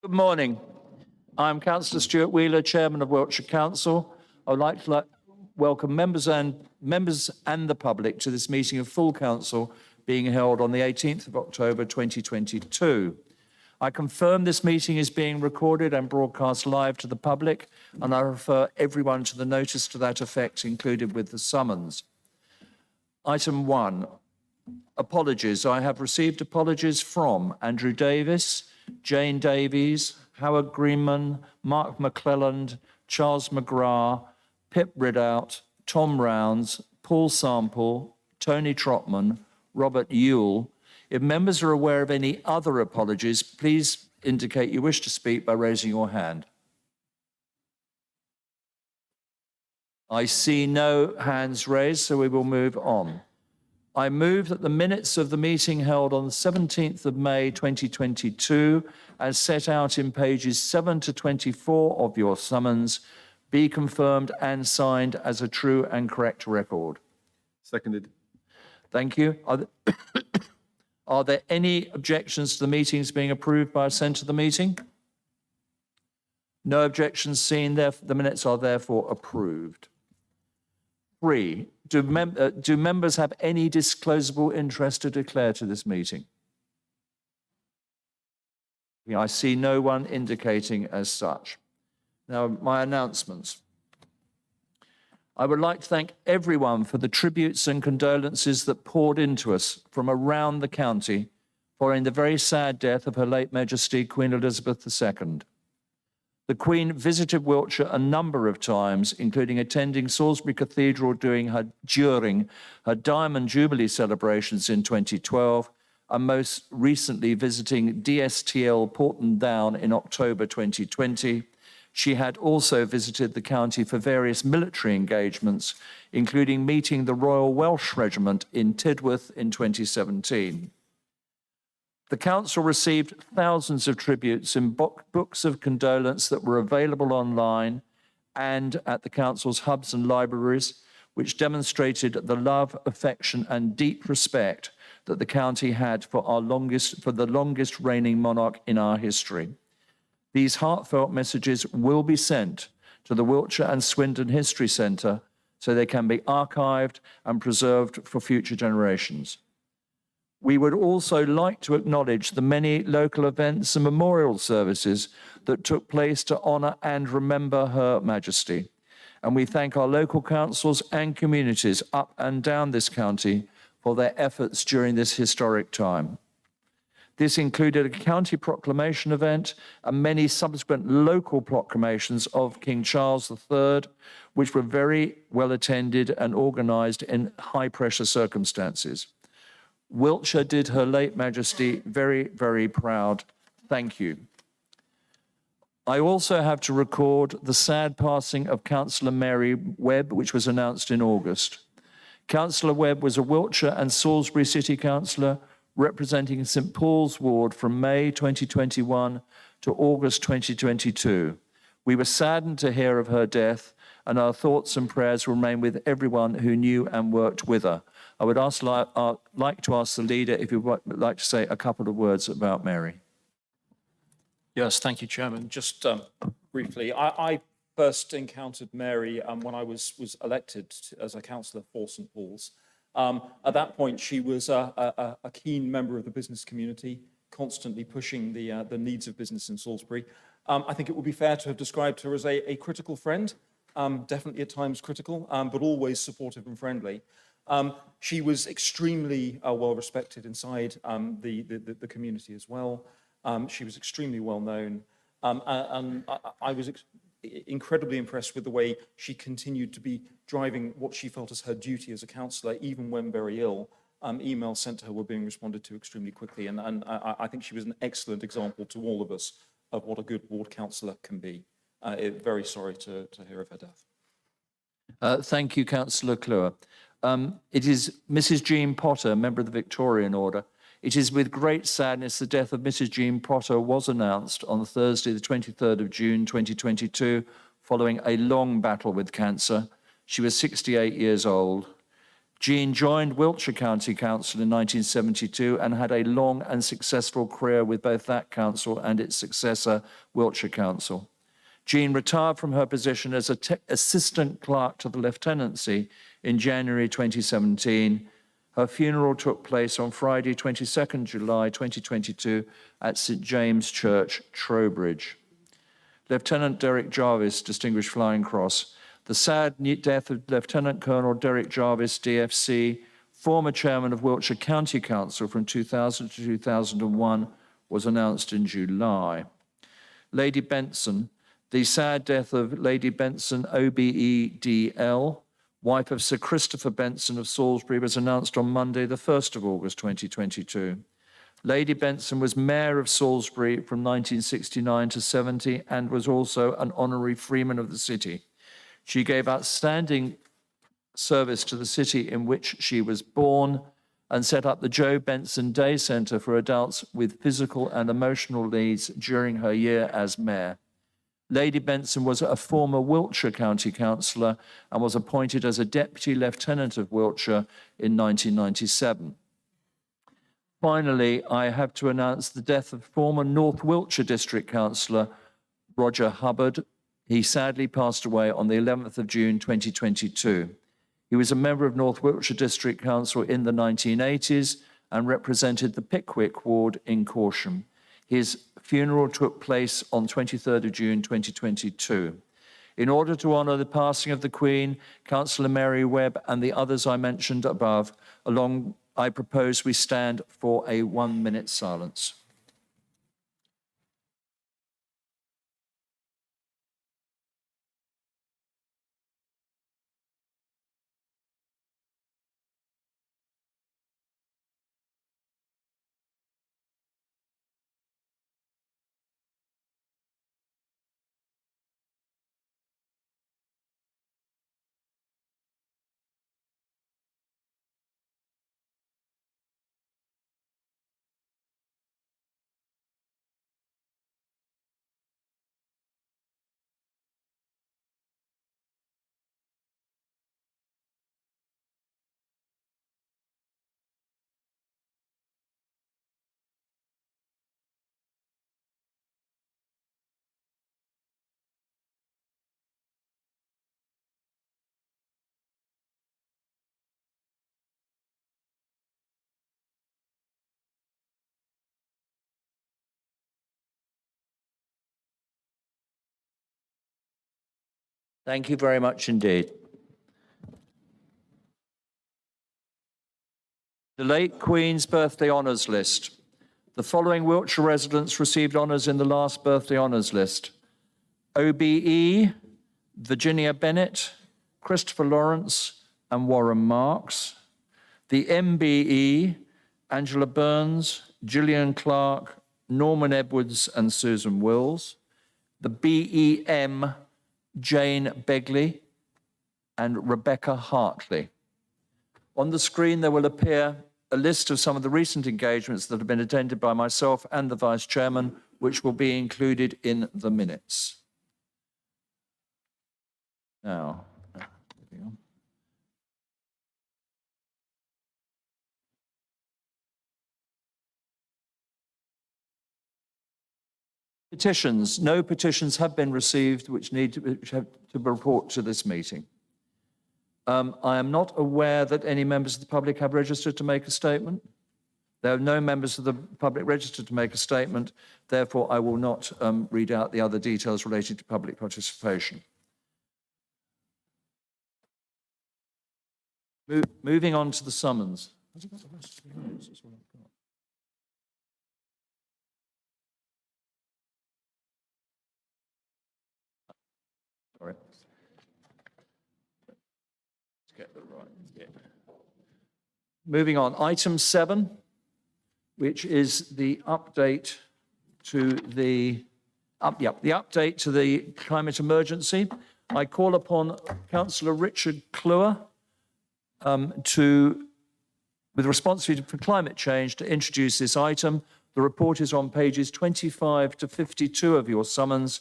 Good morning. I'm Councillor Stuart Wheeler, Chairman of Wiltshire Council. I would like to welcome members and the public to this meeting of full council being held on the 18th of October 2022. I confirm this meeting is being recorded and broadcast live to the public, and I refer everyone to the notice to that effect included with the summons. Item 1, apologies. I have received apologies from Andrew Davis, Jane Davies, Howard Greenman, Mark McClelland, Charles McGrath, Pip Ridout, Tom Rounds, Paul Sample, Tony Trotman, Robert Ewell. If members are aware of any other apologies, please indicate you wish to speak by raising your hand. I see no hands raised, so we will move on. I move that the minutes of the meeting held on the 17th of May 2022, as set out in pages 7 to 24 of your summons, be confirmed and signed as a true and correct record. Seconded. Thank you. Are there any objections to the meetings being approved by assent to the meeting? No objections seen. The minutes are therefore approved. 3. Do members have any disclosable interest to declare to this meeting? I see no one indicating as such. Now, my announcements. I would like to thank everyone for the tributes and condolences that poured into us from around the county following the very sad death of Her late Majesty Queen Elizabeth II. The Queen visited Wiltshire a number of times, including attending Salisbury Cathedral during her Diamond Jubilee celebrations in 2012, and most recently visiting DSTL Porton Down in October 2020. She had also visited the county for various military engagements, including meeting the Royal Welsh Regiment in Tidworth in 2017. The council received thousands of tributes in books of condolence that were available online and at the council's hubs and libraries, which demonstrated the love, affection, and deep respect that the county had for the longest reigning monarch in our history. These heartfelt messages will be sent to the Wiltshire and Swindon History Centre so they can be archived and preserved for future generations. We would also like to acknowledge the many local events and memorial services that took place to honour and remember Her Majesty. And we thank our local councils and communities up and down this county for their efforts during this historic time. This included a county proclamation event and many subsequent local proclamations of King Charles III, which were very well attended and organised in high-pressure circumstances. Wiltshire did Her late Majesty very, very proud. Thank you. I also have to record the sad passing of Councillor Mary Webb, which was announced in August. Councillor Webb was a Wiltshire and Salisbury City Councillor representing St Paul's Ward from May 2021 to August 2022. We were saddened to hear of her death, and our thoughts and prayers remain with everyone who knew and worked with her. I would like to ask the leader if he would like to say a couple of words about Mary. Yes, thank you, Chairman. Just briefly, I first encountered Mary when I was elected as a councillor for St Paul's. At that point, she was a keen member of the business community, constantly pushing the needs of business in Salisbury. I think it would be fair to have described her as a critical friend, definitely at times critical, but always supportive and friendly. She was extremely well respected inside the community as well. She was extremely well known, and I was incredibly impressed with the way she continued to be driving what she felt as her duty as a councillor, even when very ill. Emails sent to her were being responded to extremely quickly, and I think she was an excellent example to all of us of what a good ward councillor can be. Very sorry to hear of her death. Thank you, Councillor Clure. It is Mrs. Jean Potter, member of the Victorian Order. It is with great sadness the death of Mrs. Jean Potter was announced on Thursday, the 23rd of June, 2022, following a long battle with cancer. She was 68 years old. Jean joined Wiltshire County Council in 1972 and had a long and successful career with both that council and its successor, Wiltshire Council. Jean retired from her position as assistant clerk to the lieutenancy in January 2017. Her funeral took place on Friday, 22nd July 2022 at St James Church, Trowbridge. Lieutenant Derek Jarvis, Distinguished Flying Cross. The sad death of Lieutenant Colonel Derek Jarvis, DFC, former chairman of Wiltshire County Council from 2000 to 2001, was announced in July. Lady Benson. The sad death of Lady Benson, OBEDL, wife of Sir Christopher Benson of Salisbury, was announced on Monday, the 1st of August 2022. Lady Benson was Mayor of Salisbury from 1969 to 70 and was also an honorary freeman of the city. She gave outstanding service to the city in which she was born and set up the Joe Benson Day Centre for adults with physical and emotional needs during her year as mayor. Lady Benson was a former Wiltshire County Councillor and was appointed as a Deputy Lieutenant of Wiltshire in 1997. Finally, I have to announce the death of former North Wiltshire District Councillor Roger Hubbard. He sadly passed away on the 11th of June 2022. He was a member of North Wiltshire District Council in the 1980s and represented the Pickwick ward in Corsham. His funeral took place on 23rd of June 2022. In order to honour the passing of the Queen, Councillor Mary Webb and the others I mentioned above, I propose we stand for a 1-minute silence. Thank you very much indeed. The late Queen's Birthday Honours List. The following Wiltshire residents received honours in the last Birthday Honours List. OBE, Virginia Bennett, Christopher Lawrence and Warren Marks. The MBE, Angela Burns, Gillian Clark, Norman Edwards and Susan Wills. The BEM, Jane Begley and Rebecca Hartley. On the screen, there will appear a list of some of the recent engagements that have been attended by myself and the Vice Chairman, which will be included in the minutes. Now, moving on. Petitions. No petitions have been received which have to report to this meeting. I am not aware that any members of the public have registered to make a statement. There are no members of the public registered to make a statement. Therefore, I will not read out the other details related to public participation. Moving on to the summons. Sorry. Let's get the right bit. Moving on, item 7, which is the update to the update to the climate emergency. I call upon Councillor Richard Kluwer with responsibility for climate change to introduce this item. The report is on pages 25 to 52 of your summons.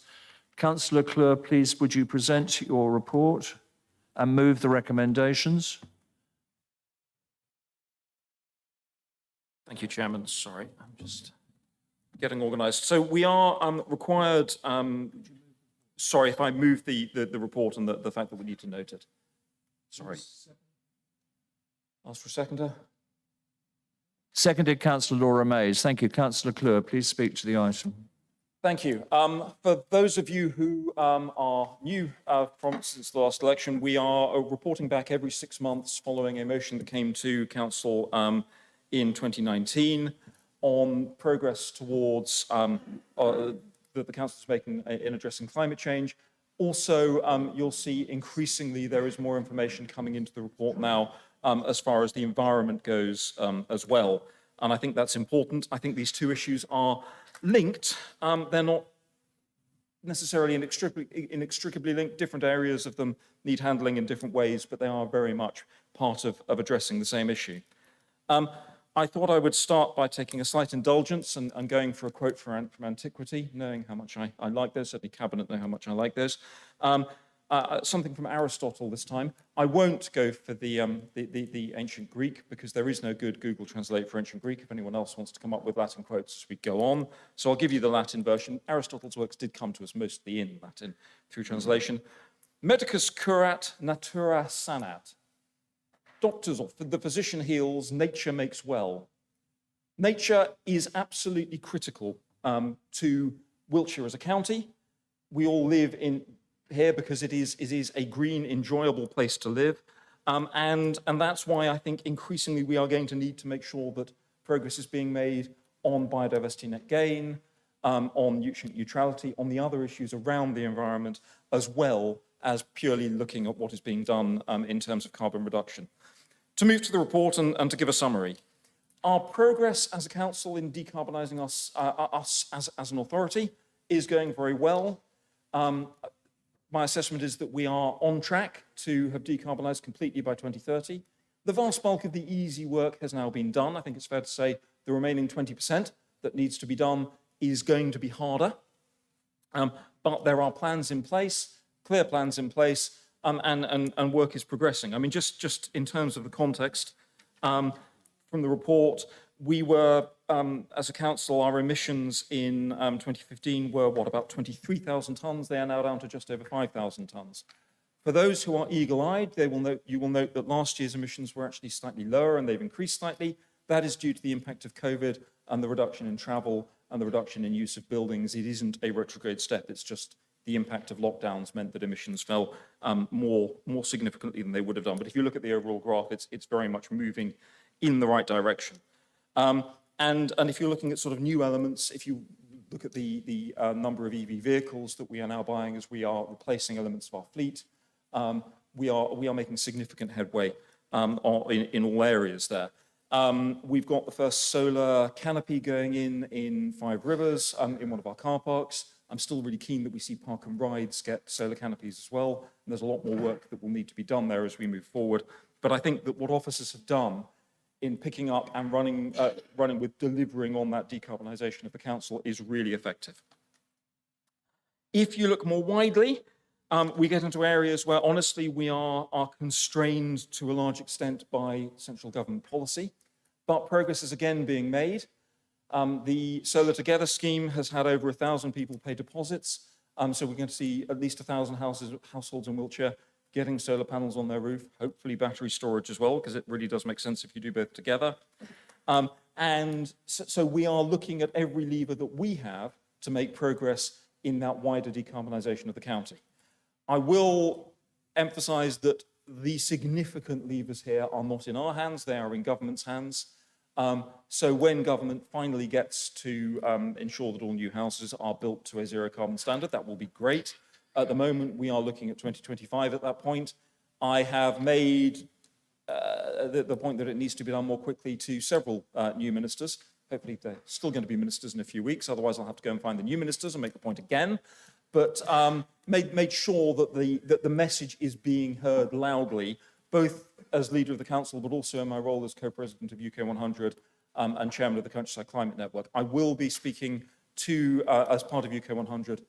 Councillor Kluwer, please would you present your report and move the recommendations? Thank you, Chairman. Sorry, I'm just getting organised. So we are required, sorry if I move the report and the fact that we need to note it. Sorry. Ask for a seconder. Seconded, Councillor Laura Mays. Thank you. Councillor Clure, please speak to the item. Thank you. For those of you who are new since the last election, we are reporting back every 6 months following a motion that came to Council in 2019 on progress towards that the Council is making in addressing climate change. Also, you'll see increasingly there is more information coming into the report now as far as the environment goes as well. And I think that's important. I think these two issues are linked. They're not necessarily inextricably linked. Different areas of them need handling in different ways, but they are very much part of addressing the same issue. I thought I would start by taking a slight indulgence and going for a quote from antiquity, knowing how much I like those. Certainly Cabinet know how much I like those. Something from Aristotle this time. I won't go for the ancient Greek because there is no good Google Translate for ancient Greek if anyone else wants to come up with Latin quotes as we go on. So I'll give you the Latin version. Aristotle's works did come to us mostly in Latin through translation. Medicus curat, natura sanat. Doctors, or the physician heals, nature makes well. Nature is absolutely critical to Wiltshire as a county. We all live in here because it is a green, enjoyable place to live. And that's why I think increasingly we are going to need to make sure that progress is being made on biodiversity net gain, on nutrient neutrality, on the other issues around the environment, as well as purely looking at what is being done in terms of carbon reduction. To move to the report and to give a summary. Our progress as a council in decarbonising us as an authority is going very well. My assessment is that we are on track to have decarbonised completely by 2030. The vast bulk of the easy work has now been done. I think it's fair to say the remaining 20% that needs to be done is going to be harder. But there are plans in place, clear plans in place, and work is progressing. I mean, just in terms of the context, from the report, we were, as a council, our emissions in 2015 were, about 23,000 tonnes. They are now down to just over 5,000 tonnes. For those who are eagle-eyed, you will note that last year's emissions were actually slightly lower and they've increased slightly. That is due to the impact of COVID and the reduction in travel and the reduction in use of buildings. It isn't a retrograde step, it's just the impact of lockdowns meant that emissions fell more significantly than they would have done. But if you look at the overall graph, it's very much moving in the right direction. And if you're looking at sort of new elements, if you look at the number of EV vehicles that we are now buying as we are replacing elements of our fleet, we are making significant headway in all areas there. We've got the first solar canopy going in Five Rivers in one of our car parks. I'm still really keen that we see Park and Rides get solar canopies as well. And there's a lot more work that will need to be done there as we move forward. But I think that what officers have done in picking up and running with delivering on that decarbonisation of the council is really effective. If you look more widely, we get into areas where honestly we are constrained to a large extent by central government policy, but progress is again being made. The Solar Together scheme has had over 1,000 people pay deposits, so we're going to see at least 1,000 households in Wiltshire getting solar panels on their roof, hopefully battery storage as well, because it really does make sense if you do both together. And so we are looking at every lever that we have to make progress in that wider decarbonisation of the county. I will emphasise that the significant levers here are not in our hands, they are in government's hands. So when government finally gets to ensure that all new houses are built to a zero carbon standard, that will be great. At the moment, we are looking at 2025 at that point. I have made the point that it needs to be done more quickly to several new ministers. Hopefully they're still going to be ministers in a few weeks, otherwise I'll have to go and find the new ministers and make the point again. But made sure that the message is being heard loudly, both as leader of the council, but also in my role as co-president of UK 100 and chairman of the Countryside Climate Network. I will be speaking to, as part of UK 100,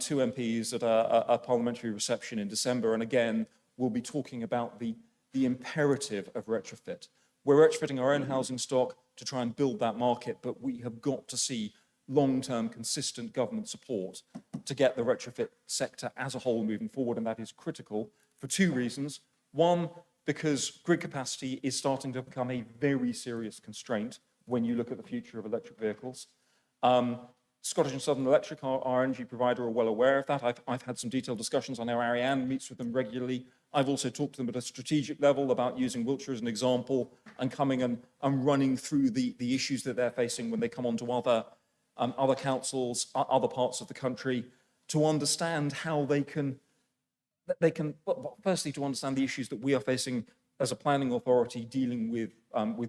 two MPs at a parliamentary reception in December, and again, we'll be talking about the imperative of retrofit. We're retrofitting our own housing stock to try and build that market, but we have got to see long-term consistent government support to get the retrofit sector as a whole moving forward, and that is critical for two reasons. One, because grid capacity is starting to become a very serious constraint when you look at the future of electric vehicles. Scottish and Southern Electric, our energy provider, are well aware of that. I've had some detailed discussions. I know Ariane meets with them regularly. I've also talked to them at a strategic level about using Wiltshire as an example and coming and running through the issues that they're facing when they come onto other councils, other parts of the country, to understand how they can, well, firstly, to understand the issues that we are facing as a planning authority dealing with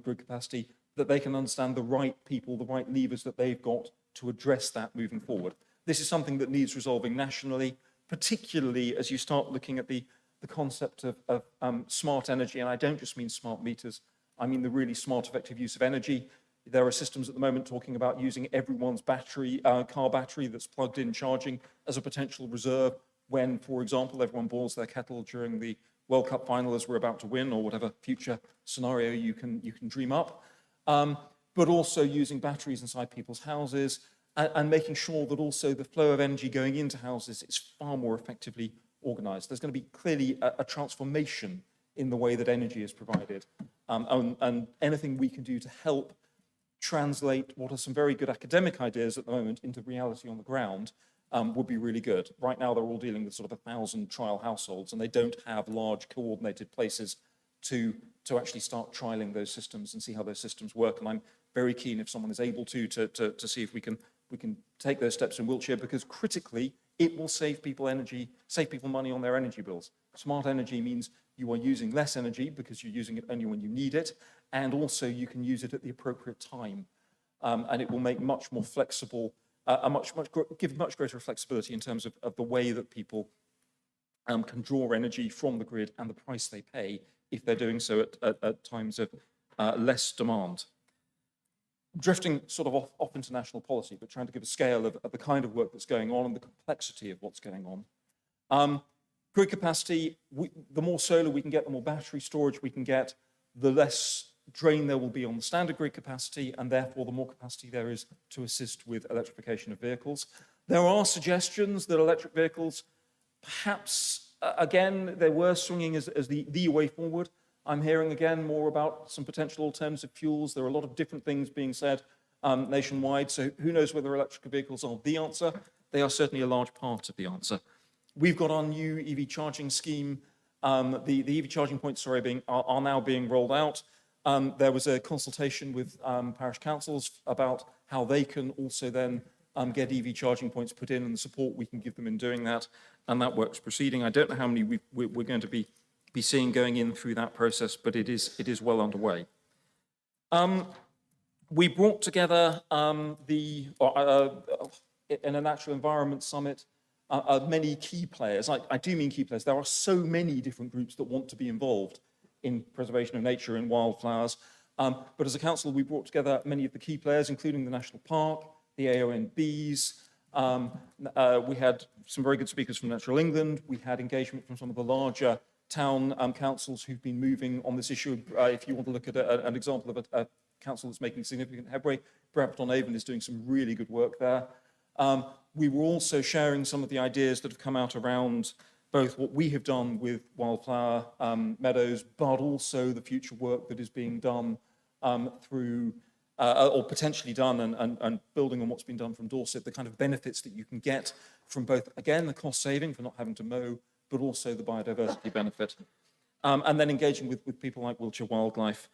grid capacity, that they can understand the right people, the right levers that they've got to address that moving forward. This is something that needs resolving nationally, particularly as you start looking at the concept of smart energy. And I don't just mean smart meters, I mean the really smart, effective use of energy. There are systems at the moment talking about using everyone's battery, car battery that's plugged in charging as a potential reserve when, for example, everyone boils their kettle during the World Cup final as we're about to win, or whatever future scenario you can dream up. But also using batteries inside people's houses and making sure that also the flow of energy going into houses is far more effectively organized. There's going to be clearly a transformation in the way that energy is provided. And anything we can do to help translate what are some very good academic ideas at the moment into reality on the ground would be really good. Right now, they're all dealing with sort of 1,000 trial households, and they don't have large coordinated places to actually start trialing those systems and see how those systems work. And I'm very keen, if someone is able to see if we can take those steps in Wiltshire, because critically, it will save people money on their energy bills. Smart energy means you are using less energy because you're using it only when you need it, and also you can use it at the appropriate time. And it will make much more flexible, give much greater flexibility in terms of the way that people can draw energy from the grid and the price they pay if they're doing so at times of less demand. Drifting sort of off into national policy, but trying to give a scale of the kind of work that's going on and the complexity of what's going on. Grid capacity, the more solar we can get, the more battery storage we can get, the less drain there will be on the standard grid capacity, and therefore the more capacity there is to assist with electrification of vehicles. There are suggestions that electric vehicles, perhaps, again, they were swinging as the way forward. I'm hearing again more about some potential alternative fuels. There are a lot of different things being said nationwide, so who knows whether electric vehicles are the answer. They are certainly a large part of the answer. We've got our new EV charging scheme. The EV charging points, are now being rolled out. There was a consultation with parish councils about how they can also then get EV charging points put in and the support we can give them in doing that, and that work's proceeding. I don't know how many we're going to be seeing going in through that process, but it is well underway. We brought together in a natural environment summit many key players. I do mean key players. There are so many different groups that want to be involved in preservation of nature and wildflowers. But as a council, we brought together many of the key players, including the National Park, the AONBs. We had some very good speakers from Natural England. We had engagement from some of the larger town councils who've been moving on this issue. If you want to look at an example of a council that's making significant headway, Bradford-on-Avon is doing some really good work there. We were also sharing some of the ideas that have come out around both what we have done with wildflower meadows, but also the future work that is being done through, or potentially done, and building on what's been done from Dorset, the kind of benefits that you can get from both, again, the cost saving for not having to mow, but also the biodiversity benefit. And then engaging with people like Wiltshire Wildlife.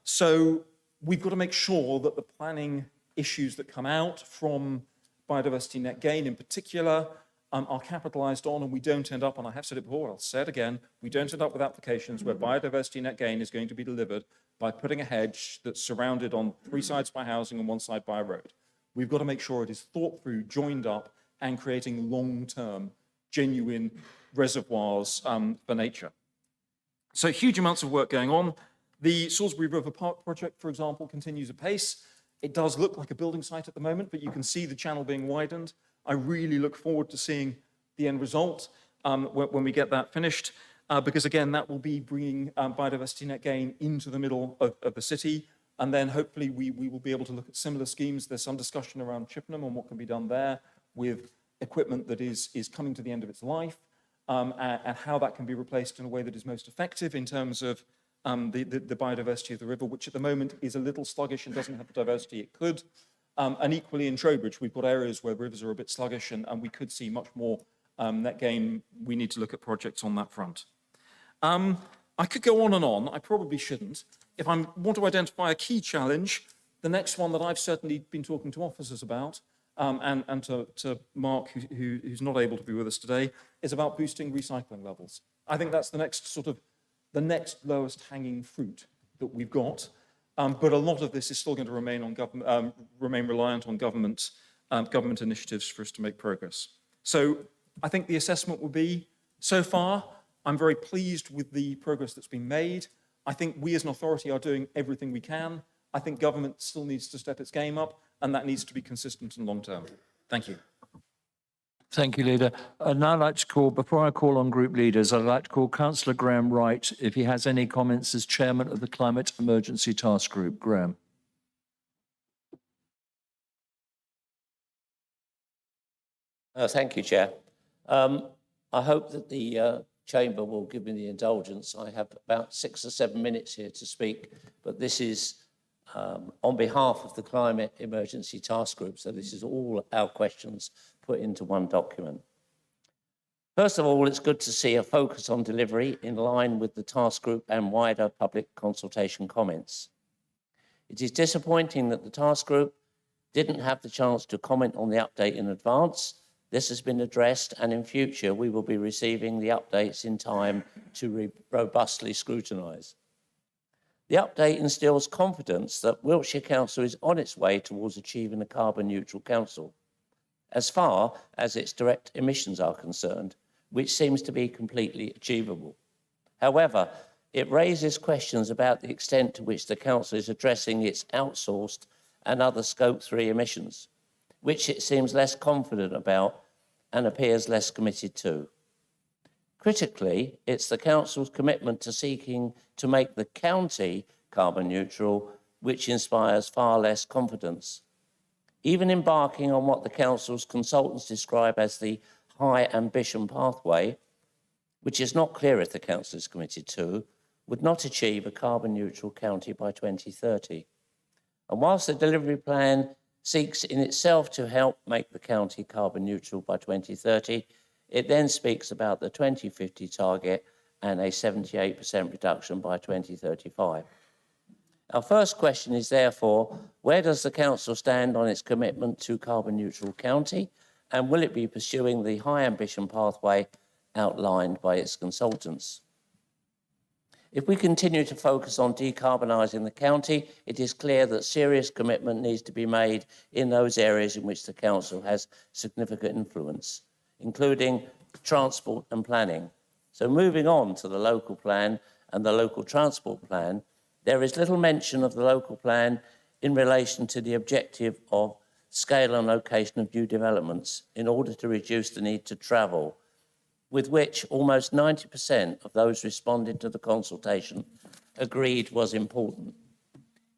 So we've got to make sure that the planning issues that come out from biodiversity net gain in particular are capitalised on, and we don't end up, and I have said it before, I'll say it again, we don't end up with applications where biodiversity net gain is going to be delivered by putting a hedge that's surrounded on 3 sides by housing and 1 side by a road. We've got to make sure it is thought through, joined up, and creating long-term, genuine reservoirs for nature. So huge amounts of work going on. The Salisbury River Park project, for example, continues apace. It does look like a building site at the moment, but you can see the channel being widened. I really look forward to seeing the end result when we get that finished. because again, that will be bringing biodiversity net gain into the middle of the city. And then hopefully we will be able to look at similar schemes. There's some discussion around Chippenham on what can be done there with equipment that is coming to the end of its life, and how that can be replaced in a way that is most effective in terms of the biodiversity of the river, which at the moment is a little sluggish and doesn't have the diversity it could. And equally in Trowbridge, we've got areas where rivers are a bit sluggish and we could see much more net gain. We need to look at projects on that front. I could go on and on. I probably shouldn't. If I want to identify a key challenge, the next one that I've certainly been talking to officers about, and to Mark, who's not able to be with us today, is about boosting recycling levels. I think that's the next lowest hanging fruit that we've got. But a lot of this is still going to remain reliant on government initiatives for us to make progress. So I think the assessment will be, so far, I'm very pleased with the progress that's been made. I think we as an authority are doing everything we can. I think government still needs to step its game up, and that needs to be consistent and long-term. Thank you. Thank you, Leader. I'd now like to call, before I call on group leaders, I'd like to call Councillor Graham Wright if he has any comments as Chairman of the Climate Emergency Task Group. Graham. Thank you, Chair. I hope that the Chamber will give me the indulgence. I have about 6 or 7 minutes here to speak, but this is on behalf of the Climate Emergency Task Group, so this is all our questions put into one document. First of all, it's good to see a focus on delivery in line with the task group and wider public consultation comments. It is disappointing that the task group didn't have the chance to comment on the update in advance. This has been addressed, and in future we will be receiving the updates in time to robustly scrutinise. The update instills confidence that Wiltshire Council is on its way towards achieving a carbon neutral council, as far as its direct emissions are concerned, which seems to be completely achievable. However, it raises questions about the extent to which the council is addressing its outsourced and other Scope 3 emissions, which it seems less confident about and appears less committed to. Critically, it's the council's commitment to seeking to make the county carbon neutral which inspires far less confidence. Even embarking on what the council's consultants describe as the high ambition pathway, which is not clear if the council is committed to, would not achieve a carbon neutral county by 2030. And whilst the delivery plan seeks in itself to help make the county carbon neutral by 2030, it then speaks about the 2050 target and a 78% reduction by 2035. Our first question is therefore, where does the council stand on its commitment to carbon neutral county, and will it be pursuing the high ambition pathway outlined by its consultants? If we continue to focus on decarbonising the county, it is clear that serious commitment needs to be made in those areas in which the council has significant influence, including transport and planning. So moving on to the local plan and the local transport plan, there is little mention of the local plan in relation to the objective of scale and location of new developments in order to reduce the need to travel, with which almost 90% of those responding to the consultation agreed was important.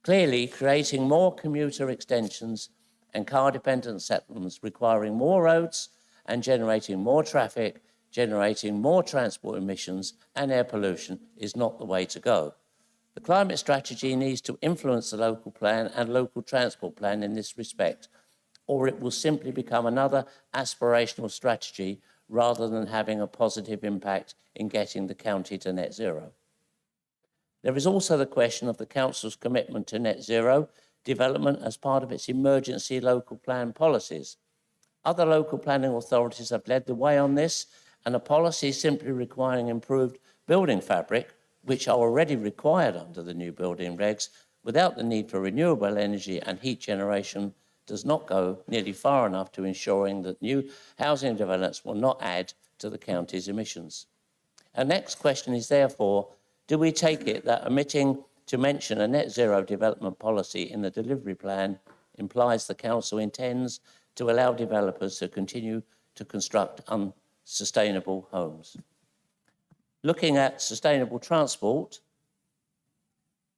Clearly, creating more commuter extensions and car-dependent settlements requiring more roads and generating more traffic, generating more transport emissions and air pollution is not the way to go. The climate strategy needs to influence the local plan and local transport plan in this respect, or it will simply become another aspirational strategy rather than having a positive impact in getting the county to net zero. There is also the question of the council's commitment to net zero development as part of its emergency local plan policies. Other local planning authorities have led the way on this, and a policy simply requiring improved building fabric, which are already required under the new building regs, without the need for renewable energy and heat generation, does not go nearly far enough to ensuring that new housing developments will not add to the county's emissions. Our next question is therefore, do we take it that omitting to mention a net zero development policy in the delivery plan implies the council intends to allow developers to continue to construct unsustainable homes? Looking at sustainable transport,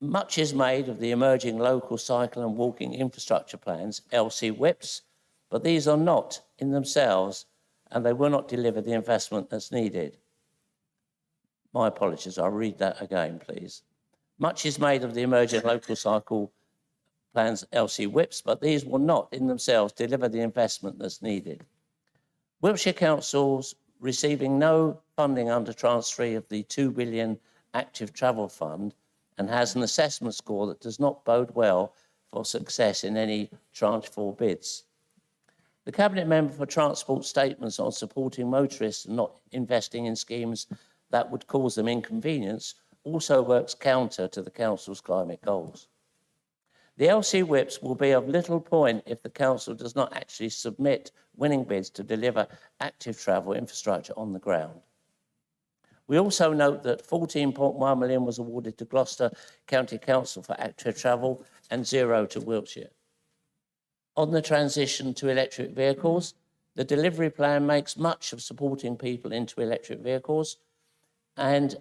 much is made of the emerging local cycle and walking infrastructure plans, LCWIPs, but these are not in themselves, and they will not deliver the investment that's needed. My apologies, I'll read that again, please. Much is made of the emerging local cycle plans, LCWIPs, but these will not in themselves deliver the investment that's needed. Wiltshire Council's receiving no funding under tranche 3 of the 2 billion active travel fund and has an assessment score that does not bode well for success in any tranche 4 bids. The Cabinet Member for Transport's statements on supporting motorists and not investing in schemes that would cause them inconvenience also works counter to the Council's climate goals. The LCWIPs will be of little point if the Council does not actually submit winning bids to deliver active travel infrastructure on the ground. We also note that 14.1 million was awarded to Gloucester County Council for active travel and 0 to Wiltshire. On the transition to electric vehicles, the delivery plan makes much of supporting people into electric vehicles and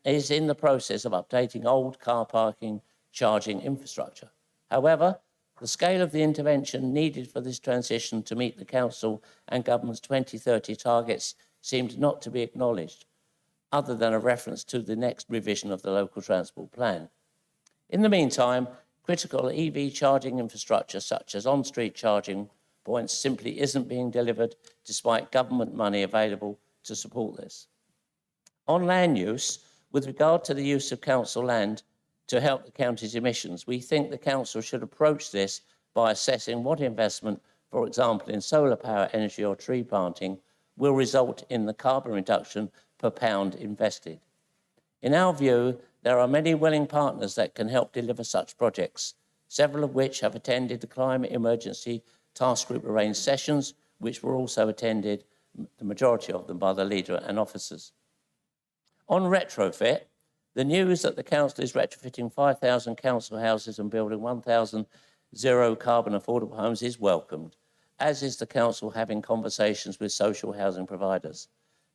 is in the process of updating old car parking charging infrastructure. However, the scale of the intervention needed for this transition to meet the Council and Government's 2030 targets seemed not to be acknowledged, other than a reference to the next revision of the local transport plan. In the meantime, critical EV charging infrastructure, such as on-street charging points, simply isn't being delivered despite government money available to support this. On land use, with regard to the use of council land to help the county's emissions, we think the council should approach this by assessing what investment, for example, in solar power energy or tree planting, will result in the carbon reduction per pound invested. In our view, there are many willing partners that can help deliver such projects, several of which have attended the Climate Emergency Task Group arranged sessions, which were also attended, the majority of them, by the leader and officers. On retrofit, the news that the council is retrofitting 5,000 council houses and building 1,000 zero carbon affordable homes is welcomed, as is the council having conversations with social housing providers.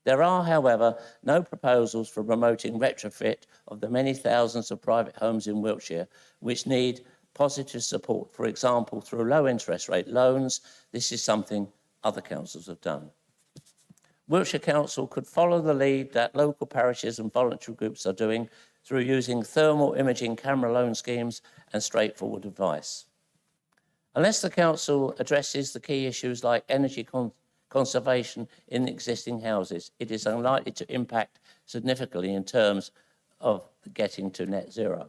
There are, however, no proposals for promoting retrofit of the many thousands of private homes in Wiltshire which need positive support, for example, through low interest rate loans. This is something other councils have done. Wiltshire Council could follow the lead that local parishes and voluntary groups are doing through using thermal imaging camera loan schemes and straightforward advice. Unless the council addresses the key issues like energy conservation in existing houses, it is unlikely to impact significantly in terms of getting to net zero.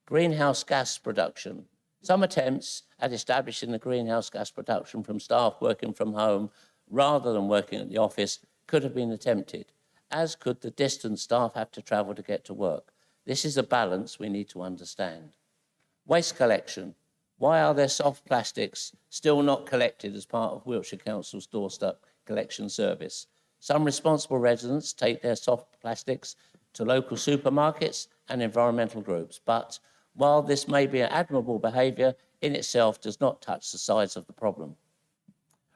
Greenhouse gas production. Some attempts at establishing the greenhouse gas production from staff working from home rather than working at the office could have been attempted, as could the distance staff have to travel to get to work. This is a balance we need to understand. Waste collection. Why are there soft plastics still not collected as part of Wiltshire Council's doorstep collection service? Some responsible residents take their soft plastics to local supermarkets and environmental groups, but while this may be an admirable behaviour, in itself does not touch the sides of the problem.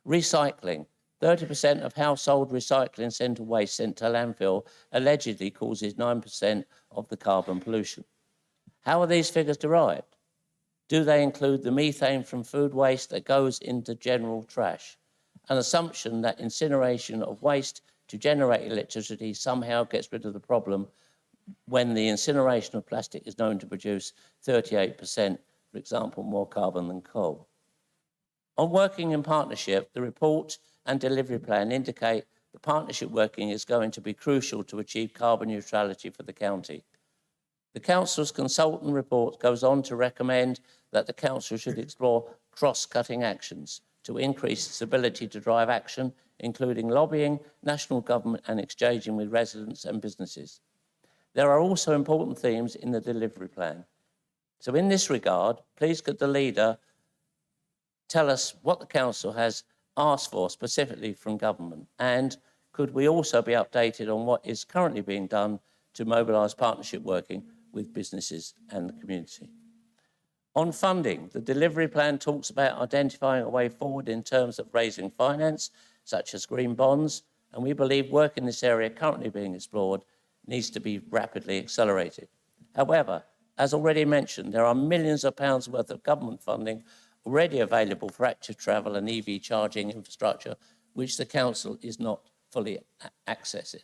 Recycling. 30% of household recycling centre waste sent to landfill allegedly causes 9% of the carbon pollution. How are these figures derived? Do they include the methane from food waste that goes into general trash? An assumption that incineration of waste to generate electricity somehow gets rid of the problem when the incineration of plastic is known to produce 38%, for example, more carbon than coal. On working in partnership, the report and delivery plan indicate the partnership working is going to be crucial to achieve carbon neutrality for the county. The council's consultant report goes on to recommend that the council should explore cross-cutting actions to increase its ability to drive action, including lobbying, national government and exchanging with residents and businesses. There are also important themes in the delivery plan. So in this regard, please could the leader tell us what the council has asked for specifically from government, and could we also be updated on what is currently being done to mobilise partnership working with businesses and the community. On funding, the delivery plan talks about identifying a way forward in terms of raising finance, such as green bonds and we believe work in this area currently being explored needs to be rapidly accelerated. However, as already mentioned, there are millions of pounds worth of government funding already available for active travel and EV charging infrastructure, which the Council is not fully accessing.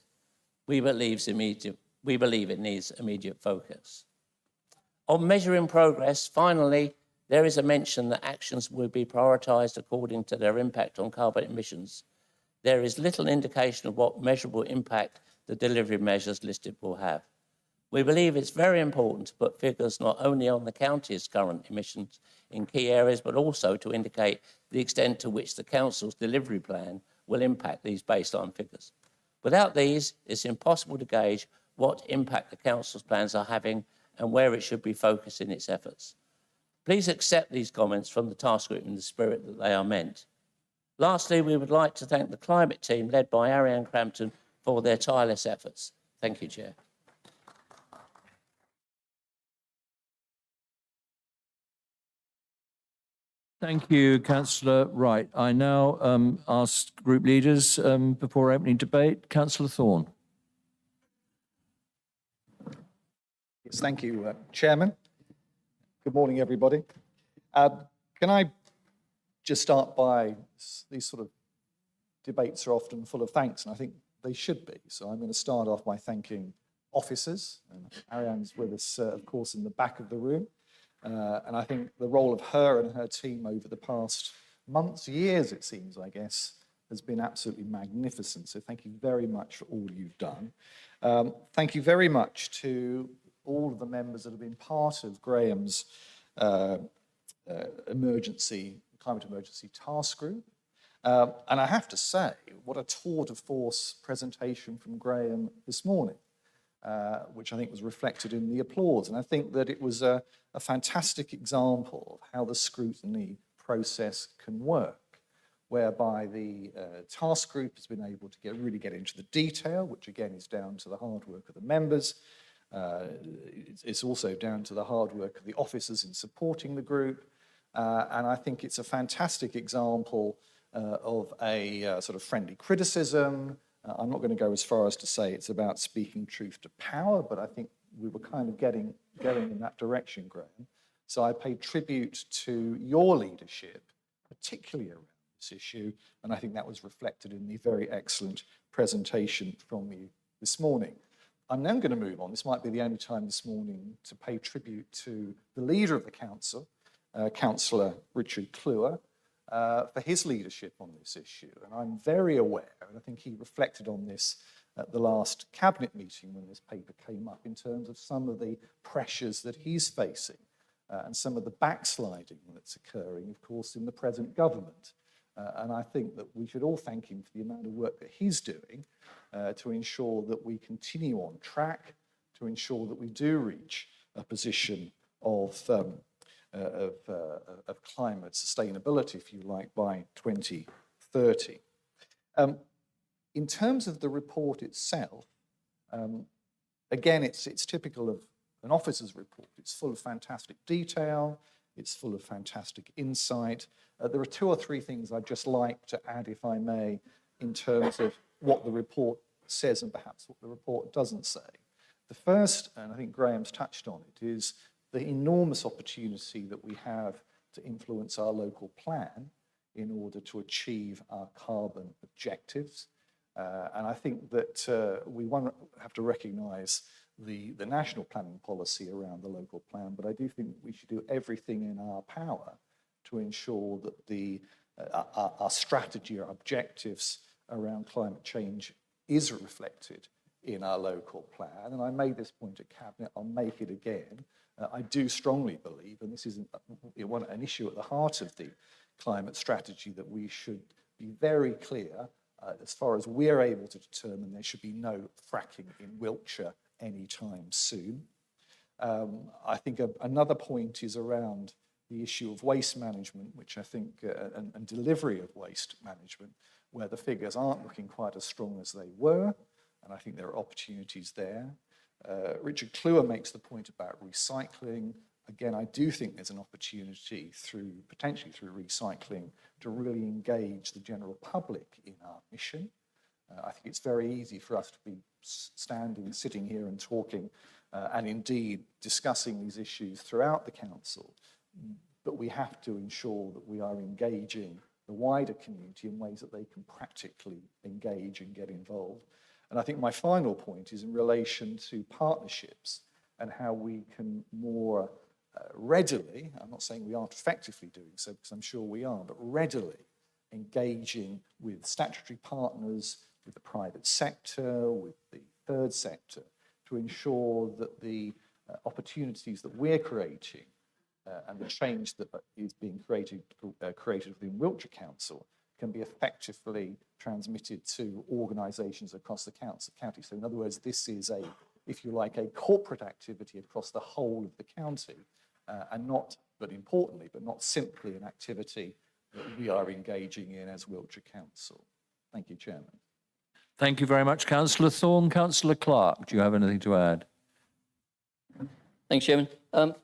We believe it needs immediate focus. On measuring progress, finally, there is a mention that actions will be prioritised according to their impact on carbon emissions. There is little indication of what measurable impact the delivery measures listed will have. We believe it's very important to put figures not only on the county's current emissions in key areas, but also to indicate the extent to which the Council's delivery plan will impact these baseline figures. Without these, it's impossible to gauge what impact the Council's plans are having and where it should be focusing its efforts. Please accept these comments from the task group in the spirit that they are meant. Lastly, we would like to thank the climate team led by Ariane Crampton for their tireless efforts. Thank you, Chair. Thank you, Councillor Wright. I now ask group leaders before opening debate. Councillor Thorne. Yes, thank you, Chairman. Good morning, everybody. Can I just start by, these sort of debates are often full of thanks, and I think they should be. So I'm going to start off by thanking officers, and Ariane's with us, of course, in the back of the room. And I think the role of her and her team over the past months, years, it seems, I guess, has been absolutely magnificent. So thank you very much for all you've done. Thank you very much to all of the members that have been part of Graham's climate emergency task group. And I have to say, what a tour de force presentation from Graham this morning. Which I think was reflected in the applause. And I think that it was a fantastic example of how the scrutiny process can work, whereby the task group has been able to really get into the detail, which again is down to the hard work of the members. It's also down to the hard work of the officers in supporting the group. And I think it's a fantastic example of a sort of friendly criticism. I'm not going to go as far as to say it's about speaking truth to power, but I think we were kind of going in that direction, Graham. So I pay tribute to your leadership, particularly around this issue, and I think that was reflected in the very excellent presentation from you this morning. I'm now going to move on. This might be the only time this morning to pay tribute to the leader of the council, Councillor Richard Kluwer, for his leadership on this issue. And I'm very aware, and I think he reflected on this at the last cabinet meeting when this paper came up, in terms of some of the pressures that he's facing and some of the backsliding that's occurring, of course, in the present government. And I think that we should all thank him for the amount of work that he's doing to ensure that we continue on track, to ensure that we do reach a position of climate sustainability, if you like, by 2030. In terms of the report itself, again, it's typical of an officer's report. It's full of fantastic detail. It's full of fantastic insight. There are two or three things I'd just like to add, if I may, in terms of what the report says and perhaps what the report doesn't say. The first, and I think Graham's touched on it, is the enormous opportunity that we have to influence our local plan in order to achieve our carbon objectives. And I think that we have to recognise the national planning policy around the local plan, but I do think we should do everything in our power to ensure that our strategy, our objectives around climate change is reflected in our local plan. And I made this point at Cabinet, I'll make it again. I do strongly believe, and this is an issue at the heart of the climate strategy, that we should be very clear, as far as we're able to determine, there should be no fracking in Wiltshire anytime soon. I think another point is around the issue of waste management, which I think, and delivery of waste management, where the figures aren't looking quite as strong as they were, and I think there are opportunities there. Richard Kluwer makes the point about recycling. Again, I do think there's an opportunity potentially through recycling, to really engage the general public in our mission. I think it's very easy for us to be sitting here and talking and indeed discussing these issues throughout the council, but we have to ensure that we are engaging the wider community in ways that they can practically engage and get involved. And I think my final point is in relation to partnerships and how we can more readily, I'm not saying we aren't effectively doing so because I'm sure we are, but readily engaging with statutory partners, with the private sector, with the third sector, to ensure that the opportunities that we're creating and the change that is being created within Wiltshire Council can be effectively transmitted to organisations across the county. So in other words, this is a, if you like, a corporate activity across the whole of the county, and not, but importantly, but not simply an activity that we are engaging in as Wiltshire Council. Thank you, Chairman. Thank you very much, Councillor Thorne. Councillor Clark, do you have anything to add? Thanks, Chairman.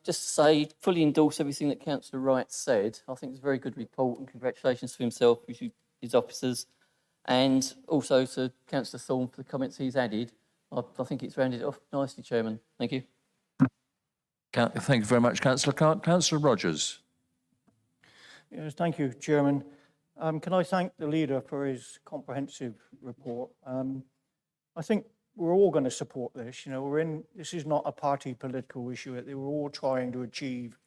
Just to say, fully endorse everything that Councillor Wright said. I think it's a very good report, and congratulations to himself, his officers, and also to Councillor Thorne for the comments he's added. I think it's rounded it off nicely, Chairman. Thank you. Thank you very much, Councillor Clark. Councillor Rogers. Yes, thank you, Chairman. Can I thank the leader for his comprehensive report? I think we're all going to support this. You know, this is not a party political issue. We're all trying to achieve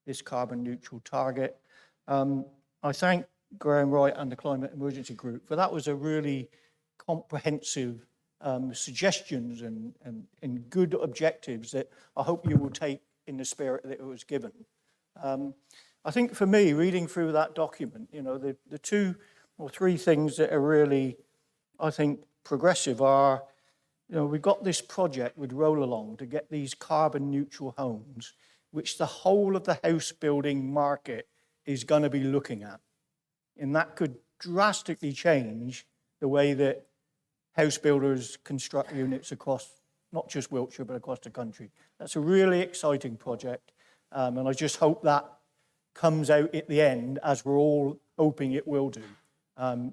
this carbon neutral target. I thank Graham Wright and the Climate Emergency Group, for that was a really comprehensive suggestions and good objectives that I hope you will take in the spirit that it was given. I think for me, reading through that document, you know, the 2 or 3 things that are really, I think, progressive are, you know, we've got this project with Roll Along to get these carbon neutral homes, which the whole of the house building market is going to be looking at. And that could drastically change the way that house builders construct units across, not just Wiltshire, but across the country. That's a really exciting project. And I just hope that comes out at the end, as we're all hoping it will do.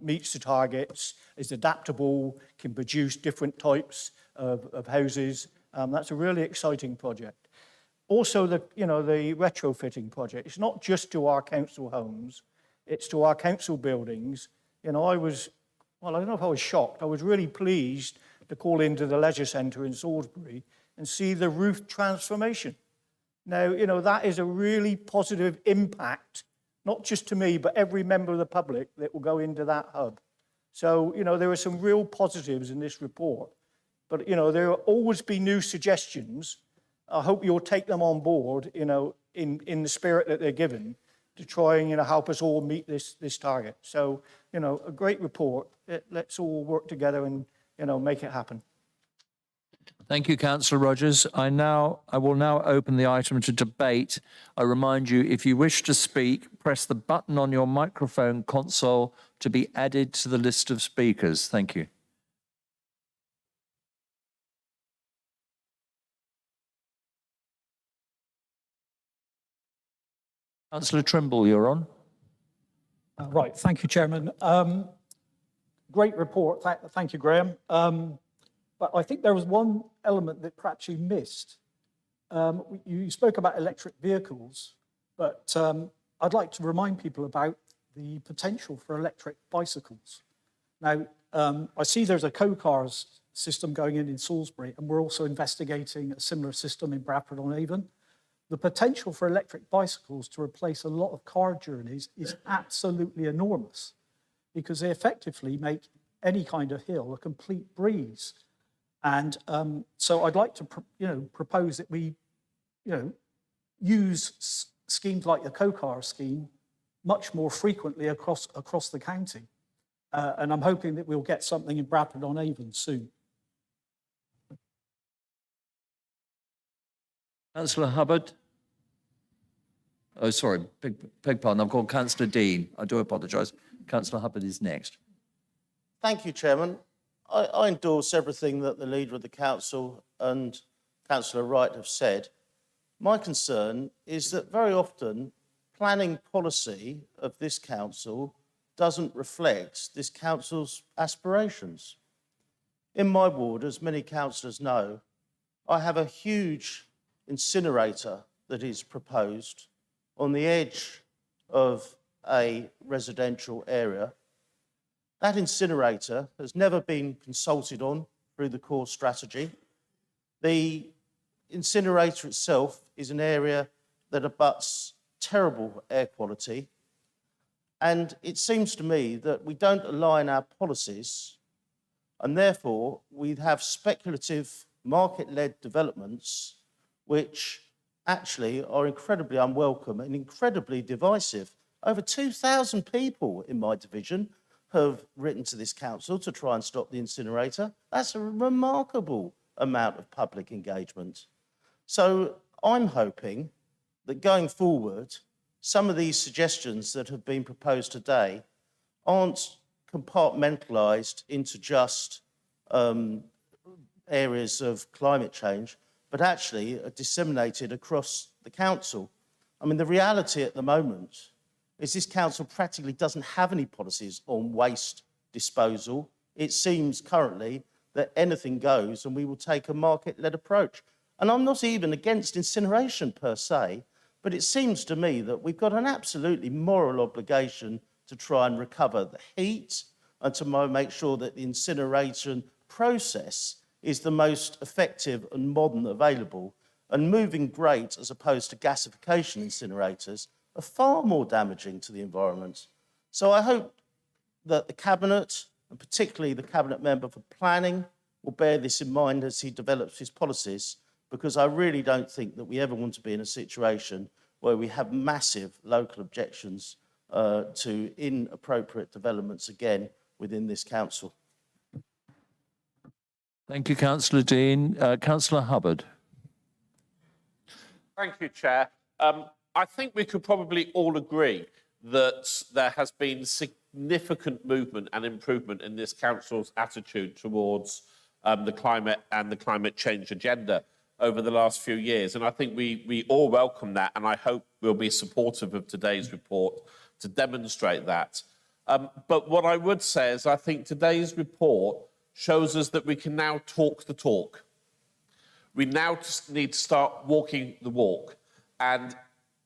Meets the targets, is adaptable, can produce different types of houses. That's a really exciting project. Also, the retrofitting project. It's not just to our council homes, it's to our council buildings. You know, I don't know if I was shocked. I was really pleased to call into the leisure centre in Salisbury and see the roof transformation. Now, you know, that is a really positive impact, not just to me, but every member of the public that will go into that hub. So, you know, there are some real positives in this report, but, you know, there will always be new suggestions. I hope you'll take them on board, you know, in the spirit that they're given to try and, you know, help us all meet this target. So, you know, a great report. Let's all work together and, you know, make it happen. Thank you, Councillor Rogers. I will now open the item to debate. I remind you, if you wish to speak, press the button on your microphone console to be added to the list of speakers. Thank you. Councillor Trimble, you're on. Right, thank you, Chairman. Great report, thank you, Graham. But I think there was one element that perhaps you missed. You spoke about electric vehicles, but I'd like to remind people about the potential for electric bicycles. Now, I see there's a co-cars system going in Salisbury, and we're also investigating a similar system in Bradford-on-Avon. The potential for electric bicycles to replace a lot of car journeys is absolutely enormous, because they effectively make any kind of hill a complete breeze. And so I'd like to, propose that we, use schemes like the co-car scheme much more frequently across the county. And I'm hoping that we'll get something in Bradford-on-Avon soon. Councillor Hubbard. Oh, sorry, beg pardon. I've called Councillor Dean. I do apologise. Councillor Hubbard is next. Thank you, Chairman. I endorse everything that the Leader of the Council and Councillor Wright have said. My concern is that very often planning policy of this council doesn't reflect this council's aspirations. In my ward, as many councillors know, I have a huge incinerator that is proposed on the edge of a residential area. That incinerator has never been consulted on through the core strategy. The incinerator itself is an area that abuts terrible air quality. And it seems to me that we don't align our policies, and therefore we have speculative market-led developments which actually are incredibly unwelcome and incredibly divisive. Over 2,000 people in my division have written to this council to try and stop the incinerator. That's a remarkable amount of public engagement. So I'm hoping that going forward, some of these suggestions that have been proposed today aren't compartmentalised into just areas of climate change, but actually are disseminated across the council. I mean, the reality at the moment is this council practically doesn't have any policies on waste disposal. It seems currently that anything goes and we will take a market-led approach. And I'm not even against incineration per se, but it seems to me that we've got an absolutely moral obligation to try and recover the heat and to make sure that the incineration process is the most effective and modern available. And moving grate as opposed to gasification incinerators are far more damaging to the environment. So I hope that the Cabinet, and particularly the Cabinet Member for Planning, will bear this in mind as he develops his policies, because I really don't think that we ever want to be in a situation where we have massive local objections to inappropriate developments again within this council. Thank you, Councillor Dean. Councillor Hubbard. Thank you, Chair. I think we could probably all agree that there has been significant movement and improvement in this council's attitude towards the climate and the climate change agenda over the last few years. And I think we all welcome that, and I hope we'll be supportive of today's report to demonstrate that. But what I would say is I think today's report shows us that we can now talk the talk. We now just need to start walking the walk. And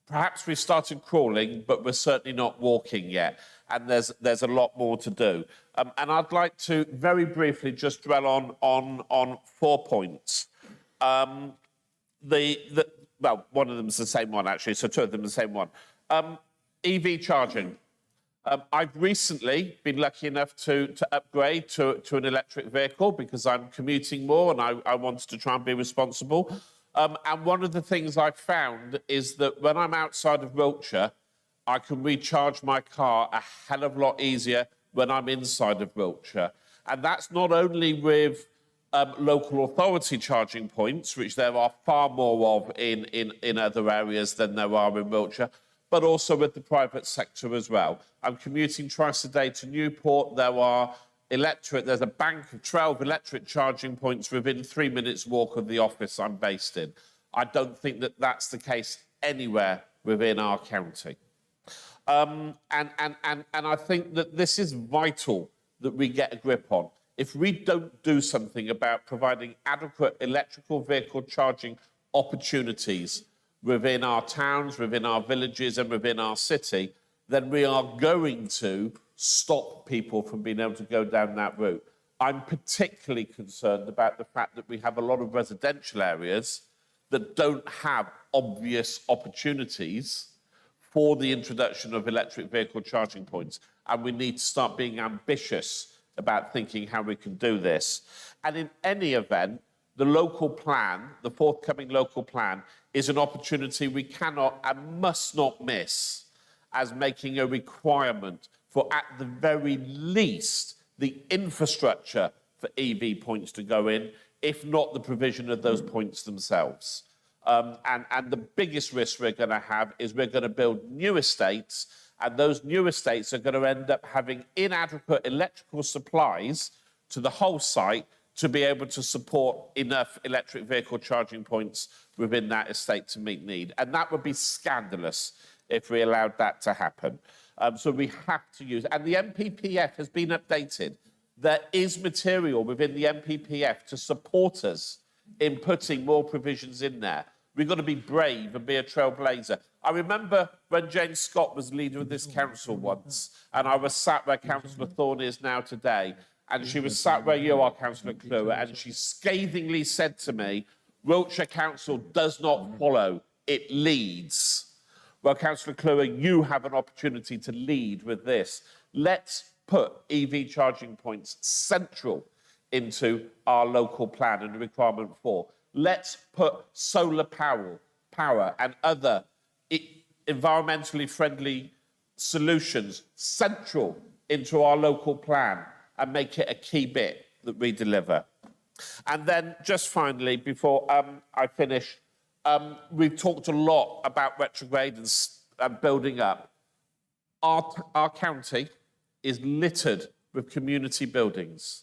perhaps we've started crawling, but we're certainly not walking yet. And there's a lot more to do. And I'd like to very briefly just dwell on 4 points. Well, one of them is the same one, actually, so 2 of them are the same one. EV charging. I've recently been lucky enough to upgrade to an electric vehicle because I'm commuting more and I wanted to try and be responsible. And one of the things I've found is that when I'm outside of Wiltshire, I can recharge my car a hell of a lot easier when I'm inside of Wiltshire. And that's not only with local authority charging points, which there are far more of in other areas than there are in Wiltshire, but also with the private sector as well. I'm commuting twice a day to Newport. There's a bank of 12 electric charging points within 3 minutes walk of the office I'm based in. I don't think that that's the case anywhere within our county. And I think that this is vital that we get a grip on. If we don't do something about providing adequate electrical vehicle charging opportunities within our towns, within our villages and within our city, then we are going to stop people from being able to go down that route. I'm particularly concerned about the fact that we have a lot of residential areas that don't have obvious opportunities for the introduction of electric vehicle charging points. And we need to start being ambitious about thinking how we can do this. And in any event, the local plan, the forthcoming local plan, is an opportunity we cannot and must not miss as making a requirement for, at the very least, the infrastructure for EV points to go in, if not the provision of those points themselves. And the biggest risk we're going to have is we're going to build new estates, and those new estates are going to end up having inadequate electrical supplies to the whole site to be able to support enough electric vehicle charging points within that estate to meet need. And that would be scandalous if we allowed that to happen. So we have to use, and the NPPF has been updated. there is material within the MPPF to support us in putting more provisions in there. We've got to be brave and be a trailblazer. I remember when Jane Scott was leader of this council once, and I was sat where Councillor Thorne is now today, and she was sat where you are, Councillor Kluwer, and she scathingly said to me, Wiltshire Council does not follow, it leads. Well, Councillor Kluwer, you have an opportunity to lead with this. Let's put EV charging points central into our local plan and the requirement for. Let's put solar power and other environmentally friendly solutions central into our local plan and make it a key bit that we deliver. And then just finally, before I finish, we've talked a lot about retrograde and building up. Our county is littered with community buildings.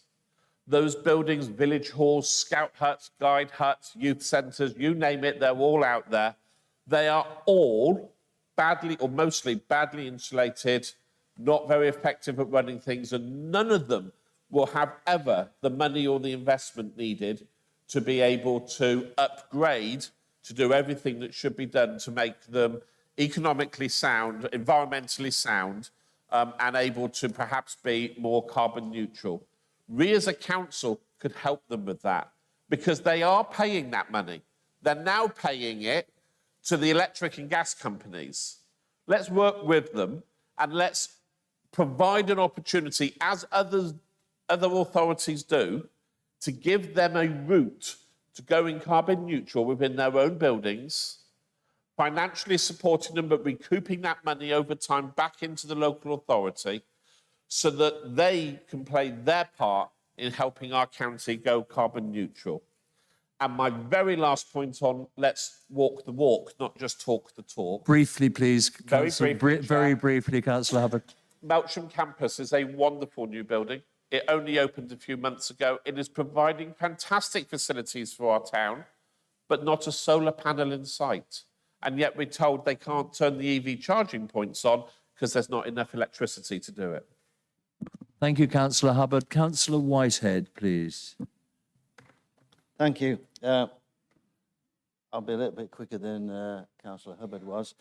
Those buildings, village halls, scout huts, guide huts, youth centres, you name it, they're all out there. They are all badly or mostly badly insulated, not very effective at running things, and none of them will have ever the money or the investment needed to be able to upgrade, to do everything that should be done to make them economically sound, environmentally sound, and able to perhaps be more carbon neutral. We as a council could help them with that because they are paying that money. They're now paying it to the electric and gas companies. Let's work with them and let's provide an opportunity, as other authorities do, to give them a route to going carbon neutral within their own buildings, financially supporting them but recouping that money over time back into the local authority so that they can play their part in helping our county go carbon neutral. And my very last point on let's walk the walk, not just talk the talk. Briefly, please, Very Councillor. briefly, Very Chair. briefly, Councillor Hubbard. Melksham campus is a wonderful new building. It only opened a few months ago. It is providing fantastic facilities for our town, but not a solar panel in sight. And yet we're told they can't turn the EV charging points on because there's not enough electricity to do it. Thank you, Councillor Hubbard. Councillor Whitehead, please. Thank you. I'll be a little bit quicker than Councillor Hubbard was.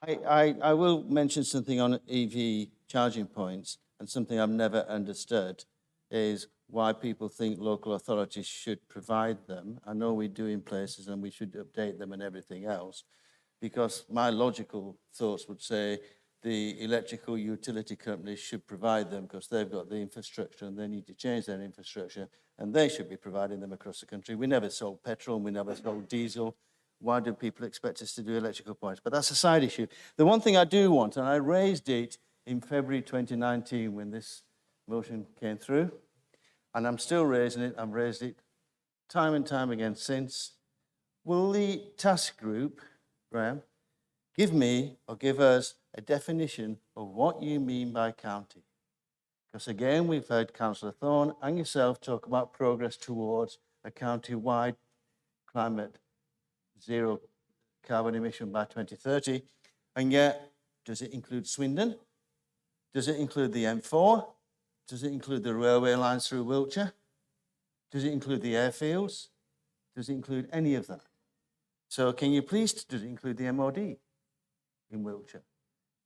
I will mention something on EV charging points, and something I've never understood is why people think local authorities should provide them. I know we do in places and we should update them and everything else, because my logical thoughts would say the electrical utility companies should provide them because they've got the infrastructure and they need to change their infrastructure and they should be providing them across the country. We never sold petrol and we never sold diesel. Why do people expect us to do electrical points? But that's a side issue. The one thing I do want, and I raised it in February 2019 when this motion came through, and I'm still raising it, I've raised it time and time again since. Will the task group, Graham, give me or give us a definition of what you mean by county? Because again, we've heard Councillor Thorne and yourself talk about progress towards a county-wide climate zero carbon emission by 2030. And yet, does it include Swindon? Does it include the M4? Does it include the railway lines through Wiltshire? Does it include the airfields? Does it include any of that? So can you please, does it include the MOD in Wiltshire?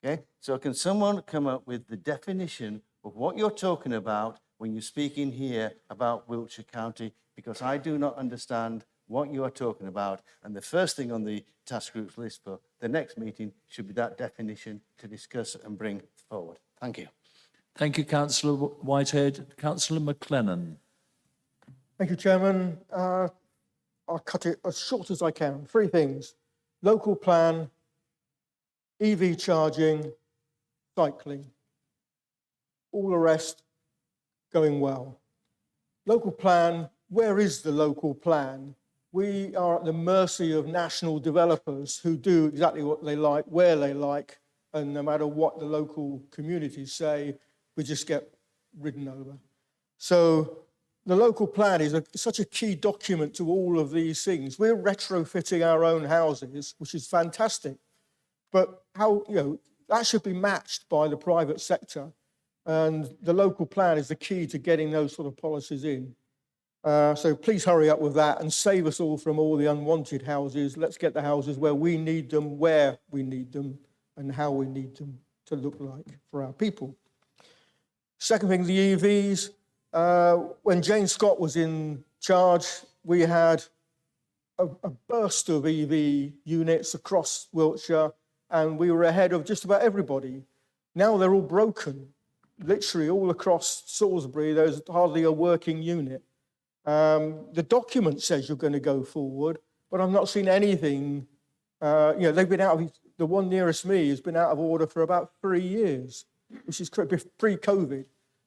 Okay, so can someone come up with the definition of what you're talking about when you speak in here about Wiltshire County? Because I do not understand what you are talking about. And the first thing on the task group's list for the next meeting should be that definition to discuss and bring forward. Thank you. Thank you, Councillor Whitehead. Councillor McLennan. Thank you, Chairman. I'll cut it as short as I can. 3 things: local plan, EV charging, cycling. All the rest going well. Local plan, where is the local plan? We are at the mercy of national developers who do exactly what they like, where they like, and no matter what the local communities say, we just get ridden over. So the local plan is such a key document to all of these things. We're retrofitting our own houses, which is fantastic. But how, that should be matched by the private sector. And the local plan is the key to getting those sort of policies in. So please hurry up with that and save us all from all the unwanted houses. Let's get the houses where we need them, and how we need them to look like for our people. Second thing, the EVs. When Jane Scott was in charge, we had a burst of EV units across Wiltshire, and we were ahead of just about everybody. Now they're all broken. Literally all across Salisbury, there's hardly a working unit. The document says you're going to go forward, but I've not seen anything. They've been out of, the one nearest me has been out of order for about 3 years, which is pre-COVID.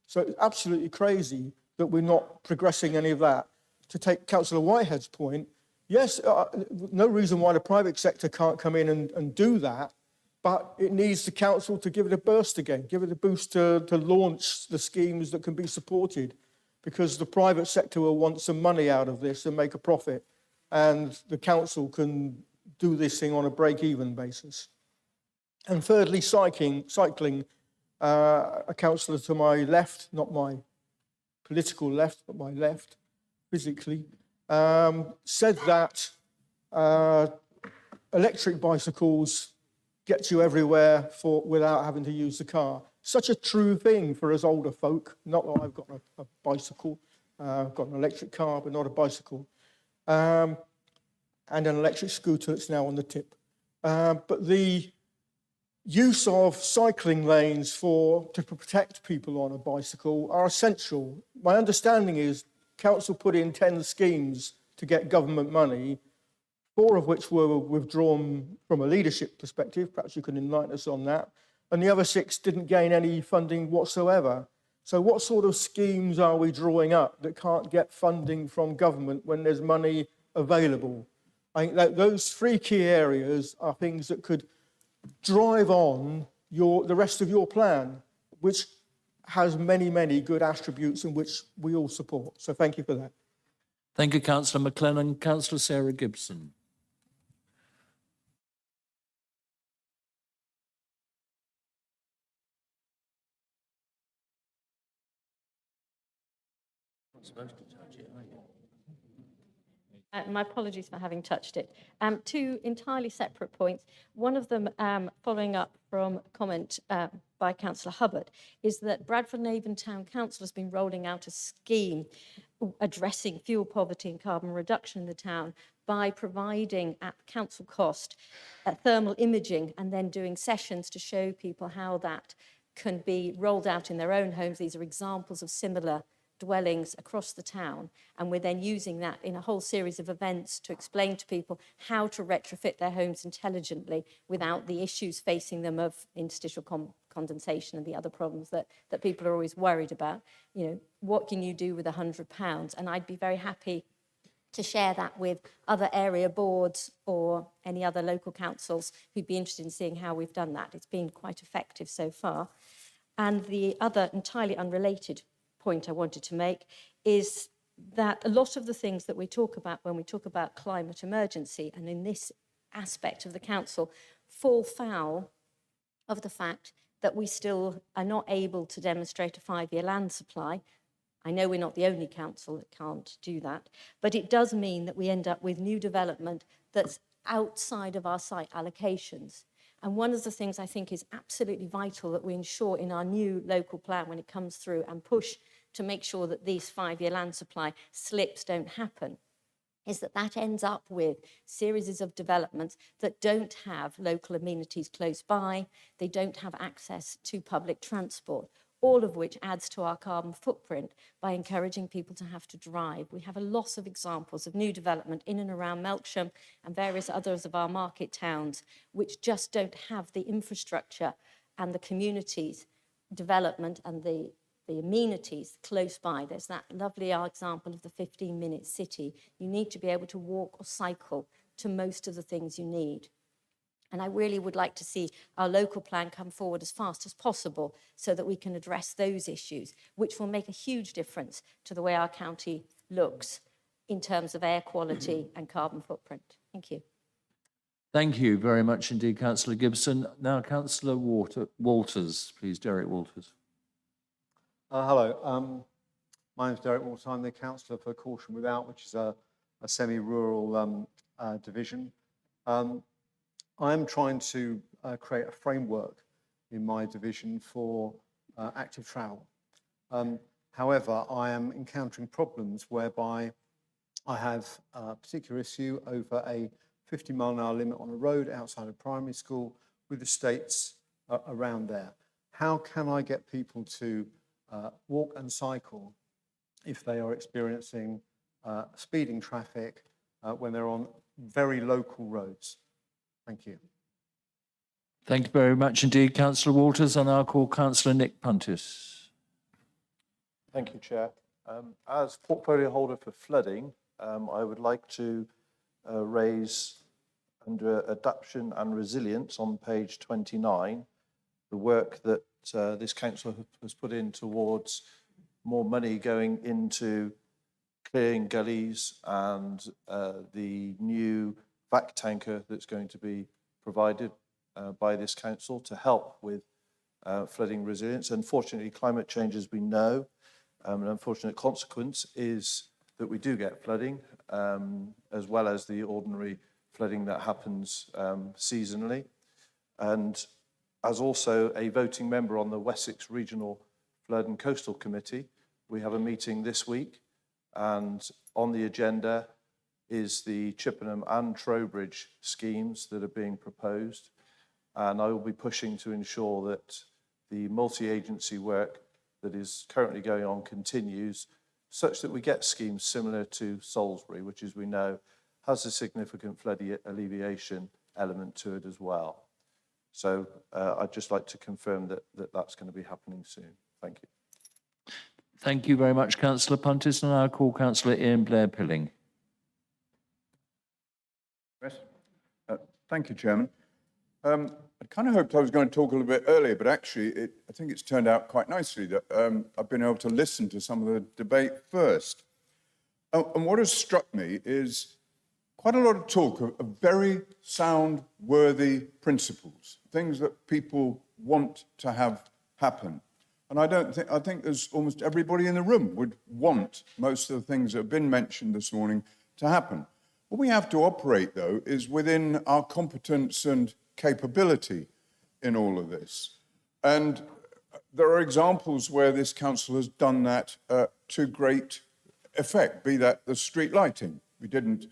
So it's absolutely crazy that we're not progressing any of that. To take Councillor Whitehead's point, yes, no reason why the private sector can't come in and do that, but it needs the council to give it a burst again, give it a boost to launch the schemes that can be supported, because the private sector will want some money out of this and make a profit, and the council can do this thing on a break-even basis. And thirdly, cycling. A councillor to my left, not my political left, but my left, physically, said that electric bicycles get you everywhere without having to use the car. Such a true thing for us older folk. Not that I've got a bicycle. I've got an electric car, but not a bicycle. And an electric scooter that's now on the tip. But the use of cycling lanes to protect people on a bicycle are essential. My understanding is council put in 10 schemes to get government money, 4 of which were withdrawn from a leadership perspective. Perhaps you can enlighten us on that. And the other 6 didn't gain any funding whatsoever. So what sort of schemes are we drawing up that can't get funding from government when there's money available? I think that those 3 key areas are things that could drive on the rest of your plan, which has many, many good attributes and which we all support. So thank you for that. Thank you, Councillor McLennan. Councillor Sarah Gibson. My apologies for having touched it. 2 entirely separate points. One of them, following up from a comment by Councillor Hubbard, is that Bradford and Avon Town Council has been rolling out a scheme addressing fuel poverty and carbon reduction in the town by providing at council cost thermal imaging and then doing sessions to show people how that can be rolled out in their own homes. These are examples of similar dwellings across the town, and we're then using that in a whole series of events to explain to people how to retrofit their homes intelligently without the issues facing them of interstitial condensation and the other problems that people are always worried about. What can you do with £100? And I'd be very happy to share that with other area boards or any other local councils who'd be interested in seeing how we've done that. It's been quite effective so far. And the other entirely unrelated point I wanted to make is that a lot of the things that we talk about when we talk about climate emergency and in this aspect of the council fall foul of the fact that we still are not able to demonstrate a 5-year land supply. I know we're not the only council that can't do that, but it does mean that we end up with new development that's outside of our site allocations. And one of the things I think is absolutely vital that we ensure in our new local plan when it comes through and push to make sure that these 5-year land supply slips don't happen, is that ends up with series of developments that don't have local amenities close by, they don't have access to public transport, all of which adds to our carbon footprint by encouraging people to have to drive. We have a lot of examples of new development in and around Melksham and various others of our market towns, which just don't have the infrastructure and the communities development and the amenities close by. There's that lovely example of the 15-minute city. You need to be able to walk or cycle to most of the things you need. And I really would like to see our local plan come forward as fast as possible so that we can address those issues, which will make a huge difference to the way our county looks in terms of air quality and carbon footprint. Thank you. Thank you very much indeed, Councillor Gibson. Now, Councillor Walters, please, Derek Walters. Hello, my name's Derek Walters. I'm the councillor for Caution Without, which is a semi-rural division. I'm trying to create a framework in my division for active travel. However, I am encountering problems whereby I have a particular issue over a 50-mile-an-hour limit on a road outside a primary school with estates around there. How can I get people to walk and cycle if they are experiencing speeding traffic when they're on very local roads? Thank you. Thank you very much indeed, Councillor Walters. I now call Councillor Nick Puntis. Thank you, Chair. As portfolio holder for flooding, I would like to raise under adaptation and resilience on page 29, the work that this council has put in towards more money going into clearing gullies and the new vac tanker that's going to be provided by this council to help with flooding resilience. Unfortunately, climate change, as we know, an unfortunate consequence is that we do get flooding, as well as the ordinary flooding that happens seasonally. And as also a voting member on the Wessex Regional Flood and Coastal Committee, we have a meeting this week, and on the agenda is the Chippenham and Trowbridge schemes that are being proposed. And I will be pushing to ensure that the multi-agency work that is currently going on continues, such that we get schemes similar to Salisbury, which, as we know, has a significant flood alleviation element to it as well. So I'd just like to confirm that that's going to be happening soon. Thank you. Thank you very much, Councillor Puntis. And I call Councillor Ian Blair-Pilling. Thank you, Chairman. I kind of hoped I was going to talk a little bit earlier, but actually I think it's turned out quite nicely that I've been able to listen to some of the debate first. And what has struck me is quite a lot of talk of very sound, worthy principles, things that people want to have happen. And I think there's almost everybody in the room would want most of the things that have been mentioned this morning to happen. What we have to operate, though, is within our competence and capability in all of this. And there are examples where this council has done that to great effect, be that the street lighting. We didn't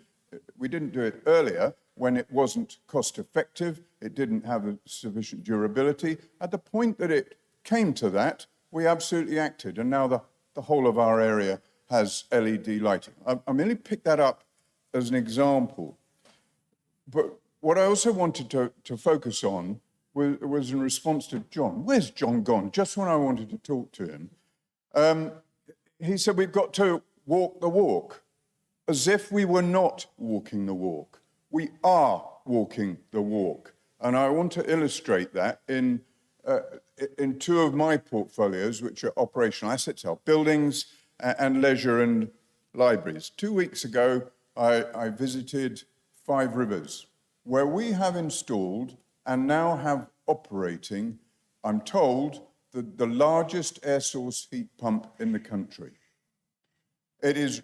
do it earlier when it wasn't cost effective, it didn't have sufficient durability. At the point that it came to that, we absolutely acted, and now the whole of our area has LED lighting. I merely picked that up as an example. But what I also wanted to focus on was in response to John. Where's John gone? Just when I wanted to talk to him. He said we've got to walk the walk, as if we were not walking the walk. We are walking the walk. And I want to illustrate that in two of my portfolios, which are operational assets, our buildings and leisure and libraries. 2 weeks ago, I visited Five Rivers, where we have installed and now have operating, I'm told, the largest air source heat pump in the country. It is,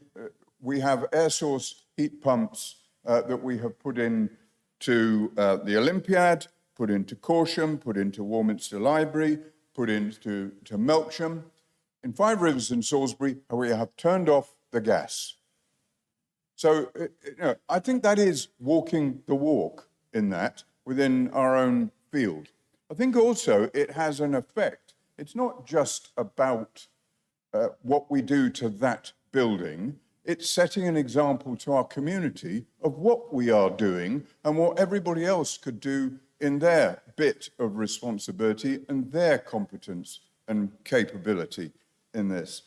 we have air source heat pumps that we have put into the Olympiad, put into Corsham, put into Warminster Library, put into Melksham. In Five Rivers and Salisbury, we have turned off the gas. So, I think that is walking the walk in that within our own field. I think also it has an effect. It's not just about what we do to that building. It's setting an example to our community of what we are doing and what everybody else could do in their bit of responsibility and their competence and capability in this.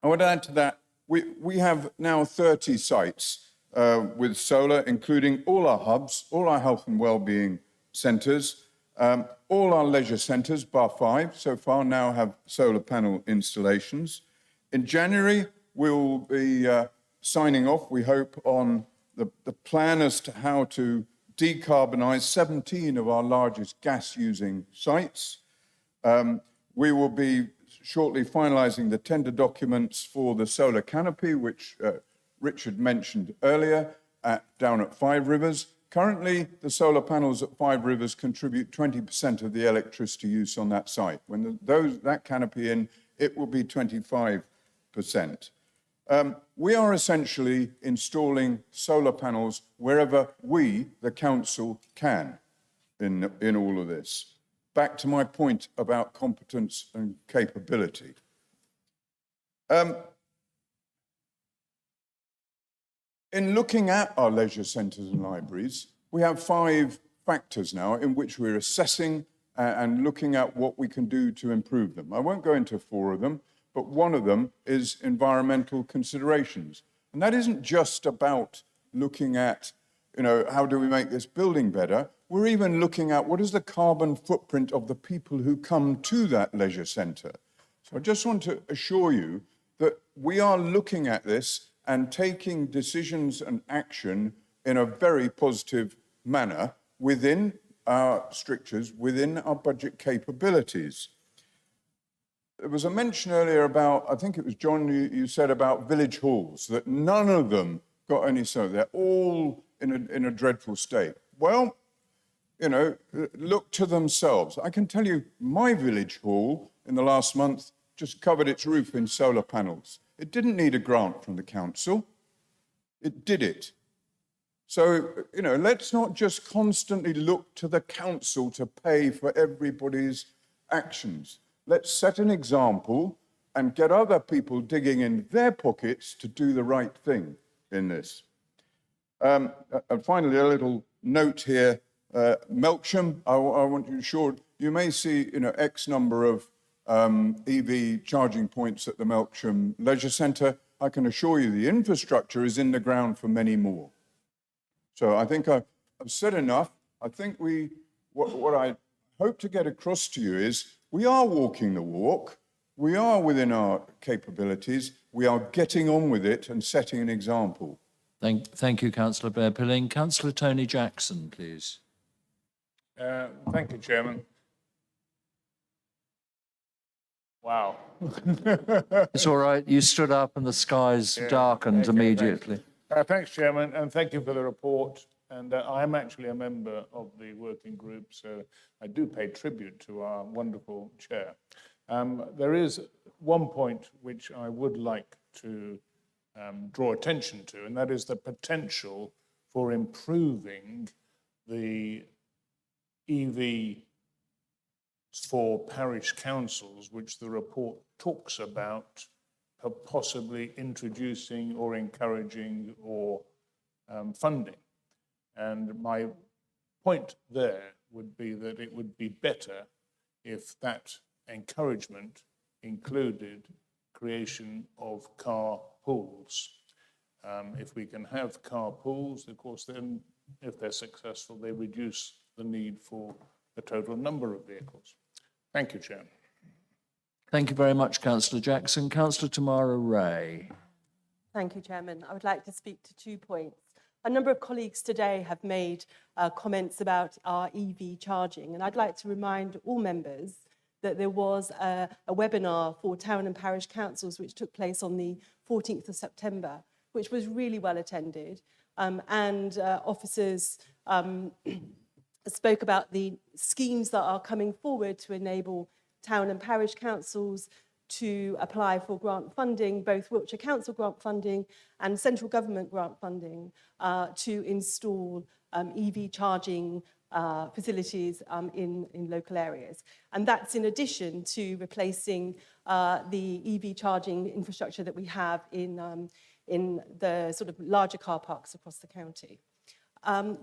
I would add to that, we have now 30 sites with solar, including all our hubs, all our health and wellbeing centres, all our leisure centres, bar 5 so far, now have solar panel installations. In January, we'll be signing off, we hope, on the plan as to how to decarbonise 17 of our largest gas-using sites. We will be shortly finalising the tender documents for the solar canopy, which Richard mentioned earlier, down at Five Rivers. Currently, the solar panels at Five Rivers contribute 20% of the electricity use on that site. When that canopy in, it will be 25%. We are essentially installing solar panels wherever we, the council, can in all of this. Back to my point about competence and capability. In looking at our leisure centres and libraries, we have 5 factors now in which we're assessing and looking at what we can do to improve them. I won't go into 4 of them, but one of them is environmental considerations. And that isn't just about looking at, how do we make this building better? We're even looking at what is the carbon footprint of the people who come to that leisure centre. So I just want to assure you that we are looking at this and taking decisions and action in a very positive manner within our strictures, within our budget capabilities. There was a mention earlier about, I think it was John, you said about village halls, that none of them got any solar. They're all in a dreadful state. Well, look to themselves. I can tell you, my village hall in the last month just covered its roof in solar panels. It didn't need a grant from the council. It did it. So, let's not just constantly look to the council to pay for everybody's actions. Let's set an example and get other people digging in their pockets to do the right thing in this. And finally, a little note here. Melksham, I want you assured, you may see, X number of EV charging points at the Melksham Leisure Centre. I can assure you the infrastructure is in the ground for many more. So I think I've said enough. I think what I hope to get across to you is we are walking the walk. We are within our capabilities. We are getting on with it and setting an example. Thank you, Councillor Bear-Pilling. Councillor Tony Jackson, please. Thank you, Chairman. Wow. It's all right. You stood up and the skies darkened immediately. Thanks, Chairman, and thank you for the report. And I'm actually a member of the working group, so I do pay tribute to our wonderful chair. There is one point which I would like to draw attention to, and that is the potential for improving the EV for parish councils, which the report talks about possibly introducing or encouraging or funding. And my point there would be that it would be better if that encouragement included creation of car pools. If we can have car pools, of course, then if they're successful, they reduce the need for the total number of vehicles. Thank you, Chair. Thank you very much, Councillor Jackson. Councillor Tamara Ray. Thank you, Chairman. I would like to speak to 2 points. A number of colleagues today have made comments about our EV charging, and I'd like to remind all members that there was a webinar for town and parish councils which took place on the 14th of September, which was really well attended, and officers spoke about the schemes that are coming forward to enable town and parish councils to apply for grant funding, both Wiltshire Council grant funding and central government grant funding, to install EV charging facilities in local areas. And that's in addition to replacing the EV charging infrastructure that we have in the sort of larger car parks across the county.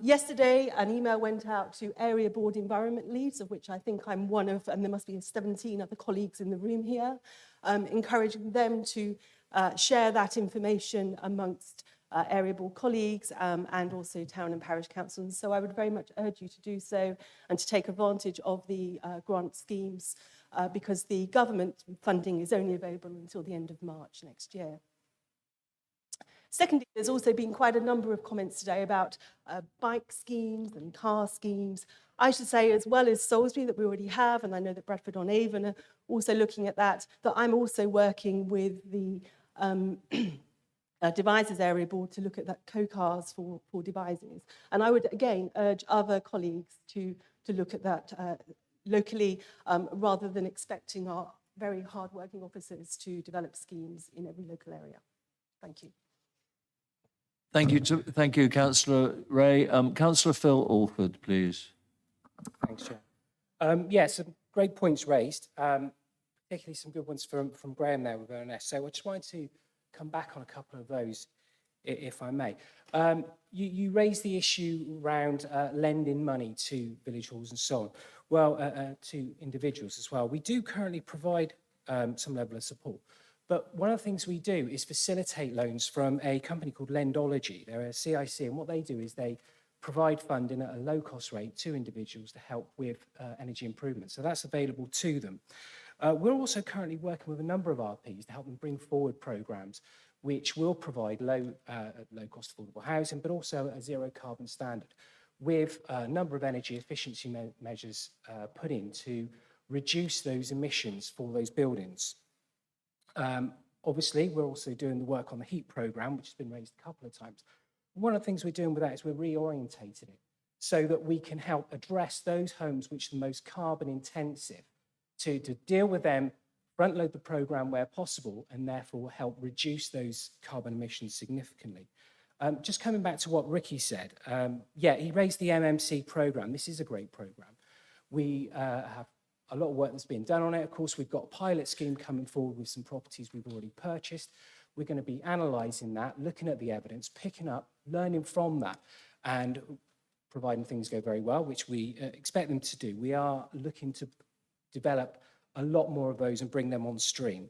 Yesterday, an email went out to area board environment leads, of which I think I'm one of, and there must be 17 other colleagues in the room here, encouraging them to share that information amongst area board colleagues and also town and parish councils. So I would very much urge you to do so and to take advantage of the grant schemes because the government funding is only available until the end of March next year. Secondly, there's also been quite a number of comments today about bike schemes and car schemes. I should say, as well as Salisbury that we already have, and I know that Bradford-on-Avon are also looking at that I'm also working with the Devices Area Board to look at that co-cars for devices. And I would again urge other colleagues to look at that locally rather than expecting our very hard-working officers to develop schemes in every local area. Thank you. Thank you, Councillor Ray. Councillor Phil Alford, please. Thanks, Chair. Yeah, some great points raised, particularly some good ones from Graham there with ONS. So I just wanted to come back on a couple of those, if I may. You raised the issue around lending money to village halls and so on. Well, to individuals as well. We do currently provide some level of support. But one of the things we do is facilitate loans from a company called Lendology. They're a CIC, and what they do is they provide funding at a low-cost rate to individuals to help with energy improvement. So that's available to them. We're also currently working with a number of RPs to help them bring forward programmes which will provide low-cost affordable housing, but also a zero-carbon standard, with a number of energy efficiency measures put in to reduce those emissions for those buildings. Obviously, we're also doing the work on the heat programme, which has been raised a couple of times. One of the things we're doing with that is we're reorientating it so that we can help address those homes which are the most carbon intensive to deal with them, front load the programme where possible, and therefore help reduce those carbon emissions significantly. Just coming back to what Ricky said, yeah, he raised the MMC programme. This is a great programme. We have a lot of work that's being done on it. Of course, we've got a pilot scheme coming forward with some properties we've already purchased. We're going to be analysing that, looking at the evidence, picking up, learning from that, and providing things go very well, which we expect them to do. We are looking to develop a lot more of those and bring them on stream.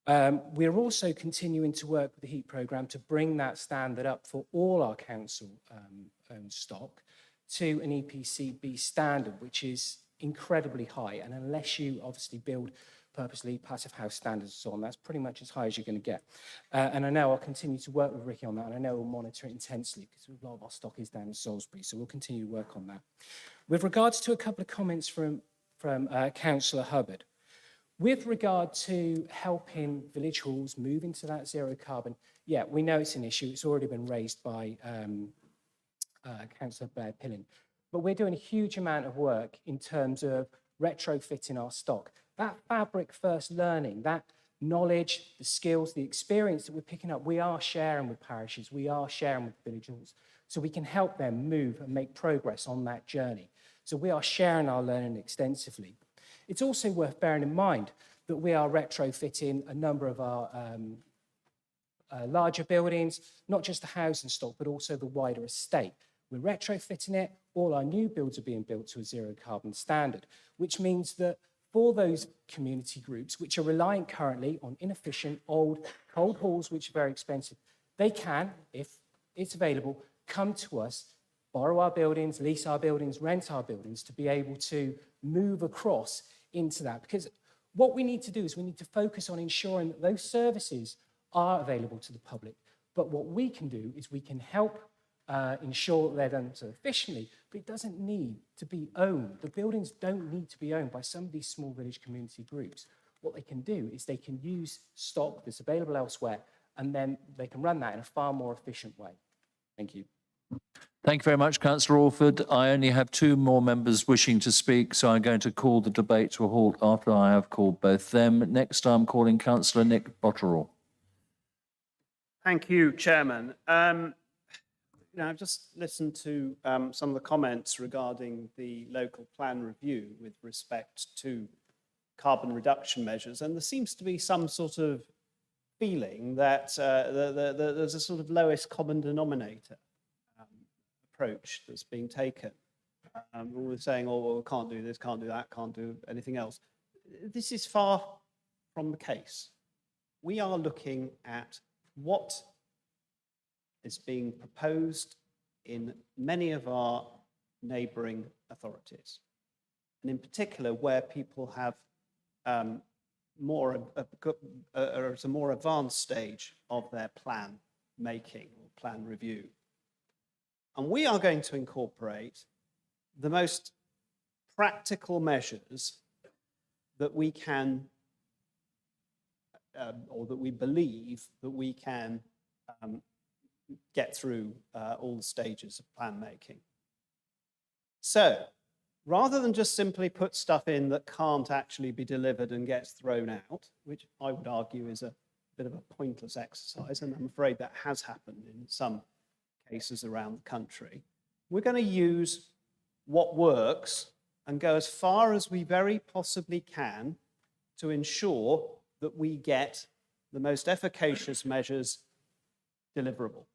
We're also continuing to work with the heat programme to bring that standard up for all our council-owned stock to an EPC-B standard, which is incredibly high. And unless you obviously build purposely passive house standards and so on, that's pretty much as high as you're going to get. And I know I'll continue to work with Ricky on that, and I know we'll monitor it intensely because a lot of our stock is down in Salisbury, so we'll continue to work on that. With regards to a couple of comments from Councillor Hubbard, with regard to helping village halls move into that zero carbon, yeah, we know it's an issue. It's already been raised by Councillor Blair Pillen. But we're doing a huge amount of work in terms of retrofitting our stock. That fabric first learning, that knowledge, the skills, the experience that we're picking up, we are sharing with parishes, we are sharing with village halls, so we can help them move and make progress on that journey. So we are sharing our learning extensively. It's also worth bearing in mind that we are retrofitting a number of our larger buildings, not just the housing stock, but also the wider estate. We're retrofitting it. All our new builds are being built to a zero carbon standard, which means that for those community groups which are reliant currently on inefficient, old, cold halls, which are very expensive, they can, if it's available, come to us, borrow our buildings, lease our buildings, rent our buildings to be able to move across into that. Because what we need to do is we need to focus on ensuring that those services are available to the public. But what we can do is we can help ensure that they're done so efficiently, but it doesn't need to be owned. The buildings don't need to be owned by some of these small village community groups. What they can do is they can use stock that's available elsewhere, and then they can run that in a far more efficient way. Thank you. Thank you very much, Councillor Alford. I only have two more members wishing to speak, so I'm going to call the debate to a halt after I have called both them. Next, I'm calling Councillor Nick Botterill. Thank you, Chairman. I've just listened to some of the comments regarding the local plan review with respect to carbon reduction measures, and there seems to be some sort of feeling that there's a sort of lowest common denominator approach that's being taken. We're saying, oh, well, we can't do this, can't do that, can't do anything else. This is far from the case. We are looking at what is being proposed in many of our neighbouring authorities, and in particular where people have a more advanced stage of their plan making or plan review. And we are going to incorporate the most practical measures that we can, or that we believe that we can get through all the stages of plan making. So, rather than just simply put stuff in that can't actually be delivered and gets thrown out, which I would argue is a bit of a pointless exercise, and I'm afraid that has happened in some cases around the country, we're going to use what works and go as far as we very possibly can to ensure that we get the most efficacious measures deliverable.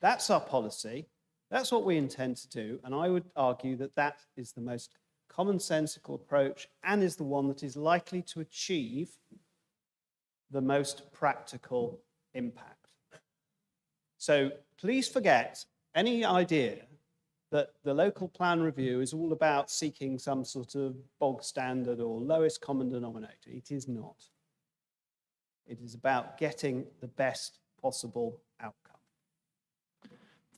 That's our policy. That's what we intend to do. And I would argue that that is the most commonsensical approach and is the one that is likely to achieve the most practical impact. So please forget any idea that the local plan review is all about seeking some sort of bog standard or lowest common denominator. It is not. It is about getting the best possible outcome.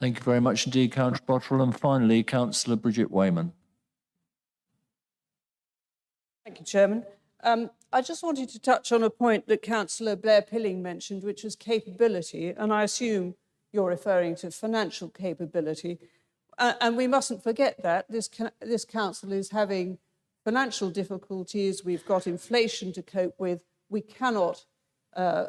Thank you very much indeed, Councillor Botterill. And finally, Councillor Bridget Wayman. Thank you, Chairman. I just wanted to touch on a point that Councillor Blair Pilling mentioned, which was capability, and I assume you're referring to financial capability. And we mustn't forget that this council is having financial difficulties. We've got inflation to cope with. We cannot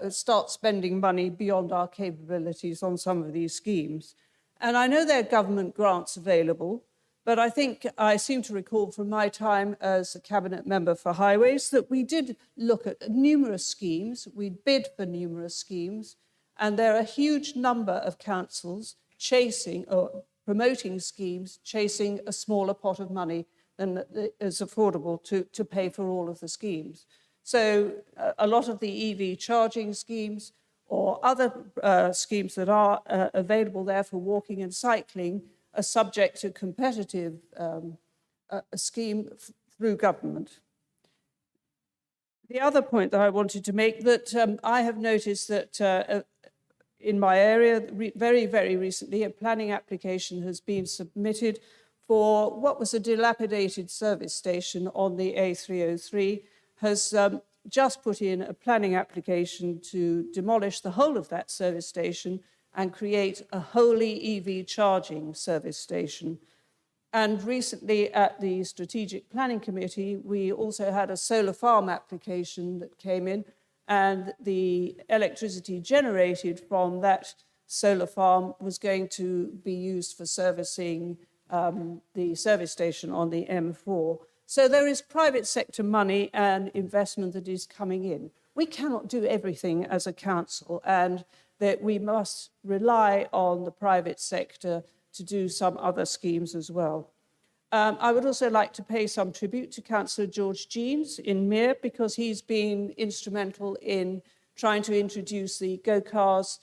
start spending money beyond our capabilities on some of these schemes. And I know there are government grants available, but I think I seem to recall from my time as a cabinet member for highways that we did look at numerous schemes. We bid for numerous schemes, and there are a huge number of councils chasing or promoting schemes, chasing a smaller pot of money than is affordable to pay for all of the schemes. So a lot of the EV charging schemes or other schemes that are available there for walking and cycling are subject to competitive scheme through government. The other point that I wanted to make that I have noticed that in my area, very, very recently, a planning application has been submitted for what was a dilapidated service station on the A303, has just put in a planning application to demolish the whole of that service station and create a wholly EV charging service station. And recently at the Strategic Planning Committee, we also had a solar farm application that came in, and the electricity generated from that solar farm was going to be used for servicing the service station on the M4. So there is private sector money and investment that is coming in. We cannot do everything as a council, and that we must rely on the private sector to do some other schemes as well. I would also like to pay some tribute to Councillor George Jeans in Mere, because he's been instrumental in trying to introduce the Go-Cars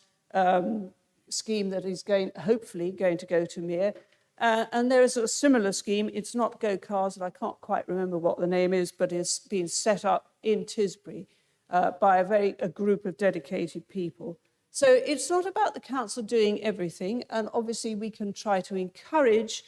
scheme that is hopefully going to go to Mere. And there is a similar scheme. It's not Go-Cars, and I can't quite remember what the name is, but it's been set up in Tisbury by a group of dedicated people. So it's not about the council doing everything, and obviously we can try to encourage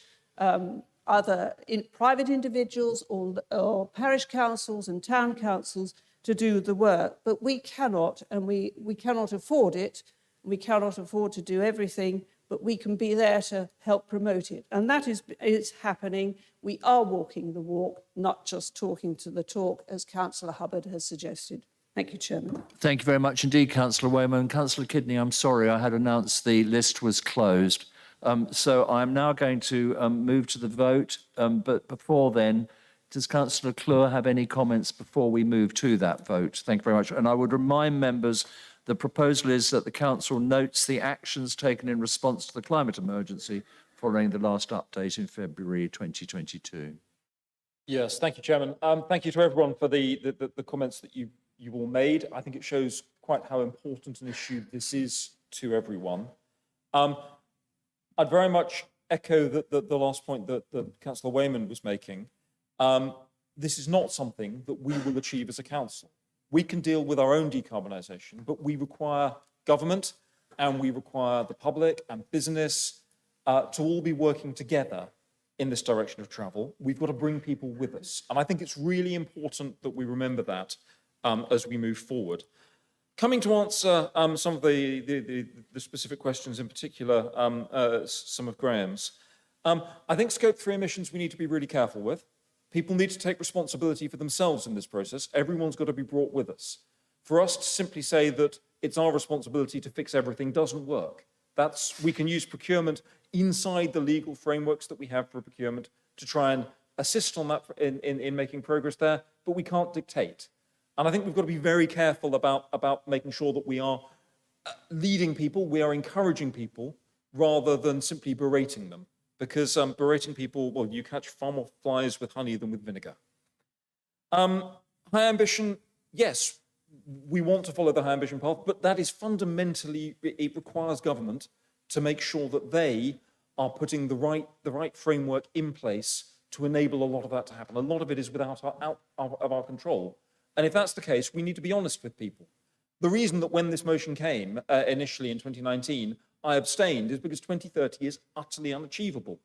other private individuals or parish councils and town councils to do the work, but we cannot, and we cannot afford it. We cannot afford to do everything, but we can be there to help promote it. And that is happening. We are walking the walk, not just talking to the talk, as Councillor Hubbard has suggested. Thank you, Chairman. Thank you very much indeed, Councillor Wayman. Councillor Kidney, I'm sorry, I had announced the list was closed. So I'm now going to move to the vote. But before then, does Councillor Clure have any comments before we move to that vote? Thank you very much. And I would remind members, the proposal is that the council notes the actions taken in response to the climate emergency following the last update in February 2022. Yes, thank you, Chairman. Thank you to everyone for the comments that you all made. I think it shows quite how important an issue this is to everyone. I'd very much echo the last point that Councillor Wayman was making. This is not something that we will achieve as a council. We can deal with our own decarbonisation, but we require government and we require the public and business to all be working together in this direction of travel. We've got to bring people with us. And I think it's really important that we remember that as we move forward. Coming to answer some of the specific questions, in particular, some of Graham's. I think Scope 3 emissions we need to be really careful with. People need to take responsibility for themselves in this process. Everyone's got to be brought with us. For us to simply say that it's our responsibility to fix everything doesn't work. We can use procurement inside the legal frameworks that we have for procurement to try and assist on that in making progress there, but we can't dictate. And I think we've got to be very careful about making sure that we are leading people, we are encouraging people, rather than simply berating them. Because berating people, well, you catch far more flies with honey than with vinegar. High ambition, yes, we want to follow the high ambition path, but that is fundamentally, it requires government to make sure that they are putting the right framework in place to enable a lot of that to happen. A lot of it is out of our control. And if that's the case, we need to be honest with people. The reason that when this motion came initially in 2019, I abstained is because 2030 is utterly unachievable.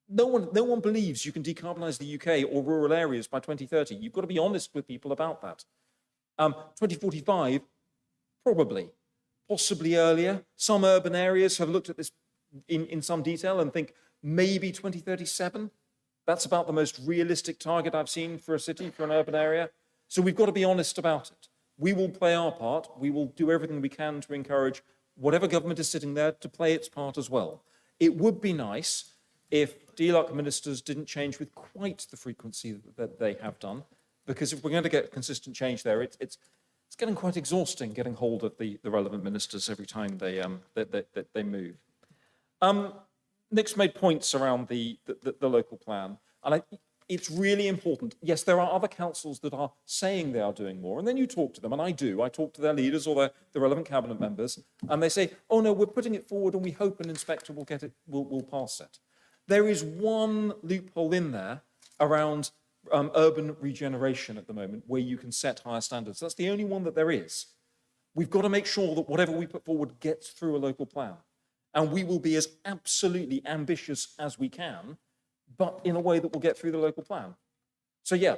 No one believes you can decarbonise the UK or rural areas by 2030. You've got to be honest with people about that. 2045, probably, possibly earlier. Some urban areas have looked at this in some detail and think maybe 2037. That's about the most realistic target I've seen for a city, for an urban area. So we've got to be honest about it. We will play our part. We will do everything we can to encourage whatever government is sitting there to play its part as well. It would be nice if DLUC ministers didn't change with quite the frequency that they have done, because if we're going to get consistent change there, it's getting quite exhausting getting hold of the relevant ministers every time they move. Nick's made points around the local plan, and it's really important. Yes, there are other councils that are saying they are doing more, and then you talk to them, and I do. I talk to their leaders or the relevant cabinet members, and they say, oh no, we're putting it forward and we hope an inspector will get it, will pass it. There is one loophole in there around urban regeneration at the moment where you can set higher standards. That's the only one that there is. We've got to make sure that whatever we put forward gets through a local plan. And we will be as absolutely ambitious as we can, but in a way that will get through the local plan. So yeah,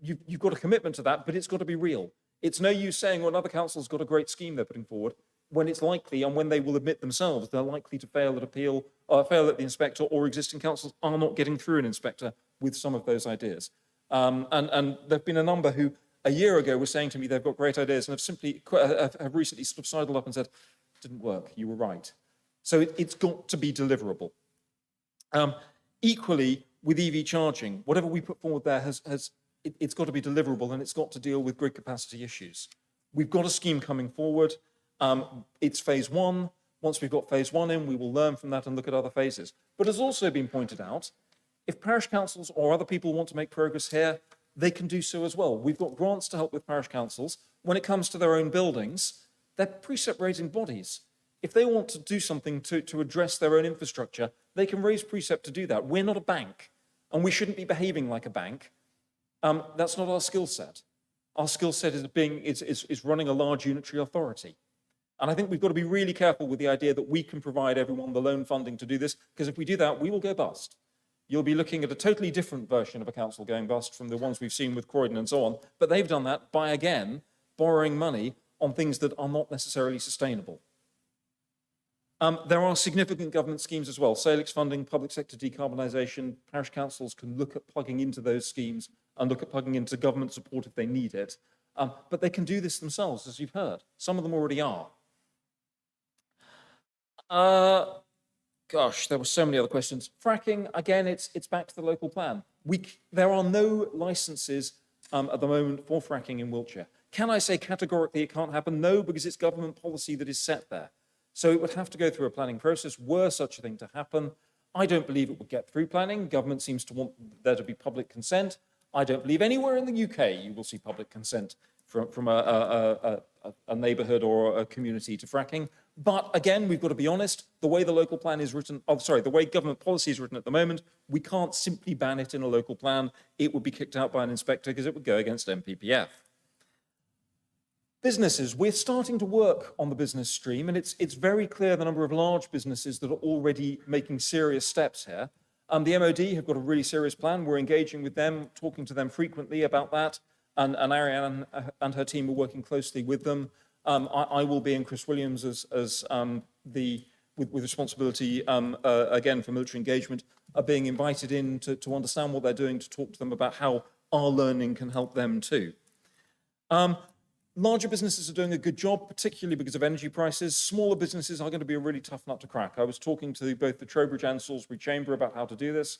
you've got a commitment to that, but it's got to be real. It's no use saying, well, another council's got a great scheme they're putting forward, when it's likely, and when they will admit themselves, they're likely to fail at appeal, fail at the inspector, or existing councils are not getting through an inspector with some of those ideas. And there have been a number who, a year ago, were saying to me they've got great ideas and have recently sort of sidled up and said, didn't work, you were right. So it's got to be deliverable. Equally, with EV charging, whatever we put forward there it's got to be deliverable, and it's got to deal with grid capacity issues. We've got a scheme coming forward. It's phase one. Once we've got phase one in, we will learn from that and look at other phases. But as also been pointed out, if parish councils or other people want to make progress here, they can do so as well. We've got grants to help with parish councils. When it comes to their own buildings, they're precept-raising bodies. If they want to do something to address their own infrastructure, they can raise precept to do that. We're not a bank, and we shouldn't be behaving like a bank. That's not our skill set. Our skill set is running a large unitary authority. And I think we've got to be really careful with the idea that we can provide everyone the loan funding to do this, because if we do that, we will go bust. You'll be looking at a totally different version of a council going bust from the ones we've seen with Croydon and so on. But they've done that by, again, borrowing money on things that are not necessarily sustainable. There are significant government schemes as well. Salix funding, public sector decarbonisation. Parish councils can look at plugging into those schemes and look at plugging into government support if they need it. But they can do this themselves, as you've heard. Some of them already are. Gosh, there were so many other questions. Fracking, again, it's back to the local plan. There are no licenses at the moment for fracking in Wiltshire. Can I say categorically it can't happen? No, because it's government policy that is set there. So it would have to go through a planning process were such a thing to happen. I don't believe it would get through planning. Government seems to want there to be public consent. I don't believe anywhere in the UK you will see public consent from a neighbourhood or a community to fracking. But again, we've got to be honest, the way the local plan is written, the way government policy is written at the moment, we can't simply ban it in a local plan. It would be kicked out by an inspector because it would go against NPPF. Businesses, we're starting to work on the business stream, and it's very clear the number of large businesses that are already making serious steps here. The MOD have got a really serious plan. We're engaging with them, talking to them frequently about that, and Ariane and her team are working closely with them. I will be, and Chris Williams as with responsibility, again, for military engagement, are being invited in to understand what they're doing, to talk to them about how our learning can help them too. Larger businesses are doing a good job, particularly because of energy prices. Smaller businesses are going to be a really tough nut to crack. I was talking to both the Trowbridge and Salisbury Chamber about how to do this.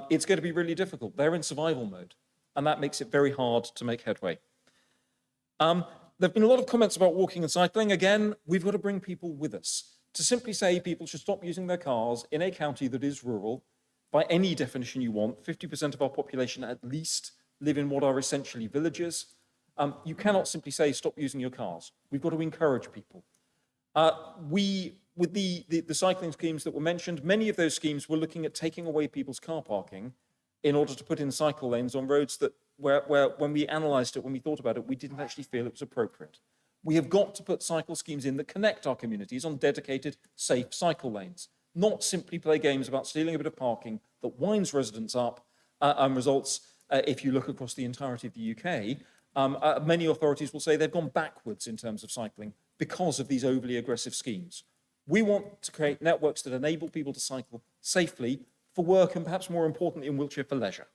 It's going to be really difficult. They're in survival mode, and that makes it very hard to make headway. There have been a lot of comments about walking and cycling. Again, we've got to bring people with us. To simply say people should stop using their cars in a county that is rural, by any definition you want, 50% of our population at least live in what are essentially villages. You cannot simply say stop using your cars. We've got to encourage people. With the cycling schemes that were mentioned, many of those schemes were looking at taking away people's car parking in order to put in cycle lanes on roads that where when we analysed it, when we thought about it, we didn't actually feel it was appropriate. We have got to put cycle schemes in that connect our communities on dedicated, safe cycle lanes, not simply play games about stealing a bit of parking that winds residents up and results, if you look across the entirety of the UK, many authorities will say they've gone backwards in terms of cycling because of these overly aggressive schemes. We want to create networks that enable people to cycle safely for work and perhaps more importantly in Wiltshire for leisure.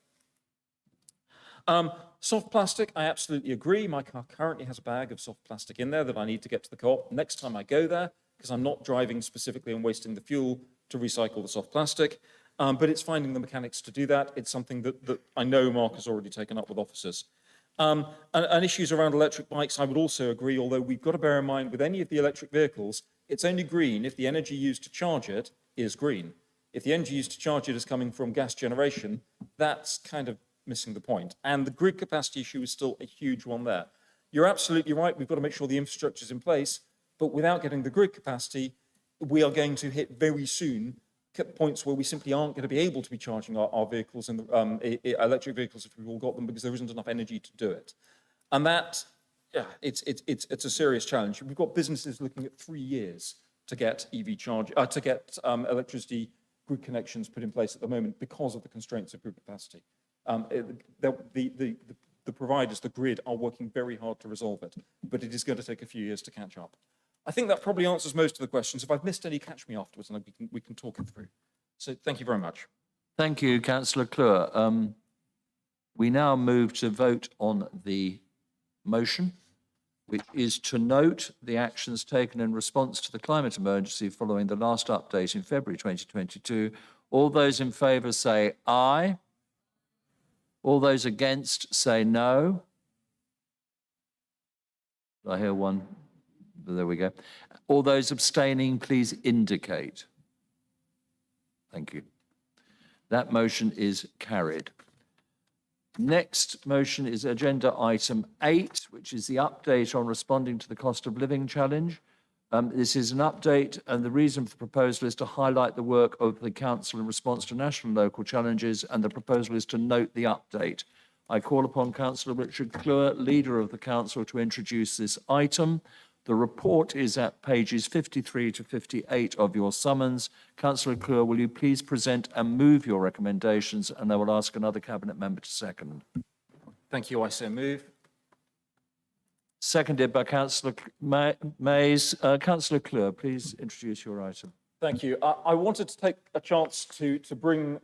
Soft plastic, I absolutely agree. My car currently has a bag of soft plastic in there that I need to get to the co-op next time I go there, because I'm not driving specifically and wasting the fuel to recycle the soft plastic. But it's finding the mechanics to do that. It's something that I know Mark has already taken up with officers. And issues around electric bikes, I would also agree, although we've got to bear in mind with any of the electric vehicles, it's only green if the energy used to charge it is green. If the energy used to charge it is coming from gas generation, that's kind of missing the point. And the grid capacity issue is still a huge one there. You're absolutely right, we've got to make sure the infrastructure is in place, but without getting the grid capacity, we are going to hit very soon points where we simply aren't going to be able to be charging our vehicles and electric vehicles if we've all got them, because there isn't enough energy to do it. And that, yeah, it's a serious challenge. We've got businesses looking at 3 years to get electricity grid connections put in place at the moment because of the constraints of grid capacity. The providers, the grid, are working very hard to resolve it, but it is going to take a few years to catch up. I think that probably answers most of the questions. If I've missed any, catch me afterwards and we can talk it through. So thank you very much. Thank you, Councillor Clure. We now move to vote on the motion, which is to note the actions taken in response to the climate emergency following the last update in February 2022. All those in favour say aye. All those against say no. I hear one. There we go. All those abstaining, please indicate. Thank you. That motion is carried. Next motion is agenda item 8, which is the update on responding to the cost of living challenge. This is an update, and the reason for the proposal is to highlight the work of the Council in response to national and local challenges, and the proposal is to note the update. I call upon Councillor Richard Clure, Leader of the Council, to introduce this item. The report is at pages 53 to 58 of your summons. Councillor Clure, will you please present and move your recommendations, and I will ask another Cabinet member to second. Thank you, I so move. Seconded by Councillor Mays. Councillor Clure, please introduce your item. Thank you. I wanted to take a chance to bring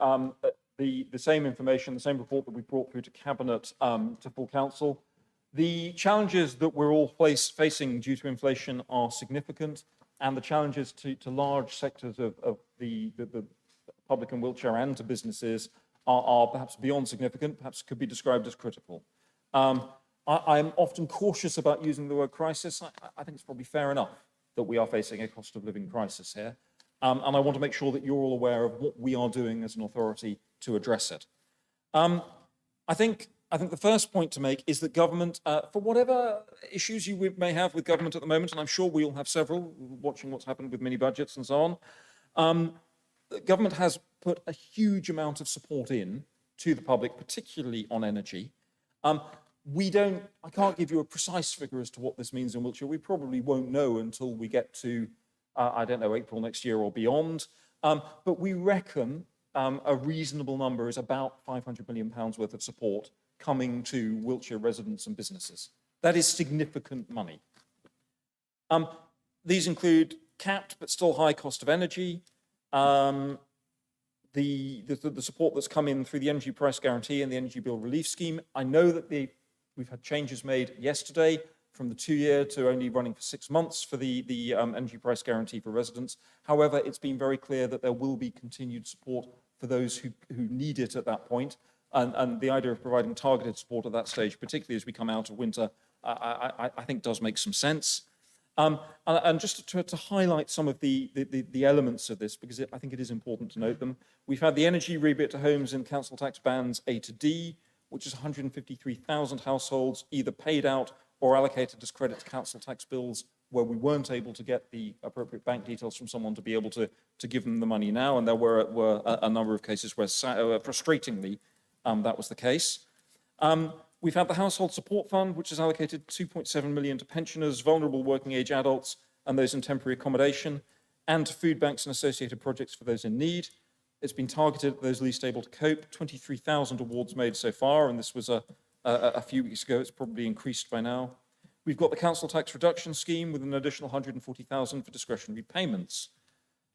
the same information, the same report that we brought through to Cabinet to full Council. The challenges that we're all facing due to inflation are significant, and the challenges to large sectors of the public in Wiltshire and to businesses are perhaps beyond significant, perhaps could be described as critical. I'm often cautious about using the word crisis. I think it's probably fair enough that we are facing a cost of living crisis here. And I want to make sure that you're all aware of what we are doing as an authority to address it. I think the first point to make is that government, for whatever issues you may have with government at the moment, and I'm sure we all have several, watching what's happened with mini budgets and so on, government has put a huge amount of support in to the public, particularly on energy. I can't give you a precise figure as to what this means in Wiltshire. We probably won't know until we get to, I don't know, April next year or beyond. But we reckon a reasonable number is about £500 million worth of support coming to Wiltshire residents and businesses. That is significant money. These include capped but still high cost of energy, the support that's come in through the energy price guarantee and the energy bill relief scheme. I know that we've had changes made yesterday from the 2-year to only running for 6 months for the energy price guarantee for residents. However, it's been very clear that there will be continued support for those who need it at that point. And the idea of providing targeted support at that stage, particularly as we come out of winter, I think does make some sense. And just to highlight some of the elements of this, because I think it is important to note them, we've had the energy rebate to homes in council tax bands A to D, which is 153,000 households either paid out or allocated as credit to council tax bills where we weren't able to get the appropriate bank details from someone to be able to give them the money now. And there were a number of cases where, frustratingly, that was the case. We've had the Household Support Fund, which has allocated 2.7 million to pensioners, vulnerable working age adults, and those in temporary accommodation, and to food banks and associated projects for those in need. It's been targeted at those least able to cope. 23,000 awards made so far, and this was a few weeks ago. It's probably increased by now. We've got the Council Tax Reduction Scheme with an additional 140,000 for discretionary payments.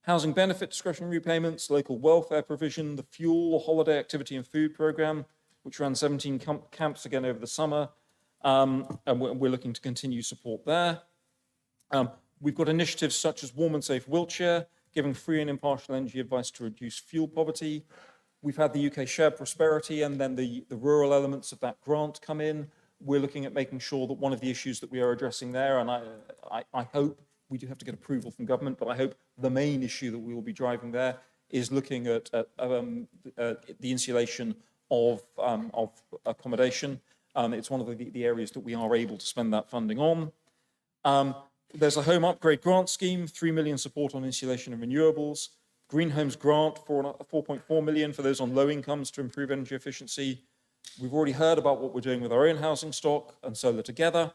Housing benefit discretionary payments, local welfare provision, the fuel, holiday activity and food programme, which ran 17 camps again over the summer, and we're looking to continue support there. We've got initiatives such as Warm and Safe Wiltshire, giving free and impartial energy advice to reduce fuel poverty. We've had the UK Shared Prosperity and then the rural elements of that grant come in. We're looking at making sure that one of the issues that we are addressing there, and I hope, we do have to get approval from government, but I hope the main issue that we will be driving there is looking at the insulation of accommodation. It's one of the areas that we are able to spend that funding on. There's a home upgrade grant scheme, 3 million support on insulation and renewables. Green Homes grant for 4.4 million for those on low incomes to improve energy efficiency. We've already heard about what we're doing with our own housing stock and Solar Together.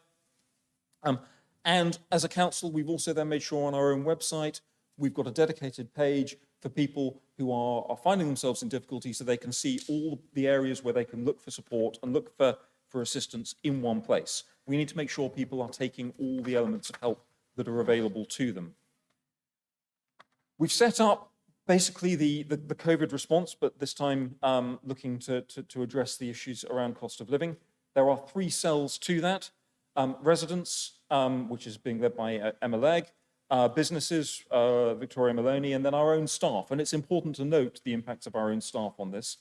And as a council, we've also then made sure on our own website, we've got a dedicated page for people who are finding themselves in difficulty so they can see all the areas where they can look for support and look for assistance in one place. We need to make sure people are taking all the elements of help that are available to them. We've set up basically the COVID response, but this time looking to address the issues around cost of living. There are 3 cells to that. Residents, which is being led by Emma Legg, businesses, Victoria Maloney, and then our own staff. And it's important to note the impacts of our own staff on this.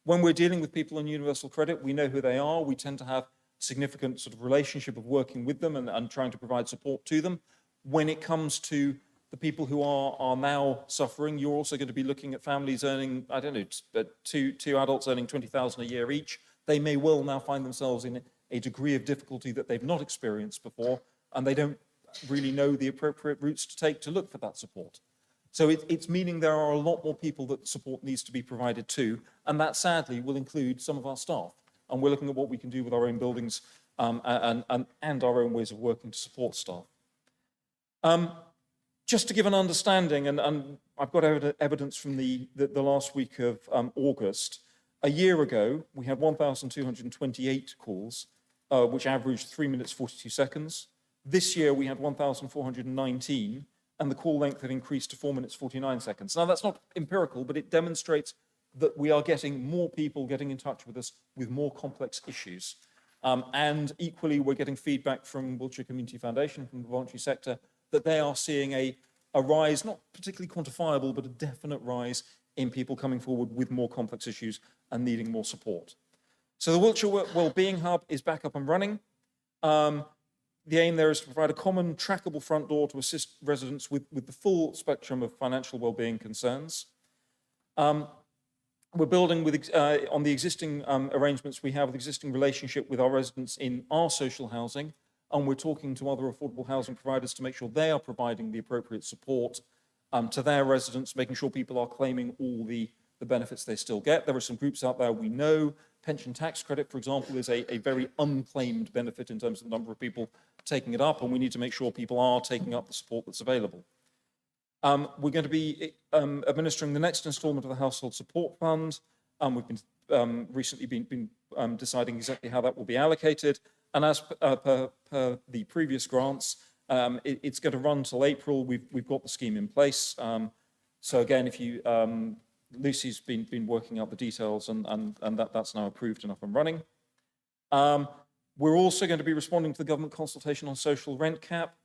When we're dealing with people on universal credit, we know who they are. We tend to have significant sort of relationship of working with them and trying to provide support to them. When it comes to the people who are now suffering, you're also going to be looking at families earning, I don't know, two adults earning 20,000 a year each. They may well now find themselves in a degree of difficulty that they've not experienced before, and they don't really know the appropriate routes to take to look for that support. So it's meaning there are a lot more people that support needs to be provided to, and that sadly will include some of our staff. And we're looking at what we can do with our own buildings and our own ways of working to support staff. Just to give an understanding, and I've got evidence from the last week of August. A year ago, we had 1,228 calls, which averaged 3 minutes 42 seconds. This year, we had 1,419, and the call length had increased to 4 minutes 49 seconds. Now, that's not empirical, but it demonstrates that we are getting more people getting in touch with us with more complex issues. And equally, we're getting feedback from Wiltshire Community Foundation, from the voluntary sector, that they are seeing a rise, not particularly quantifiable, but a definite rise in people coming forward with more complex issues and needing more support. So the Wiltshire Wellbeing Hub is back up and running. The aim there is to provide a common trackable front door to assist residents with the full spectrum of financial wellbeing concerns. We're building on the existing arrangements we have with existing relationship with our residents in our social housing, and we're talking to other affordable housing providers to make sure they are providing the appropriate support to their residents, making sure people are claiming all the benefits they still get. There are some groups out there we know Pension tax credit, for example, is a very unclaimed benefit in terms of the number of people taking it up, and we need to make sure people are taking up the support that's available. We're going to be administering the next instalment of the Household Support Fund. We've been recently been deciding exactly how that will be allocated. And as per the previous grants, it's going to run till April. We've got the scheme in place. So again, if you Lucy's been working out the details, and that's now approved and up and running. We're also going to be responding to the government consultation on social rent cap.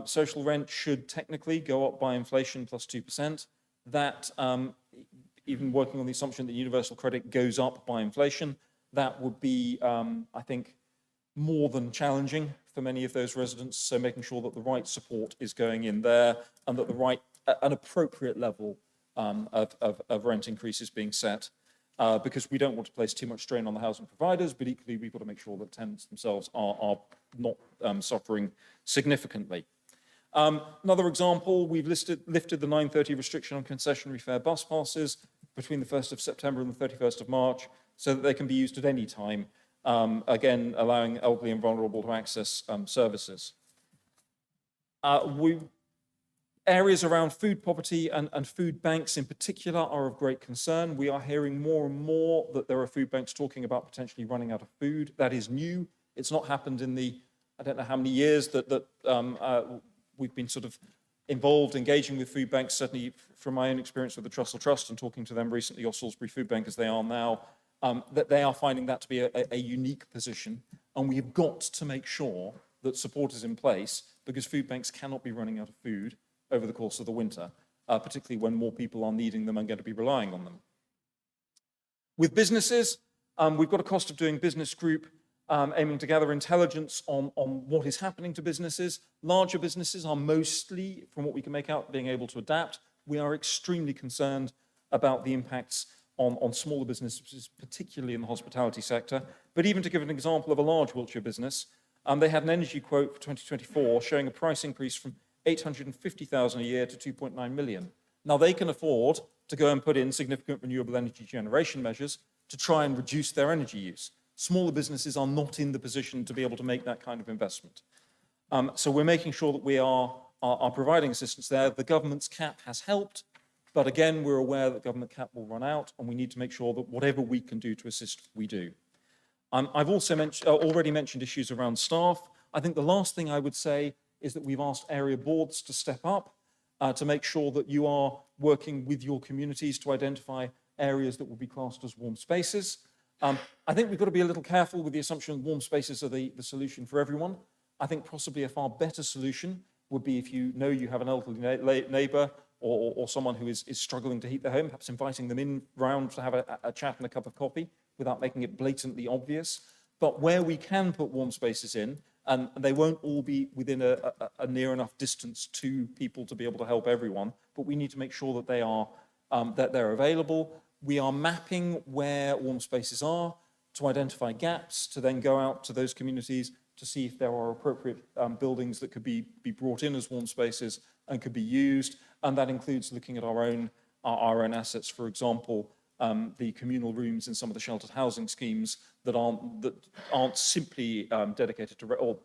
Social rent should technically go up by inflation plus 2%. That, even working on the assumption that universal credit goes up by inflation, that would be, I think, more than challenging for many of those residents. So making sure that the right support is going in there and that an appropriate level of rent increase is being set, because we don't want to place too much strain on the housing providers, but equally we've got to make sure that tenants themselves are not suffering significantly. Another example, we've lifted the 9:30 restriction on concessionary fare bus passes between the 1st of September and the 31st of March so that they can be used at any time, again, allowing elderly and vulnerable to access services. Areas around food poverty and food banks in particular are of great concern. We are hearing more and more that there are food banks talking about potentially running out of food. That is new. It's not happened in the, I don't know how many years that we've been sort of involved, engaging with food banks, certainly from my own experience with the Trussell Trust and talking to them recently, or Salisbury Food Bank as they are now, that they are finding that to be a unique position. And we've got to make sure that support is in place, because food banks cannot be running out of food over the course of the winter, particularly when more people are needing them and going to be relying on them. With businesses, we've got a cost of doing business group aiming to gather intelligence on what is happening to businesses. Larger businesses are mostly, from what we can make out, being able to adapt. We are extremely concerned about the impacts on smaller businesses, particularly in the hospitality sector. But even to give an example of a large Wiltshire business, they had an energy quote for 2024 showing a price increase from 850,000 a year to 2.9 million. Now they can afford to go and put in significant renewable energy generation measures to try and reduce their energy use. Smaller businesses are not in the position to be able to make that kind of investment. So we're making sure that we are providing assistance there. The government's cap has helped, but again, we're aware that government cap will run out, and we need to make sure that whatever we can do to assist, we do. I've also already mentioned issues around staff. I think the last thing I would say is that we've asked area boards to step up to make sure that you are working with your communities to identify areas that will be classed as warm spaces. I think we've got to be a little careful with the assumption that warm spaces are the solution for everyone. I think possibly a far better solution would be if you know you have an elderly neighbour or someone who is struggling to heat their home, perhaps inviting them in round to have a chat and a cup of coffee without making it blatantly obvious. But where we can put warm spaces in, and they won't all be within a near enough distance to people to be able to help everyone, but we need to make sure that they're available. We are mapping where warm spaces are to identify gaps, to then go out to those communities to see if there are appropriate buildings that could be brought in as warm spaces and could be used. And that includes looking at our own assets, for example, the communal rooms in some of the sheltered housing schemes that aren't simply dedicated to, or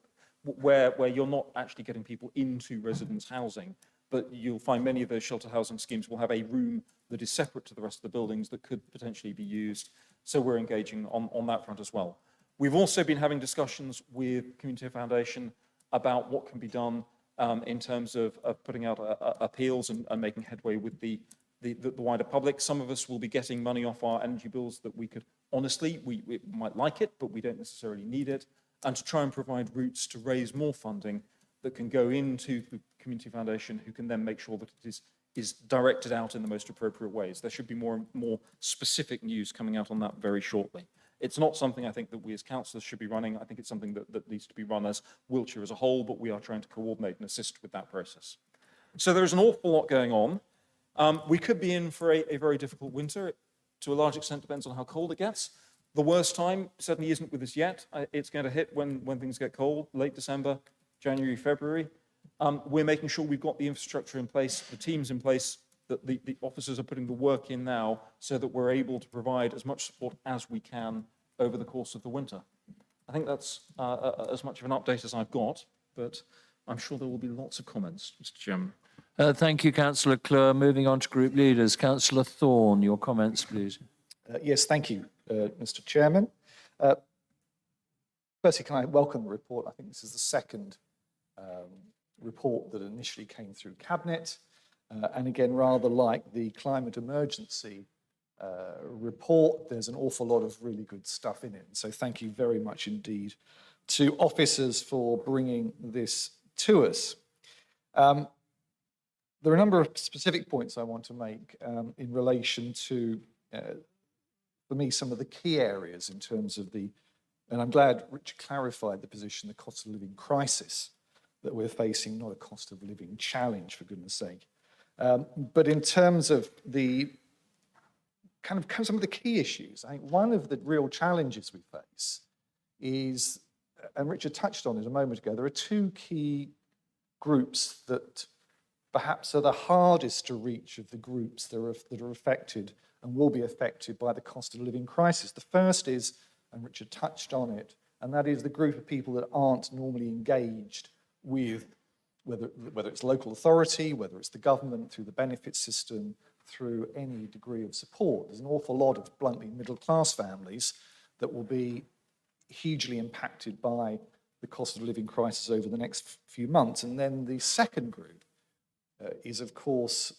where you're not actually getting people into residence housing, but you'll find many of those sheltered housing schemes will have a room that is separate to the rest of the buildings that could potentially be used. So we're engaging on that front as well. We've also been having discussions with Community Foundation about what can be done in terms of putting out appeals and making headway with the wider public. Some of us will be getting money off our energy bills that we could, honestly, we might like it, but we don't necessarily need it, and to try and provide routes to raise more funding that can go into the Community Foundation, who can then make sure that it is directed out in the most appropriate ways. There should be more specific news coming out on that very shortly. It's not something I think that we as councillors should be running. I think it's something that needs to be run as Wiltshire as a whole, but we are trying to coordinate and assist with that process. So there's an awful lot going on. We could be in for a very difficult winter. It, to a large extent, depends on how cold it gets. The worst time certainly isn't with us yet. It's going to hit when things get cold, late December, January, February. We're making sure we've got the infrastructure in place, the teams in place, that the officers are putting the work in now so that we're able to provide as much support as we can over the course of the winter. I think that's as much of an update as I've got, but I'm sure there will be lots of comments, Mr. Chairman. Thank you, Councillor Clure. Moving on to group leaders. Councillor Thorne, your comments, please. Yes, thank you, Mr. Chairman. Firstly, can I welcome the report? I think this is the second report that initially came through Cabinet. And again, rather like the climate emergency report, there's an awful lot of really good stuff in it. So thank you very much indeed to officers for bringing this to us. There are a number of specific points I want to make in relation to, for me, some of the key areas in terms of the, and I'm glad Richard clarified the position, the cost of living crisis that we're facing, not a cost of living challenge, for goodness sake. But in terms of the kind of some of the key issues, I think one of the real challenges we face is, and Richard touched on it a moment ago, there are two key groups that perhaps are the hardest to reach of the groups that are affected and will be affected by the cost of living crisis. The first is, and Richard touched on it, and that is the group of people that aren't normally engaged with whether it's local authority, whether it's the government through the benefit system, through any degree of support. There's an awful lot of bluntly middle-class families that will be hugely impacted by the cost of living crisis over the next few months. And then the second group is, of course,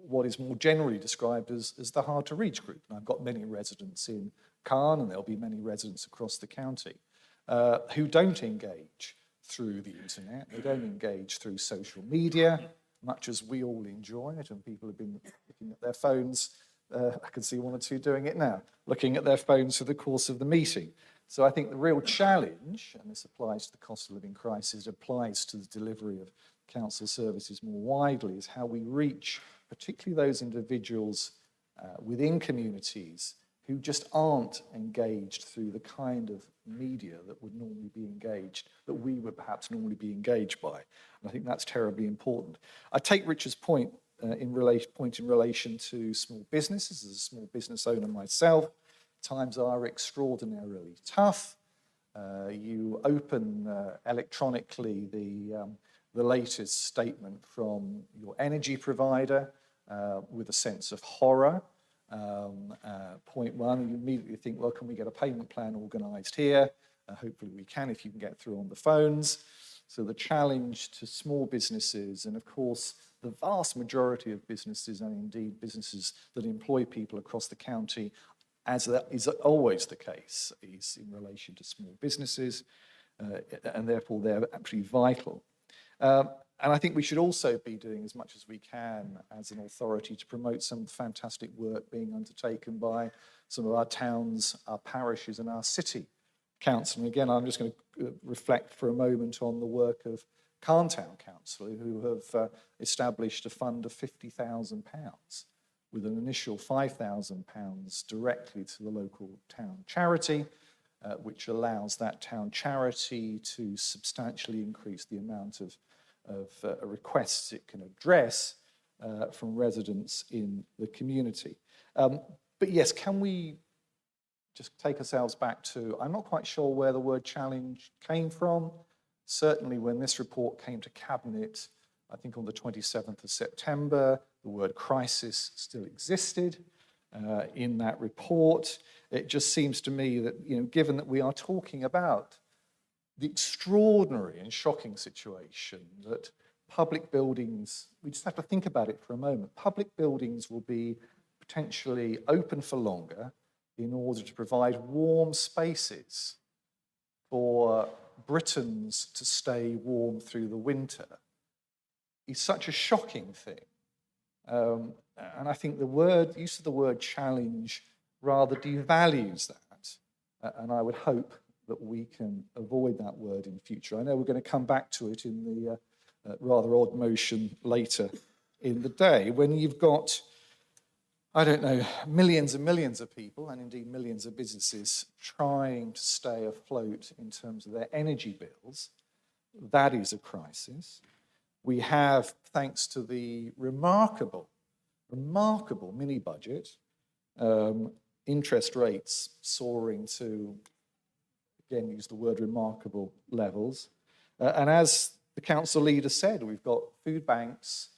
what is more generally described as the hard-to-reach group. And I've got many residents in Caen, and there'll be many residents across the county who don't engage through the internet. They don't engage through social media, much as we all enjoy it, and people have been looking at their phones. I can see one or two doing it now, looking at their phones through the course of the meeting. So I think the real challenge, and this applies to the cost of living crisis, it applies to the delivery of council services more widely, is how we reach particularly those individuals within communities who just aren't engaged through the kind of media that would normally be engaged, that we would perhaps normally be engaged by. And I think that's terribly important. I take Richard's point in relation to small businesses. As a small business owner myself, times are extraordinarily tough. You open electronically the latest statement from your energy provider with a sense of horror. Point one, you immediately think, well, can we get a payment plan organised here? Hopefully we can if you can get through on the phones. So the challenge to small businesses, and of course the vast majority of businesses, and indeed businesses that employ people across the county, as that is always the case, is in relation to small businesses, and therefore they're absolutely vital. And I think we should also be doing as much as we can as an authority to promote some fantastic work being undertaken by some of our towns, our parishes and our city council. And again, I'm just going to reflect for a moment on the work of Caen Town Council, who have established a fund of £50,000 with an initial £5,000 directly to the local town charity, which allows that town charity to substantially increase the amount of requests it can address from residents in the community. But yes, can we just take ourselves back to, I'm not quite sure where the word challenge came from. Certainly when this report came to Cabinet, I think on the 27th of September, the word crisis still existed in that report. It just seems to me that, you know, given that we are talking about the extraordinary and shocking situation that public buildings, we just have to think about it for a moment. Public buildings will be potentially open for longer in order to provide warm spaces for Britons to stay warm through the winter is such a shocking thing. And I think the use of the word challenge rather devalues that. And I would hope that we can avoid that word in future. I know we're going to come back to it in the rather odd motion later in the day, when you've got, I don't know, millions and millions of people, and indeed millions of businesses, trying to stay afloat in terms of their energy bills. That is a crisis. We have, thanks to the remarkable mini budget, interest rates soaring to, again, use the word remarkable levels. And as the council leader said, we've got food banks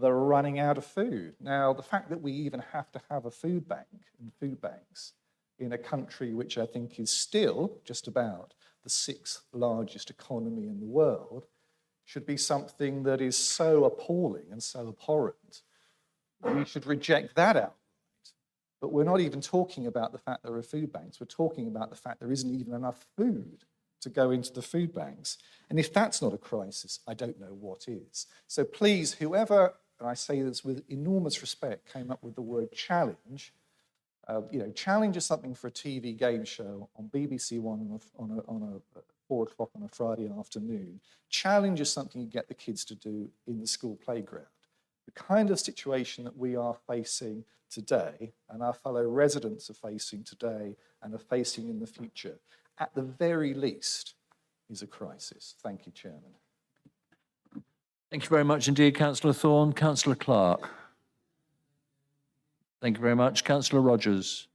that are running out of food. Now, the fact that we even have to have a food bank and food banks in a country which I think is still just about the 6th largest economy in the world should be something that is so appalling and so abhorrent. We should reject that outright. But we're not even talking about the fact there are food banks. We're talking about the fact there isn't even enough food to go into the food banks. And if that's not a crisis, I don't know what is. So please, whoever, and I say this with enormous respect, came up with the word challenge, challenge is something for a TV game show on BBC One on a 4 o'clock on a Friday afternoon. Challenge is something you get the kids to do in the school playground. The kind of situation that we are facing today, and our fellow residents are facing today and are facing in the future, at the very least, is a crisis. Thank you, Chairman. Thank you very much indeed, Councillor Thorne. Councillor Clark. Thank you very much. Councillor Rogers.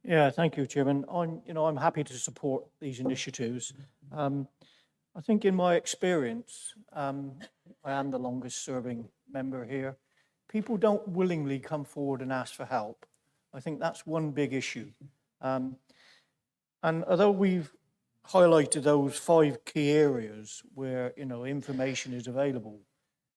Yeah, thank you, Chairman. I'm happy to support these initiatives. I think in my experience, I am the longest serving member here. People don't willingly come forward and ask for help. I think that's one big issue. And although we've highlighted those 5 key areas where, information is available,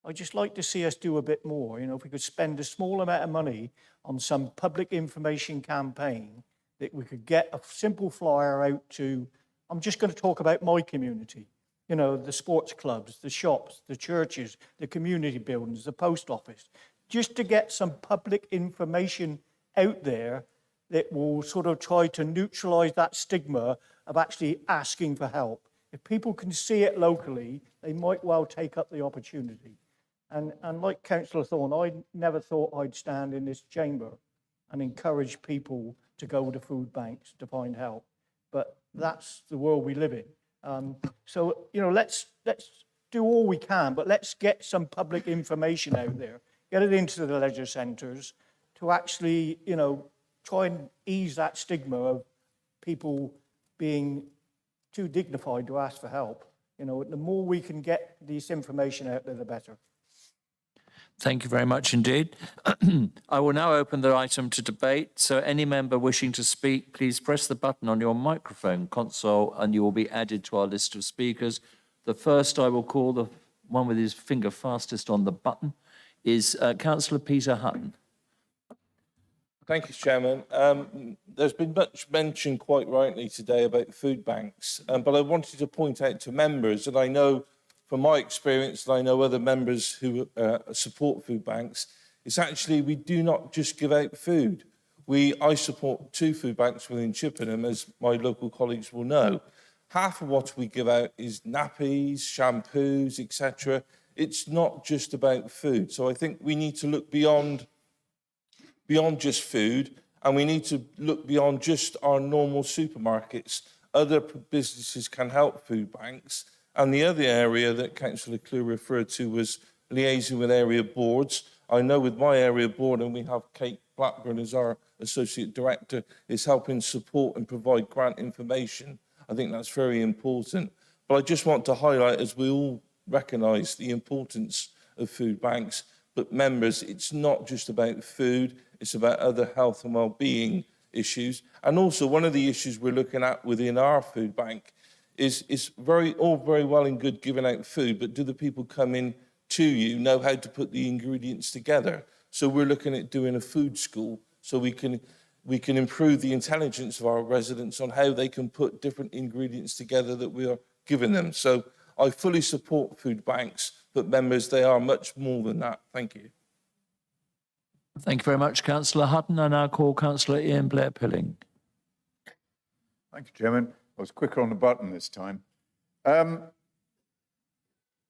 I'd just like to see us do a bit more. If we could spend a small amount of money on some public information campaign, that we could get a simple flyer out to, I'm just going to talk about my community, the sports clubs, the shops, the churches, the community buildings, the post office, just to get some public information out there that will sort of try to neutralize that stigma of actually asking for help. If people can see it locally, they might well take up the opportunity. And like Councillor Thorne, I never thought I'd stand in this chamber and encourage people to go to food banks to find help. But that's the world we live in. So, let's do all we can, but let's get some public information out there, get it into the leisure centres to actually, try and ease that stigma of people being too dignified to ask for help. The more we can get this information out there, the better. Thank you very much indeed. I will now open the item to debate. So any member wishing to speak, please press the button on your microphone console and you will be added to our list of speakers. The first I will call, the one with his finger fastest on the button, is Councillor Peter Hutton. Thank you, Chairman. There's been much mention quite rightly today about food banks, but I wanted to point out to members that I know from my experience, and I know other members who support food banks, it's actually we do not just give out food. I support 2 food banks within Chippenham, as my local colleagues will know. Half of what we give out is nappies, shampoos, etc. It's not just about food. So I think we need to look beyond just food, and we need to look beyond just our normal supermarkets. Other businesses can help food banks. And the other area that Councillor Clue referred to was liaising with area boards. I know with my area board, and we have Kate Blackburn as our Associate Director, is helping support and provide grant information. I think that's very important. But I just want to highlight, as we all recognise the importance of food banks, but members, it's not just about food, it's about other health and well-being issues. And also one of the issues we're looking at within our food bank is all very well and good giving out food, but do the people coming to you know how to put the ingredients together? So we're looking at doing a food school so we can improve the intelligence of our residents on how they can put different ingredients together that we are giving them. So I fully support food banks, but members, they are much more than that. Thank you. Thank you very much, Councillor Hutton. I now call Councillor Ian Blair-Pilling. Thank you, Chairman. I was quicker on the button this time.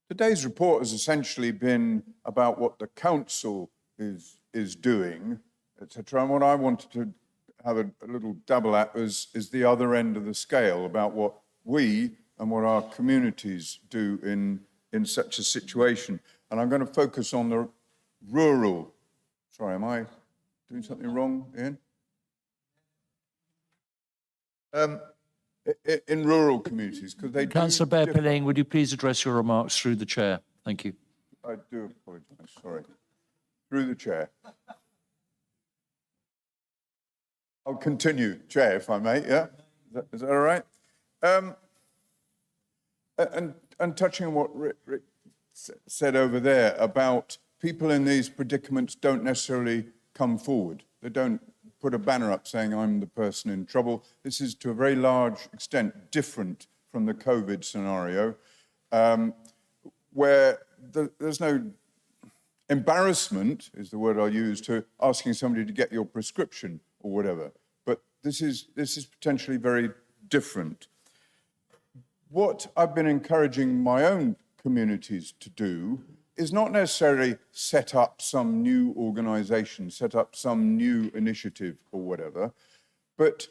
Today's report has essentially been about what the council is doing, etc. And what I wanted to have a little dabble at is the other end of the scale, about what we and what our communities do in such a situation. And I'm going to focus on the rural. Sorry, am I doing something wrong, Ian? In rural communities, because they do Councillor Bear differ. Pilling, would you please address your remarks through the chair? Thank you. I do apologise, sorry. Through the chair. I'll continue, Chair, if I may, yeah? Is that all right? And touching on what Rick said over there about people in these predicaments don't necessarily come forward. They don't put a banner up saying, I'm the person in trouble. This is to a very large extent different from the COVID scenario, where there's no embarrassment, is the word I'll use, to asking somebody to get your prescription or whatever. But this is potentially very different. What I've been encouraging my own communities to do is not necessarily set up some new organisation, set up some new initiative or whatever, but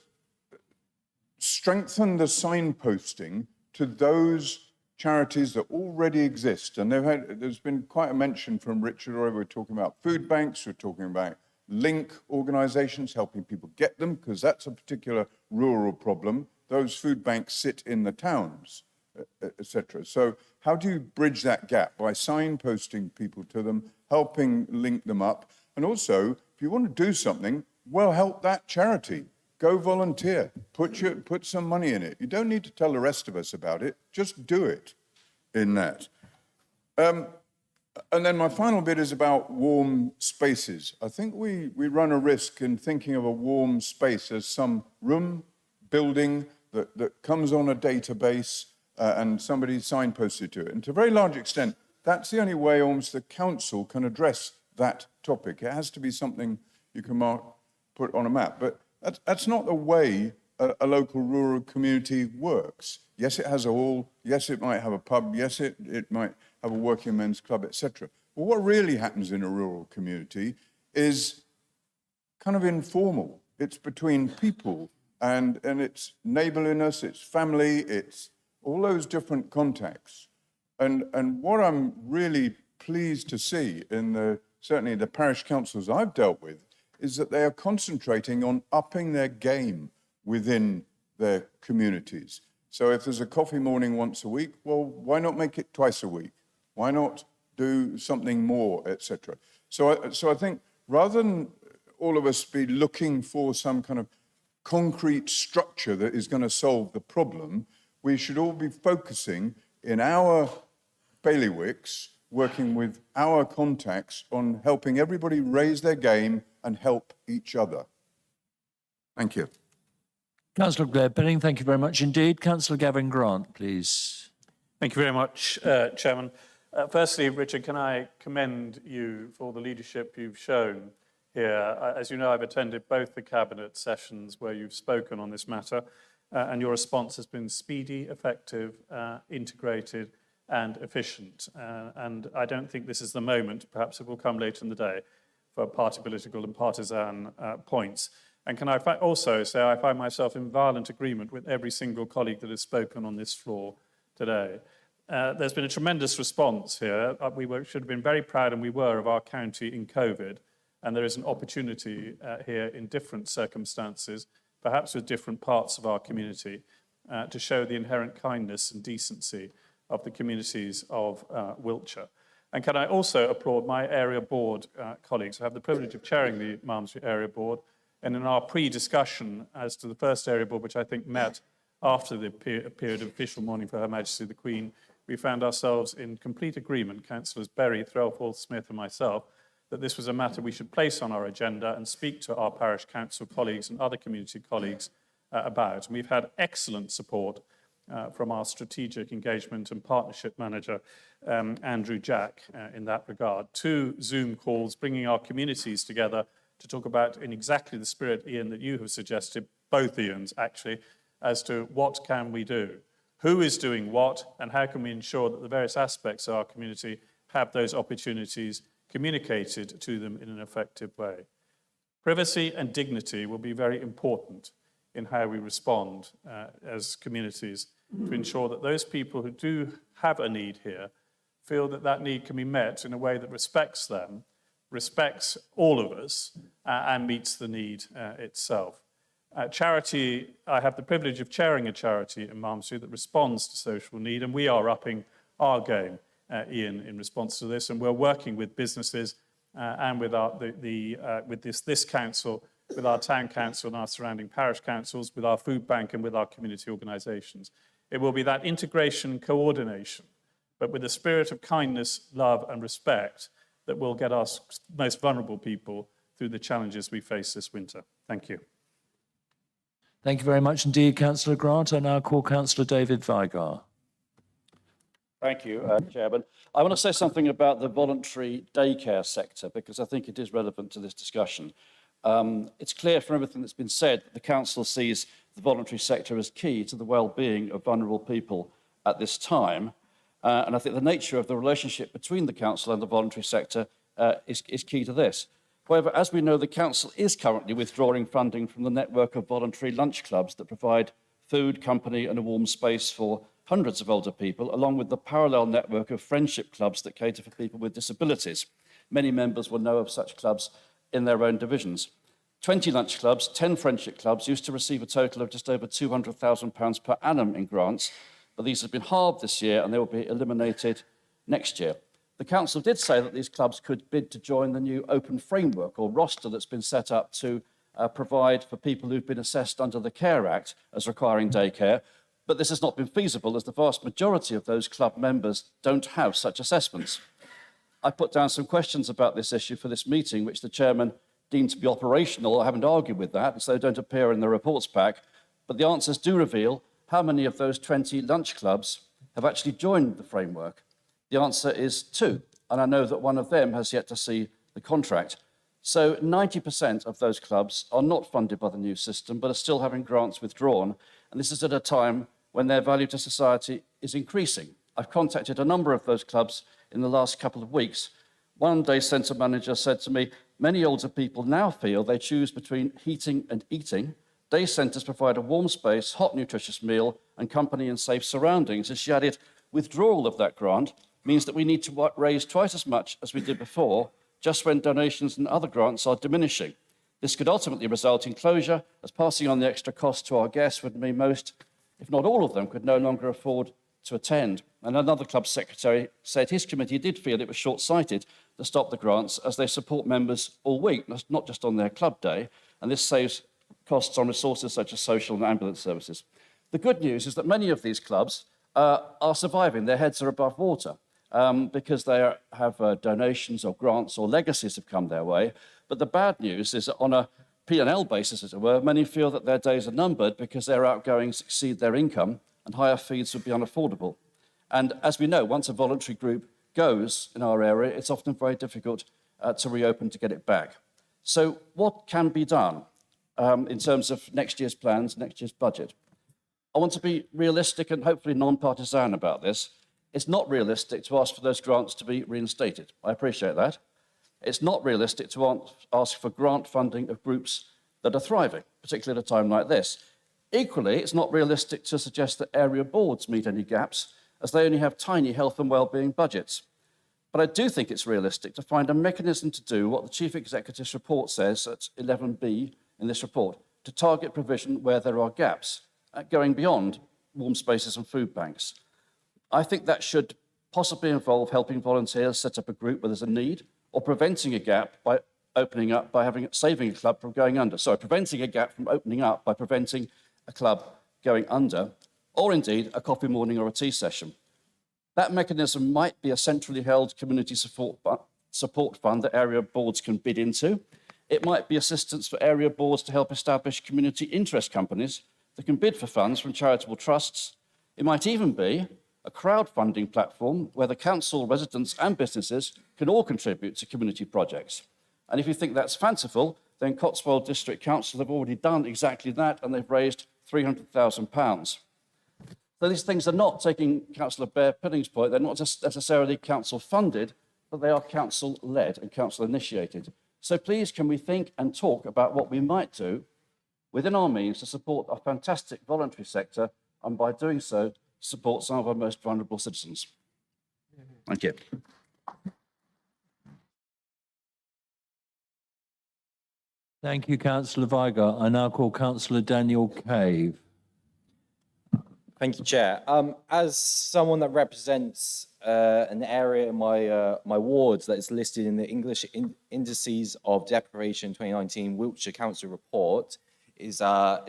strengthen the signposting to those charities that already exist. And there's been quite a mention from Richard already. We're talking about food banks, we're talking about link organisations, helping people get them, because that's a particular rural problem. Those food banks sit in the towns, etc. So how do you bridge that gap? By signposting people to them, helping link them up. And also, if you want to do something, well, help that charity. Go volunteer, put some money in it. You don't need to tell the rest of us about it, just do it in that. And then my final bit is about warm spaces. I think we run a risk in thinking of a warm space as some room, building that comes on a database and somebody signposted to it. And to a very large extent, that's the only way almost the council can address that topic. It has to be something you can put on a map. But that's not the way a local rural community works. Yes, it has a hall. Yes, it might have a pub. Yes, it might have a working men's club, etc. But what really happens in a rural community is kind of informal. It's between people, and it's neighbourliness, it's family, it's all those different contacts. And what I'm really pleased to see in certainly the parish councils I've dealt with is that they are concentrating on upping their game within their communities. So if there's a coffee morning once a week, well, why not make it twice a week? Why not do something more, etc.? So I think rather than all of us be looking for some kind of concrete structure that is going to solve the problem, we should all be focusing in our bailiwicks, working with our contacts on helping everybody raise their game and help each other. Thank you. Councillor Blair Pilling, thank you very much indeed. Councillor Gavin Grant, please. Thank you very much, Chairman. Firstly, Richard, can I commend you for the leadership you've shown here. As you know, I've attended both the Cabinet sessions where you've spoken on this matter, and your response has been speedy, effective, integrated, and efficient. And I don't think this is the moment, perhaps it will come later in the day, for party political and partisan points. And can I also say I find myself in violent agreement with every single colleague that has spoken on this floor today. There's been a tremendous response here. Should have been very proud, and we were, of our county in COVID. And there is an opportunity here in different circumstances, perhaps with different parts of our community, to show the inherent kindness and decency of the communities of Wiltshire. And can I also applaud my area board colleagues? I have the privilege of chairing the Malmesbury Area Board. And in our pre-discussion as to the first area board, which I think met after the period of official mourning for Her Majesty the Queen, we found ourselves in complete agreement, Councillors Berry, Threlfall, Smith and myself, that this was a matter we should place on our agenda and speak to our parish council colleagues and other community colleagues about. And we've had excellent support from our strategic engagement and partnership manager, Andrew Jack, in that regard. 2 Zoom calls bringing our communities together to talk about, in exactly the spirit, Ian, that you have suggested, both Ians actually, as to what can we do, who is doing what, and how can we ensure that the various aspects of our community have those opportunities communicated to them in an effective way. Privacy and dignity will be very important in how we respond as communities to ensure that those people who do have a need here feel that that need can be met in a way that respects them, respects all of us, and meets the need itself. Charity, I have the privilege of chairing a charity in Malmesbury that responds to social need, and we are upping our game, Ian, in response to this, and we're working with businesses and with this council, with our town council and our surrounding parish councils, with our food bank and with our community organisations. It will be that integration and coordination, but with a spirit of kindness, love and respect that will get our most vulnerable people through the challenges we face this winter. Thank you. Thank you very much indeed, Councillor Grant. I now call Councillor David Vigar. Thank you, Chairman. I want to say something about the voluntary daycare sector because I think it is relevant to this discussion. It's clear from everything that's been said that the Council sees the voluntary sector as key to the well-being of vulnerable people at this time. And I think the nature of the relationship between the Council and the voluntary sector is key to this. However, as we know, the Council is currently withdrawing funding from the network of voluntary lunch clubs that provide food, company and a warm space for hundreds of older people, along with the parallel network of friendship clubs that cater for people with disabilities. Many members will know of such clubs in their own divisions. 20 lunch clubs, 10 friendship clubs used to receive a total of just over £200,000 per annum in grants, but these have been halved this year and they will be eliminated next year. The Council did say that these clubs could bid to join the new open framework or roster that's been set up to provide for people who've been assessed under the Care Act as requiring daycare, but this has not been feasible as the vast majority of those club members don't have such assessments. I put down some questions about this issue for this meeting, which the Chairman deemed to be operational. I haven't argued with that, so they don't appear in the reports pack, but the answers do reveal how many of those 20 lunch clubs have actually joined the framework. The answer is 2, and I know that one of them has yet to see the contract. So 90% of those clubs are not funded by the new system, but are still having grants withdrawn, and this is at a time when their value to society is increasing. I've contacted a number of those clubs in the last couple of weeks. One day centre manager said to me, many older people now feel they choose between heating and eating. Day centres provide a warm space, hot nutritious meal and company and safe surroundings. And she added, withdrawal of that grant means that we need to raise twice as much as we did before, just when donations and other grants are diminishing. This could ultimately result in closure, as passing on the extra cost to our guests would mean most, if not all of them, could no longer afford to attend. And another club secretary said his committee did feel it was short-sighted to stop the grants as they support members all week, not just on their club day, and this saves costs on resources such as social and ambulance services. The good news is that many of these clubs are surviving. Their heads are above water because they have donations or grants or legacies have come their way. But the bad news is that on a P&L basis, as it were, many feel that their days are numbered because their outgoings exceed their income and higher fees would be unaffordable. And as we know, once a voluntary group goes in our area, it's often very difficult to reopen to get it back. So what can be done in terms of next year's plans, next year's budget? I want to be realistic and hopefully non-partisan about this. It's not realistic to ask for those grants to be reinstated. I appreciate that. It's not realistic to ask for grant funding of groups that are thriving, particularly at a time like this. Equally, it's not realistic to suggest that area boards meet any gaps, as they only have tiny health and wellbeing budgets. But I do think it's realistic to find a mechanism to do what the Chief Executive's report says at 11B in this report, to target provision where there are gaps, going beyond warm spaces and food banks. I think that should possibly involve helping volunteers set up a group where there's a need, or preventing a gap by opening up, by saving a club from going under. Sorry, preventing a gap from opening up by preventing a club going under, or indeed a coffee morning or a tea session. That mechanism might be a centrally held community support fund that area boards can bid into. It might be assistance for area boards to help establish community interest companies that can bid for funds from charitable trusts. It might even be a crowdfunding platform where the council, residents and businesses can all contribute to community projects. And if you think that's fanciful, then Cotswold District Council have already done exactly that, and they've raised £300,000. So these things are not, taking Councillor Bear-Pilling's point, they're not just necessarily council-funded, but they are council-led and council-initiated. So please, can we think and talk about what we might do within our means to support our fantastic voluntary sector, and by doing so, support some of our most vulnerable citizens. Thank you. Thank Thank you, Councillor Weigart. I now call Councillor Daniel Cave. Thank you, Chair. As someone that represents an area in my ward that is listed in the English Indices of Deprivation 2019 Wiltshire Council report, is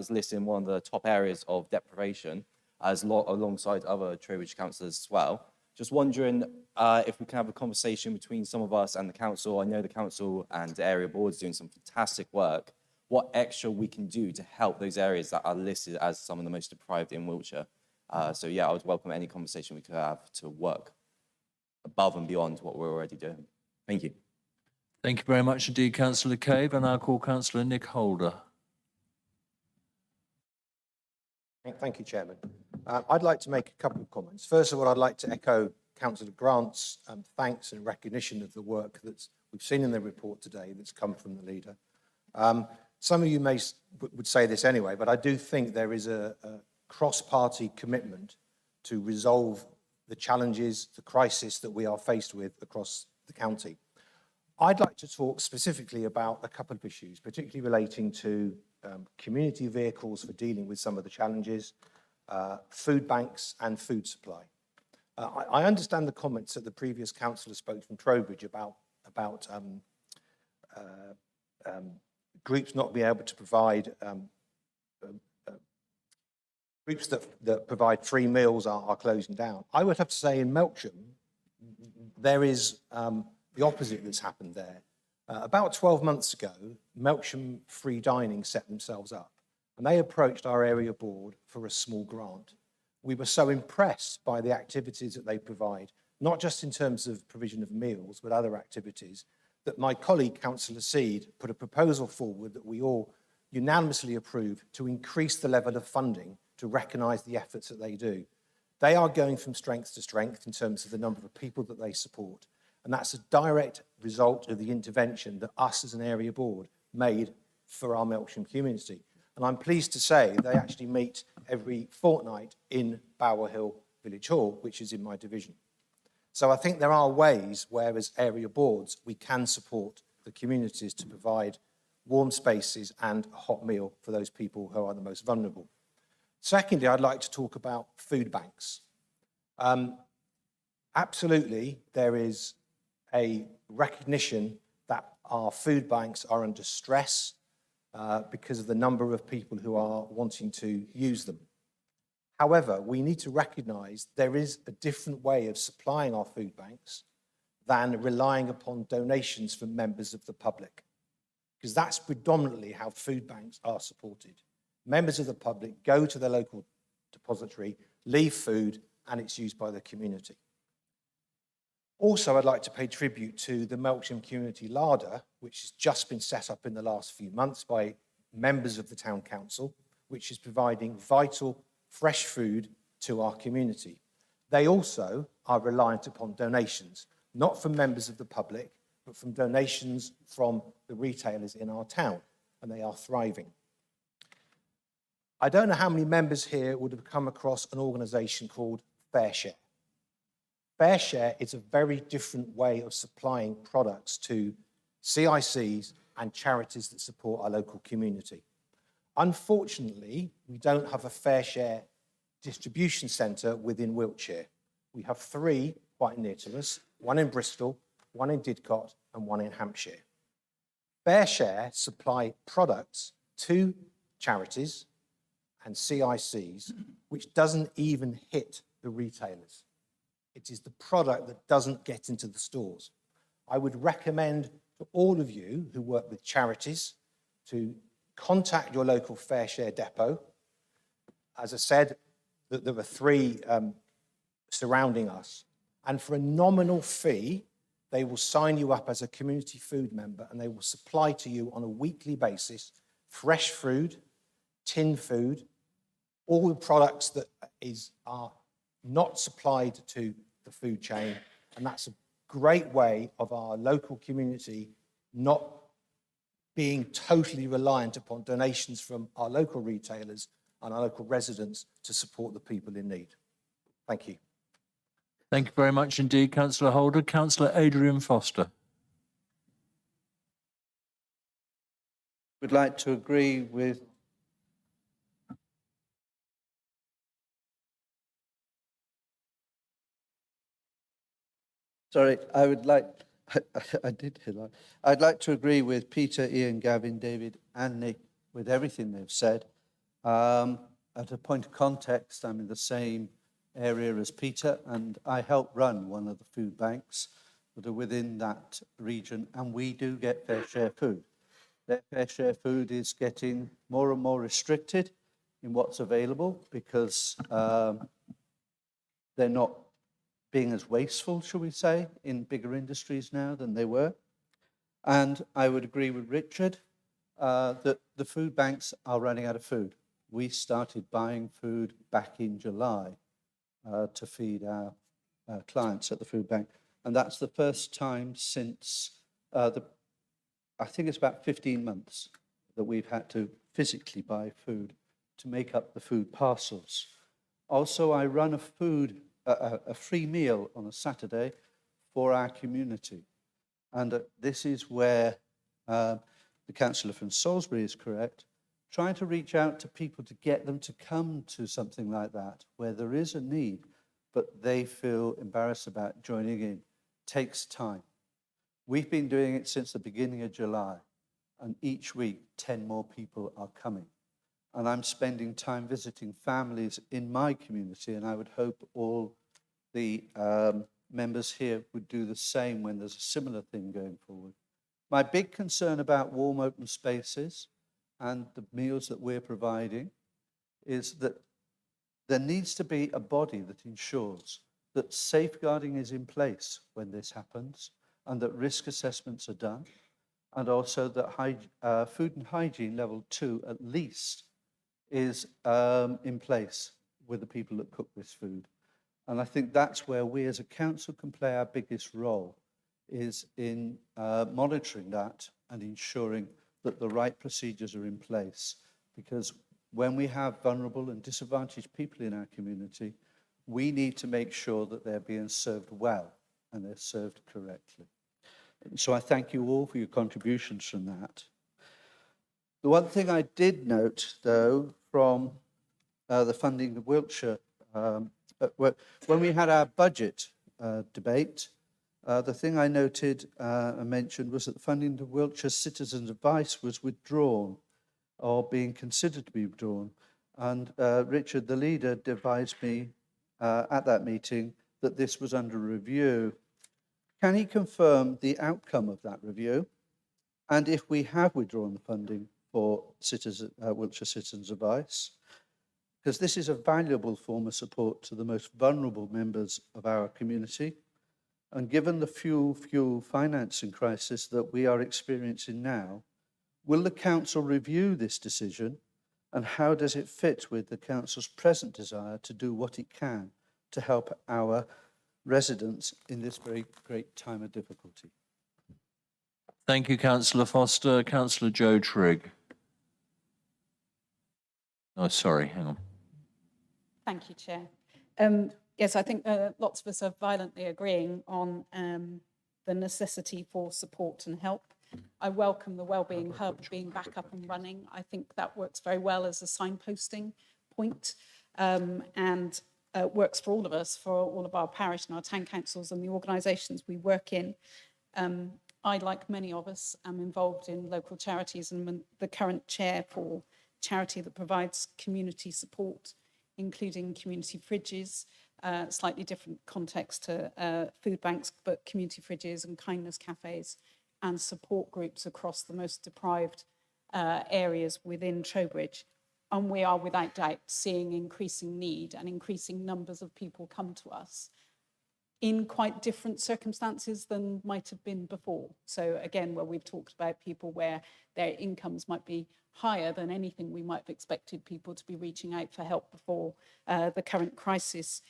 listed in one of the top areas of deprivation, alongside other Trowbridge councillors as well. Just wondering if we can have a conversation between some of us and the council. I know the council and the area board is doing some fantastic work. What extra we can do to help those areas that are listed as some of the most deprived in Wiltshire. So yeah, I would welcome any conversation we could have to work above and beyond what we're already doing. Thank you. Thank you very much indeed, Councillor Cave. And I call Councillor Nick Holder. Thank you, Chairman. I'd like to make a couple of comments. First of all, I'd like to echo Councillor Grant's thanks and recognition of the work that we've seen in the report today that's come from the leader. Some of you would say this anyway, but I do think there is a cross-party commitment to resolve the challenges, the crisis that we are faced with across the county. I'd like to talk specifically about a couple of issues, particularly relating to community vehicles for dealing with some of the challenges, food banks and food supply. I understand the comments that the previous councillor spoke from Trowbridge about groups not being able to provide, groups that provide free meals are closing down. I would have to say in Melksham, there is the opposite that's happened there. About 12 months ago, Melksham Free Dining set themselves up and they approached our area board for a small grant. We were so impressed by the activities that they provide, not just in terms of provision of meals, but other activities, that my colleague, Councillor Seed, put a proposal forward that we all unanimously approved to increase the level of funding to recognise the efforts that they do. They are going from strength to strength in terms of the number of people that they support. And that's a direct result of the intervention that us as an area board made for our Melksham community. And I'm pleased to say they actually meet every fortnight in Bower Hill Village Hall, which is in my division. So I think there are ways where as area boards, we can support the communities to provide warm spaces and a hot meal for those people who are the most vulnerable. Secondly, I'd like to talk about food banks. Absolutely, there is a recognition that our food banks are under stress because of the number of people who are wanting to use them. However, we need to recognise there is a different way of supplying our food banks than relying upon donations from members of the public, because that's predominantly how food banks are supported. Members of the public go to their local depository, leave food, and it's used by the community. Also, I'd like to pay tribute to the Melksham Community Larder, which has just been set up in the last few months by members of the Town Council, which is providing vital, fresh food to our community. They also are reliant upon donations, not from members of the public, but from donations from the retailers in our town, and they are thriving. I don't know how many members here would have come across an organisation called FareShare. FareShare is a very different way of supplying products to CICs and charities that support our local community. Unfortunately, we don't have a FareShare distribution centre within Wiltshire. We have 3 quite near to us, one in Bristol, one in Didcot, and one in Hampshire. FareShare supply products to charities and CICs, which doesn't even hit the retailers. It is the product that doesn't get into the stores. I would recommend to all of you who work with charities to contact your local FareShare depot. As I said, there were 3 surrounding us. And for a nominal fee, they will sign you up as a community food member and they will supply to you on a weekly basis fresh food, tin food, all the products that are not supplied to the food chain. And that's a great way of our local community not being totally reliant upon donations from our local retailers and our local residents to support the people in need. Thank you. Thank you very much indeed, Councillor Holder. Councillor Adrian Foster. would like to agree with Sorry, I would like, I did hear that. I'd like to agree with Peter, Ian, Gavin, David, and Nick with everything they've said. At a point of context, I'm in the same area as Peter, and I help run one of the food banks that are within that region, and we do get fair share food. Their fair share food is getting more and more restricted in what's available because they're not being as wasteful, shall we say, in bigger industries now than they were. And I would agree with Richard that the food banks are running out of food. We started buying food back in July to feed our clients at the food bank. And that's the first time since, I think it's about 15 months that we've had to physically buy food to make up the food parcels. Also, I run a free meal on a Saturday for our community. And this is where the councillor from Salisbury is correct, trying to reach out to people to get them to come to something like that, where there is a need, but they feel embarrassed about joining in, takes time. We've been doing it since the beginning of July, and each week 10 more people are coming. And I'm spending time visiting families in my community, and I would hope all the members here would do the same when there's a similar thing going forward. My big concern about warm open spaces and the meals that we're providing is that there needs to be a body that ensures that safeguarding is in place when this happens and that risk assessments are done, and also that food and hygiene level 2 at least is in place with the people that cook this food. And I think that's where we as a council can play our biggest role, is in monitoring that and ensuring that the right procedures are in place. Because when we have vulnerable and disadvantaged people in our community, we need to make sure that they're being served well and they're served correctly. So I thank you all for your contributions from that. The one thing I did note, though, from the Funding of Wiltshire, when we had our budget debate, the thing I noted and mentioned was that the Funding of Wiltshire Citizens Advice was withdrawn or being considered to be withdrawn. And Richard, the leader, advised me at that meeting that this was under review. Can he confirm the outcome of that review? And if we have withdrawn the funding for Wiltshire Citizens Advice, because this is a valuable form of support to the most vulnerable members of our community. And given the fuel financing crisis that we are experiencing now, will the council review this decision, and how does it fit with the council's present desire to do what it can to help our residents in this very great time of difficulty? Thank you, Councillor Foster. Councillor Joe Trigg. Oh, sorry, hang on. Thank you, Chair. Yes, I think lots of us are violently agreeing on the necessity for support and help. I welcome the Wellbeing Hub being back up and running. I think that works very well as a signposting point and works for all of us, for all of our parish and our town councils and the organisations we work in. I, like many of us, am involved in local charities and am the current chair for charity that provides community support, including community fridges, slightly different context to food banks, but community fridges and kindness cafes and support groups across the most deprived areas within Trowbridge. And we are without doubt seeing increasing need and increasing numbers of people come to us in quite different circumstances than might have been before. So again, where we've talked about people where their incomes might be higher than anything we might have expected people to be reaching out for help before the current crisis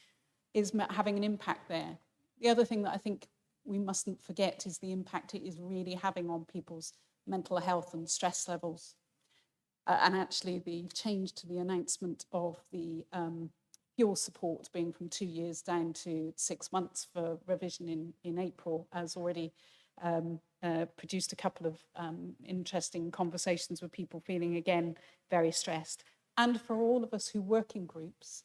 is having an impact there. The other thing that I think we mustn't forget is the impact it is really having on people's mental health and stress levels. And actually the change to the announcement of the fuel support being from 2 years down to 6 months for revision in April has already produced a couple of interesting conversations with people feeling, again, very stressed. And for all of us who work in groups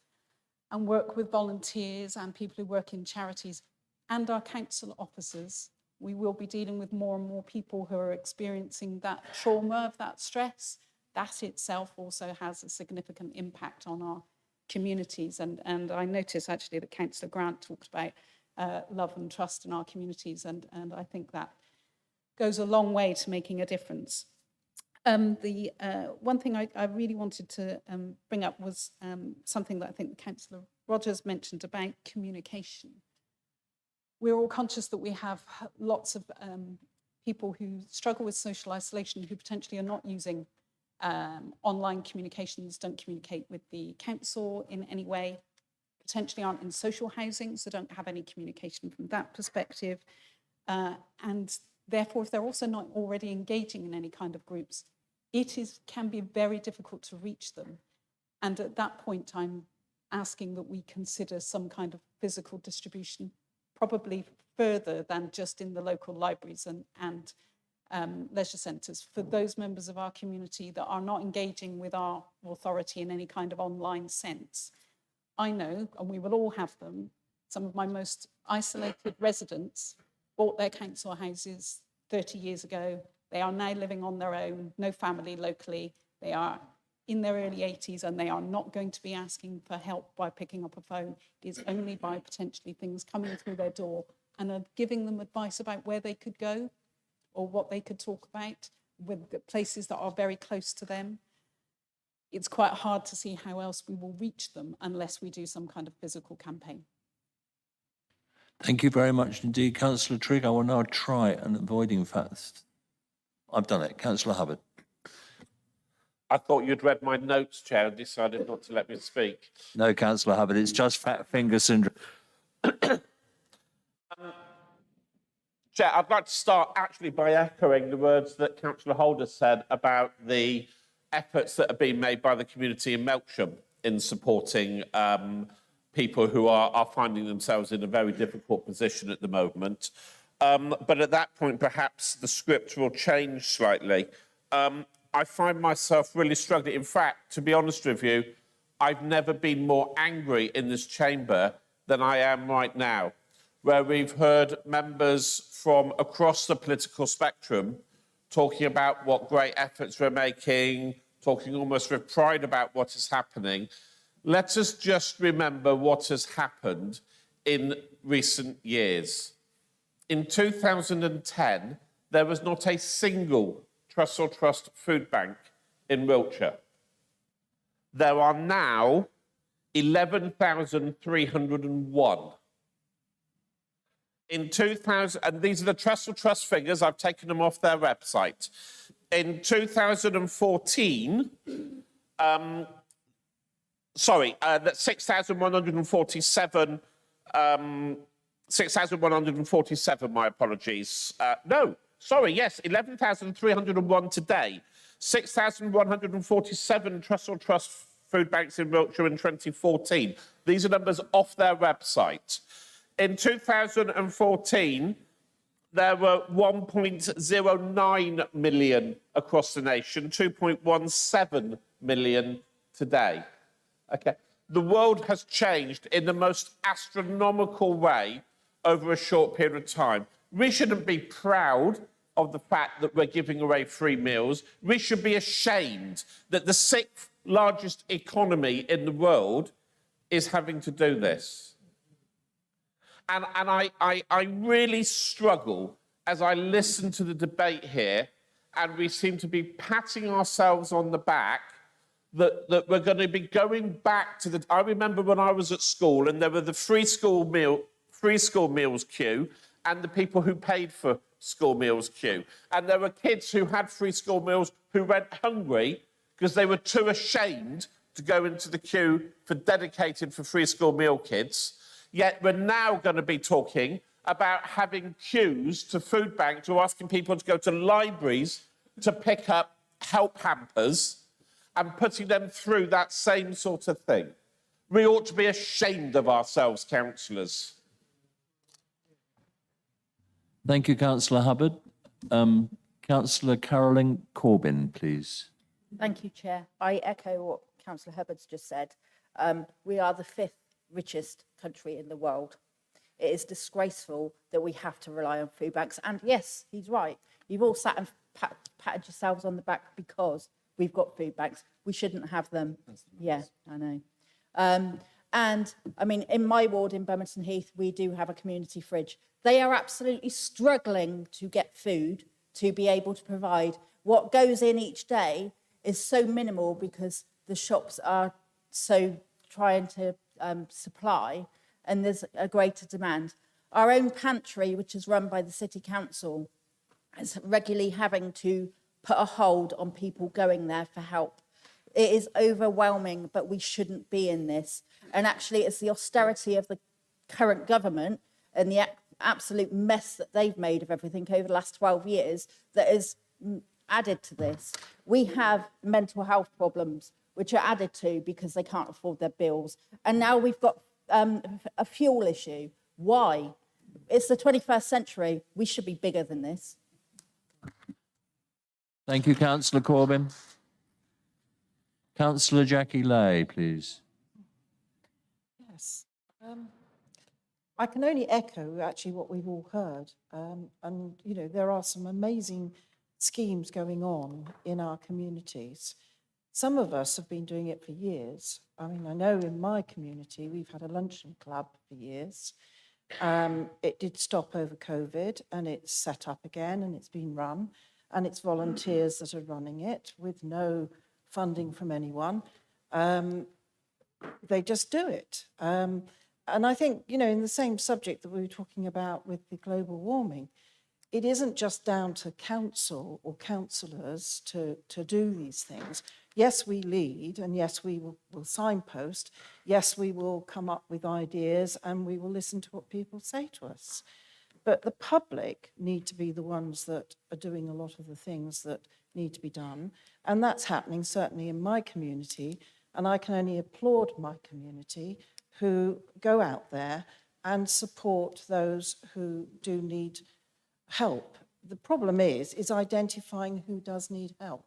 and work with volunteers and people who work in charities and our council officers, we will be dealing with more and more people who are experiencing that trauma of that stress. That itself also has a significant impact on our communities. And I notice actually that Councillor Grant talked about love and trust in our communities, and I think that goes a long way to making a difference. The one thing I really wanted to bring up was something that I think Councillor Rogers mentioned about communication. We're all conscious that we have lots of people who struggle with social isolation who potentially are not using online communications, don't communicate with the council in any way, potentially aren't in social housing, so don't have any communication from that perspective. And therefore, if they're also not already engaging in any kind of groups, it can be very difficult to reach them. And at that point, I'm asking that we consider some kind of physical distribution, probably further than just in the local libraries and leisure centres, for those members of our community that are not engaging with our authority in any kind of online sense. I know, and we will all have them, some of my most isolated residents bought their council houses 30 years ago. They are now living on their own, no family locally. They are in their early 80s and they are not going to be asking for help by picking up a phone. It is only by potentially things coming through their door and giving them advice about where they could go or what they could talk about with the places that are very close to them. It's quite hard to see how else we will reach them unless we do some kind of physical campaign. Thank you very much indeed, Councillor Trigg. I will now try and avoiding facts. I've done it. Councillor Hubbard. I thought you'd read my notes, Chair, and decided not to let me speak. No, Councillor Hubbard, it's just fat finger syndrome. Chair, I'd like to start actually by echoing the words that Councillor Holder said about the efforts that are being made by the community in Melksham in supporting people who are finding themselves in a very difficult position at the moment. But at that point, perhaps the script will change slightly. I find myself really struggling. In fact, to be honest with you, I've never been more angry in this chamber than I am right now, where we've heard members from across the political spectrum talking about what great efforts we're making, talking almost with pride about what is happening. Let us just remember what has happened in recent years. In 2010, there was not a single Trussell Trust food bank in Wiltshire. There are now 11,301. In 2000, and these are the Trussell Trust figures, I've taken them off their website. In 2014, 6,147, 6,147, my apologies. Yes, 11,301 today. 6,147 Trussell Trust food banks in Wiltshire in 2014. These are numbers off their website. In 2014, there were 1.09 million across the nation, 2.17 million today. Okay. The world has changed in the most astronomical way over a short period of time. We shouldn't be proud of the fact that we're giving away free meals. We should be ashamed that the 6th largest economy in the world is having to do this. And I really struggle as I listen to the debate here, and we seem to be patting ourselves on the back that we're going to be going back to the... I remember when I was at school and there were the free school meals queue and the people who paid for school meals queue. And there were kids who had free school meals who went hungry because they were too ashamed to go into the queue dedicated for free school meal kids. Yet we're now going to be talking about having queues to food banks or asking people to go to libraries to pick up help hampers and putting them through that same sort of thing. We ought to be ashamed of ourselves, councillors. Thank you, Councillor Hubbard. Councillor Carolyn Corbyn, please. Thank you, Chair. I echo what Councillor Hubbard's just said. We are the 5th richest country in the world. It is disgraceful that we have to rely on food banks. And yes, he's right. You've all sat and patted yourselves on the back because we've got food banks. We shouldn't have them. Yeah, I know. And I mean, in my ward in Bemerton Heath, we do have a community fridge. They are absolutely struggling to get food to be able to provide. What goes in each day is so minimal because the shops are so trying to supply, and there's a greater demand. Our own pantry, which is run by the City Council, is regularly having to put a hold on people going there for help. It is overwhelming, but we shouldn't be in this. And actually, it's the austerity of the current government and the absolute mess that they've made of everything over the last 12 years that is added to this. We have mental health problems, which are added to because they can't afford their bills. And now we've got a fuel issue. Why? It's the 21st century. We should be bigger than this. Thank you, Councillor Corbyn. Councillor Jackie Lay, please. Yes. I can only echo actually what we've all heard. And, you know, there are some amazing schemes going on in our communities. Some of us have been doing it for years. I mean, I know in my community, we've had a luncheon club for years. It did stop over COVID and it's set up again and it's been run. And it's volunteers that are running it with no funding from anyone. They just do it. And I think, you know, in the same subject that we were talking about with the global warming, it isn't just down to council or councillors to do these things. Yes, we lead, and yes, we will signpost. Yes, we will come up with ideas, and we will listen to what people say to us. But the public need to be the ones that are doing a lot of the things that need to be done. And that's happening certainly in my community. And I can only applaud my community who go out there and support those who do need help. The problem is identifying who does need help.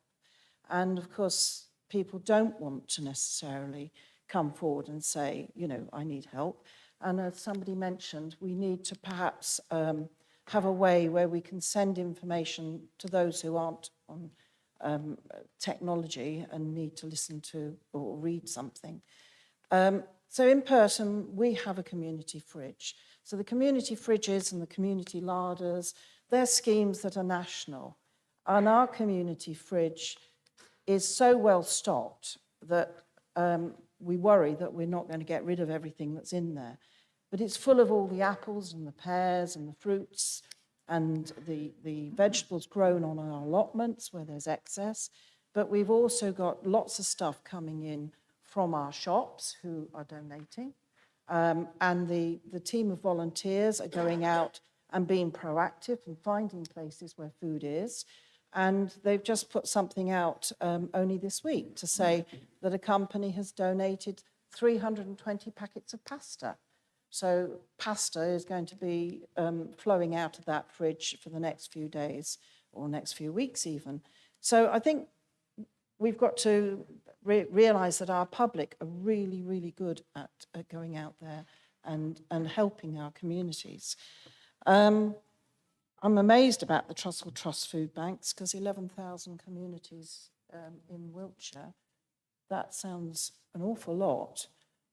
And of course, people don't want to necessarily come forward and say, you know, I need help. And as somebody mentioned, we need to perhaps have a way where we can send information to those who aren't on technology and need to listen to or read something. So in Purton, we have a community fridge. So the community fridges and the community larders, they're schemes that are national. And our community fridge is so well stocked that we worry that we're not going to get rid of everything that's in there. But it's full of all the apples and the pears and the fruits and the vegetables grown on our allotments where there's excess. But we've also got lots of stuff coming in from our shops who are donating. And the team of volunteers are going out and being proactive and finding places where food is. And they've just put something out only this week to say that a company has donated 320 packets of pasta. So pasta is going to be flowing out of that fridge for the next few days or next few weeks even. So I think we've got to realise that our public are really, really good at going out there and helping our communities. I'm amazed about the Trussell Trust food banks because 11,000 communities in Wiltshire, that sounds an awful lot.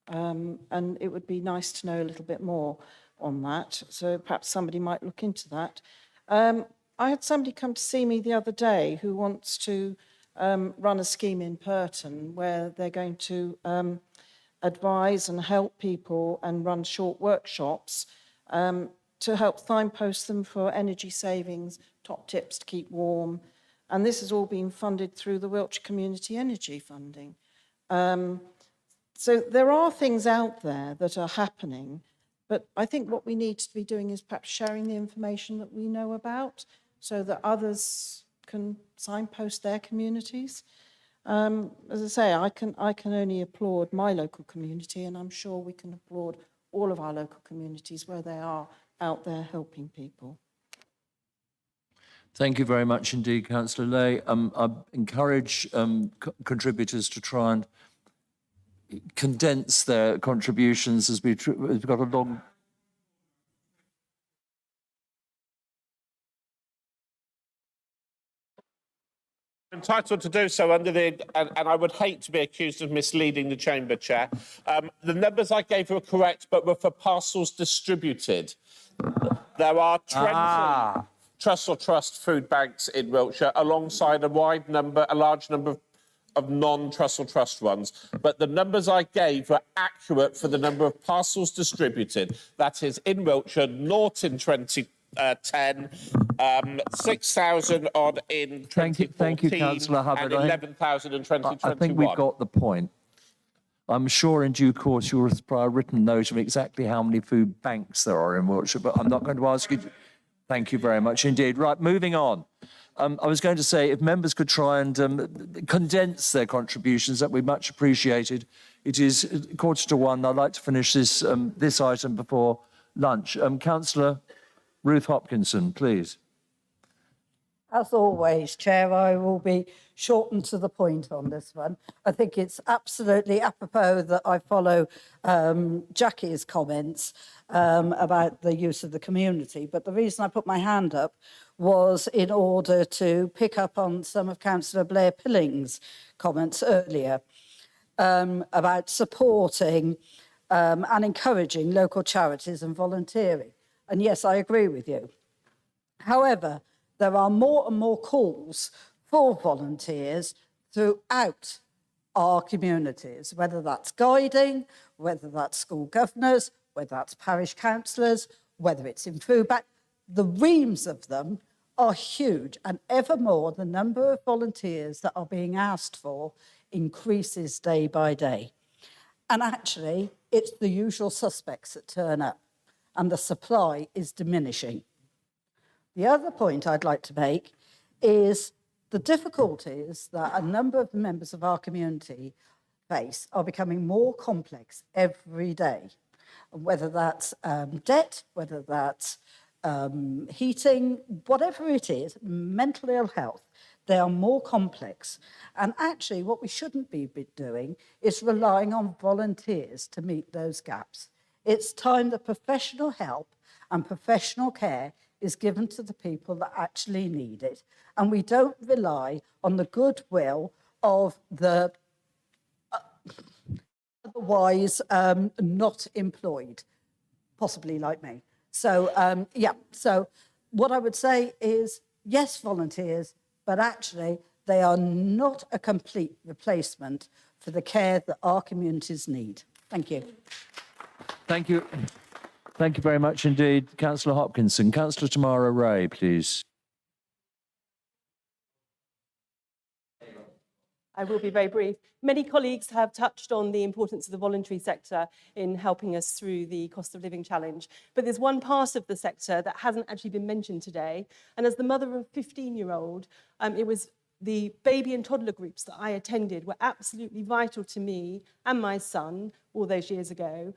And it would be nice to know a little bit more on that. So perhaps somebody might look into that. I had somebody come to see me the other day who wants to run a scheme in Purton where they're going to advise and help people and run short workshops to help signpost them for energy savings, top tips to keep warm. And this is all being funded through the Wiltshire Community Energy Funding. So there are things out there that are happening, but I think what we need to be doing is perhaps sharing the information that we know about so that others can signpost their communities. As I say, I can only applaud my local community, and I'm sure we can applaud all of our local communities where they are out there helping people. Thank you very much indeed, Councillor Lay. I encourage contributors to try and condense their contributions as we've got a long... Entitled to do so under the, and I would hate to be accused of misleading the Chamber, Chair. The numbers I gave were correct, but were for parcels distributed. There are 20 Trussell Trust food banks in Wiltshire, alongside a large number of non-Trussell Trust ones. But the numbers I gave were accurate for the number of parcels distributed. That is, in Wiltshire, naught in 2010, 6,000 odd in 2014, Thank you, Councillor Hubbard. and 11,000 in 2021. I think we've got the point. I'm sure in due course you'll supply a written note of exactly how many food banks there are in Wiltshire, but I'm not going to ask you. Thank you very much indeed. Right, moving on. I was going to say, if members could try and condense their contributions, that would be much appreciated. It is 1:45. I'd like to finish this this item before lunch. Councillor Ruth Hopkinson, please. As always, Chair, I will be short and to the point on this one. I think it's absolutely apropos that I follow Jackie's comments about the use of the community. But the reason I put my hand up was in order to pick up on some of Councillor Blair Pilling's comments earlier about supporting and encouraging local charities and volunteering. And yes, I agree with you. However, there are more and more calls for volunteers throughout our communities, whether that's guiding, whether that's school governors, whether that's parish councillors, whether it's in food bank. The reams of them are huge, and ever more the number of volunteers that are being asked for increases day by day. And actually, it's the usual suspects that turn up, and the supply is diminishing. The other point I'd like to make is the difficulties that a number of the members of our community face are becoming more complex every day. Whether that's debt, whether that's heating, whatever it is, mental ill health, they are more complex. And actually what we shouldn't be doing is relying on volunteers to meet those gaps. It's time that professional help and professional care is given to the people that actually need it. And we don't rely on the goodwill of the otherwise not employed, possibly like me. So, yeah, so what I would say is, yes, volunteers, but actually they are not a complete replacement for the care that our communities need. Thank you. Thank you. Thank you very much indeed, Councillor Hopkinson. Councillor Tamara Ray, please. I will be very brief. Many colleagues have touched on the importance of the voluntary sector in helping us through the cost of living challenge. But there's one part of the sector that hasn't actually been mentioned today. And as the mother of a 15-year-old, it was the baby and toddler groups that I attended were absolutely vital to me and my son all those years ago.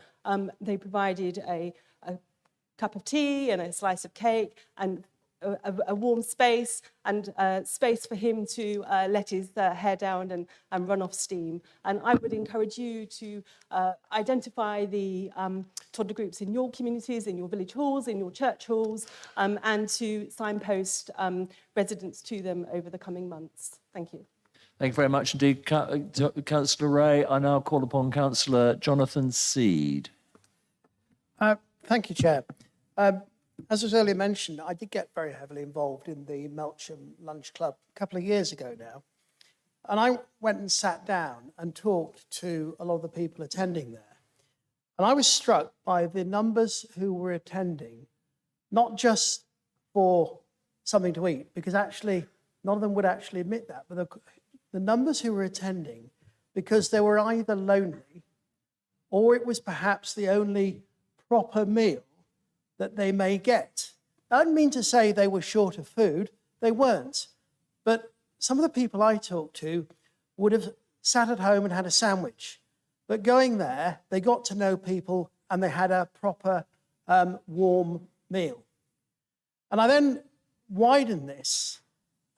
They provided a cup of tea and a slice of cake and a warm space and space for him to let his hair down and run off steam. And I would encourage you to identify the toddler groups in your communities, in your village halls, in your church halls, and to signpost residents to them over the coming months. Thank you. Thank you very much indeed, Councillor Ray. I now call upon Councillor Jonathan Seed. Thank you, Chair. As was earlier mentioned, I did get very heavily involved in the Melksham Lunch Club a couple of years ago now. And I went and sat down and talked to a lot of the people attending there. And I was struck by the numbers who were attending, not just for something to eat, because actually none of them would actually admit that, but the numbers who were attending because they were either lonely or it was perhaps the only proper meal that they may get. I don't mean to say they were short of food, they weren't. But some of the people I talked to would have sat at home and had a sandwich. But going there, they got to know people and they had a proper warm meal. And I then widen this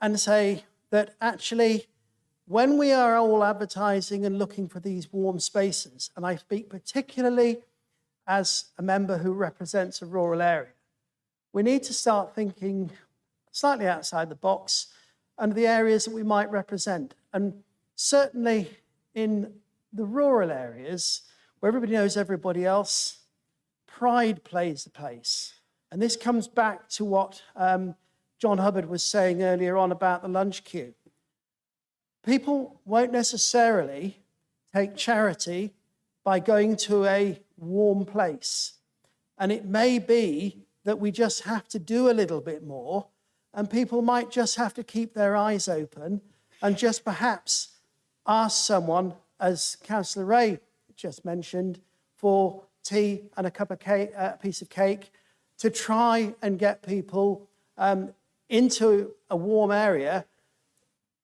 and say that actually, when we are all advertising and looking for these warm spaces, and I speak particularly as a member who represents a rural area, we need to start thinking slightly outside the box and the areas that we might represent. And certainly in the rural areas, where everybody knows everybody else, pride plays a place. And this comes back to what John Hubbard was saying earlier on about the lunch queue. People won't necessarily take charity by going to a warm place. And it may be that we just have to do a little bit more, and people might just have to keep their eyes open and just perhaps ask someone, as Councillor Ray just mentioned, for tea and a cup of cake, a piece of cake, to try and get people into a warm area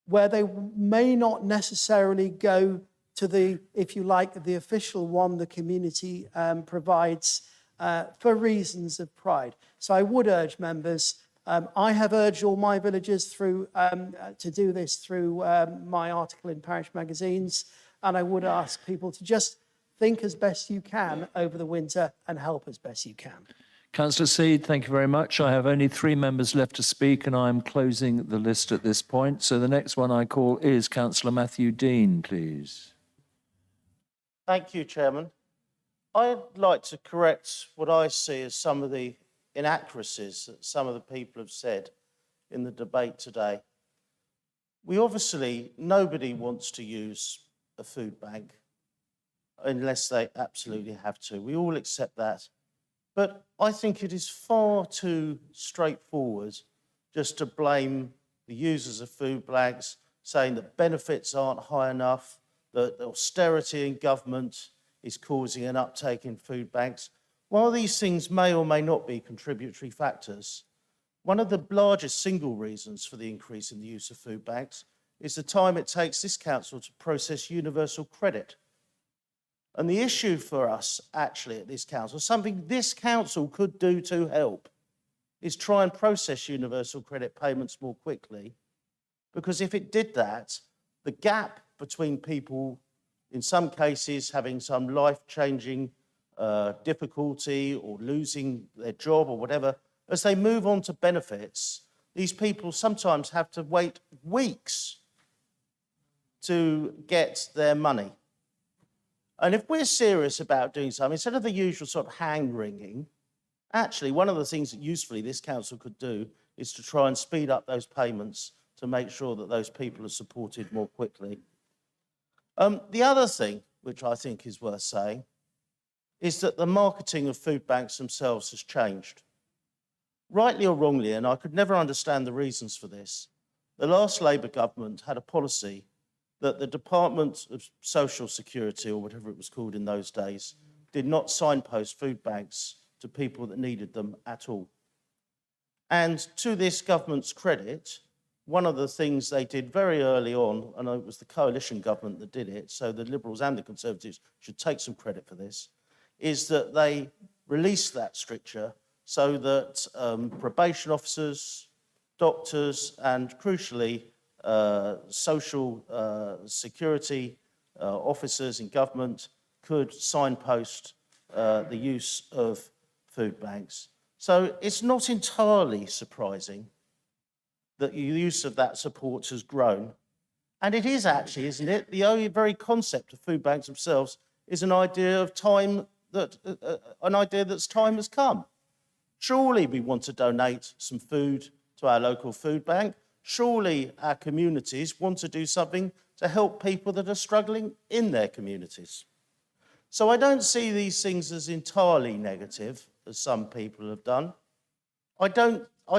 where they may not necessarily go to the, if you like, the official one the community provides for reasons of pride. So I would urge members, I have urged all my villagers through to do this through my article in parish magazines, and I would ask people to just think as best you can over the winter and help as best you can. Councillor Seed, thank you very much. I have only 3 members left to speak, and I'm closing the list at this point. So the next one I call is Councillor Matthew Dean, please. Thank you, Chairman. I'd like to correct what I see as some of the inaccuracies that some of the people have said in the debate today. We obviously, nobody wants to use a food bank unless they absolutely have to. We all accept that. But I think it is far too straightforward just to blame the users of food banks, saying that benefits aren't high enough, that austerity in government is causing an uptake in food banks. While these things may or may not be contributory factors, one of the largest single reasons for the increase in the use of food banks is the time it takes this council to process universal credit. And the issue for us, actually, at this council, something this council could do to help, is try and process universal credit payments more quickly. Because if it did that, the gap between people, in some cases, having some life-changing difficulty or losing their job or whatever, as they move on to benefits, these people sometimes have to wait weeks to get their money. And if we're serious about doing something, instead of the usual sort of hand-wringing, actually, one of the things that usefully this council could do is to try and speed up those payments to make sure that those people are supported more quickly. The other thing, which I think is worth saying, is that the marketing of food banks themselves has changed. Rightly or wrongly, and I could never understand the reasons for this, the last Labour government had a policy that the Department of Social Security, or whatever it was called in those days, did not signpost food banks to people that needed them at all. And to this government's credit, one of the things they did very early on, and it was the coalition government that did it, so the Liberals and the Conservatives should take some credit for this, is that they released that stricture so that probation officers, doctors, and crucially, social security officers in government could signpost the use of food banks. So it's not entirely surprising that the use of that support has grown. And it is actually, isn't it? The only very concept of food banks themselves is an idea of time that, that's time has come. Surely we want to donate some food to our local food bank. Surely our communities want to do something to help people that are struggling in their communities. So I don't see these things as entirely negative, as some people have done. I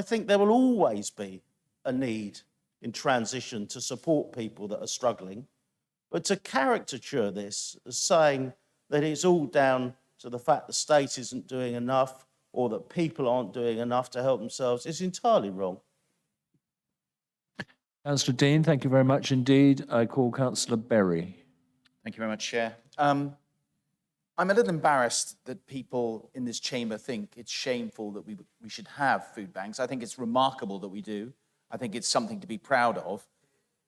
think there will always be a need in transition to support people that are struggling, but to caricature this as saying that it's all down to the fact the state isn't doing enough or that people aren't doing enough to help themselves is entirely wrong. Councillor Dean, thank you very much indeed. I call Councillor Berry. Thank you very much, Chair. I'm a little embarrassed that people in this chamber think it's shameful that we should have food banks. I think it's remarkable that we do. I think it's something to be proud of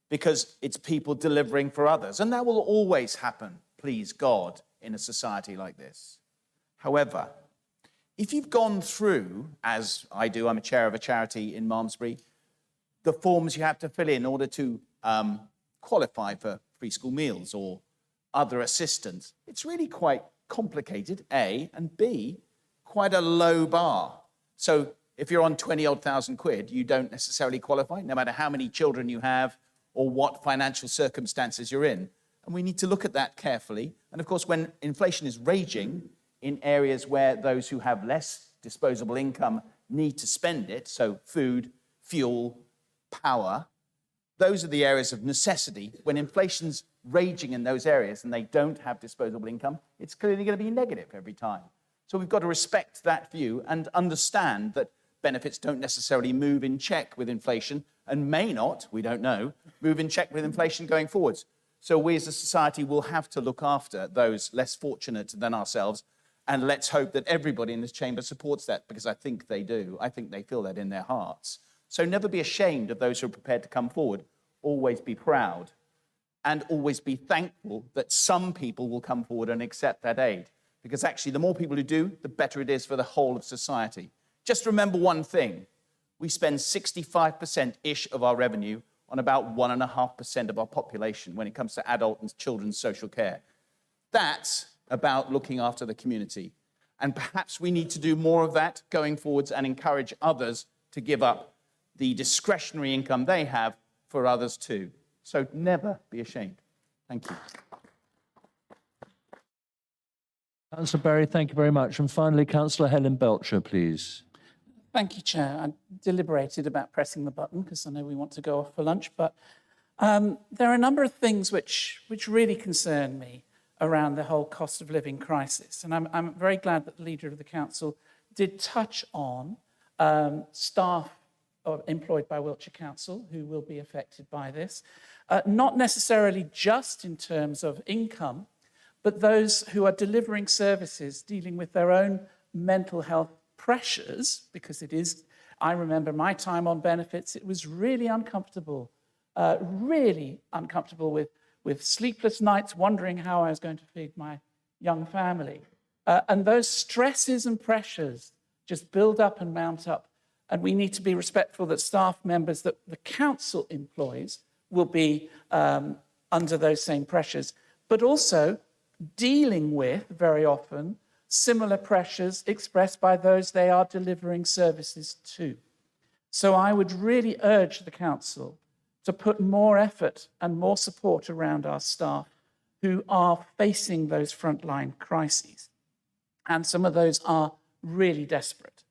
because it's people delivering for others. And that will always happen, please God, in a society like this. However, if you've gone through, as I do, I'm a chair of a charity in Malmesbury, the forms you have to fill in order to qualify for free school meals or other assistance, it's really quite complicated, A, and B, quite a low bar. So if you're on 20-odd thousand quid, you don't necessarily qualify, no matter how many children you have or what financial circumstances you're in. And we need to look at that carefully. And of course, when inflation is raging in areas where those who have less disposable income need to spend it, so food, fuel, power, those are the areas of necessity. When inflation's raging in those areas and they don't have disposable income, it's clearly going to be negative every time. So we've got to respect that view and understand that benefits don't necessarily move in check with inflation and may not, we don't know, move in check with inflation going forwards. So we as a society will have to look after those less fortunate than ourselves, and let's hope that everybody in this chamber supports that, because I think they do. I think they feel that in their hearts. So never be ashamed of those who are prepared to come forward. Always be proud and always be thankful that some people will come forward and accept that aid. Because actually, the more people who do, the better it is for the whole of society. Just remember one thing. We spend 65%-ish of our revenue on about 1.5% of our population when it comes to adult and children's social care. That's about looking after the community. And perhaps we need to do more of that going forwards and encourage others to give up the discretionary income they have for others too. So never be ashamed. Thank you. Councillor Berry, thank you very much. And finally, Councillor Helen Belcher, please. Thank you, Chair. I deliberated about pressing the button because I know we want to go off for lunch, but there are a number of things which really concern me around the whole cost of living crisis. And I'm very glad that the Leader of the Council did touch on staff employed by Wiltshire Council who will be affected by this, not necessarily just in terms of income, but those who are delivering services dealing with their own mental health pressures, because it is, I remember my time on benefits, it was really uncomfortable with sleepless nights, wondering how I was going to feed my young family. And those stresses and pressures just build up and mount up. And we need to be respectful that staff members that the council employs will be under those same pressures, but also dealing with, very often, similar pressures expressed by those they are delivering services to. So I would really urge the council to put more effort and more support around our staff who are facing those frontline crises. And some of those are really desperate.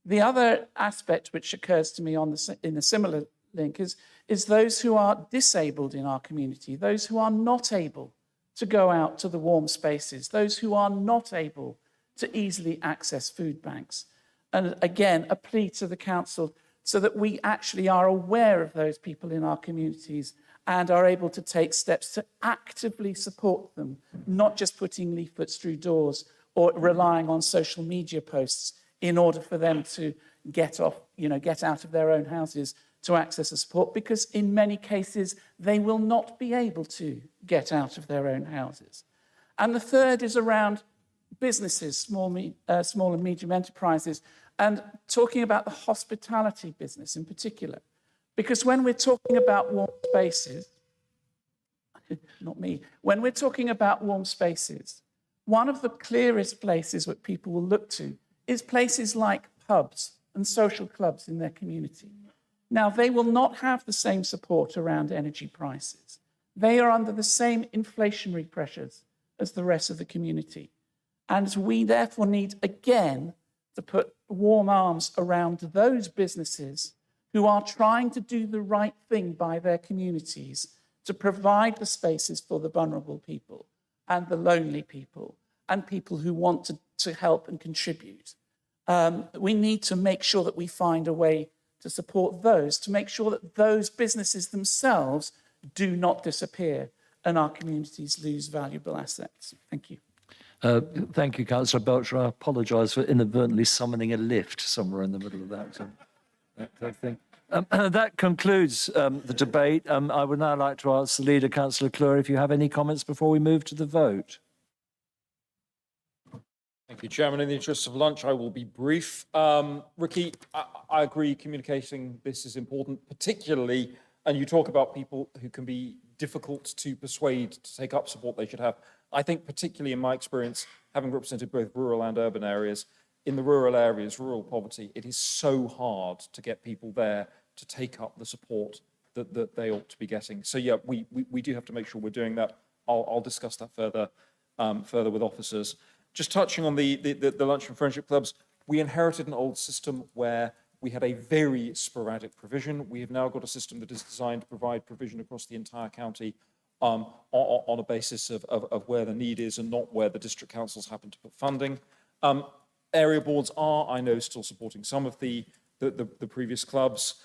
The other aspect which occurs to me in a similar link is those who are disabled in our community, those who are not able to go out to the warm spaces, those who are not able to easily access food banks. And again, a plea to the council so that we actually are aware of those people in our communities and are able to take steps to actively support them, not just putting leaflets through doors or relying on social media posts in order for them to get out of their own houses to access the support, because in many cases, they will not be able to get out of their own houses. And the third is around businesses, small and medium enterprises, and talking about the hospitality business in particular. Because when we're talking about warm spaces, when we're talking about warm spaces, one of the clearest places that people will look to is places like pubs and social clubs in their community. Now, they will not have the same support around energy prices. They are under the same inflationary pressures as the rest of the community. And we therefore need, again, to put warm arms around those businesses who are trying to do the right thing by their communities to provide the spaces for the vulnerable people and the lonely people and people who want to help and contribute. We need to make sure that we find a way to support those, to make sure that those businesses themselves do not disappear and our communities lose valuable assets. Thank you. Thank you, Councillor Belcher. I apologise for inadvertently summoning a lift somewhere in the middle of that thing. That concludes the debate. I would now like to ask the leader, Councillor Clure, if you have any comments before we move to the vote. Thank you, Chairman. In the interest of lunch, I will be brief. Ricky, I agree communicating this is important, particularly, and you talk about people who can be difficult to persuade to take up support they should have. I think particularly in my experience, having represented both rural and urban areas, in the rural areas, rural poverty, it is so hard to get people there to take up the support that they ought to be getting. So yeah, we do have to make sure we're doing that. I'll discuss that further with officers. Just touching on the lunch and friendship clubs, we inherited an old system where we had a very sporadic provision. We have now got a system that is designed to provide provision across the entire county on a basis of where the need is and not where the district councils happen to put funding. Area boards are, I know, still supporting some of the previous clubs.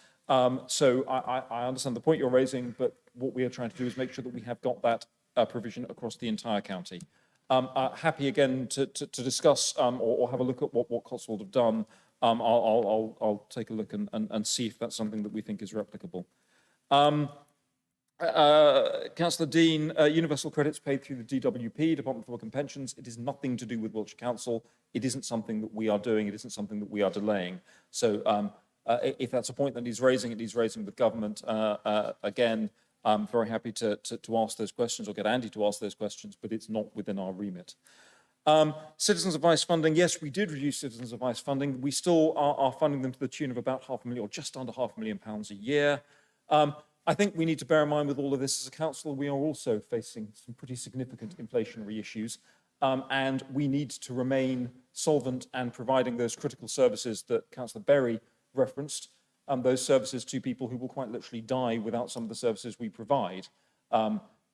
So I understand the point you're raising, but what we are trying to do is make sure that we have got that provision across the entire county. Happy again to discuss or have a look at what Cotswold have done. I'll take a look and see if that's something that we think is replicable. Councillor Dean, universal credits paid through the DWP, Department for Work and Pensions. It is nothing to do with Wiltshire Council. It isn't something that we are doing. It isn't something that we are delaying. So if that's a point that he's raising, it needs raising with government. Again, I'm very happy to ask those questions or get Andy to ask those questions, but it's not within our remit. Citizens Advice funding, yes, we did reduce Citizens Advice funding. We still are funding them to the tune of about £500,000 or just under £500,000 a year. I think we need to bear in mind with all of this as a council, we are also facing some pretty significant inflationary issues, and we need to remain solvent and providing those critical services that Councillor Berry referenced, those services to people who will quite literally die without some of the services we provide.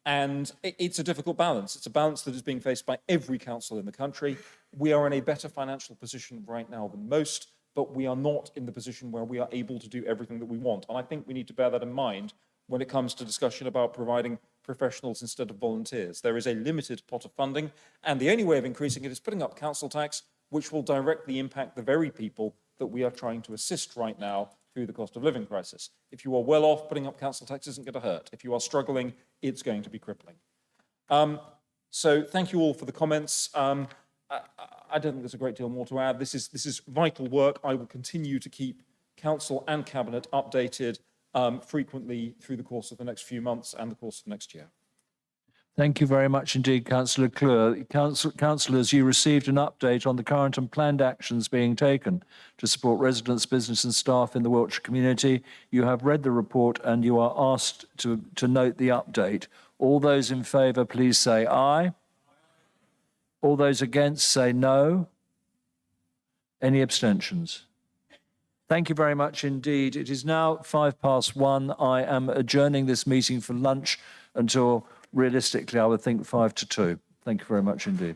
And it's a difficult balance. It's a balance that is being faced by every council in the country. We are in a better financial position right now than most, but we are not in the position where we are able to do everything that we want. And I think we need to bear that in mind when it comes to discussion about providing professionals instead of volunteers. There is a limited pot of funding, and the only way of increasing it is putting up council tax, which will directly impact the very people that we are trying to assist right now through the cost of living crisis. If you are well off, putting up council tax isn't going to hurt. If you are struggling, it's going to be crippling. So thank you all for the comments. I don't think there's a great deal more to add. This is vital work. I will continue to keep council and cabinet updated frequently through the course of the next few months and the course of next year. Thank you very much indeed, Councillor Clure. Councillors, you received an update on the current and planned actions being taken to support residents, business and staff in the Wiltshire community. You have read the report and you are asked to note the update. All those in favour, please say aye. All those against, say no. Any abstentions? Thank you very much indeed. It is now 1:05. I am adjourning this meeting for lunch until, realistically, I would think 1:55 to 2. Thank you very much indeed.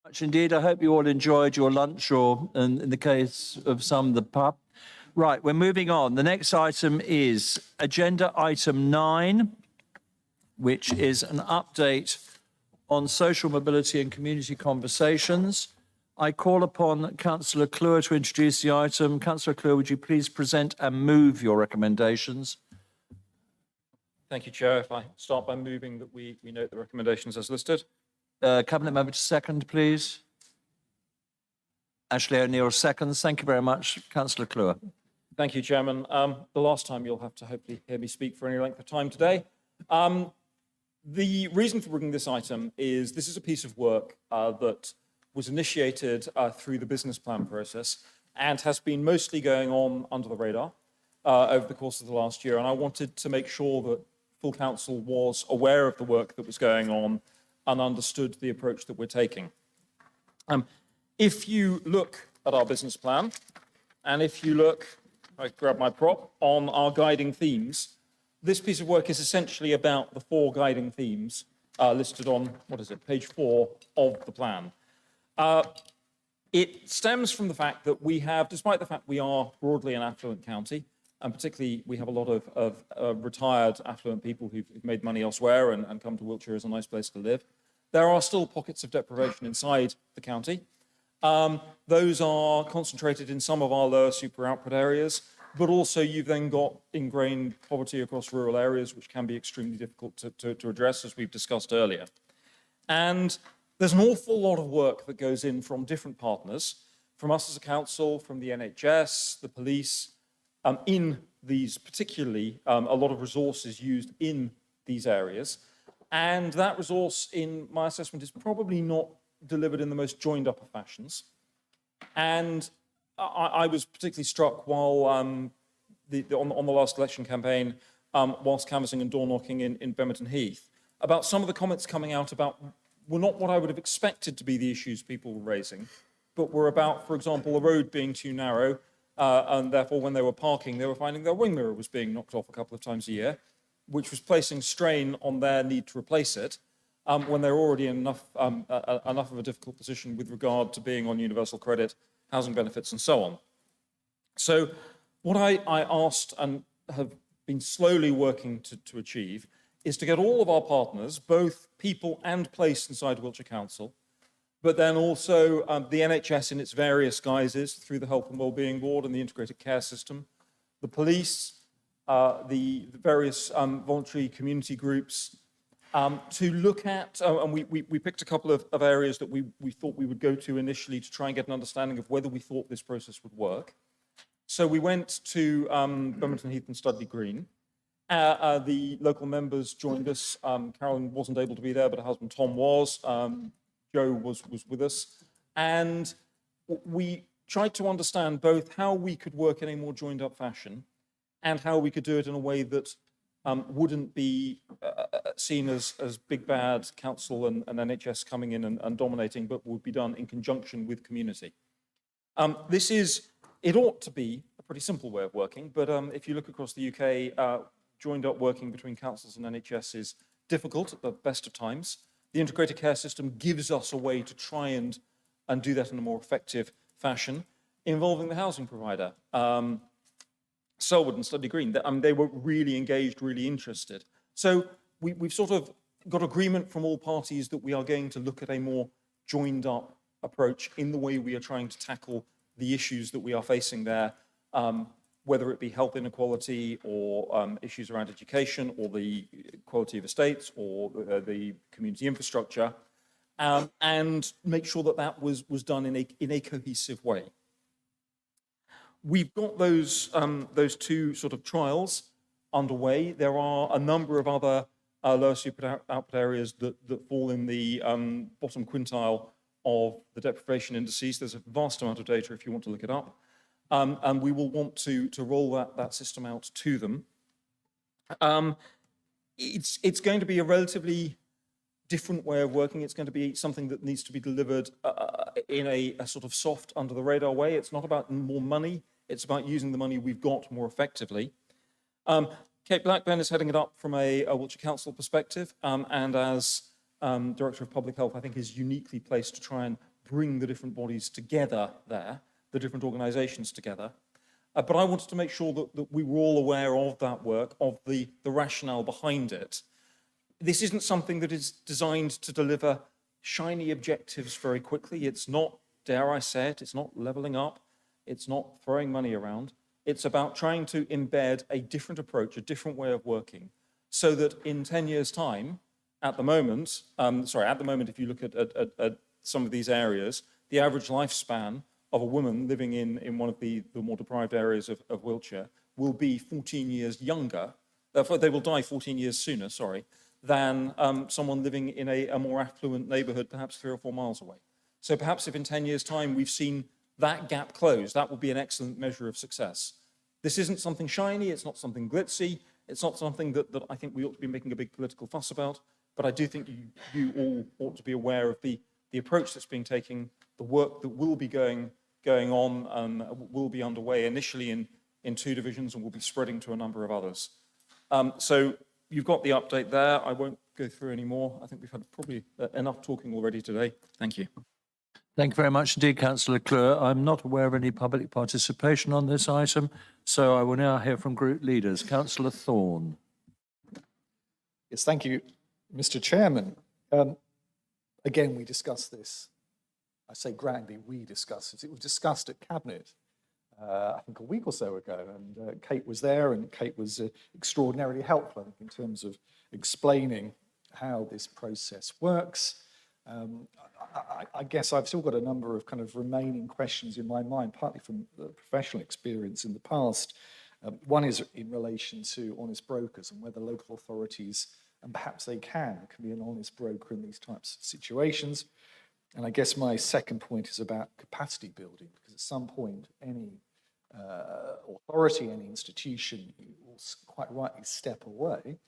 Much indeed. I hope you all enjoyed your lunch or, in the case of some, the pub. Right, we're moving on. The next item is agenda item 9, which is an update on social mobility and community conversations. I call upon Councillor Clure to introduce the item. Councillor Clure, would you please present and move your recommendations? Thank you, Chair. If I start by moving that we note the recommendations as listed. Cabinet Member to second, please. Ashley O'Neill seconds. Thank you very much. Councillor Clure. Thank you, Chairman. The last time you'll have to hopefully hear me speak for any length of time today. The reason for bringing this item is this is a piece of work that was initiated through the business plan process and has been mostly going on under the radar over the course of the last year. And I wanted to make sure that full council was aware of the work that was going on and understood the approach that we're taking. If you look at our business plan, and if you look, I grab my prop, on our guiding themes, this piece of work is essentially about the 4 guiding themes listed on, page 4 of the plan. It stems from the fact that we have, despite the fact we are broadly an affluent county, and particularly we have a lot of retired affluent people who've made money elsewhere and come to Wiltshire as a nice place to live, there are still pockets of deprivation inside the county. Those are concentrated in some of our lower super output areas, but also you've then got ingrained poverty across rural areas, which can be extremely difficult to address, as we've discussed earlier. And there's an awful lot of work that goes in from different partners, from us as a council, from the NHS, the police, in these particularly, a lot of resources used in these areas. And that resource, in my assessment, is probably not delivered in the most joined up of fashions. And I was particularly struck while on the last election campaign, whilst canvassing and door knocking in Bemerton Heath, about some of the comments coming out about were not what I would have expected to be the issues people were raising, but were about, for example, a road being too narrow, and therefore when they were parking, they were finding their wing mirror was being knocked off a couple of times a year, which was placing strain on their need to replace it, when they're already in enough of a difficult position with regard to being on universal credit, housing benefits, and so on. So what I asked and have been slowly working to achieve is to get all of our partners, both people and place inside Wiltshire Council, but then also the NHS in its various guises through the Health and Wellbeing Board and the Integrated Care System, the police, the various voluntary community groups, to look at, and we picked a couple of areas that we thought we would go to initially to try and get an understanding of whether we thought this process would work. So we went to Bemerton Heath and Studley Green. The local members joined us. Carolyn wasn't able to be there, but her husband Tom was. Joe was with us. And we tried to understand both how we could work in a more joined up fashion and how we could do it in a way that wouldn't be seen as big bad council and NHS coming in and dominating, but would be done in conjunction with community. It ought to be a pretty simple way of working, but if you look across the UK, joined up working between councils and NHS is difficult at the best of times. The integrated care system gives us a way to try and do that in a more effective fashion, involving the housing provider. Selwood and Studley Green, they were really engaged, really interested. So we've sort of got agreement from all parties that we are going to look at a more joined up approach in the way we are trying to tackle the issues that we are facing there, whether it be health inequality or issues around education or the quality of estates or the community infrastructure, and make sure that that was done in a cohesive way. We've got those two sort of trials underway. There are a number of other lower super output areas that fall in the bottom quintile of the deprivation indices. There's a vast amount of data if you want to look it up. And we will want to roll that system out to them. It's going to be a relatively different way of working. It's going to be something that needs to be delivered in a sort of soft, under the radar way. It's not about more money. It's about using the money we've got more effectively. Kate Blackburn is heading it up from a Wiltshire Council perspective, and as Director of Public Health, I think is uniquely placed to try and bring the different bodies together there, the different organisations together. But I wanted to make sure that we were all aware of that work, of the rationale behind it. This isn't something that is designed to deliver shiny objectives very quickly. It's not, dare I say it, it's not levelling up. It's not throwing money around. It's about trying to embed a different approach, a different way of working, so that in 10 years' time, at the moment, if you look at some of these areas, the average lifespan of a woman living in one of the more deprived areas of Wiltshire will be 14 years younger, therefore they will die 14 years sooner, than someone living in a more affluent neighbourhood, perhaps 3 or 4 miles away. So perhaps if in 10 years' time we've seen that gap close, that will be an excellent measure of success. This isn't something shiny, it's not something glitzy, it's not something that I think we ought to be making a big political fuss about, but I do think you all ought to be aware of the approach that's being taken, the work that will be going on, will be underway initially in 2 divisions and will be spreading to a number of others. So you've got the update there. I won't go through any more. I think we've had probably enough talking already today. Thank you. Thank you very much indeed, Councillor Clure. I'm not aware of any public participation on this item, so I will now hear from group leaders. Councillor Thorne. Yes, thank you, Mr. Chairman. Again, we discussed this. I say grandly, we discussed it. It was discussed at Cabinet, I think a week or so ago, and Kate was there, and Kate was extraordinarily helpful, I think, in terms of explaining how this process works. I guess I've still got a number of kind of remaining questions in my mind, partly from the professional experience in the past. One is in relation to honest brokers and whether local authorities, and perhaps they can be an honest broker in these types of situations. And I guess my second point is about capacity building, because at some point, any authority, any institution will quite rightly step away,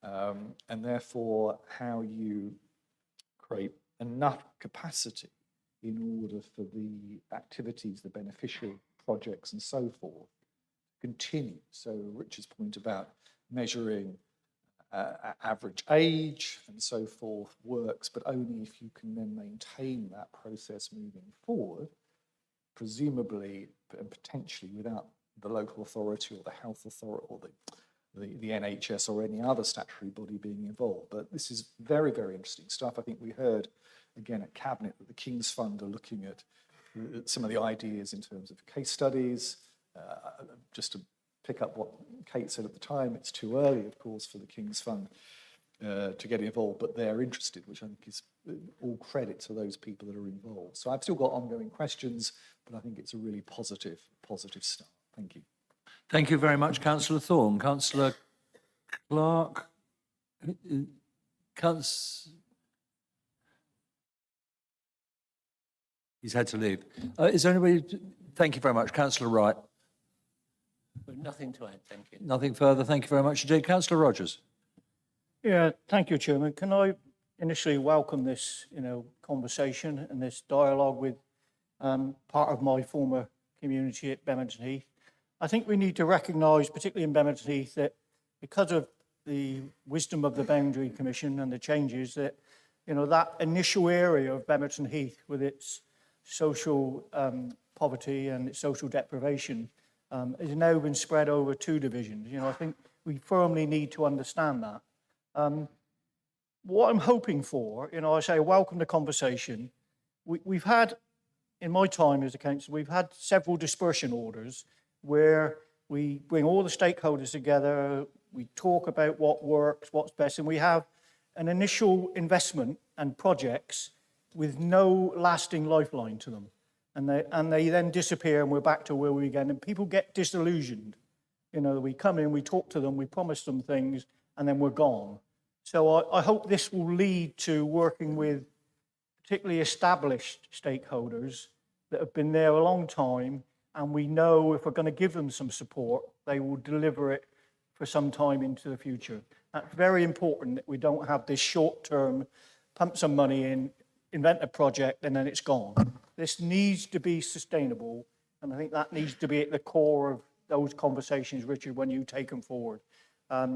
and therefore how you create enough capacity in order for the activities, the beneficial projects and so forth continue. So Richard's point about measuring average age and so forth works, but only if you can then maintain that process moving forward, presumably and potentially without the local authority or the health authority or the NHS or any other statutory body being involved. But this is very, very interesting stuff. I think we heard again at Cabinet that the King's Fund are looking at some of the ideas in terms of case studies. Just to pick up what Kate said at the time, it's too early, of course, for the King's Fund to get involved, but they're interested, which I think is all credit to those people that are involved. So I've still got ongoing questions, but I think it's a really positive start. Thank you. Thank you very much, Councillor Thorne. Councillor Clark. He's had to leave. Is there anybody? Thank you very much, Councillor Wright. Nothing to add, thank you. Nothing further. Thank you very much indeed. Councillor Rogers. Yeah, thank you, Chairman. Can I initially welcome this, conversation and this dialogue with part of my former community at Bemerton Heath. I think we need to recognise, particularly in Bemerton Heath, that because of the wisdom of the Boundary Commission and the changes that, that initial area of Bemerton Heath with its social poverty and its social deprivation has now been spread over 2 divisions. I think we firmly need to understand that. What I'm hoping for, I say welcome the conversation. We've had, in my time as a councillor, we've had several dispersion orders where we bring all the stakeholders together, we talk about what works, what's best, and we have an initial investment and projects with no lasting lifeline to them. And they then disappear and we're back to where we began. And people get disillusioned. We come in, we talk to them, we promise them things, and then we're gone. So I hope this will lead to working with particularly established stakeholders that have been there a long time, and we know if we're going to give them some support, they will deliver it for some time into the future. That's very important that we don't have this short-term, pump some money in, invent a project, and then it's gone. This needs to be sustainable, and I think that needs to be at the core of those conversations, Richard, when you take them forward.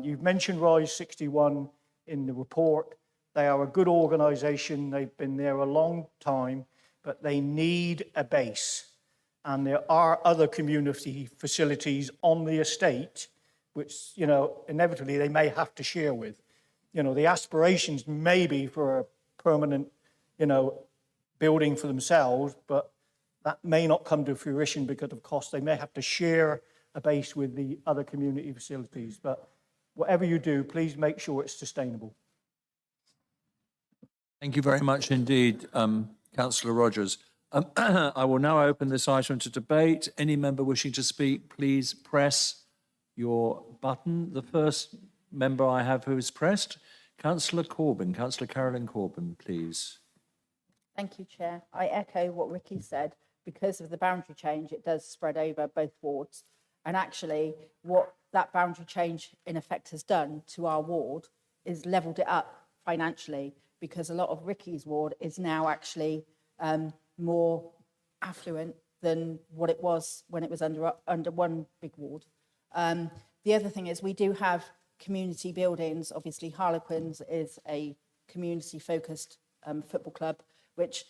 You've mentioned Rise 61 in the report. They are a good organisation. They've been there a long time, but they need a base. And there are other community facilities on the estate, which, you know, inevitably they may have to share with. You know, the aspirations may be for a permanent, you know, building for themselves, but that may not come to fruition because of cost. They may have to share a base with the other community facilities. But whatever you do, please make sure it's sustainable. Thank you very much indeed, Councillor Rogers. I will now open this item to debate. Any member wishing to speak, please press your button. The first member I have who is pressed, Councillor Corbyn, Councillor Carolyn Corbyn, please. Thank you, Chair. I echo what Ricky said. Because of the boundary change, it does spread over both wards. And actually, what that boundary change in effect has done to our ward is levelled it up financially, because a lot of Ricky's ward is now actually more affluent than what it was when it was under one big ward. The other thing is we do have community buildings. Obviously, Harlequins is a community-focused football club, which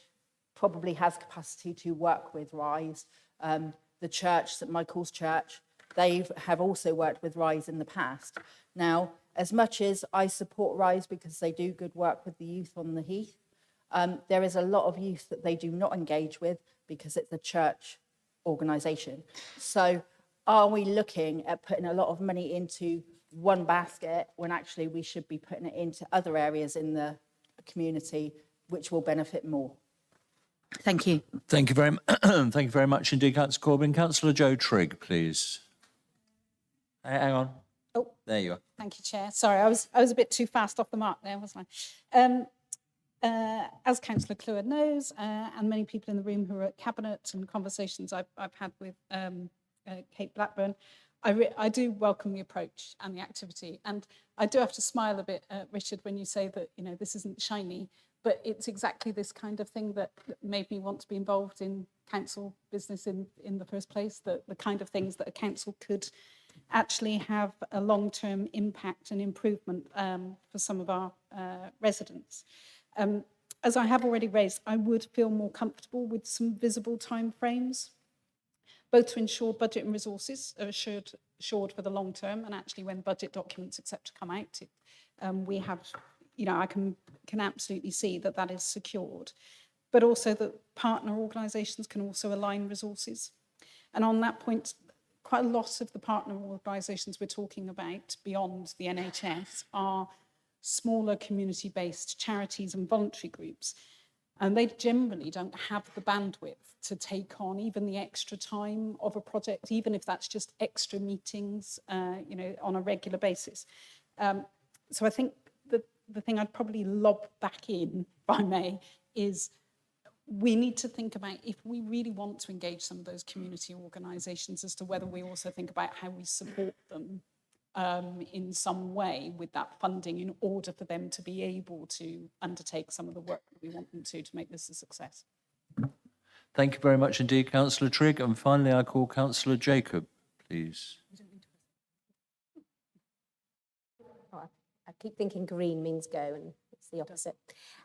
probably has capacity to work with RISE. The church, St Michael's Church, they have also worked with RISE in the past. Now, as much as I support RISE because they do good work with the youth on the Heath, there is a lot of youth that they do not engage with because it's a church organisation. So are we looking at putting a lot of money into one basket when actually we should be putting it into other areas in the community which will benefit more? Thank you. Thank you very much indeed, Councillor Corbyn. Councillor Joe Trigg, please. Hang on. Oh, there you are. Thank you, Chair. Sorry, I was a bit too fast off the mark there, wasn't I? As Councillor Cleward knows, and many people in the room who are at Cabinet and conversations I've had with Kate Blackburn, I do welcome the approach and the activity. And I do have to smile a bit, Richard, when you say that, you know, this isn't shiny, but it's exactly this kind of thing that made me want to be involved in council business in the first place, the kind of things that a council could actually have a long-term impact and improvement for some of our residents. As I have already raised, I would feel more comfortable with some visible timeframes, both to ensure budget and resources are assured for the long term, and actually when budget documents, etc., come out, we have, you know, I can absolutely see that that is secured, but also that partner organisations can also align resources. And on that point, quite a lot of the partner organisations we're talking about beyond the NHS are smaller community-based charities and voluntary groups. And they generally don't have the bandwidth to take on even the extra time of a project, even if that's just extra meetings, you know, on a regular basis. So I think the thing I'd probably lob back in, if I may, is we need to think about, if we really want to engage some of those community organisations, as to whether we also think about how we support them in some way with that funding in order for them to be able to undertake some of the work that we want them to make this a success. Thank you very much indeed, Councillor Trigg. And finally, I call Councillor Jacob, please. I keep thinking green means go, and it's the opposite.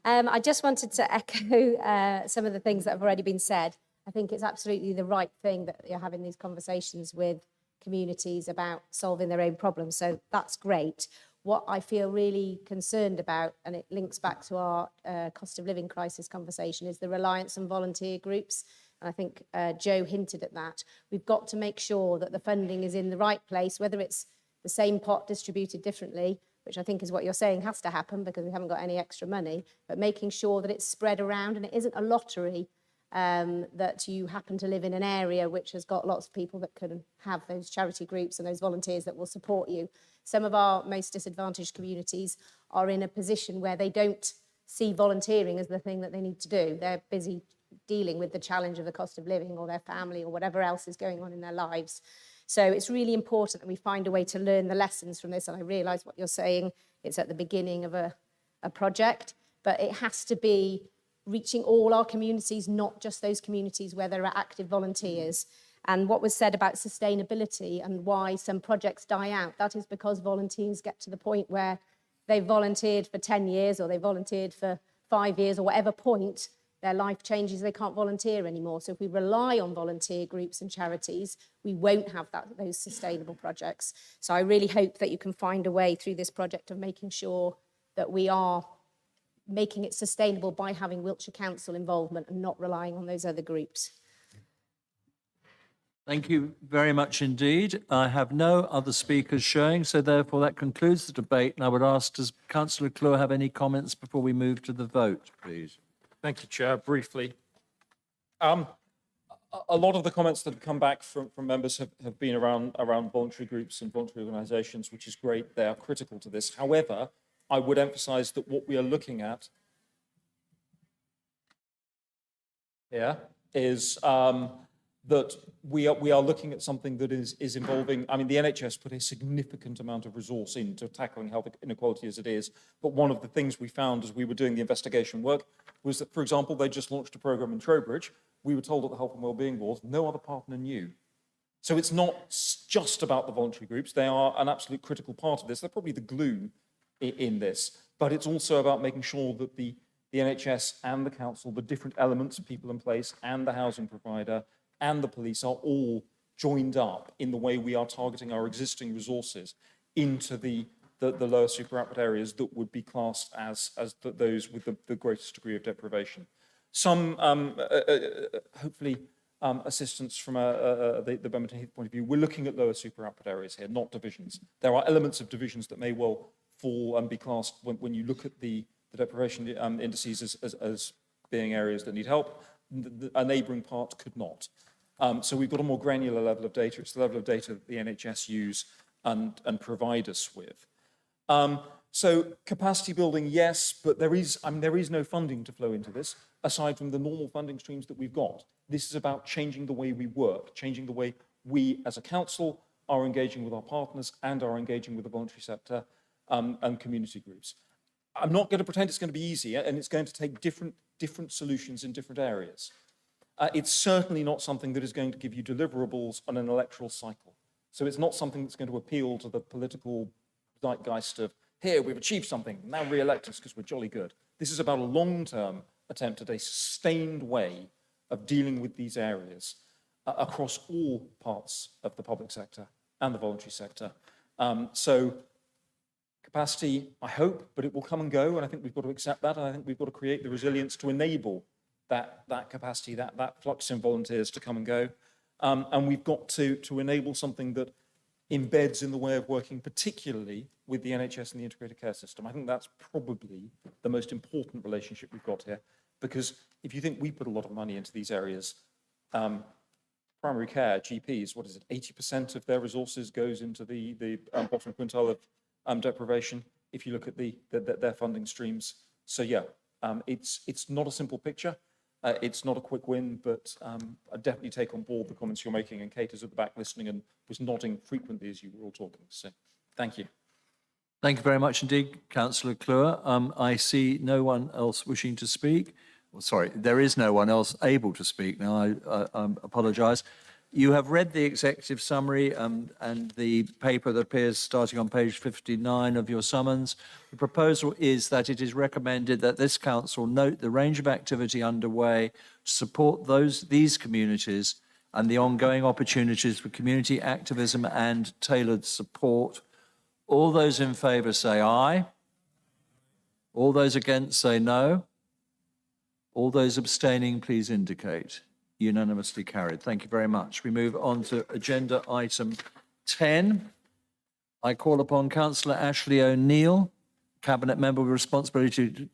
I just wanted to echo some of the things that have already been said. I think it's absolutely the right thing that you're having these conversations with communities about solving their own problems. So that's great. What I feel really concerned about, and it links back to our cost of living crisis conversation, is the reliance on volunteer groups. And I think Joe hinted at that. We've got to make sure that the funding is in the right place, whether it's the same pot distributed differently, which I think is what you're saying has to happen because we haven't got any extra money, but making sure that it's spread around and it isn't a lottery, that you happen to live in an area which has got lots of people that can have those charity groups and those volunteers that will support you. Some of our most disadvantaged communities are in a position where they don't see volunteering as the thing that they need to do. They're busy dealing with the challenge of the cost of living or their family or whatever else is going on in their lives. So it's really important that we find a way to learn the lessons from this. And I realise what you're saying, it's at the beginning of a project, but it has to be reaching all our communities, not just those communities where there are active volunteers. And what was said about sustainability and why some projects die out, that is because volunteers get to the point where they volunteered for 10 years or they volunteered for 5 years or whatever point, their life changes, they can't volunteer anymore. So if we rely on volunteer groups and charities, we won't have those sustainable projects. So I really hope that you can find a way through this project of making sure that we are making it sustainable by having Wiltshire Council involvement and not relying on those other groups. Thank you very much indeed. I have no other speakers showing, so therefore that concludes the debate. And I would ask, does Councillor Clure have any comments before we move to the vote, please? Thank you, Chair. Briefly. A lot of the comments that have come back from members have been around voluntary groups and voluntary organisations, which is great. They are critical to this. However, I would emphasise that what we are looking at here is that we are looking at something that is involving, I mean, the NHS put a significant amount of resource into tackling health inequality as it is, but one of the things we found as we were doing the investigation work was that, for example, they just launched a programme in Trowbridge. We were told at the Health and Wellbeing Board, no other partner knew. So it's not just about the voluntary groups. They are an absolute critical part of this. They're probably the glue in this, but it's also about making sure that the NHS and the council, the different elements, people in place, and the housing provider, and the police are all joined up in the way we are targeting our existing resources into the lower super-output areas that would be classed as those with the greatest degree of deprivation. Some, hopefully, assistance from the Birmingham Heath point of view. We're looking at lower super-output areas here, not divisions. There are elements of divisions that may well fall and be classed when you look at the deprivation indices as being areas that need help. A neighbouring part could not. So we've got a more granular level of data. It's the level of data that the NHS use and provide us with. So capacity building, yes, but there is no funding to flow into this, aside from the normal funding streams that we've got. This is about changing the way we work, changing the way we as a council are engaging with our partners and are engaging with the voluntary sector and community groups. I'm not going to pretend it's going to be easy, and it's going to take different solutions in different areas. It's certainly not something that is going to give you deliverables on an electoral cycle. So it's not something that's going to appeal to the political zeitgeist of, here, we've achieved something, now re-elect us because we're jolly good. This is about a long-term attempt at a sustained way of dealing with these areas across all parts of the public sector and the voluntary sector. So capacity, I hope, but it will come and go, and I think we've got to accept that, and I think we've got to create the resilience to enable that capacity, that flux in volunteers to come and go. And we've got to enable something that embeds in the way of working, particularly with the NHS and the integrated care system. I think that's probably the most important relationship we've got here, because if you think we put a lot of money into these areas, primary care, GPs, what is it, 80% of their resources goes into the bottom quintile of deprivation, if you look at their funding streams. So yeah, it's not a simple picture. It's not a quick win, but I definitely take on board the comments you're making, and Kate is at the back listening and was nodding frequently as you were all talking. So thank you. Thank you very much indeed, Councillor Clure. I see no one else wishing to speak. Well, sorry, there is no one else able to speak now. I apologise. You have read the executive summary and the paper that appears starting on page 59 of your summons. The proposal is that it is recommended that this council note the range of activity underway to support these communities and the ongoing opportunities for community activism and tailored support. All those in favour say aye. All those against say no. All those abstaining, please indicate. Unanimously carried. Thank you very much. We move on to agenda item 10. I call upon Councillor Ashley O'Neill, Cabinet Member with responsibility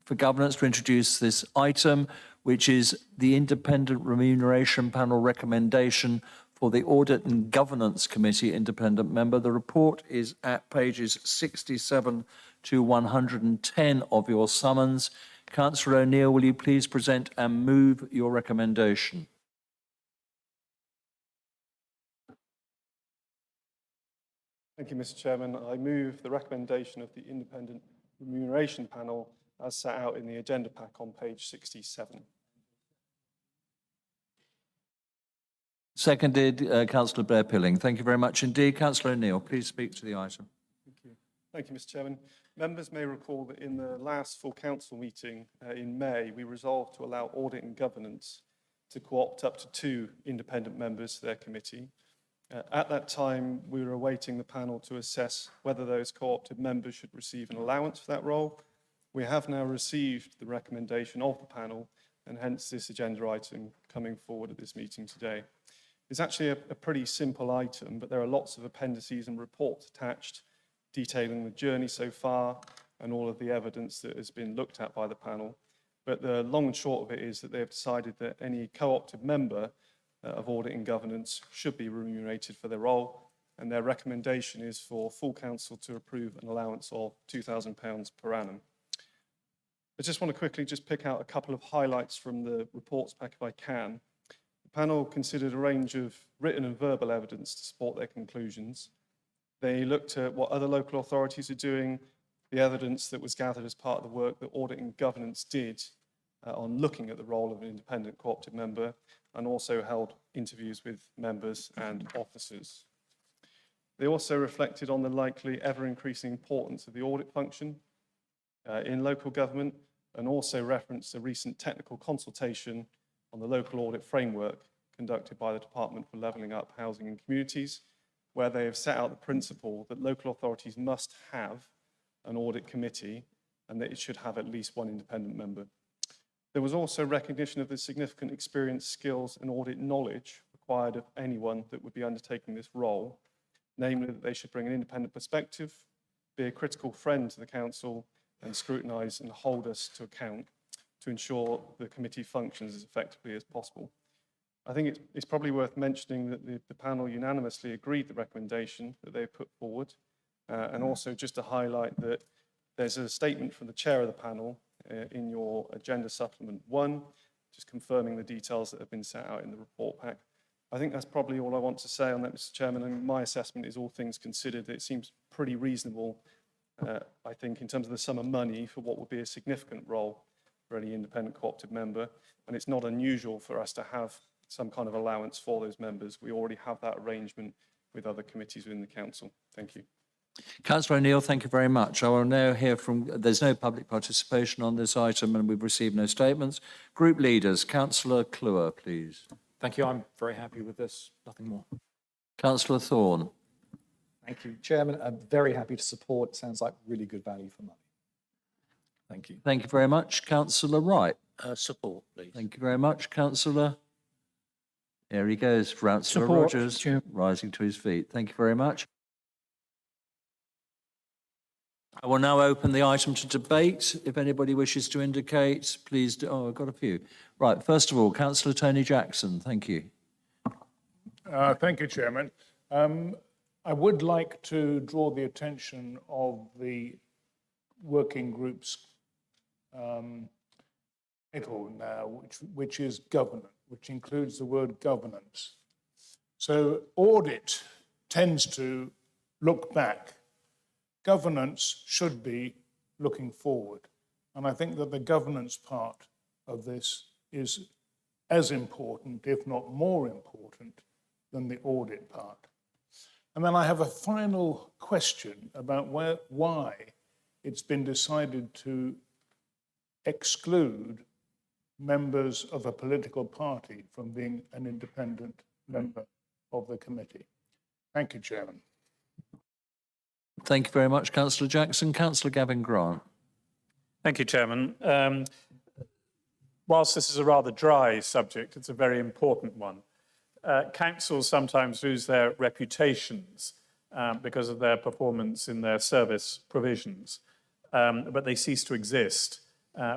for governance, to introduce this item, which is the Independent Remuneration Panel recommendation for the Audit and Governance Committee independent member. The report is at pages 67 to 110 of your summons. Councillor O'Neill, will you please present and move your recommendation? Thank you, Mr. Chairman. I move the recommendation of the Independent Remuneration Panel as set out in the agenda pack on page 67. Seconded, Councillor Blair Pilling. Thank you very much indeed. Councillor O'Neill, please speak to the item. Thank you, Mr. Chairman. Members may recall that in the last full council meeting in May, we resolved to allow audit and governance to co-opt up to 2 independent members to their committee. At that time, we were awaiting the panel to assess whether those co-opted members should receive an allowance for that role. We have now received the recommendation of the panel, and hence this agenda item coming forward at this meeting today. It's actually a pretty simple item, but there are lots of appendices and reports attached detailing the journey so far and all of the evidence that has been looked at by the panel. But the long and short of it is that they have decided that any co-opted member of audit and governance should be remunerated for their role, and their recommendation is for full council to approve an allowance of £2,000 per annum. I just want to quickly just pick out a couple of highlights from the reports pack if I can. The panel considered a range of written and verbal evidence to support their conclusions. They looked at what other local authorities are doing, the evidence that was gathered as part of the work that audit and governance did on looking at the role of an independent co-opted member, and also held interviews with members and officers. They also reflected on the likely ever-increasing importance of the audit function in local government, and also referenced a recent technical consultation on the local audit framework conducted by the Department for Levelling Up Housing and Communities, where they have set out the principle that local authorities must have an audit committee and that it should have at least 1 independent member. There was also recognition of the significant experience, skills and audit knowledge required of anyone that would be undertaking this role, namely that they should bring an independent perspective, be a critical friend to the council, and scrutinise and hold us to account to ensure the committee functions as effectively as possible. I think it's probably worth mentioning that the panel unanimously agreed the recommendation that they put forward, and also just to highlight that there's a statement from the chair of the panel in your agenda supplement 1, just confirming the details that have been set out in the report pack. I think that's probably all I want to say on that, Mr. Chairman, and my assessment is all things considered, it seems pretty reasonable, I think, in terms of the sum of money for what would be a significant role for any independent co-opted member, and it's not unusual for us to have some kind of allowance for those members. We already have that arrangement with other committees within the council. Thank you. Councillor O'Neill, thank you very much. I will now hear from, there's no public participation on this item and we've received no statements. Group leaders, Councillor Kluwer, please. Thank you. I'm very happy with this. Nothing more. Councillor Thorne. Thank you, Chairman. I'm very happy to support. It sounds like really good value for money. Thank you. Thank you very much. Councillor Wright. Support, please. Thank you very much. Councillor, there he goes, Councillor Support, Rogers, Chair. rising to his feet. Thank you very much. I will now open the item to debate. If anybody wishes to indicate, please do. Oh, I've got a few. Right, first of all, Councillor Tony Jackson. Thank you. Thank you, Chairman. I would like to draw the attention of the working group's title now, which is governance, which includes the word governance. So audit tends to look back. Governance should be looking forward. And I think that the governance part of this is as important, if not more important, than the audit part. And then I have a final question about why it's been decided to exclude members of a political party from being an independent member of the committee. Thank you, Chairman. Thank you very much, Councillor Jackson. Councillor Gavin Grant. Thank you, Chairman. Whilst this is a rather dry subject, it's a very important one. Councils sometimes lose their reputations because of their performance in their service provisions, but they cease to exist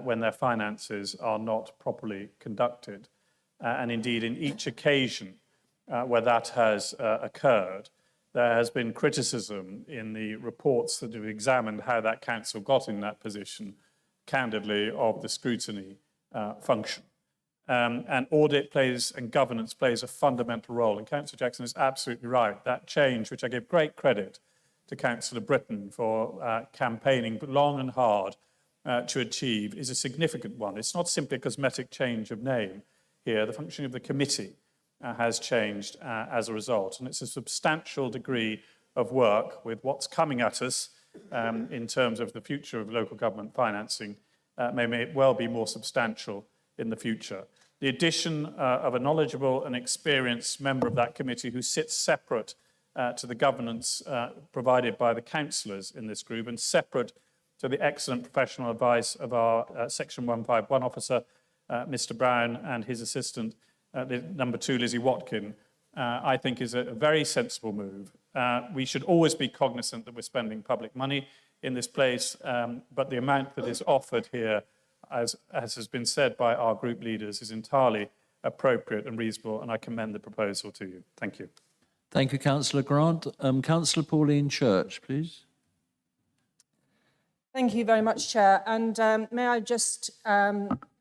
when their finances are not properly conducted. And indeed, in each occasion where that has occurred, there has been criticism in the reports that have examined how that council got in that position, candidly, of the scrutiny function. And audit plays and governance plays a fundamental role. And Councillor Jackson is absolutely right. That change, which I give great credit to Councillor Britton for campaigning long and hard to achieve, is a significant one. It's not simply a cosmetic change of name here. The function of the committee has changed as a result. And it's a substantial degree of work with what's coming at us in terms of the future of local government financing may well be more substantial in the future. The addition of a knowledgeable and experienced member of that committee who sits separate to the governance provided by the councillors in this group and separate to the excellent professional advice of our Section 151 officer, Mr. Brown, and his assistant, number 2, Lizzie Watkin, I think is a very sensible move. We should always be cognizant that we're spending public money in this place, but the amount that is offered here, as has been said by our group leaders, is entirely appropriate and reasonable, and I commend the proposal to you. Thank you. Thank you, Councillor Grant. Councillor Pauline Church, please. Thank you very much, Chair. And may I just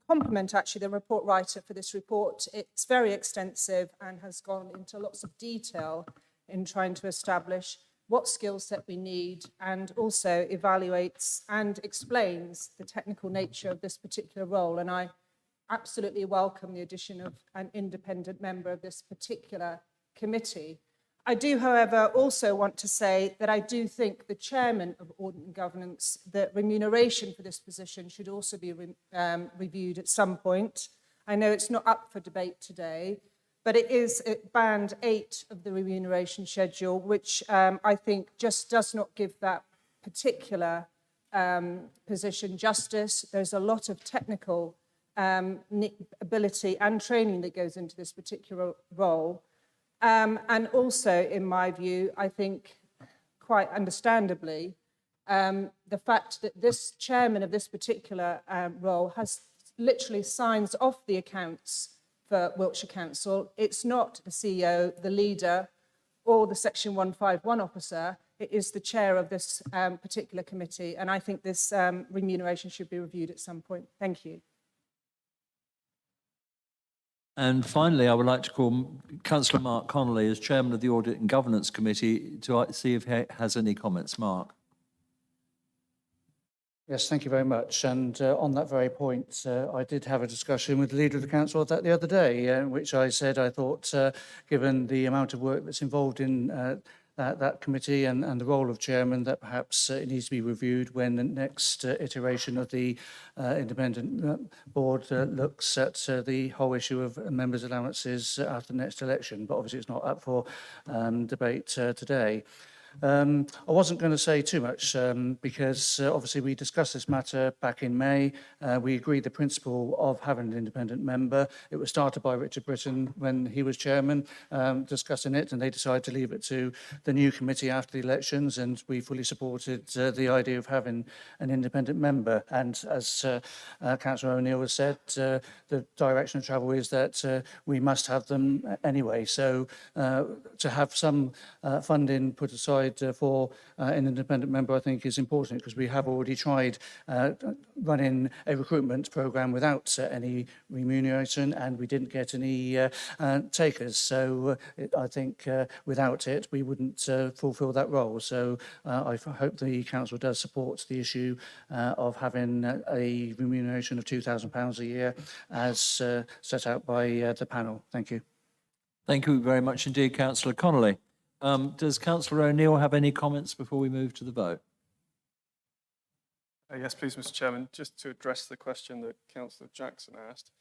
compliment actually the report writer for this report. It's very extensive and has gone into lots of detail in trying to establish what skill set we need, and also evaluates and explains the technical nature of this particular role. And I absolutely welcome the addition of an independent member of this particular committee. I do, however, also want to say that I do think the chairman of Audit and Governance, the remuneration for this position should also be reviewed at some point. I know it's not up for debate today, but it is at band 8 of the remuneration schedule, which I think just does not give that particular position justice. There's a lot of technical ability and training that goes into this particular role. And also, in my view, I think quite understandably, the fact that this chairman of this particular role has literally signs off the accounts for Wiltshire Council. It's not the CEO, the leader, or the Section 151 officer. It is the chair of this particular committee. And I think this remuneration should be reviewed at some point. Thank you. And finally, I would like to call Councillor Mark Connolly as chairman of the Audit and Governance Committee to see if he has any comments. Mark. Yes, thank you very much. And on that very point, I did have a discussion with the leader of the council the other day, in which I said I thought, given the amount of work that's involved in that committee and the role of chairman, that perhaps it needs to be reviewed when the next iteration of the independent board looks at the whole issue of members' allowances after the next election. But obviously it's not up for debate today. I wasn't going to say too much because obviously we discussed this matter back in May. We agreed the principle of having an independent member. It was started by Richard Britton when he was chairman, discussing it, and they decided to leave it to the new committee after the elections, and we fully supported the idea of having an independent member. And as Councillor O'Neill has said, the direction of travel is that we must have them anyway. So to have some funding put aside for an independent member, I think, is important, because we have already tried running a recruitment programme without any remuneration, and we didn't get any takers. So I think without it, we wouldn't fulfil that role. So I hope the council does support the issue of having a remuneration of £2,000 a year as set out by the panel. Thank you. Thank you very much indeed, Councillor Connolly. Does Councillor O'Neill have any comments before we move to the vote? Yes, please, Mr. Chairman. Just to address the question that Councillor Jackson asked,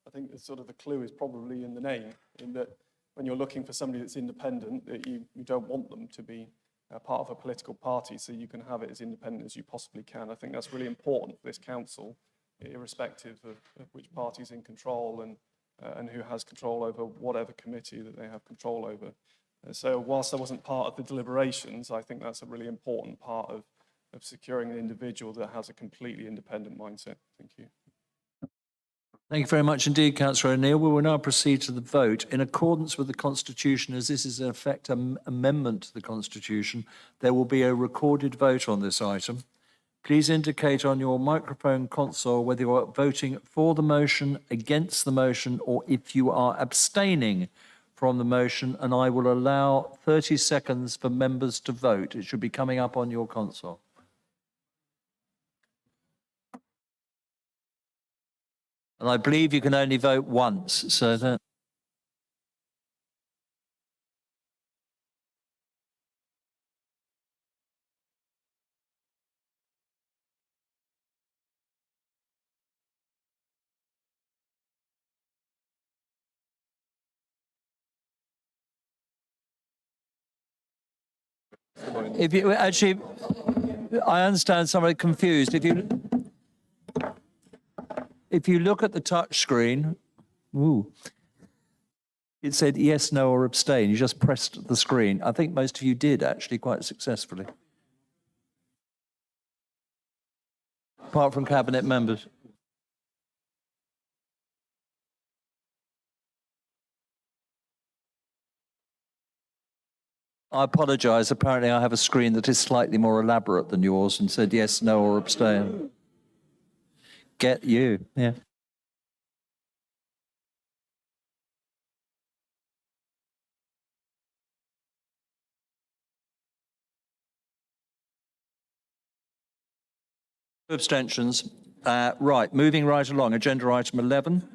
I think the clue is probably in the name, in that when you're looking for somebody that's independent, that you don't want them to be part of a political party, so you can have it as independent as you possibly can. I think that's really important for this council, irrespective of which party's in control and who has control over whatever committee that they have control over. So whilst I wasn't part of the deliberations, I think that's a really important part of securing an individual that has a completely independent mindset. Thank you. Thank you very much indeed, Councillor O'Neill. We will now proceed to the vote. In accordance with the Constitution, as this is in effect an amendment to the Constitution, there will be a recorded vote on this item. Please indicate on your microphone console whether you are voting for the motion, against the motion, or if you are abstaining from the motion, and I will allow 30 seconds for members to vote. It should be coming up on your console. And I believe you can only vote once, so that... point. If you actually, I understand somebody confused. If you look at the touch screen, ooh, it said yes, no, or abstain. You just pressed the screen. I think most of you did actually quite successfully. Apart from cabinet members. I apologise. Apparently I have a screen that is slightly more elaborate than yours and said yes, no, or abstain. Get you, yeah. Abstentions. Right, moving right along. Agenda item 11.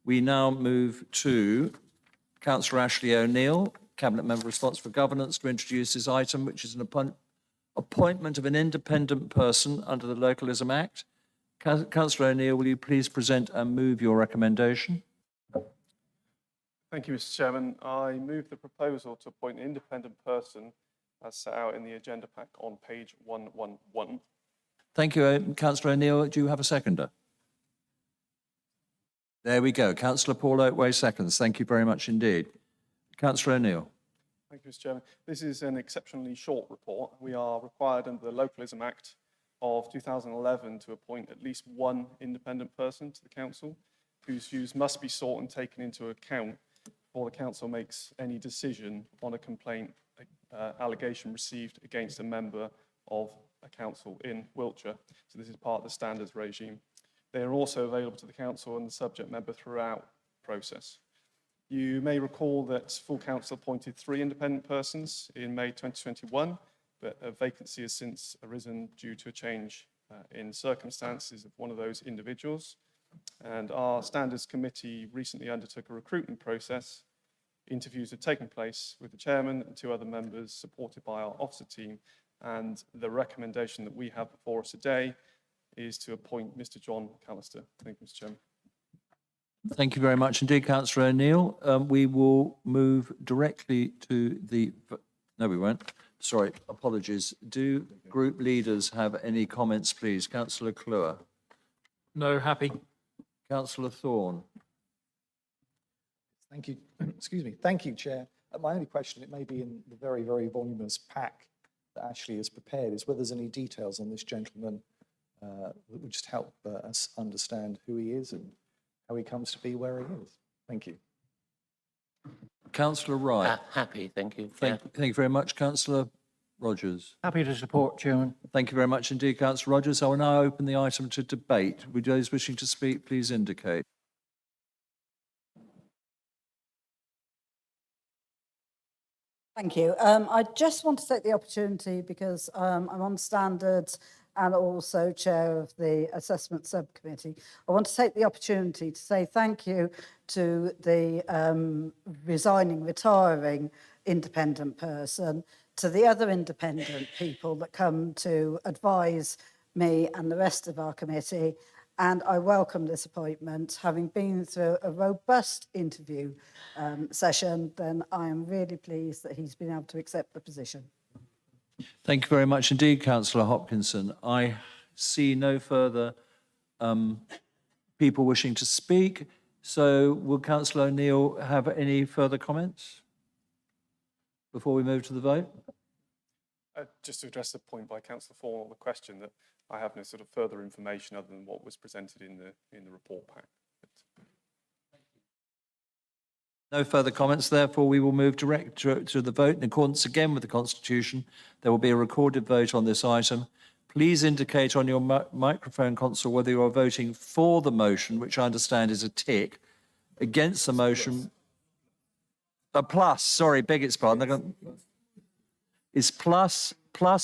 We now move to Councillor Ashley O'Neill, Cabinet Member responsible for governance, to introduce this item, which is an appointment of an independent person under the Localism Act. Councillor O'Neill, will you please present and move your recommendation? Thank you, Mr. Chairman. I move the proposal to appoint an independent person as set out in the agenda pack on page 111. Thank you, Councillor O'Neill. Do you have a seconder? There we go. Councillor Paul Oatway seconds. Thank you very much indeed. Councillor O'Neill. Thank you, Mr. Chairman. This is an exceptionally short report. We are required under the Localism Act of 2011 to appoint at least one independent person to the council whose views must be sought and taken into account before the council makes any decision on a complaint allegation received against a member of a council in Wiltshire. So this is part of the standards regime. They are also available to the council and the subject member throughout the process. You may recall that full council appointed 3 independent persons in May 2021, but a vacancy has since arisen due to a change in circumstances of one of those individuals. And our standards committee recently undertook a recruitment process. Interviews have taken place with the chairman and 2 other members supported by our officer team. And the recommendation that we have before us today is to appoint Mr. John Callister. Thank you, Mr. Chairman. Thank you very much indeed, Councillor O'Neill. We will move directly to the... No, we won't. Sorry, apologies. Do group leaders have any comments, please? Councillor Kluwer. No, happy. Councillor Thorne. Thank you. Excuse me. Thank you, Chair. My only question, it may be in the very, very voluminous pack that Ashley has prepared, is whether there's any details on this gentleman that would just help us understand who he is and how he comes to be where he is. Thank you. Councillor Wright. Happy, thank you. Thank you very much, Councillor Rogers. Happy to support, Chairman. Thank you very much indeed, Councillor Rogers. I will now open the item to debate. Would those wishing to speak please indicate? Thank you. I just want to take the opportunity because I'm on standards and also chair of the assessment subcommittee. I want to take the opportunity to say thank you to the retiring independent person, to the other independent people that come to advise me and the rest of our committee. And I welcome this appointment. Having been through a robust interview session, then I am really pleased that he's been able to accept the position. Thank you very much indeed, Councillor Hopkinson. I see no further people wishing to speak. So will Councillor O'Neill have any further comments before we move to the vote? Just to address the point by Councillor Thorne, or the question, that I have no sort of further information other than what was presented in the report pack. No further comments, therefore we will move direct to the vote. In accordance again with the Constitution, there will be a recorded vote on this item. Please indicate on your microphone console whether you are voting for the motion, which I understand is a tick, against the motion, a plus, sorry, beg its pardon, is plus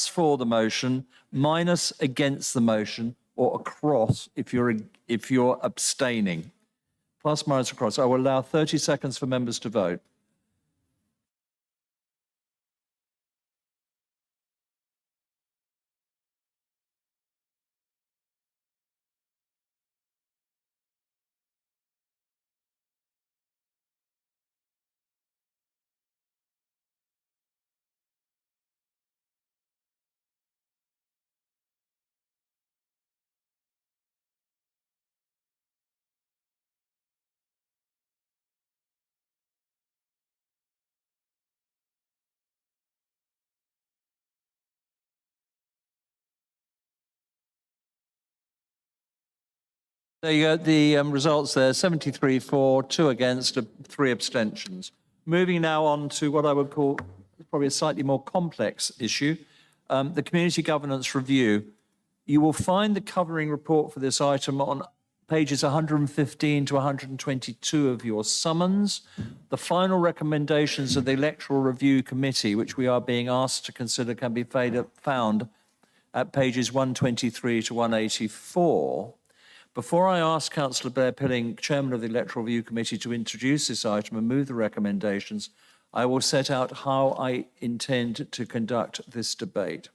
for the motion, minus against the motion, or across if you're abstaining. Plus, minus, across. I will allow 30 seconds for members to vote. There you go, the results there, 73 for, 2 against, 3 abstentions. Moving now on to what I would call probably a slightly more complex issue, the Community Governance Review. You will find the covering report for this item on pages 115 to 122 of your summons. The final recommendations of the Electoral Review Committee, which we are being asked to consider, can be found at pages 123 to 184. Before I ask Councillor Blair Pilling, Chairman of the Electoral Review Committee, to introduce this item and move the recommendations, I will set out how I intend to conduct this debate.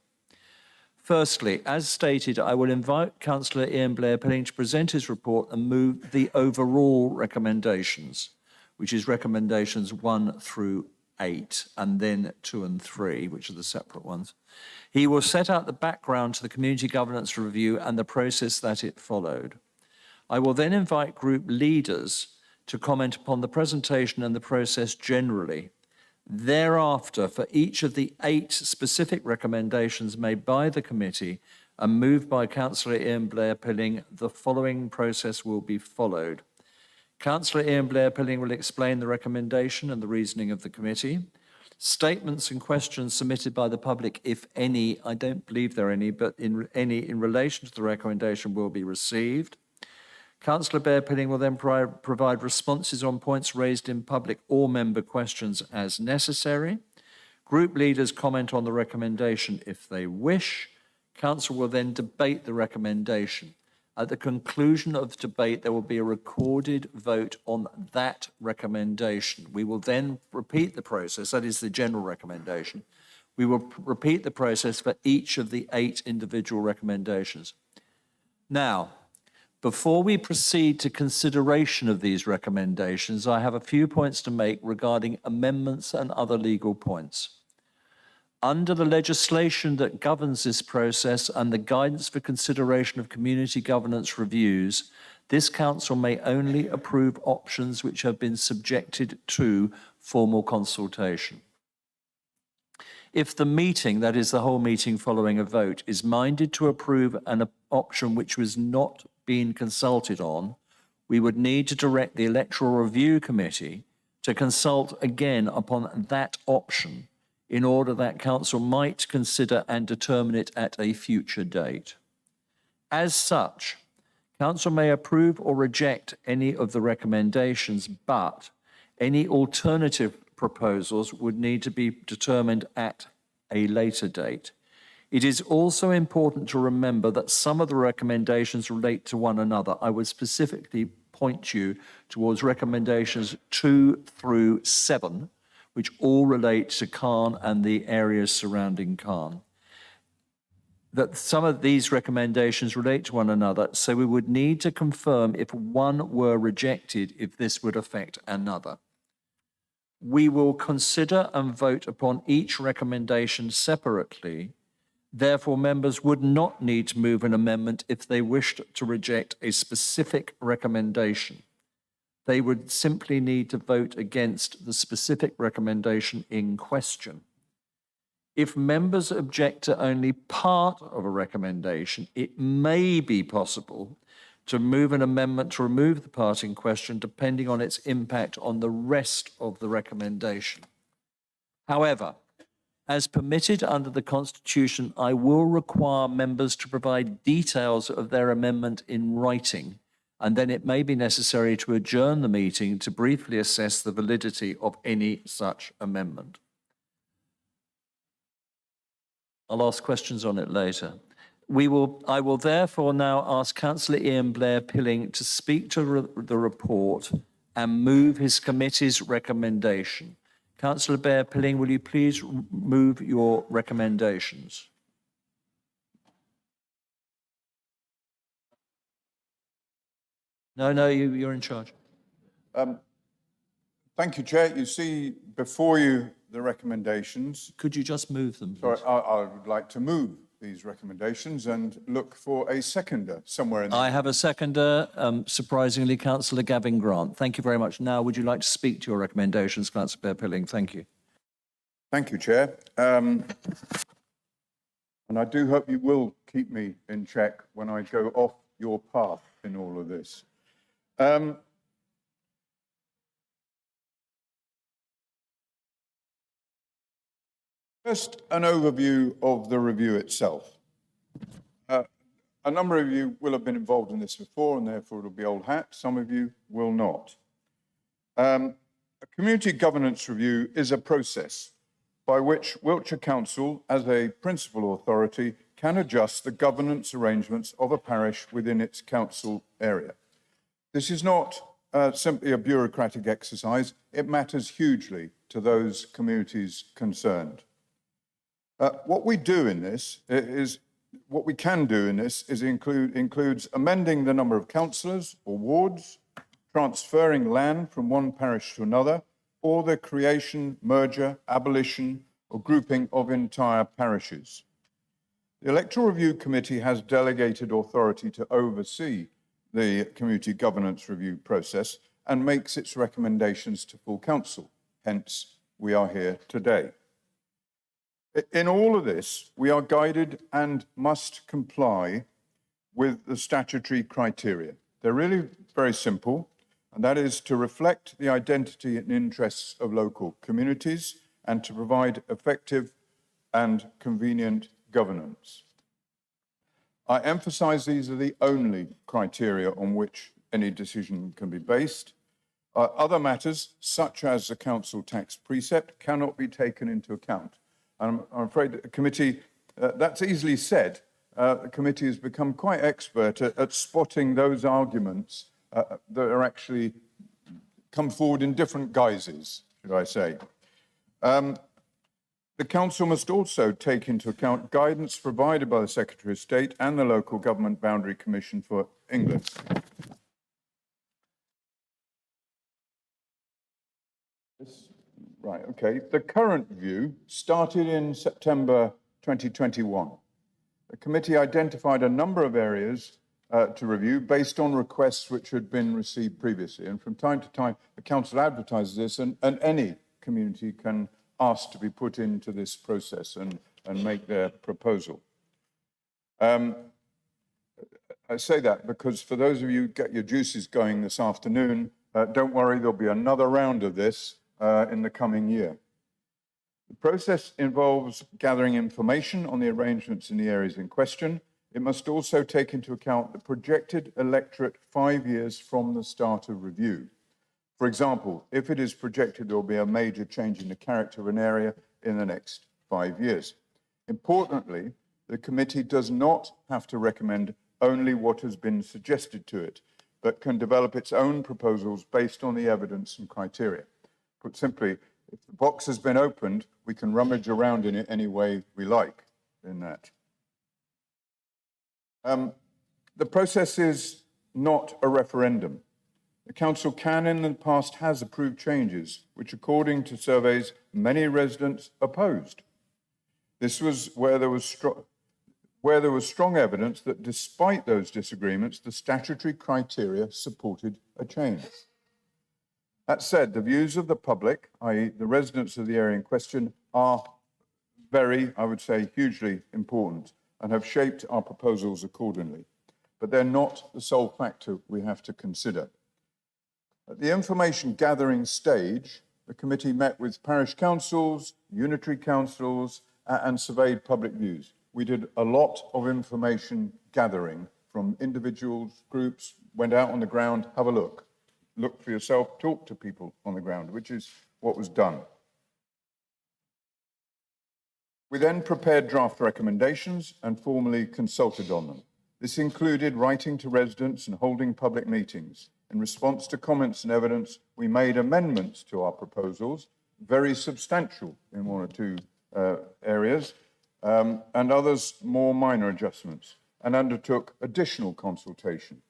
Firstly, as stated, I will invite Councillor Ian Blair Pilling to present his report and move the overall recommendations, which is recommendations 1 through 8, and then 2 and 3, which are the separate ones. He will set out the background to the Community Governance Review and the process that it followed. I will then invite group leaders to comment upon the presentation and the process generally. Thereafter, for each of the 8 specific recommendations made by the committee and moved by Councillor Ian Blair Pilling, the following process will be followed. Councillor Ian Blair Pilling will explain the recommendation and the reasoning of the committee. Statements and questions submitted by the public, if any, I don't believe there are any, but in relation to the recommendation will be received. Councillor Blair Pilling will then provide responses on points raised in public or member questions as necessary. Group leaders comment on the recommendation if they wish. Council will then debate the recommendation. At the conclusion of the debate, there will be a recorded vote on that recommendation. We will then repeat the process, that is the general recommendation. We will repeat the process for each of the 8 individual recommendations. Now, before we proceed to consideration of these recommendations, I have a few points to make regarding amendments and other legal points. Under the legislation that governs this process and the guidance for consideration of community governance reviews, this council may only approve options which have been subjected to formal consultation. If the meeting, that is the whole meeting following a vote, is minded to approve an option which was not being consulted on, we would need to direct the Electoral Review Committee to consult again upon that option in order that council might consider and determine it at a future date. As such, council may approve or reject any of the recommendations, but any alternative proposals would need to be determined at a later date. It is also important to remember that some of the recommendations relate to one another. I would specifically point you towards recommendations 2 through 7, which all relate to Caen and the areas surrounding Caen. That some of these recommendations relate to one another, so we would need to confirm if one were rejected, if this would affect another. We will consider and vote upon each recommendation separately. Therefore, members would not need to move an amendment if they wished to reject a specific recommendation. They would simply need to vote against the specific recommendation in question. If members object to only part of a recommendation, it may be possible to move an amendment to remove the part in question, depending on its impact on the rest of the recommendation. However, as permitted under the Constitution, I will require members to provide details of their amendment in writing, and then it may be necessary to adjourn the meeting to briefly assess the validity of any such amendment. I'll ask questions on it later. I will therefore now ask Councillor Ian Blair Pilling to speak to the report and move his committee's recommendation. Councillor Blair Pilling, will you please move your recommendations? No, you're in charge. Thank you, Chair. You see before you the recommendations. Could you just move them, please? Sorry, I would like to move these recommendations and look for a seconder somewhere in the... I have a seconder, surprisingly, Councillor Gavin Grant. Thank you very much. Now, would you like to speak to your recommendations, Councillor Blair Pilling? Thank you. Thank you, Chair. And I do hope you will keep me in check when I go off your path. in all of this. First, an overview of the review itself. A number of you will have been involved in this before, and therefore it'll be old hat. Some of you will not. A community governance review is a process by which Wiltshire Council, as a principal authority, can adjust the governance arrangements of a parish within its council area. This is not simply a bureaucratic exercise. It matters hugely to those communities concerned. What we can do in this includes amending the number of councillors or wards, transferring land from one parish to another, or the creation, merger, abolition, or grouping of entire parishes. The Electoral Review Committee has delegated authority to oversee the community governance review process and makes its recommendations to full council. Hence, we are here today. In all of this, we are guided and must comply with the statutory criteria. They're really very simple, and that is to reflect the identity and interests of local communities and to provide effective and convenient governance. I emphasize these are the only criteria on which any decision can be based. Other matters, such as the council tax precept, cannot be taken into account. I'm afraid that the committee, that's easily said. The committee has become quite expert at spotting those arguments that are actually come forward in different guises, should I say. The council must also take into account guidance provided by the Secretary of State and the Local Government Boundary Commission for England. Right, okay. The current review started in September 2021. The committee identified a number of areas to review based on requests which had been received previously. And from time to time, the council advertises this, and any community can ask to be put into this process and make their proposal. I say that because for those of you who get your juices going this afternoon, don't worry, there'll be another round of this in the coming year. The process involves gathering information on the arrangements in the areas in question. It must also take into account the projected electorate 5 years from the start of review. For example, if it is projected there will be a major change in the character of an area in the next 5 years. Importantly, the committee does not have to recommend only what has been suggested to it, but can develop its own proposals based on the evidence and criteria. Put simply, if the box has been opened, we can rummage around in it any way we like in that. The process is not a referendum. The council can, and in the past has approved changes, which according to surveys, many residents opposed. This was where there was strong evidence that despite those disagreements, the statutory criteria supported a change. That said, the views of the public, i.e. the residents of the area in question, are very, I would say, hugely important and have shaped our proposals accordingly. But they're not the sole factor we have to consider. At the information gathering stage, the committee met with parish councils, unitary councils, and surveyed public views. We did a lot of information gathering from individuals, groups, went out on the ground, have a look. Look for yourself, talk to people on the ground, which is what was done. We then prepared draft recommendations and formally consulted on them. This included writing to residents and holding public meetings. In response to comments and evidence, we made amendments to our proposals, very substantial in one or two areas, and others more minor adjustments, and undertook additional consultation.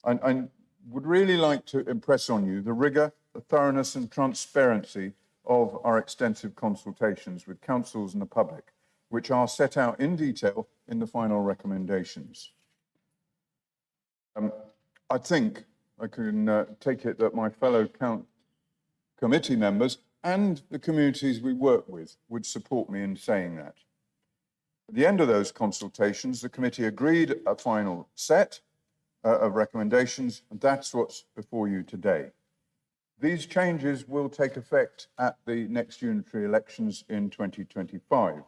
I would really like to impress on you the rigour, the thoroughness and transparency of our extensive consultations with councils and the public, which are set out in detail in the final recommendations. I think I can take it that my fellow committee members and the communities we work with would support me in saying that. At the end of those consultations, the committee agreed a final set, of recommendations, and that's what's before you today. These changes will take effect at the next unitary elections in 2025.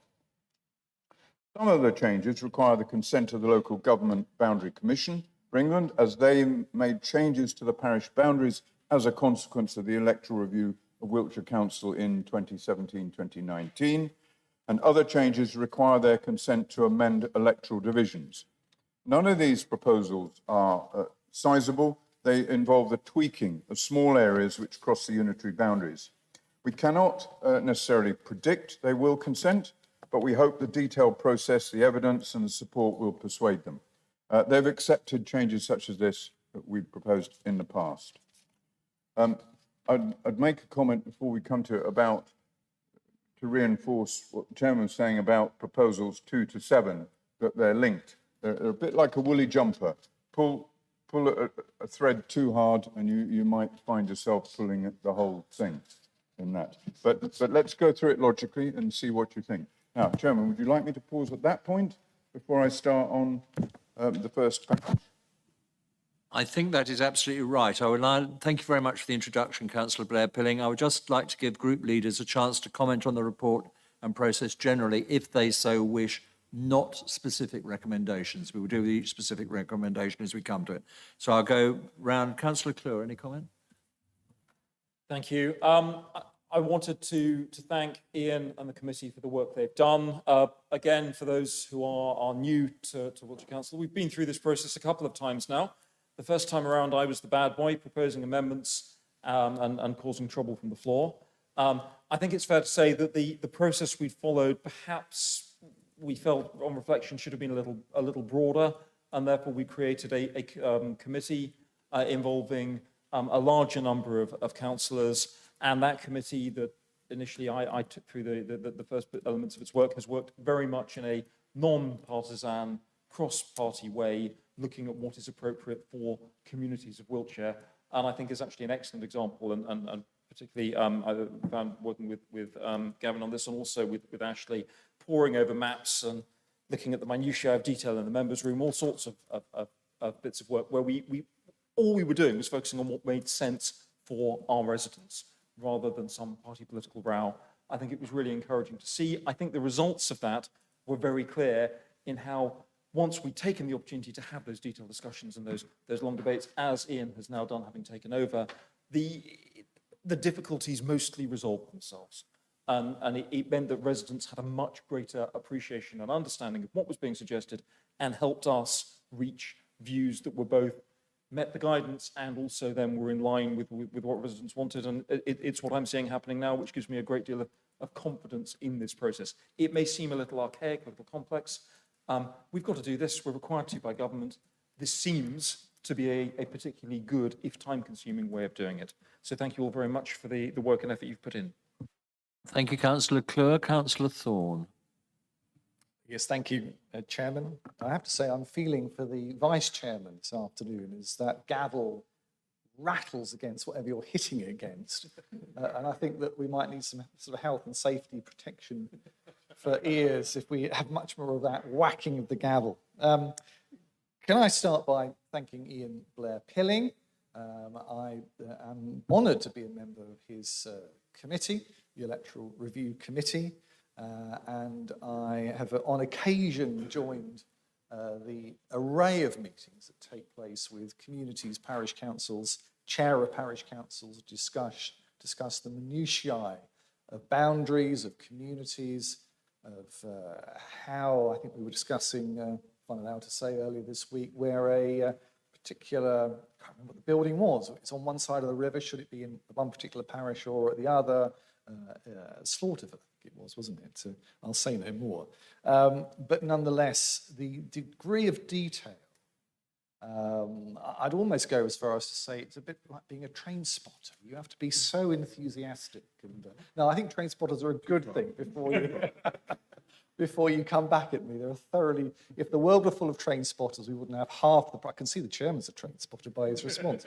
Some of the changes require the consent of the Local Government Boundary Commission for England, as they made changes to the parish boundaries as a consequence of the electoral review of Wiltshire Council in 2017-2019, and other changes require their consent to amend electoral divisions. None of these proposals are sizable. They involve the tweaking of small areas which cross the unitary boundaries. We cannot necessarily predict they will consent, but we hope the detailed process, the evidence and the support will persuade them. They've accepted changes such as this that we've proposed in the past. I'd make a comment before we come to it to reinforce what the Chairman was saying about proposals 2 to 7, that they're linked. They're a bit like a woolly jumper. Pull a thread too hard and you might find yourself pulling the whole thing in that. But let's go through it logically and see what you think. Now, Chairman, would you like me to pause at that point before I start on the first package? I think that is absolutely right. I would thank you very much for the introduction, Councillor Blair Pilling. I would just like to give group leaders a chance to comment on the report and process generally, if they so wish, not specific recommendations. We will deal with each specific recommendation as we come to it. So I'll go round. Councillor Clure, any comment? Thank you. I wanted to thank Ian and the committee for the work they've done. Again, for those who are new to Wiltshire Council, we've been through this process a couple of times now. The first time around, I was the bad boy, proposing amendments and causing trouble from the floor. I think it's fair to say that the process we followed, perhaps we felt on reflection should have been a little broader, and therefore we created a committee involving a larger number of councillors, and that committee that initially I took through the first elements of its work has worked very much in a non-partisan, cross-party way, looking at what is appropriate for communities of Wiltshire, and I think is actually an excellent example, and particularly I found working with Gavin on this, and also with Ashley, poring over maps and looking at the minutiae of detail in the members' room, all sorts of bits of work where all we were doing was focusing on what made sense for our residents, rather than some party political row. I think it was really encouraging to see. I think the results of that were very clear in how, once we'd taken the opportunity to have those detailed discussions and those long debates, as Ian has now done, having taken over, the difficulties mostly resolved themselves. And it meant that residents had a much greater appreciation and understanding of what was being suggested, and helped us reach views that were both met the guidance and also then were in line with what residents wanted. And it's what I'm seeing happening now, which gives me a great deal of confidence in this process. It may seem a little archaic, a little complex. We've got to do this. We're required to by government. This seems to be a particularly good, if time-consuming, way of doing it. So thank you all very much for the work and effort you've put in. Thank you, Councillor Clure. Councillor Thorne. Yes, thank you, Chairman. I have to say I'm feeling for the Vice Chairman this afternoon as that gavel rattles against whatever you're hitting it against. And I think that we might need some sort of health and safety protection for ears if we have much more of that whacking of the gavel. Can I start by thanking Ian Blair Pilling? I am honoured to be a member of his committee, the Electoral Review Committee. And I have on occasion joined the array of meetings that take place with communities, parish councils, chair of parish councils, discuss the minutiae of boundaries, of communities, of how, I think we were discussing, if I'm allowed to say earlier this week, where a particular, I can't remember what the building was, it's on one side of the river, should it be in one particular parish or at the other? Slaughterford, I think it was, wasn't it? So I'll say no more. But nonetheless, the degree of detail, I'd almost go as far as to say it's a bit like being a train spotter. You have to be so enthusiastic. And no, I think train spotters are a good thing before you come back at me. They're thoroughly, if the world were full of train spotters, we wouldn't have half the, I can see the chairman's a train spotter by his response.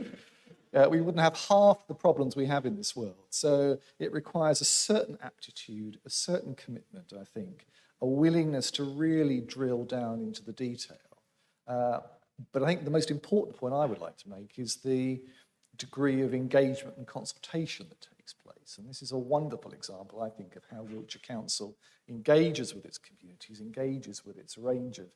We wouldn't have half the problems we have in this world. So it requires a certain aptitude, a certain commitment, I think, a willingness to really drill down into the detail. But I think the most important point I would like to make is the degree of engagement and consultation that takes place. And this is a wonderful example, I think, of how Wiltshire Council engages with its communities, engages with its range of,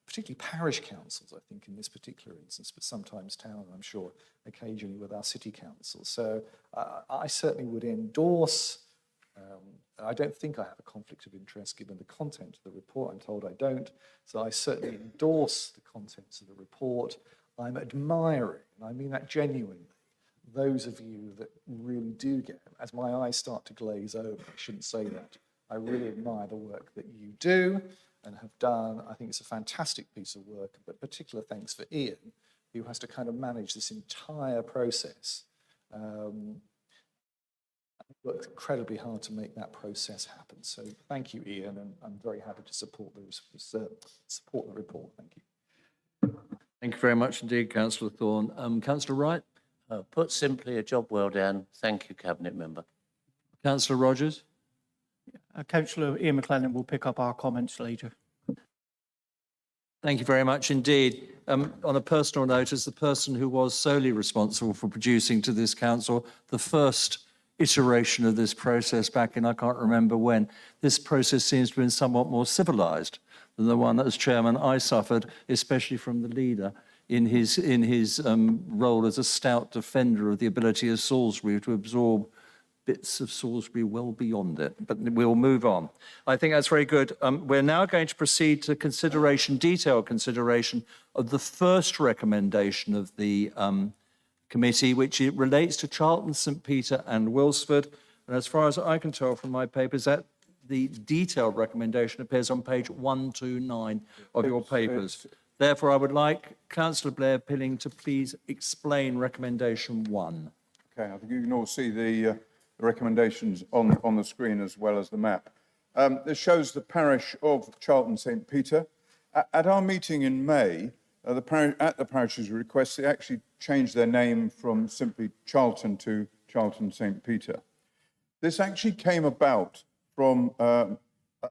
particularly parish councils, I think, in this particular instance, but sometimes town, I'm sure, occasionally with our city council. So I certainly would endorse, I don't think I have a conflict of interest given the content of the report. I'm told I don't. So I certainly endorse the contents of the report. I'm admiring, and I mean that genuinely, those of you that really do get it. As my eyes start to glaze over, I shouldn't say that. I really admire the work that you do and have done. I think it's a fantastic piece of work, but particular thanks for Ian, who has to kind of manage this entire process. Worked incredibly hard to make that process happen. So thank you, Ian, and I'm very happy to support support the report. Thank you. Thank you very much indeed, Councillor Thorne. Councillor Wright? Put simply, a job well done. Thank you, Cabinet Member. Councillor Rogers? Councillor Ian McLennan will pick up our comments later. Thank you very much indeed. On a personal note, as the person who was solely responsible for producing to this council the first iteration of this process back in, I can't remember when, this process seems to have been somewhat more civilised than the one that, as chairman, I suffered, especially from the leader in his role as a stout defender of the ability of Salisbury to absorb bits of Salisbury well beyond it, but we'll move on. I think that's very good. We're now going to proceed to detailed consideration of the first recommendation of the committee, which it relates to Charlton, St. Peter and Wilsford. And as far as I can tell from my papers, that the detailed recommendation appears on page 129 of your papers. Therefore, I would like Councillor Blair Pilling to please explain recommendation 1. Okay, I think you can all see the recommendations on the screen as well as the map. This shows the parish of Charlton St. Peter. At our meeting in May, at the parish's request, they actually changed their name from simply Charlton to Charlton St. Peter. This actually came about from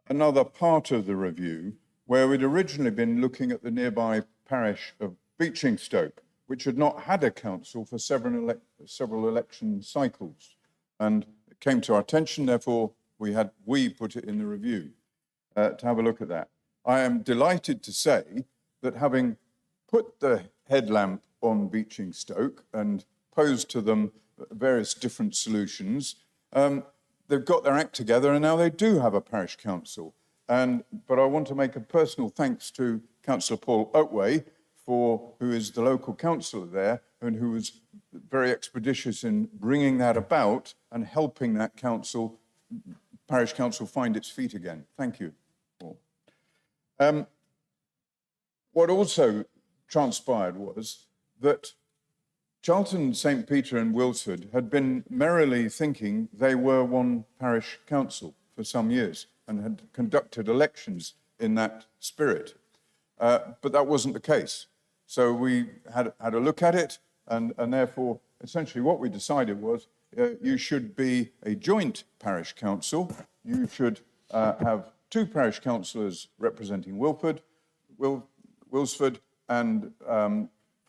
another part of the review where we'd originally been looking at the nearby parish of Beechingstoke, which had not had a council for several election cycles. And it came to our attention, therefore we put it in the review to have a look at that. I am delighted to say that having put the headlamp on Beechingstoke and posed to them various different solutions, they've got their act together and now they do have a parish council. But I want to make a personal thanks to Councillor Paul Otway, who is the local councillor there and who was very expeditious in bringing that about and helping that parish council find its feet again. Thank you, Paul. What also transpired was that Charlton, St. Peter and Wilsford had been merrily thinking they were one parish council for some years and had conducted elections in that spirit. But that wasn't the case. So we had a look at it, and therefore, essentially what we decided was you should be a joint parish council. You should have 2 parish councillors representing Wilsford, and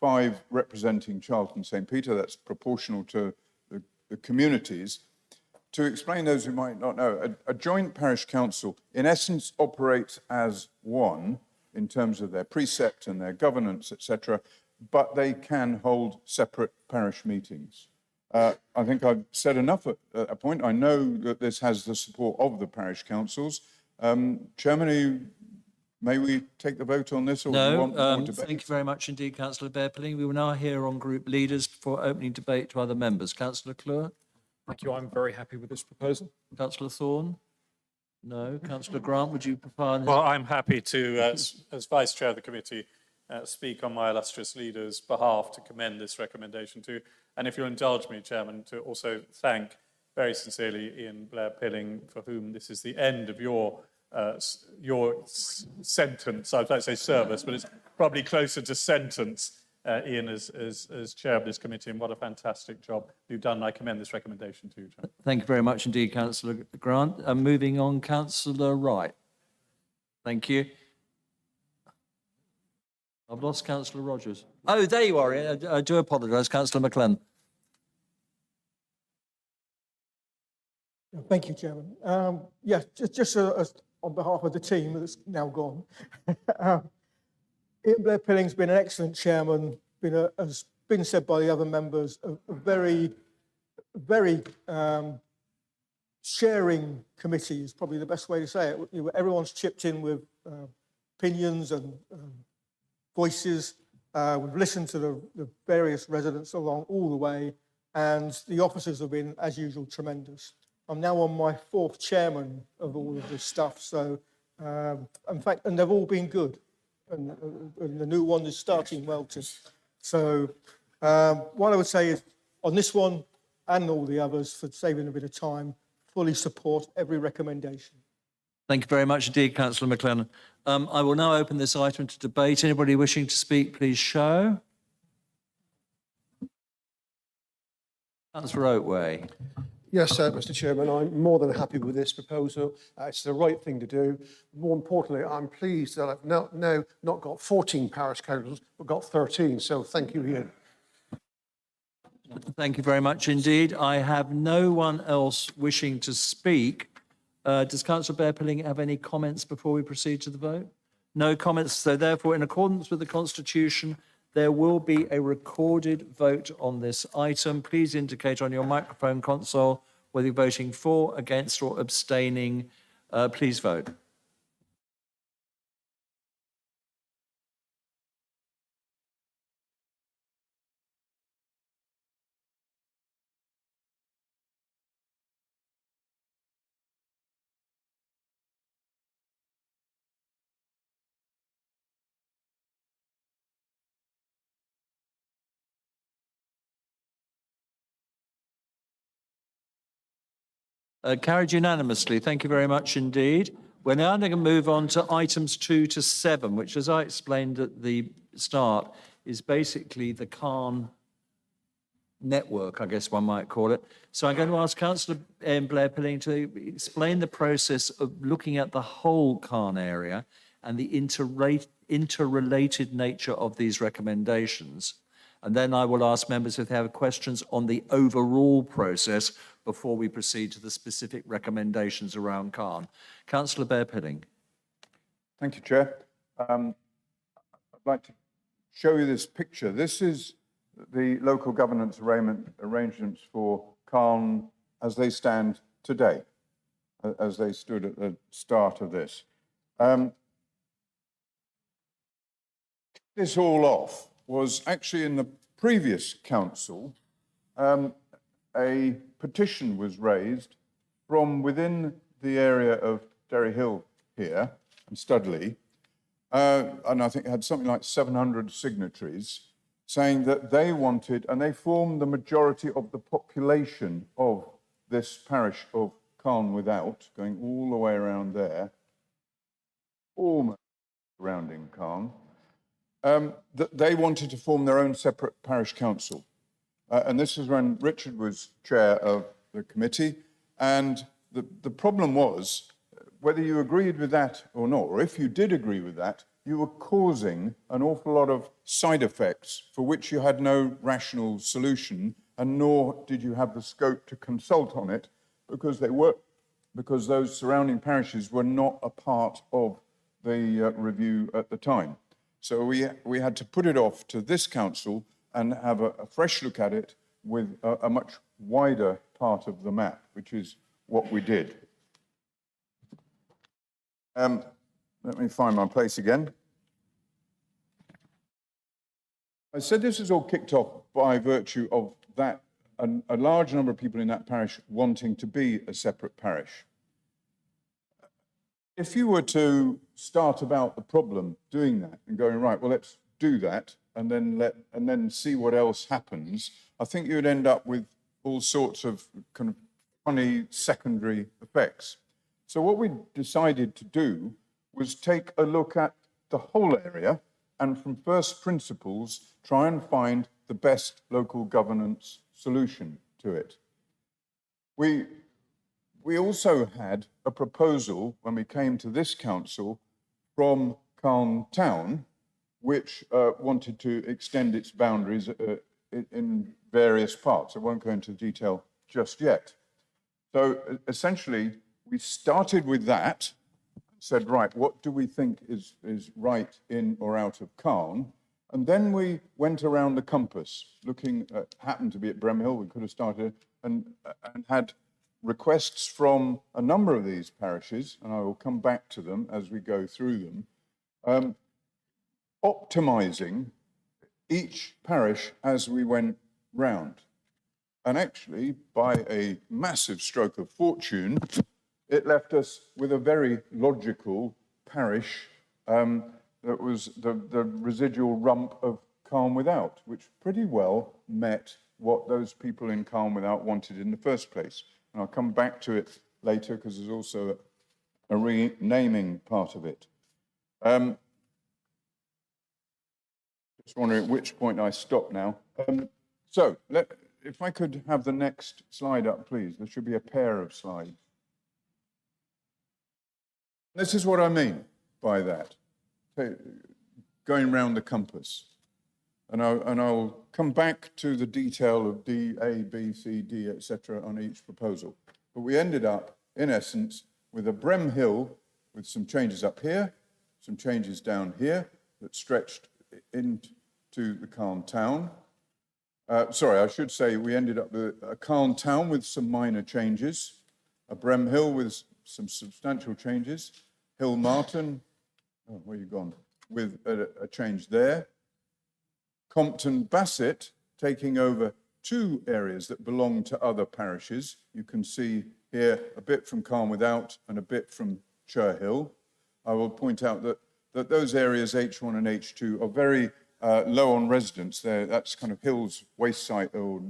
5 representing Charlton St. Peter. That's proportional to the communities. To explain those who might not know, a joint parish council in essence operates as one in terms of their precept and their governance, etc., but they can hold separate parish meetings. I think I've said enough at a point. I know that this has the support of the parish councils. Chairman, may we take the vote on this? Or do you want more debate? Thank you very much indeed, Councillor Blair Pilling. We will now hear on group leaders before opening debate to other members. Councillor Clure? Thank you. I'm very happy with this proposal. Councillor Thorne? No. Councillor Grant, would you prefer? Well, I'm happy to, as Vice Chair of the committee, speak on my illustrious leader's behalf to commend this recommendation to. And if you'll indulge me, Chairman, to also thank very sincerely Ian Blair Pilling, for whom this is the end of your sentence. I'd like to say service, but it's probably closer to sentence, Ian, as chair of this committee, and what a fantastic job you've done. I commend this recommendation to you, Chairman. Thank you very much indeed, Councillor Grant. Moving on, Councillor Wright. Thank you. I've lost Councillor Rogers. Oh, there you are. I do apologise, Councillor McLennan. Thank you, Chairman. Just on behalf of the team that's now gone, Ian Blair Pilling's been an excellent chairman, as been said by the other members, a very sharing committee is probably the best way to say it. Everyone's chipped in with opinions and voices. We've listened to the various residents along all the way, and the officers have been, as usual, tremendous. I'm now on my 4th chairman of all of this stuff, so in fact, and they've all been good, and the new one is starting well too. So what I would say is, on this one and all the others, for saving a bit of time, fully support every recommendation. Thank you very much indeed, Councillor McLennan. I will now open this item to debate. Anybody wishing to speak, please show. Councillor Oatway. Yes, Mr. Chairman, I'm more than happy with this proposal. It's the right thing to do. More importantly, I'm pleased that I've now not got 14 parish councils, but got 13. So thank you, Ian. Thank you very much indeed. I have no one else wishing to speak. Does Councillor Bear-Pilling have any comments before we proceed to the vote? No comments. So therefore, in accordance with the Constitution, there will be a recorded vote on this item. Please indicate on your microphone console whether you're voting for, against, or abstaining. Please vote. Carried unanimously. Thank you very much indeed. We're now going to move on to items 2 to 7, which, as I explained at the start, is basically the Calne network, I guess one might call it. So I'm going to ask Councillor Blair Pilling to explain the process of looking at the whole Calne area and the interrelated nature of these recommendations. And then I will ask members if they have questions on the overall process before we proceed to the specific recommendations around Calne. Councillor Bear-Pilling. Thank you, Chair. I'd like to show you this picture. This is the local governance arrangements for Calne as they stand today, as they stood at the start of this. This all off was actually in the previous council. A petition was raised from within the area of Derry Hill here and Studley, and I think it had something like 700 signatories, saying that they wanted, and they formed the majority of the population of this parish of Calne Without, going all the way around there, almost surrounding Calne, that they wanted to form their own separate parish council. And this is when Richard was chair of the committee. And the problem was, whether you agreed with that or not, or if you did agree with that, you were causing an awful lot of side effects for which you had no rational solution, and nor did you have the scope to consult on it, because those surrounding parishes were not a part of the review at the time. So we had to put it off to this council and have a fresh look at it with a much wider part of the map, which is what we did. Let me find my place again. I said this was all kicked off by virtue of that, a large number of people in that parish wanting to be a separate parish. If you were to start about the problem doing that and going, right, well, let's do that and then see what else happens, I think you would end up with all sorts of kind of funny secondary effects. So what we decided to do was take a look at the whole area and from first principles try and find the best local governance solution to it. We also had a proposal when we came to this council from Calne Town, which wanted to extend its boundaries in various parts. I won't go into detail just yet. So essentially, we started with that, said, right, what do we think is right in or out of Calne? And then we went around the compass, looking at, happened to be at Bremhill, we could have started, and had requests from a number of these parishes, and I will come back to them as we go through them, optimising each parish as we went round. And actually, by a massive stroke of fortune, it left us with a very logical parish that was the residual rump of Calne Without, which pretty well met what those people in Calne Without wanted in the first place. And I'll come back to it later because there's also a renaming part of it. Just wondering at which point I stop now. So, if I could have the next slide up, please. There should be a pair of slides. This is what I mean by that, going round the compass. And I'll come back to the detail of D, A, B, C, D, etc. on each proposal. But we ended up, in essence, with a Bremhill with some changes up here, some changes down here that stretched into the Calne town. Sorry, I should say we ended up with a Calne town with some minor changes, a Bremhill with some substantial changes, Hill Martin, oh, where you gone, with a change there, Compton Bassett taking over 2 areas that belong to other parishes. You can see here a bit from Calne Without and a bit from Cherhill. I will point out that those areas H1 and H2 are very low on residents there. That's kind of Hill's waste site or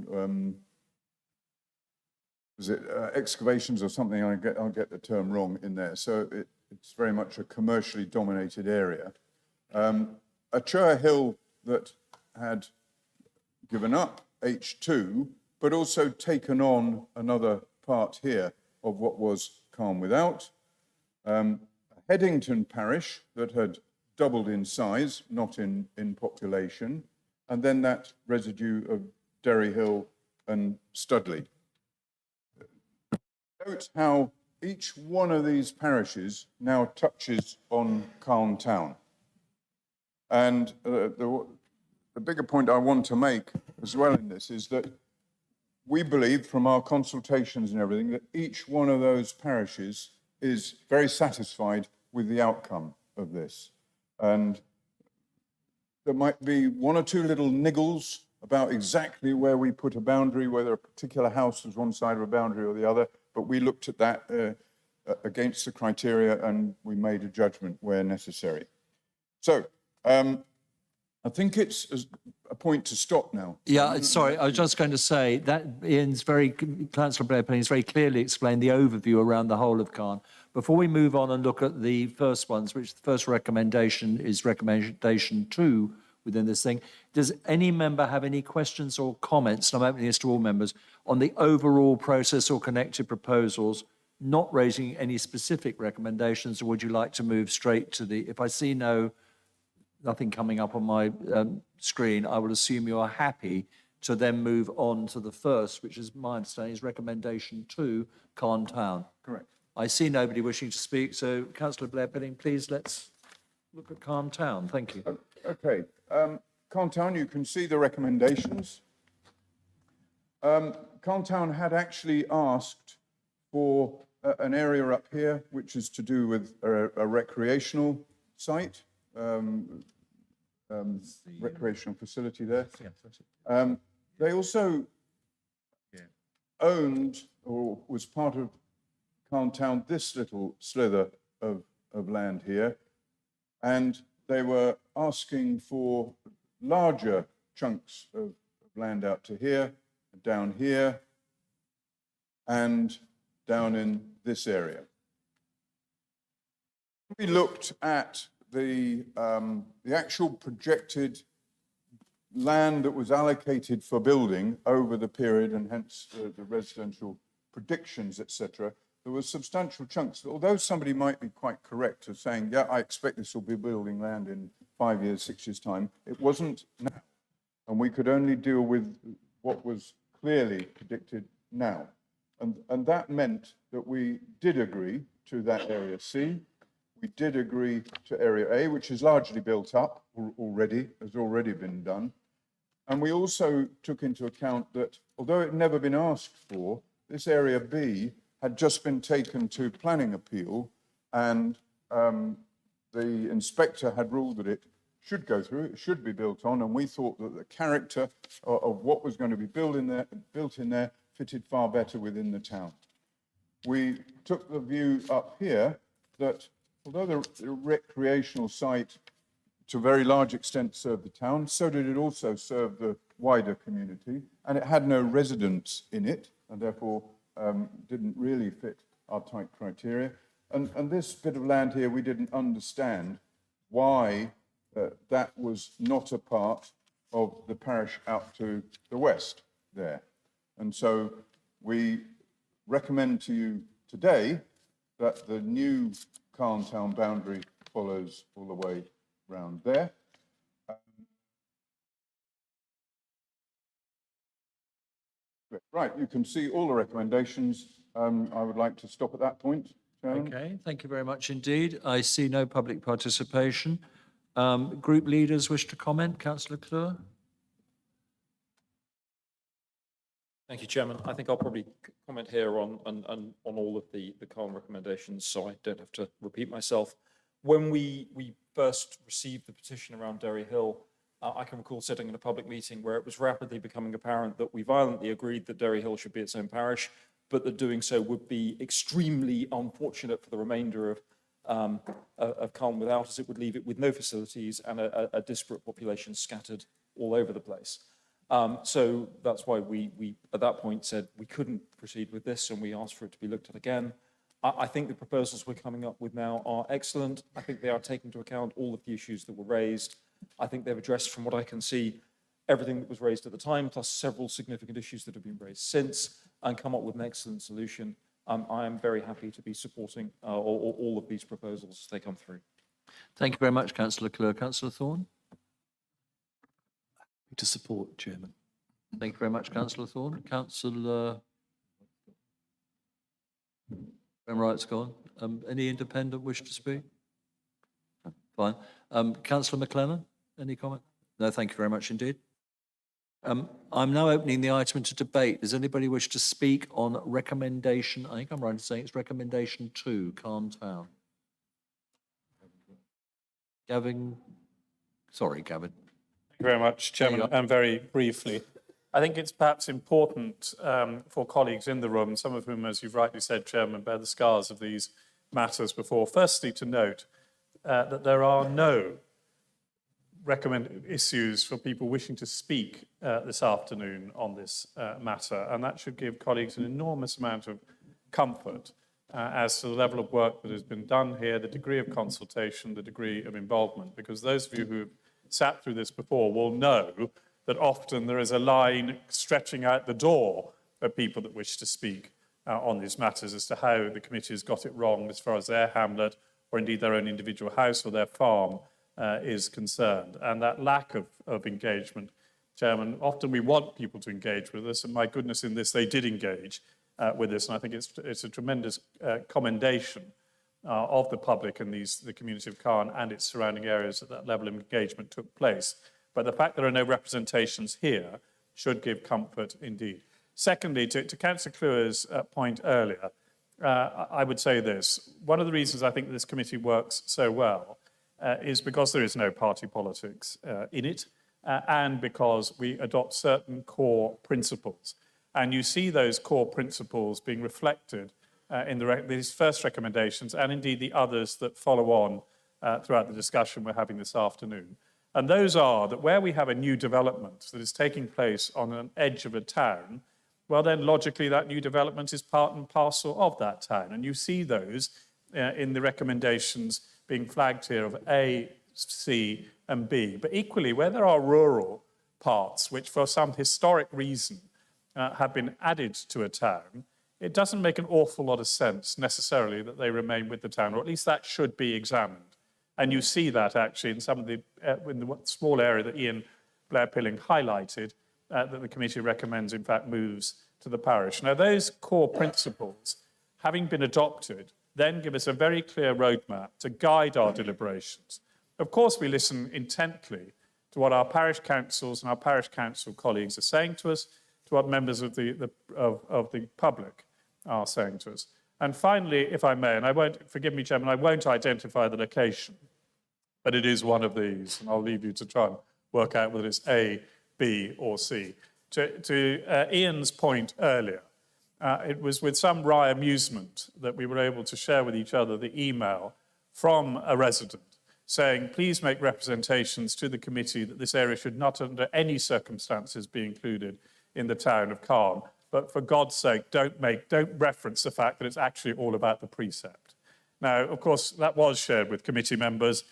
was it excavations or something? I'll get the term wrong in there. So it's very much a commercially dominated area. A Cherhill that had given up H2, but also taken on another part here of what was Calne Without. Headington parish that had doubled in size, not in population, and then that residue of Derry Hill and Studley. Note how each one of these parishes now touches on Calne town. And the bigger point I want to make as well in this is that we believe from our consultations and everything that each one of those parishes is very satisfied with the outcome of this. And there might be 1 or 2 little niggles about exactly where we put a boundary, whether a particular house was one side of a boundary or the other, but we looked at that against the criteria and we made a judgment where necessary. So, I think it's a point to stop now. Yeah, sorry, I was just going to say that Councillor Blair-Penny's very clearly explained the overview around the whole of Calne. Before we move on and look at the first ones, which the first recommendation is recommendation 2 within this thing, does any member have any questions or comments, and I'm opening this to all members, on the overall process or connected proposals, not raising any specific recommendations, or would you like to move straight to the, if I see nothing coming up on my screen, I will assume you are happy to then move on to the first, which is my understanding is recommendation 2, Calne Town. Correct. I see nobody wishing to speak, so Councillor Blair-Penny, please let's look at Calne Town. Thank you. Okay, Calne Town, you can see the recommendations. Calne Town had actually asked for an area up here, which is to do with a recreational site. Recreational facility there. They also owned or was part of Calne Town this little slither of land here, and they were asking for larger chunks of land out to here, down here, and down in this area. We looked at the actual projected land that was allocated for building over the period, and hence the residential predictions, etc. There were substantial chunks. Although somebody might be quite correct of saying, yeah, I expect this will be building land in 5 years, 6 years' time. It wasn't now. And we could only deal with what was clearly predicted now. And that meant that we did agree to that Area C. We did agree to Area A, which is largely built up already, has already been done. And we also took into account that, although it had never been asked for, this Area B had just been taken to planning appeal, and the inspector had ruled that it should go through, it should be built on, and we thought that the character of what was going to be built in there fitted far better within the town. We took the view up here that although the recreational site to a very large extent served the town, so did it also serve the wider community, and it had no residents in it, and therefore didn't really fit our tight criteria. And this bit of land here, we didn't understand why that was not a part of the parish out to the west there. And so we recommend to you today that the new Calne Town boundary follows all the way round there. Right, you can see all the recommendations. I would like to stop at that point, Chairman. Okay, thank you very much indeed. I see no public participation. Group leaders wish to comment. Councillor Clure. Thank you, Chairman. I think I'll probably comment here on all of the Calne recommendations, so I don't have to repeat myself. When we first received the petition around Derry Hill, I can recall sitting in a public meeting where it was rapidly becoming apparent that we violently agreed that Derry Hill should be its own parish, but that doing so would be extremely unfortunate for the remainder of Calne without us. It would leave it with no facilities and a disparate population scattered all over the place. So that's why we at that point said we couldn't proceed with this, and we asked for it to be looked at again. I think the proposals we're coming up with now are excellent. I think they are taking into account all of the issues that were raised. I think they've addressed, from what I can see, everything that was raised at the time, plus several significant issues that have been raised since, and come up with an excellent solution. I am very happy to be supporting all of these proposals as they come through. Thank you very much, Councillor Clure. Councillor Thorne. To support, Chairman. Thank you very much, Councillor Thorne. Councillor Wright's gone. Any independent wish to speak? Fine. Councillor McLennan, any comment? No, thank you very much indeed. I'm now opening the item into debate. Does anybody wish to speak on recommendation? I think I'm right in saying it's recommendation 2, Calne Town. Gavin. Sorry, Gavin. Thank you very much, Chairman. And very briefly, I think it's perhaps important for colleagues in the room, some of whom, as you've rightly said, Chairman, bear the scars of these matters before, firstly to note that there are no issues for people wishing to speak this afternoon on this matter, and that should give colleagues an enormous amount of comfort as to the level of work that has been done here, the degree of consultation, the degree of involvement, because those of you who have sat through this before will know that often there is a line stretching out the door of people that wish to speak on these matters as to how the committee has got it wrong as far as their hamlet or indeed their own individual house or their farm is concerned. And that lack of engagement, Chairman, often we want people to engage with us, and my goodness, in this they did engage with us, and I think it's a tremendous commendation of the public and the community of Calne and its surrounding areas that level of engagement took place. But the fact there are no representations here should give comfort indeed. Secondly, to Councillor Clure's point earlier, I would say this. One of the reasons I think this committee works so well is because there is no party politics in it, and because we adopt certain core principles. And you see those core principles being reflected in these first recommendations and indeed the others that follow on throughout the discussion we're having this afternoon. And those are that where we have a new development that is taking place on an edge of a town, well then logically that new development is part and parcel of that town. And you see those in the recommendations being flagged here of A, C and B. But equally, where there are rural parts which for some historic reason have been added to a town, it doesn't make an awful lot of sense necessarily that they remain with the town, or at least that should be examined. And you see that actually in some of the, in the small area that Ian Blair Pilling highlighted, that the committee recommends, in fact, moves to the parish. Now, those core principles, having been adopted, then give us a very clear roadmap to guide our deliberations. Of course, we listen intently to what our parish councils and our parish council colleagues are saying to us, to what members of the public are saying to us. And finally, if I may, and I won't, forgive me, Chairman, I won't identify the location, but it is one of these, and I'll leave you to try and work out whether it's A, B, or C. To Ian's point earlier, it was with some wry amusement that we were able to share with each other the email from a resident saying, please make representations to the committee that this area should not under any circumstances be included in the town of Calne. But for God's sake, don't reference the fact that it's actually all about the precept. Now, of course, that was shared with committee members.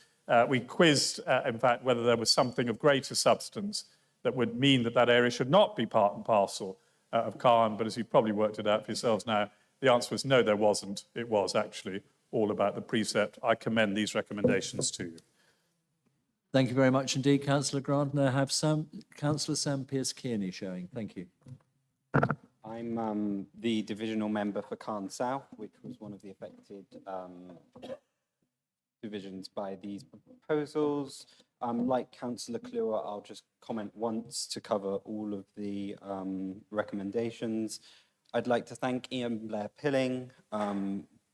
We quizzed, in fact, whether there was something of greater substance that would mean that that area should not be part and parcel of Calne. But as you've probably worked it out for yourselves now, the answer was no, there wasn't. It was actually all about the precept. I commend these recommendations to you. Thank you very much indeed, Councillor Grant. Now I have Councillor Sam Pearce-Kearney showing. Thank you. I'm the divisional member for Calne South, which was one of the affected divisions by these proposals. Like Councillor Kluwer, I'll just comment once to cover all of the recommendations. I'd like to thank Ian Blair Pilling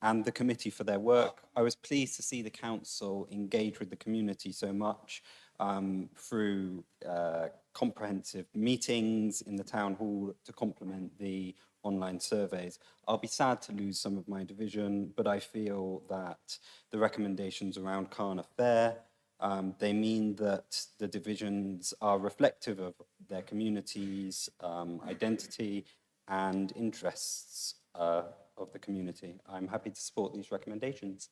and the committee for their work. I was pleased to see the council engage with the community so much through comprehensive meetings in the town hall to complement the online surveys. I'll be sad to lose some of my division, but I feel that the recommendations around Calne are fair. They mean that the divisions are reflective of their community's identity and interests of the community. I'm happy to support these recommendations.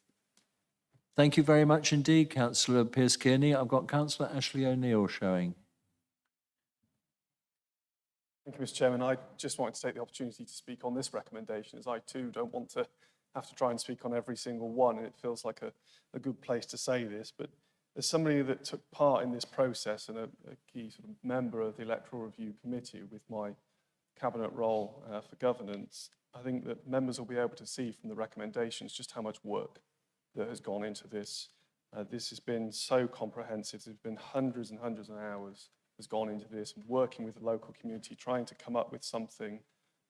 Thank you very much indeed, Councillor Pearce-Kearney. I've got Councillor Ashley O'Neill showing. Thank you, Mr. Chairman. I just wanted to take the opportunity to speak on this recommendation, as I too don't want to have to try and speak on every single one, and it feels like a good place to say this. But as somebody that took part in this process and a key sort of member of the Electoral Review Committee with my cabinet role for governance, I think that members will be able to see from the recommendations just how much work that has gone into this. This has been so comprehensive. There's been hundreds and hundreds of hours has gone into this, and working with the local community, trying to come up with something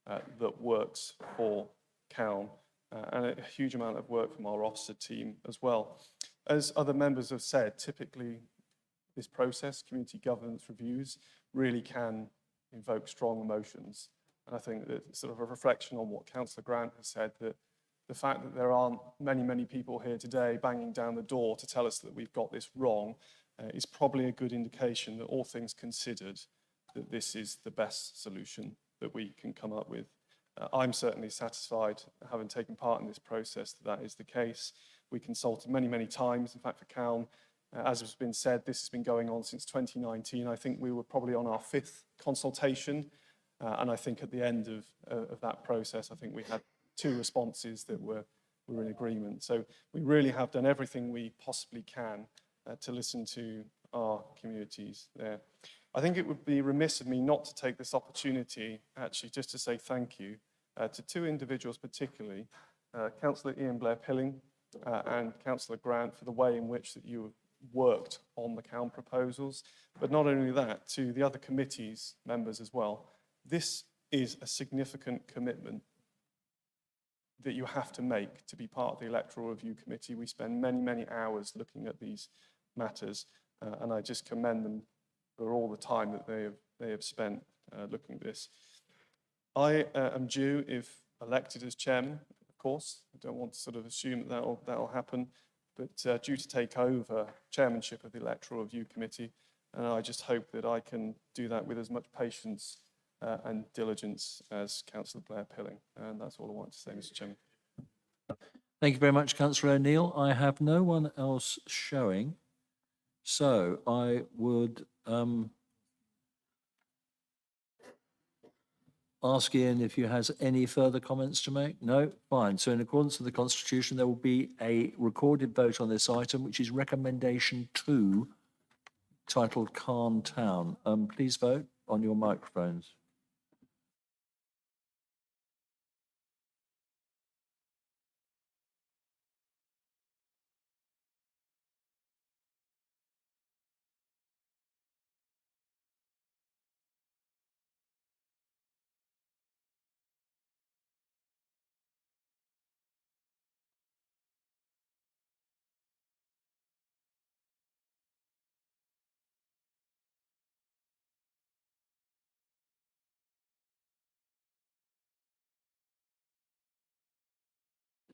that works for Calne, and a huge amount of work from our officer team as well. As other members have said, typically this process, community governance reviews, really can invoke strong emotions. And I think that sort of a reflection on what Councillor Grant has said, that the fact that there aren't many people here today banging down the door to tell us that we've got this wrong is probably a good indication that, all things considered, that this is the best solution that we can come up with. I'm certainly satisfied, having taken part in this process, that that is the case. We consulted many times. In fact, for Calne, as has been said, this has been going on since 2019. I think we were probably on our 5th consultation. And I think at the end of that process, I think we had 2 responses that were in agreement. So we really have done everything we possibly can to listen to our communities there. I think it would be remiss of me not to take this opportunity, actually, just to say thank you to 2 individuals particularly, Councillor Ian Blair Pilling and Councillor Grant, for the way in which that you worked on the Calne proposals. But not only that, to the other committees members as well. This is a significant commitment that you have to make to be part of the Electoral Review Committee. We spend many hours looking at these matters, and I just commend them for all the time that they have spent looking at this. I am due, if elected as chairman, of course, I don't want to sort of assume that that'll happen, but due to take over chairmanship of the Electoral Review Committee, and I just hope that I can do that with as much patience and diligence as Councillor Blair Pilling. And that's all I want to say, Mr. Chairman. Thank you very much, Councillor O'Neill. I have no one else showing, so I would ask Ian if he has any further comments to make. No? Fine. So in accordance with the Constitution, there will be a recorded vote on this item, which is recommendation 2, titled Calne Town. Please vote on your microphones.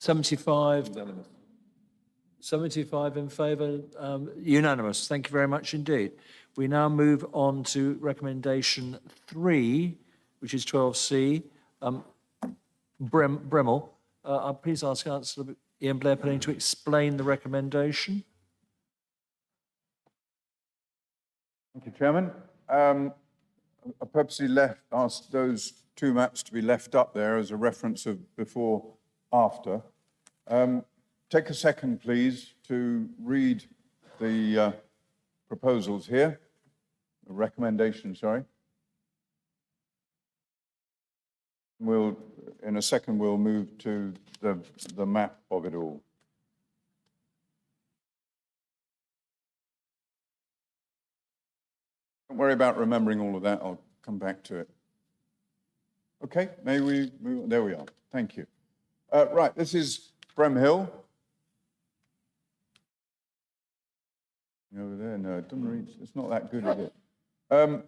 Seventy-five in favour, unanimous. Thank you very much indeed. We now move on to recommendation 3, which is 12C. Bremmel, I'll please ask Councillor Ian Blair-Pilling to explain the recommendation. Thank you, Chairman. I purposely asked those 2 maps to be left up there as a reference of before, after. Take a second, please, to read the proposals here, the recommendation, sorry. In a second, we'll move to the map of it all. Don't worry about remembering all of that. I'll come back to it. Okay, may we move on? There we are. Thank you. Right, this is Bremhill. Over there, no, it doesn't reach. It's not that good, is it?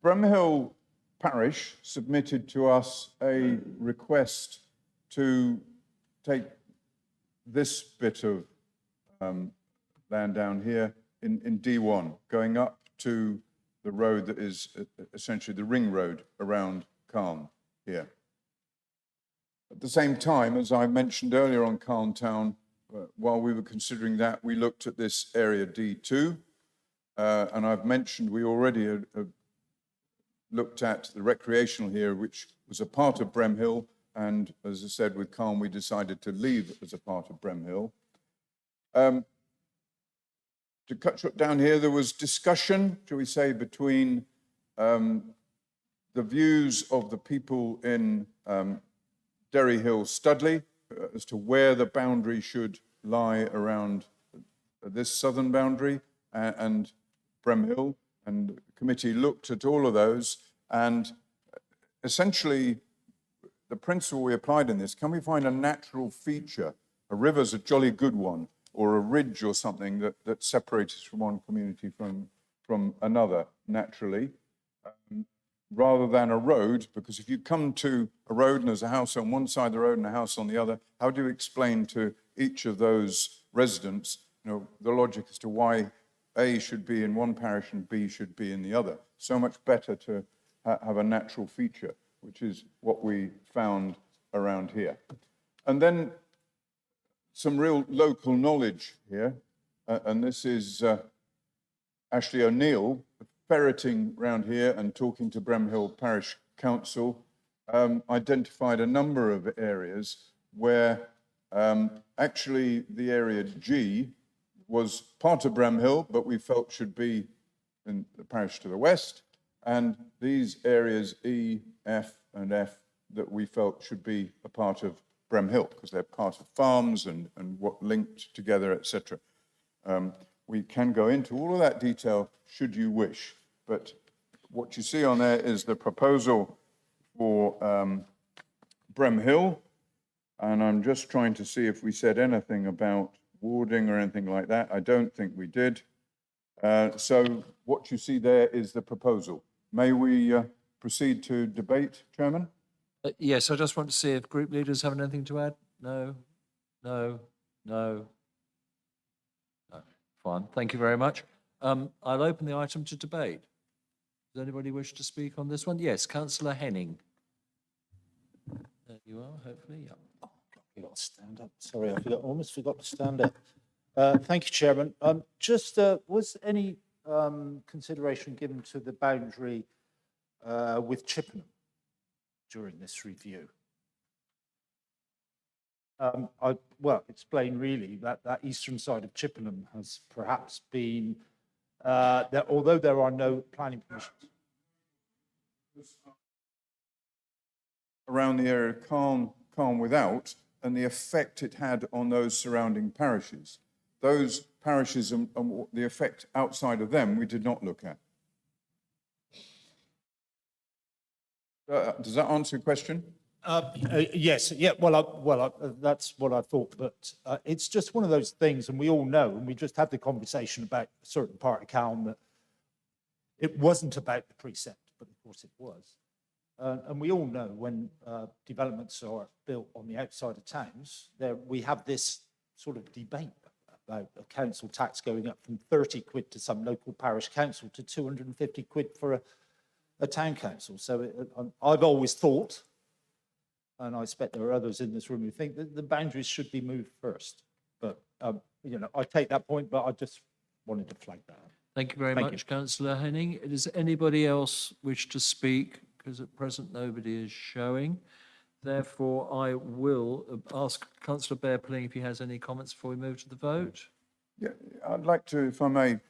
Bremhill Parish submitted to us a request to take this bit of land down here in D1, going up to the road that is essentially the ring road around Calne here. At the same time, as I mentioned earlier on Calne Town, while we were considering that, we looked at this area D2, and I've mentioned we already have looked at the recreational here, which was a part of Bremhill, and as I said, with Calne, we decided to leave as a part of Bremhill. To cut short down here, there was discussion, shall we say, between the views of the people in Derry Hill, Studley, as to where the boundary should lie around this southern boundary and Bremhill, and the committee looked at all of those, and essentially the principle we applied in this, can we find a natural feature? A river's a jolly good one, or a ridge or something that separates us from one community from another naturally, rather than a road, because if you come to a road and there's a house on one side of the road and a house on the other, how do you explain to each of those residents, the logic as to why A should be in one parish and B should be in the other? So much better to have a natural feature, which is what we found around here. And then some real local knowledge here, and this is Ashley O'Neill, ferreting around here and talking to Bremhill Parish Council, identified a number of areas where actually the area G was part of Bremhill, but we felt should be in the parish to the west, and these areas E, F, and F that we felt should be a part of Bremhill because they're part of farms and what linked together, etc. We can go into all of that detail should you wish, but what you see on there is the proposal for Bremhill, and I'm just trying to see if we said anything about warding or anything like that. I don't think we did. So what you see there is the proposal. May we proceed to debate, Chairman? Yes, I just want to see if group leaders have anything to add. No, no, no. No. Fine, thank you very much. I'll open the item to debate. Does anybody wish to speak on this one? Yes, Councillor Henning. There you are, hopefully, yeah. Oh, I've got to stand up. Sorry, almost forgot to stand up. Thank you, Chairman. Was any consideration given to the boundary with Chippenham? during this review? Explain really that eastern side of Chippenham has perhaps been, that although there are no planning permissions. Around the area of Calne Without, and the effect it had on those surrounding parishes. Those parishes and the effect outside of them, we did not look at. Does that answer your question? Yes, yeah, that's what I thought, but it's just one of those things, and we all know, and we just had the conversation about a certain part of Calne that it wasn't about the precept, but of course it was. And we all know when developments are built on the outside of towns, we have this sort of debate about a council tax going up from 30 quid to some local parish council to 250 quid for a town council. So I've always thought, and I expect there are others in this room who think that the boundaries should be moved first. But, I take that point, but I just wanted to flag that. Thank you very much, Councillor Henning. Does anybody else wish to speak? Because at present nobody is showing. Therefore, I will ask Councillor Bear-Pilling if he has any comments before we move to the vote. Yeah, I'd like to, if I may,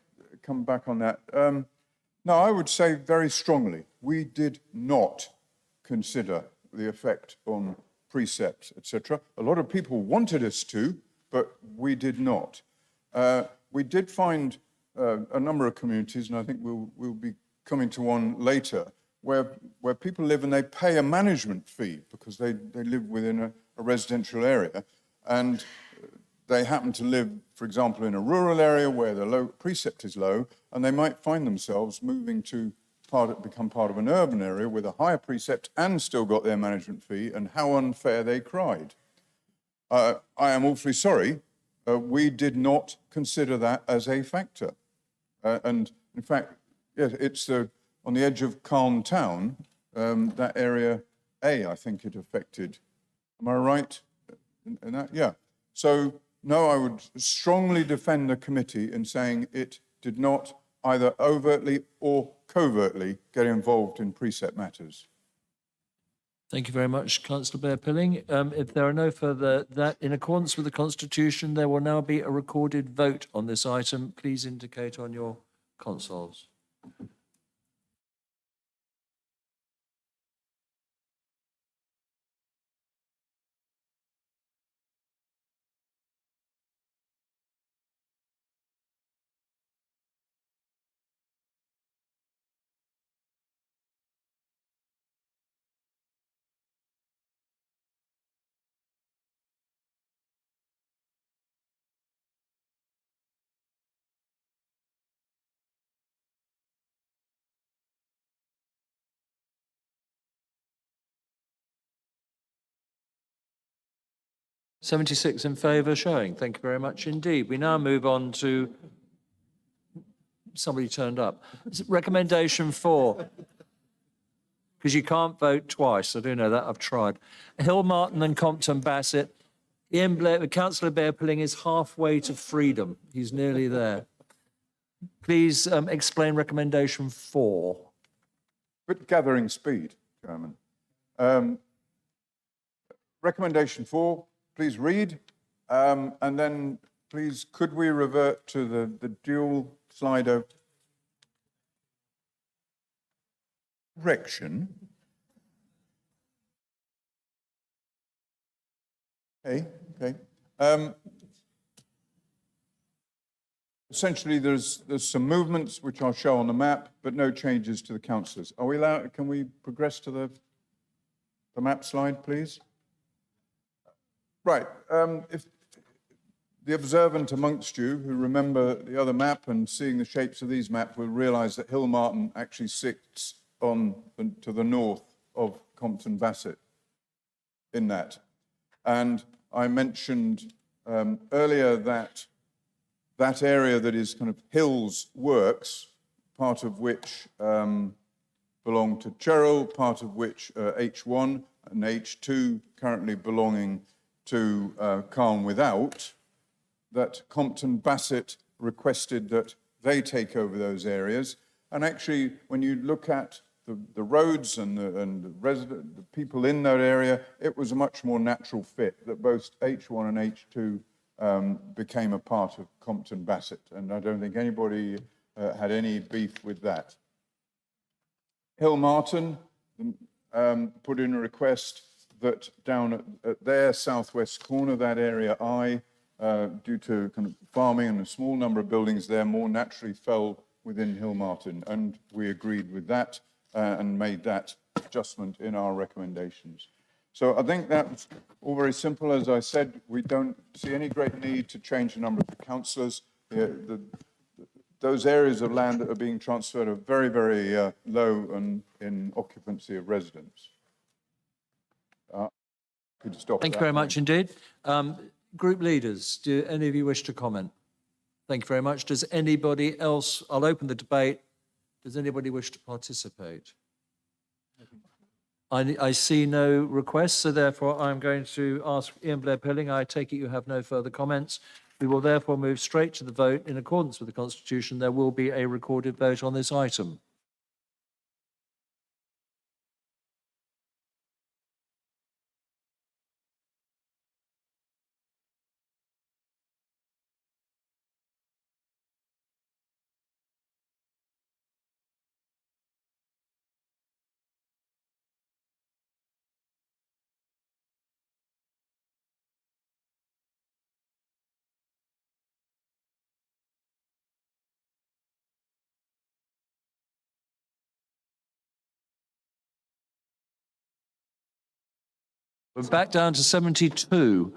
come back on that. No, I would say very strongly, we did not consider the effect on precepts, etc. A lot of people wanted us to, but we did not. We did find a number of communities, and I think we'll be coming to one later, where people live and they pay a management fee because they live within a residential area, and they happen to live, for example, in a rural area where the precept is low, and they might find themselves moving to become part of an urban area with a higher precept and still got their management fee, and how unfair they cried. I am awfully sorry, we did not consider that as a factor. And in fact, yes, it's on the edge of Calne Town, that area A, I think it affected. Am I right in that? Yeah. So, no, I would strongly defend the committee in saying it did not either overtly or covertly get involved in precept matters. Thank you very much, Councillor Bear-Pilling. If there are no further, in accordance with the Constitution, there will now be a recorded vote on this item. Please indicate on your consoles. (76 in favour, showing. Thank you very much indeed. We now move on to, somebody turned up. Recommendation 4. Because you can't vote twice, I do know that, I've tried. Hill Martin and Compton Bassett. Councillor Bear-Pilling is halfway to freedom. He's nearly there. Please explain recommendation 4. But gathering speed, Chairman. Recommendation 4. Please read, and then please could we revert to the dual Slido correction? Okay. Essentially, there's some movements which I'll show on the map, but no changes to the councillors. Are we allowed? Can we progress to the map slide, please? Right, if the observant amongst you who remember the other map and seeing the shapes of these maps will realise that Hill Martin actually sits to the north of Compton Bassett in that. And I mentioned earlier that area that is kind of Hill's works, part of which belong to Cheryl, part of which H1 and H2 currently belonging to Calne Without, that Compton Bassett requested that they take over those areas. And actually, when you look at the roads and the people in that area, it was a much more natural fit that both H1 and H2 became a part of Compton Bassett. And I don't think anybody had any beef with that. Hill Martin put in a request that down at their southwest corner, that area I, due to kind of farming and a small number of buildings there, more naturally fell within Hill Martin. And we agreed with that and made that adjustment in our recommendations. So I think that's all very simple. As I said, we don't see any great need to change the number of councillors. Those areas of land that are being transferred are very, very low in occupancy of residents. Could stop. Thank you very much indeed. Group leaders, do any of you wish to comment? Thank you very much. Does anybody else, I'll open the debate. Does anybody wish to participate? I see no requests, so therefore I'm going to ask Ian Blair Pilling. I take it you have no further comments. We will therefore move straight to the vote. In accordance with the Constitution, there will be a recorded vote on this item. We're back down to 72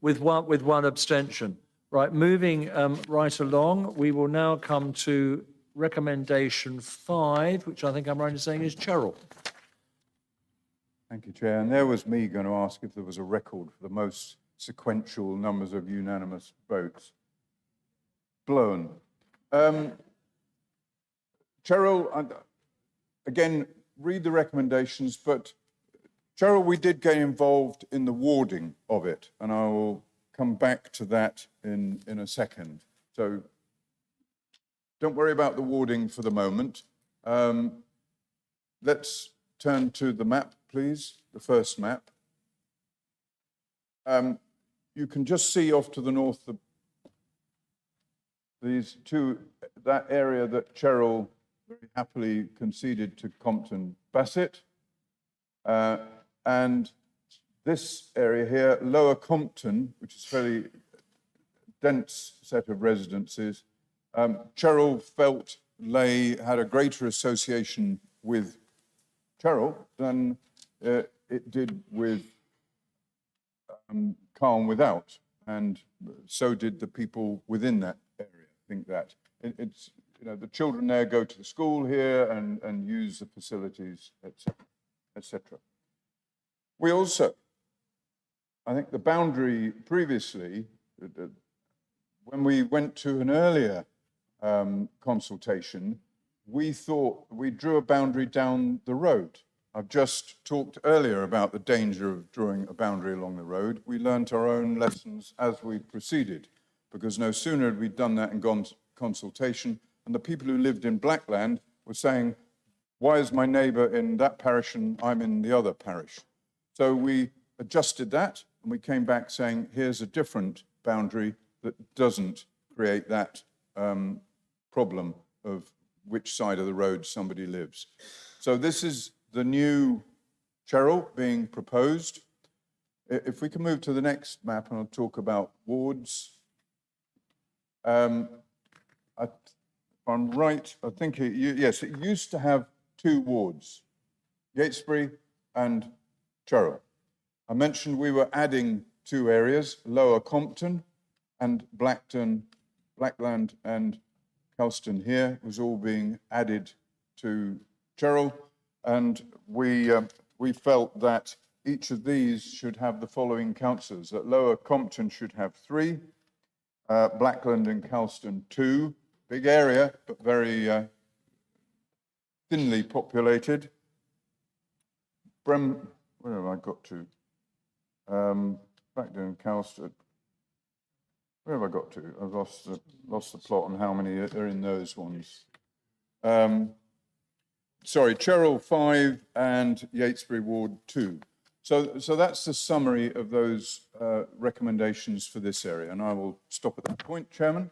with one abstention. Right, moving right along, we will now come to recommendation 5, which I think I'm right in saying is Cheryl. Thank you, Chair. And there was me going to ask if there was a record for the most sequential numbers of unanimous votes. Blown. Cheryl, again, read the recommendations, but Cheryl, we did get involved in the warding of it, and I will come back to that in a second. So don't worry about the warding for the moment. Let's turn to the map, please, the first map. You can just see off to the north these two, that area that Cheryl very happily conceded to Compton Bassett. And this area here, Lower Compton, which is a fairly dense set of residences, Cheryl felt had a greater association with Cheryl than it did with Calne Without, and so did the people within that area. I think that it's, you know, the children there go to the school here and use the facilities, etc., etc. We also, I think the boundary previously, when we went to an earlier consultation, we thought we drew a boundary down the road. I've just talked earlier about the danger of drawing a boundary along the road. We learnt our own lessons as we proceeded, because no sooner had we done that and gone to consultation, and the people who lived in Blackland were saying, why is my neighbour in that parish and I'm in the other parish? So we adjusted that and we came back saying, here's a different boundary that doesn't create that problem of which side of the road somebody lives. So this is the new Cheryl being proposed. If we can move to the next map and I'll talk about wards. If I'm right, I think, yes, it used to have 2 wards, Yatesbury and Cheryl. I mentioned we were adding 2 areas, Lower Compton and Blackland and Kelston here was all being added to Cheryl, and we felt that each of these should have the following councillors, that Lower Compton should have 3, Blackland and Kelston 2, big area, but very thinly populated. Where have I got to? Back down Kelston. Where have I got to? I've lost the plot on how many are in those ones. Cherrell 5 and Yatesbury Ward 2. So that's the summary of those recommendations for this area, and I will stop at that point, Chairman.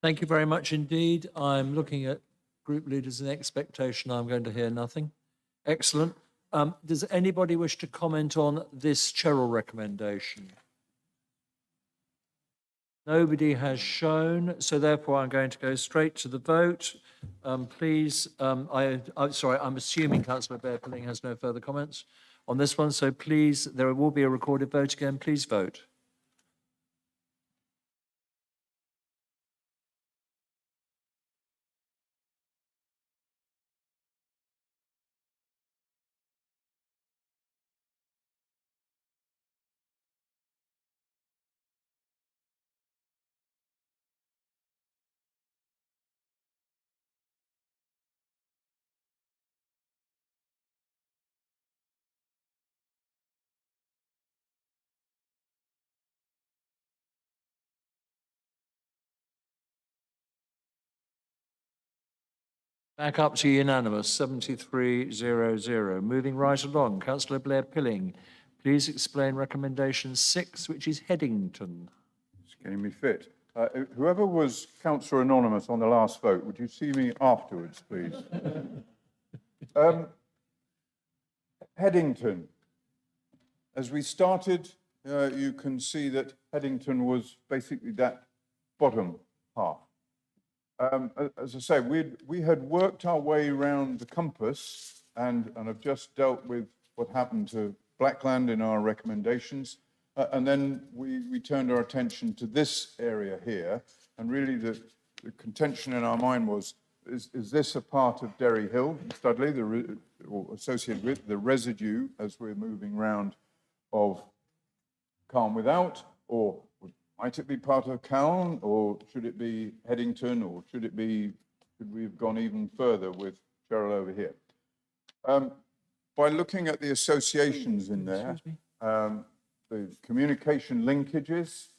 Thank you very much indeed. I'm looking at group leaders in expectation I'm going to hear nothing. Excellent. Does anybody wish to comment on this Cherrell recommendation? Nobody has shown, so therefore I'm going to go straight to the vote. Please, I'm assuming Councillor Bear-Pilling has no further comments on this one, so please, there will be a recorded vote again. Please vote. Back up to unanimous, 73-0-0. Moving right along, Councillor Blair-Pilling, please explain recommendation 6, which is Headington. It's getting me fit. Whoever was Councillor Anonymous on the last vote, would you see me afterwards, please? Headington. As we started, you can see that Headington was basically that bottom half. As I say, we had worked our way around the compass and have just dealt with what happened to Blackland in our recommendations. And then we turned our attention to this area here. And really the contention in our mind was, is this a part of Derry Hill, Studley, or associated with the residue as we're moving round of Calne Without, or might it be part of Calne, or should it be Headington, or should we have gone even further with Cherrell over here? By looking at the associations in there, the communication linkages,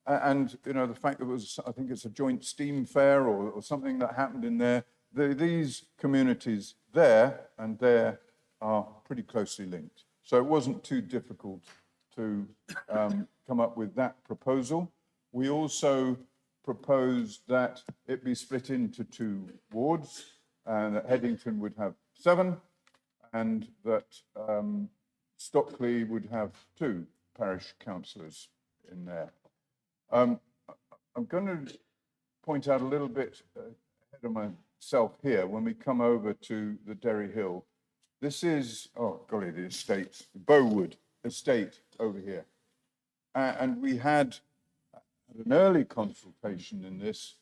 and the fact that it was, I think it's a joint steam fair or something that happened in there, these communities there and there are pretty closely linked. So it wasn't too difficult to come up with that proposal. We also proposed that it be split into 2 wards, and that Headington would have 7, and that Stockley would have 2 parish councillors in there. I'm going to point out a little bit ahead of myself here when we come over to the Derry Hill. This is, oh golly, the estate, the Bowood estate over here. And we had an early consultation in this,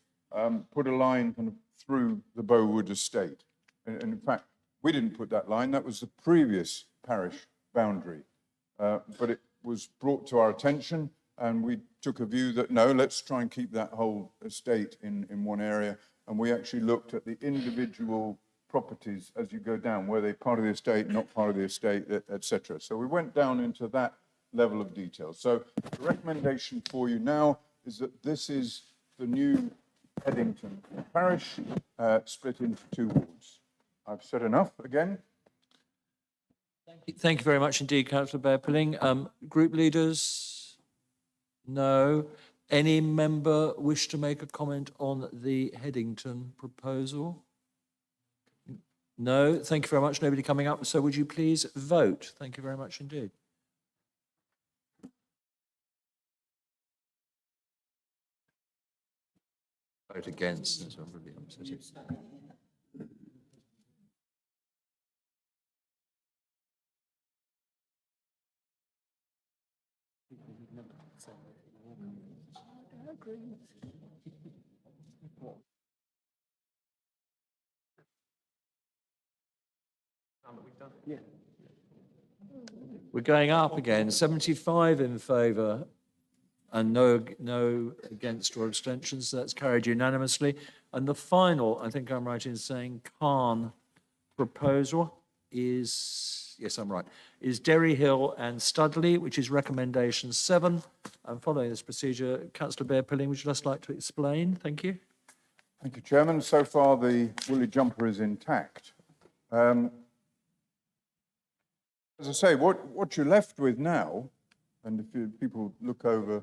put a line kind of through the Bowood estate. And in fact, we didn't put that line, that was the previous parish boundary. But it was brought to our attention and we took a view that no, let's try and keep that whole estate in one area. And we actually looked at the individual properties as you go down, were they part of the estate, not part of the estate, etc. So we went down into that level of detail. So the recommendation for you now is that this is the new Headington parish, split into 2 wards. I've said enough again. Thank you very much indeed, Councillor Bear-Pilling. Group leaders? No. Any member wish to make a comment on the Headington proposal? No. Thank you very much. Nobody coming up. So would you please vote? Thank you very much indeed. Vote against. That's really upsetting. We're going up again, 75 in favour and no against or abstentions. So that's carried unanimously. And the final, I think I'm right in saying, Calne proposal is, yes, I'm right, is Derry Hill and Studley, which is recommendation 7. And following this procedure, Councillor Bear-Pilling, would you just like to explain? Thank you. Thank you, Chairman. So far, the woolly jumper is intact. As I say, what you're left with now, and if people look over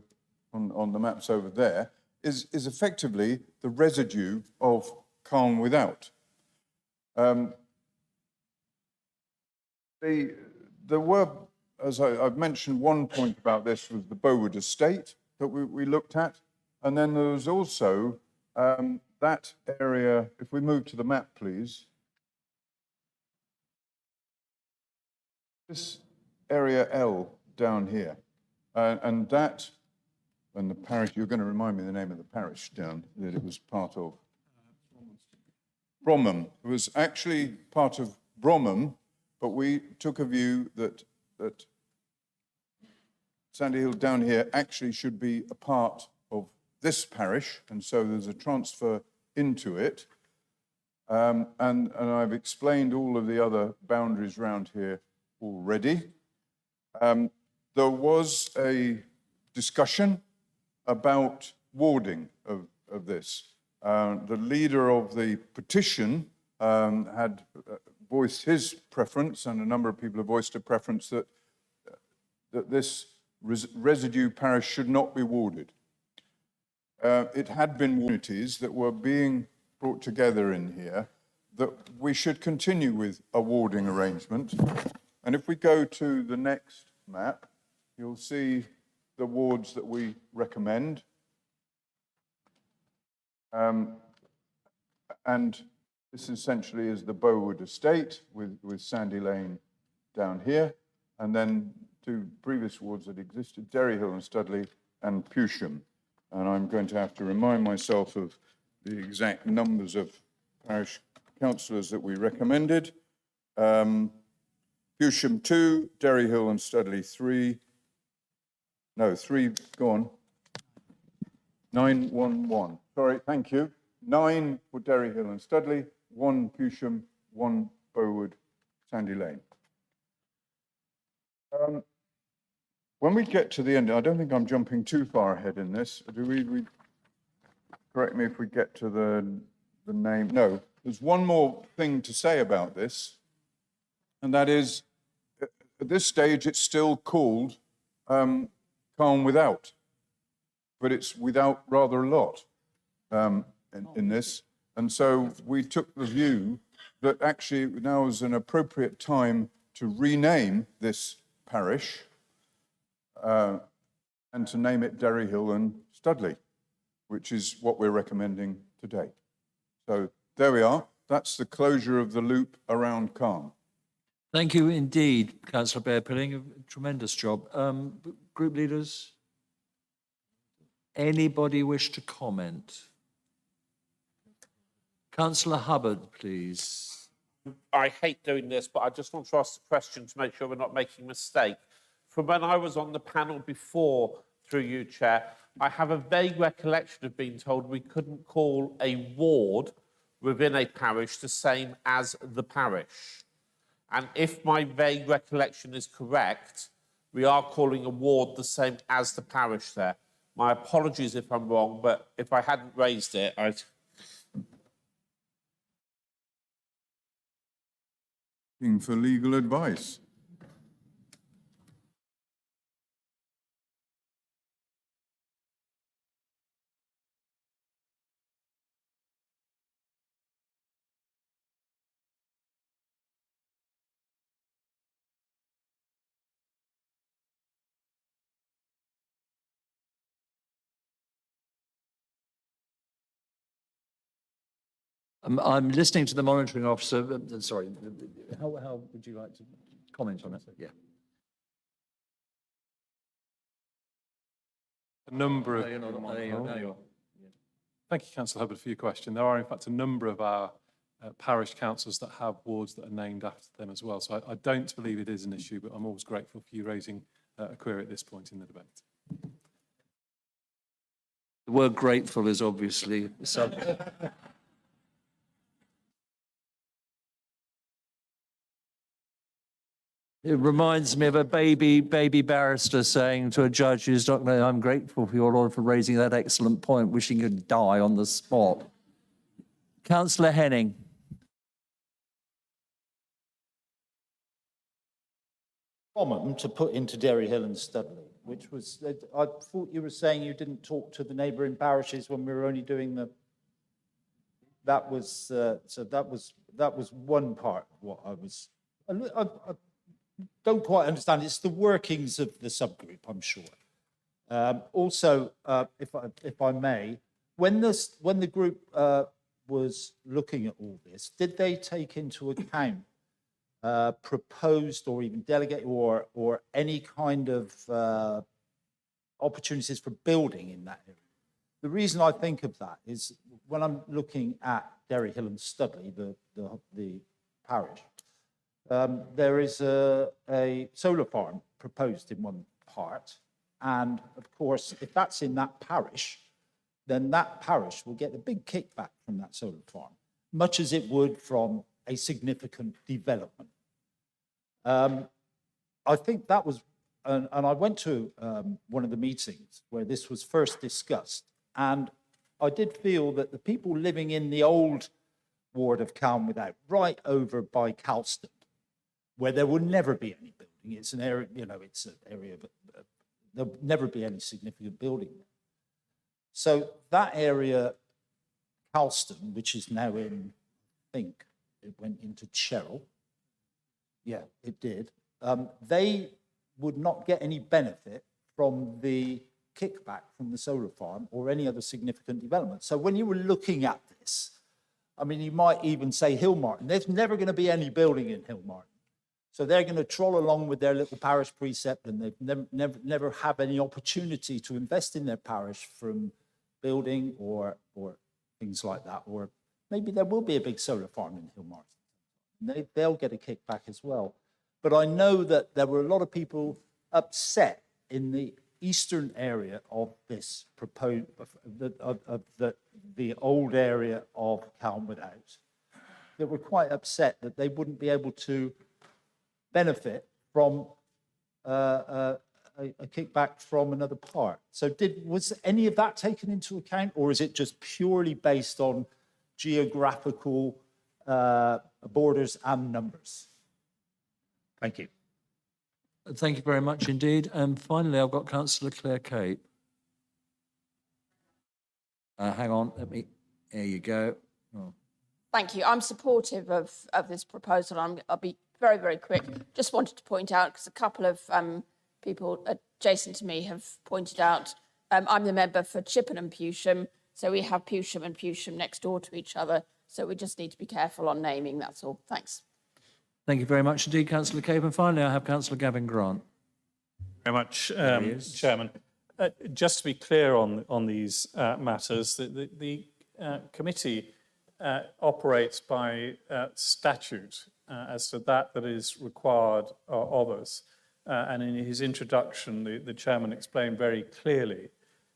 on the maps over there, is effectively the residue of Calne Without. There were, as I've mentioned, one point about this was the Bowood estate that we looked at. And then there was also that area, if we move to the map, please. This area L down here. And the parish, you're going to remind me the name of the parish down that it was part of. Bromham. It was actually part of Bromham, but we took a view that Sandy Hill down here actually should be a part of this parish, and so there's a transfer into it. And I've explained all of the other boundaries around here already. There was a discussion about warding of this. The leader of the petition had voiced his preference, and a number of people have voiced a preference that this residue parish should not be warded. It had been communities that were being brought together in here that we should continue with a warding arrangement. And if we go to the next map, you'll see the wards that we recommend. And this essentially is the Bowood estate with Sandy Lane down here. And then two previous wards that existed, Derry Hill and Studley and Pewsham. And I'm going to have to remind myself of the exact numbers of parish councillors that we recommended. Pewsham 2, Derry Hill and Studley 3. No, 3 gone. 911. Sorry, thank you. 9 for Derry Hill and Studley, 1 Pewsham, 1 Bowood, Sandy Lane. When we get to the end, I don't think I'm jumping too far ahead in this. Do we correct me if we get to the name? No, there's one more thing to say about this, and that is, at this stage, it's still called Calne Without, but it's without rather a lot in this. And so we took the view that actually now is an appropriate time to rename this parish and to name it Derry Hill and Studley, which is what we're recommending today. So there we are. That's the closure of the loop around Calne. Thank you indeed, Councillor Bear-Pilling. A tremendous job. Group leaders? Anybody wish to comment? Councillor Hubbard, please. I hate doing this, but I just want to ask the question to make sure we're not making a mistake. From when I was on the panel before, through you, Chair, I have a vague recollection of being told we couldn't call a ward within a parish the same as the parish. And if my vague recollection is correct, we are calling a ward the same as the parish there. My apologies if I'm wrong, but if I hadn't raised it, I'd... Looking for legal advice. I'm listening to the monitoring officer. Sorry, how would you like to comment on it? Yeah. A number of... No, you're not. No, you are. Thank you, Councillor Hubbard, for your question. There are, in fact, a number of our parish councils that have wards that are named after them as well. So I don't believe it is an issue, but I'm always grateful for you raising a query at this point in the debate. The word grateful is obviously... It reminds me of a baby barrister saying to a judge who's not going, I'm grateful for your Lord for raising that excellent point, wishing he'd die on the spot. Councillor Henning. Bromham to put into Derry Hill and Studley, which was, I thought you were saying you didn't talk to the neighbouring parishes when we were only doing the, that was, so that was one part of what I was, I don't quite understand. It's the workings of the subgroup, I'm sure. Also, if I may, when the group was looking at all this, did they take into account proposed or even delegate or any kind of opportunities for building in that area? The reason I think of that is when I'm looking at Derry Hill and Studley, the parish, there is a solar farm proposed in one part. And of course, if that's in that parish, then that parish will get a big kickback from that solar farm, much as it would from a significant development. I think that was, and I went to one of the meetings where this was first discussed, and I did feel that the people living in the old ward of Calne Without, right over by Calston, where there will never be any building, it's an area, you know, it's an area of, there'll never be any significant building there. So that area, Calston, which is now in, I think it went into Cheryl. Yeah, it did. They would not get any benefit from the kickback from the solar farm or any other significant development. So when you were looking at this, I mean, you might even say Hillmartin. There's never going to be any building in Hillmartin. So they're going to troll along with their little parish precept, and they never have any opportunity to invest in their parish from building or things like that. Or maybe there will be a big solar farm in Hillmartin. They'll get a kickback as well. But I know that there were a lot of people upset in the eastern area of this proposed, the old area of Calne Without, that were quite upset that they wouldn't be able to benefit from a kickback from another part. So was any of that taken into account, or is it just purely based on geographical borders and numbers? Thank you. Thank you very much indeed. And finally, I've got Councillor Claire Cape. Hang on, there you go. Oh. Thank you. I'm supportive of this proposal. I'll be very, very quick. Just wanted to point out, because a couple of people adjacent to me have pointed out, I'm the member for Chippenham Pewsham, so we have Pewsham and Pewsham next door to each other, so we just need to be careful on naming, that's all. Thanks. Thank you very much indeed, Councillor Cape. And finally, I have Councillor Gavin Grant. Very much, Chairman. Just to be clear on these matters, the committee operates by statute as to that is required of us. And in his introduction, the chairman explained very clearly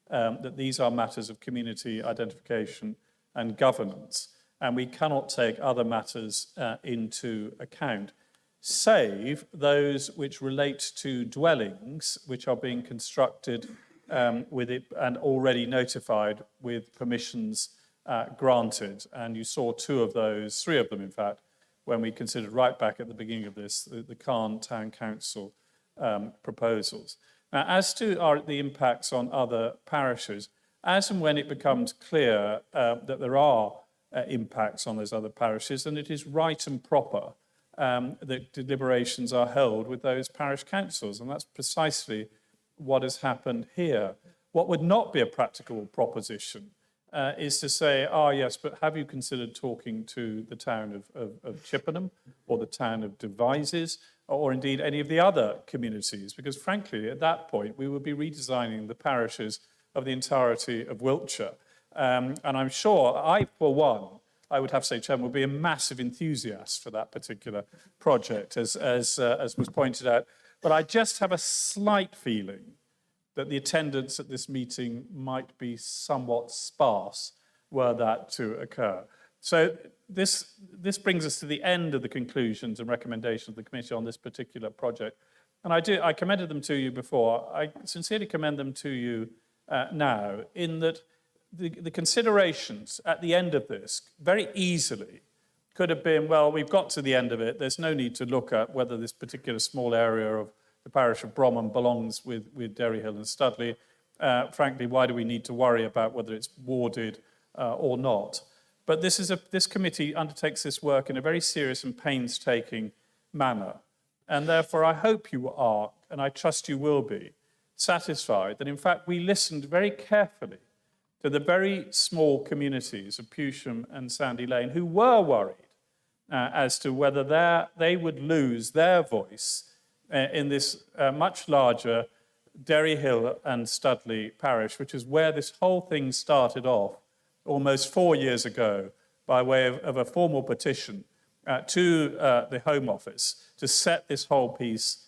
that these are matters of community identification and governance, and we cannot take other matters into account, save those which relate to dwellings which are being constructed with it and already notified with permissions granted. And you saw two of those, three of them in fact, when we considered right back at the beginning of this, the Calne Town Council proposals. Now, as to the impacts on other parishes, as and when it becomes clear that there are impacts on those other parishes, then it is right and proper that deliberations are held with those parish councils, and that's precisely what has happened here. What would not be a practical proposition is to say, yes, but have you considered talking to the town of Chippenham or the town of Devizes or indeed any of the other communities? Because frankly, at that point, we would be redesigning the parishes of the entirety of Wiltshire. And I'm sure for one, I would have to say, Chairman, would be a massive enthusiast for that particular project, as was pointed out. But I just have a slight feeling that the attendance at this meeting might be somewhat sparse were that to occur. So this brings us to the end of the conclusions and recommendations of the committee on this particular project. And I commended them to you before. I sincerely commend them to you now, in that the considerations at the end of this very easily could have been, well, we've got to the end of it. There's no need to look at whether this particular small area of the parish of Bromham belongs with Derry Hill and Studley. Frankly, why do we need to worry about whether it's warded or not? But this committee undertakes this work in a very serious and painstaking manner. And therefore, I hope you are, and I trust you will be, satisfied that, in fact, we listened very carefully to the very small communities of Pewsham and Sandy Lane who were worried as to whether they would lose their voice in this much larger Derry Hill and Studley parish, which is where this whole thing started off almost 4 years ago by way of a formal petition to the Home Office to set this whole piece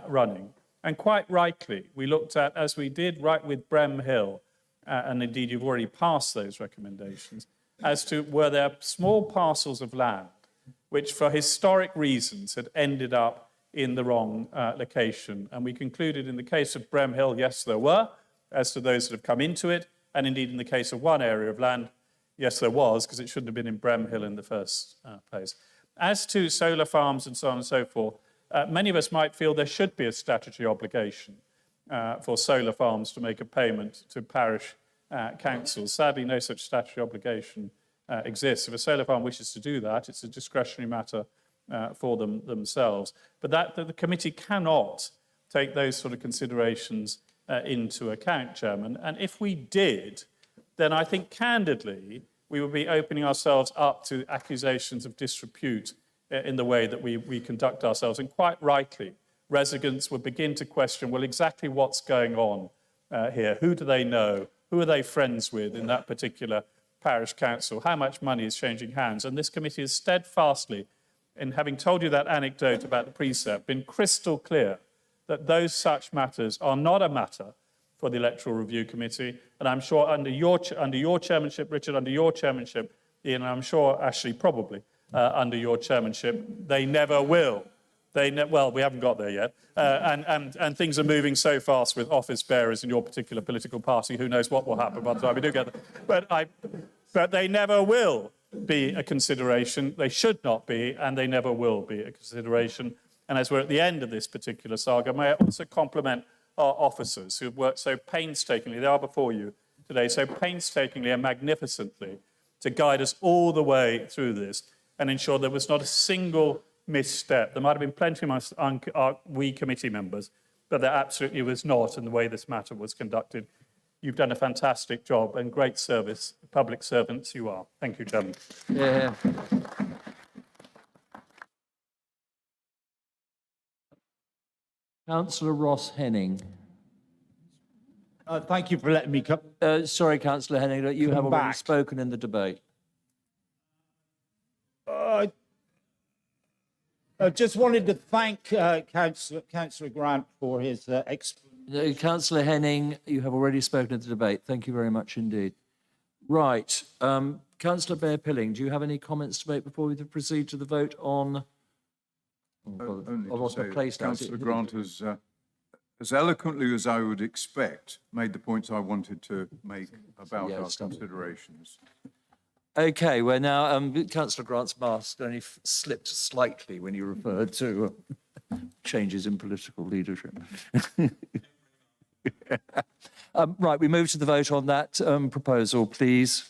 running. And quite rightly, we looked at, as we did right with Brem Hill, and indeed you've already passed those recommendations, as to were there small parcels of land which for historic reasons had ended up in the wrong location. And we concluded in the case of Brem Hill, yes, there were, as to those that have come into it, and indeed in the case of one area of land, yes, there was, because it shouldn't have been in Brem Hill in the first place. As to solar farms and so on and so forth, many of us might feel there should be a statutory obligation for solar farms to make a payment to parish councils. Sadly, no such statutory obligation exists. If a solar farm wishes to do that, it's a discretionary matter for themselves. But the committee cannot take those sort of considerations into account, Chairman. And if we did, then I think candidly we would be opening ourselves up to accusations of disrepute in the way that we conduct ourselves. And quite rightly, residents would begin to question, well, exactly what's going on here? Who do they know? Who are they friends with in that particular parish council? How much money is changing hands? And this committee has steadfastly, in having told you that anecdote about the precept, been crystal clear that those such matters are not a matter for the Electoral Review Committee. And I'm sure under your chairmanship, Richard, under your chairmanship, Ian, and I'm sure, Ashley, probably under your chairmanship, they never will. Well, we haven't got there yet. And things are moving so fast with office bearers in your particular political party. Who knows what will happen by the time we do get there. But they never will be a consideration. They should not be, and they never will be a consideration. And as we're at the end of this particular saga, may I also compliment our officers who have worked so painstakingly, they are before you today, so painstakingly and magnificently to guide us all the way through this and ensure there was not a single misstep. There might have been plenty amongst we committee members, but there absolutely was not in the way this matter was conducted. You've done a fantastic job and great service. Public servants you are. Thank you, Chairman. Yeah. Councillor Ross Henning. Thank you for letting me come. Sorry, Councillor Henning, that you have already spoken in the debate. I just wanted to thank Councillor Grant for his Councillor Henning, you have already spoken in the debate. Thank you very much indeed. Right. Councillor Bear-Pilling, do you have any comments to make before we proceed to the vote on... Only to say Councillor Grant has, as eloquently as I would expect, made the points I wanted to make about our considerations. Okay, well now, Councillor Grant's mask only slipped slightly when you referred to changes in political leadership. Right, we move to the vote on that proposal, please.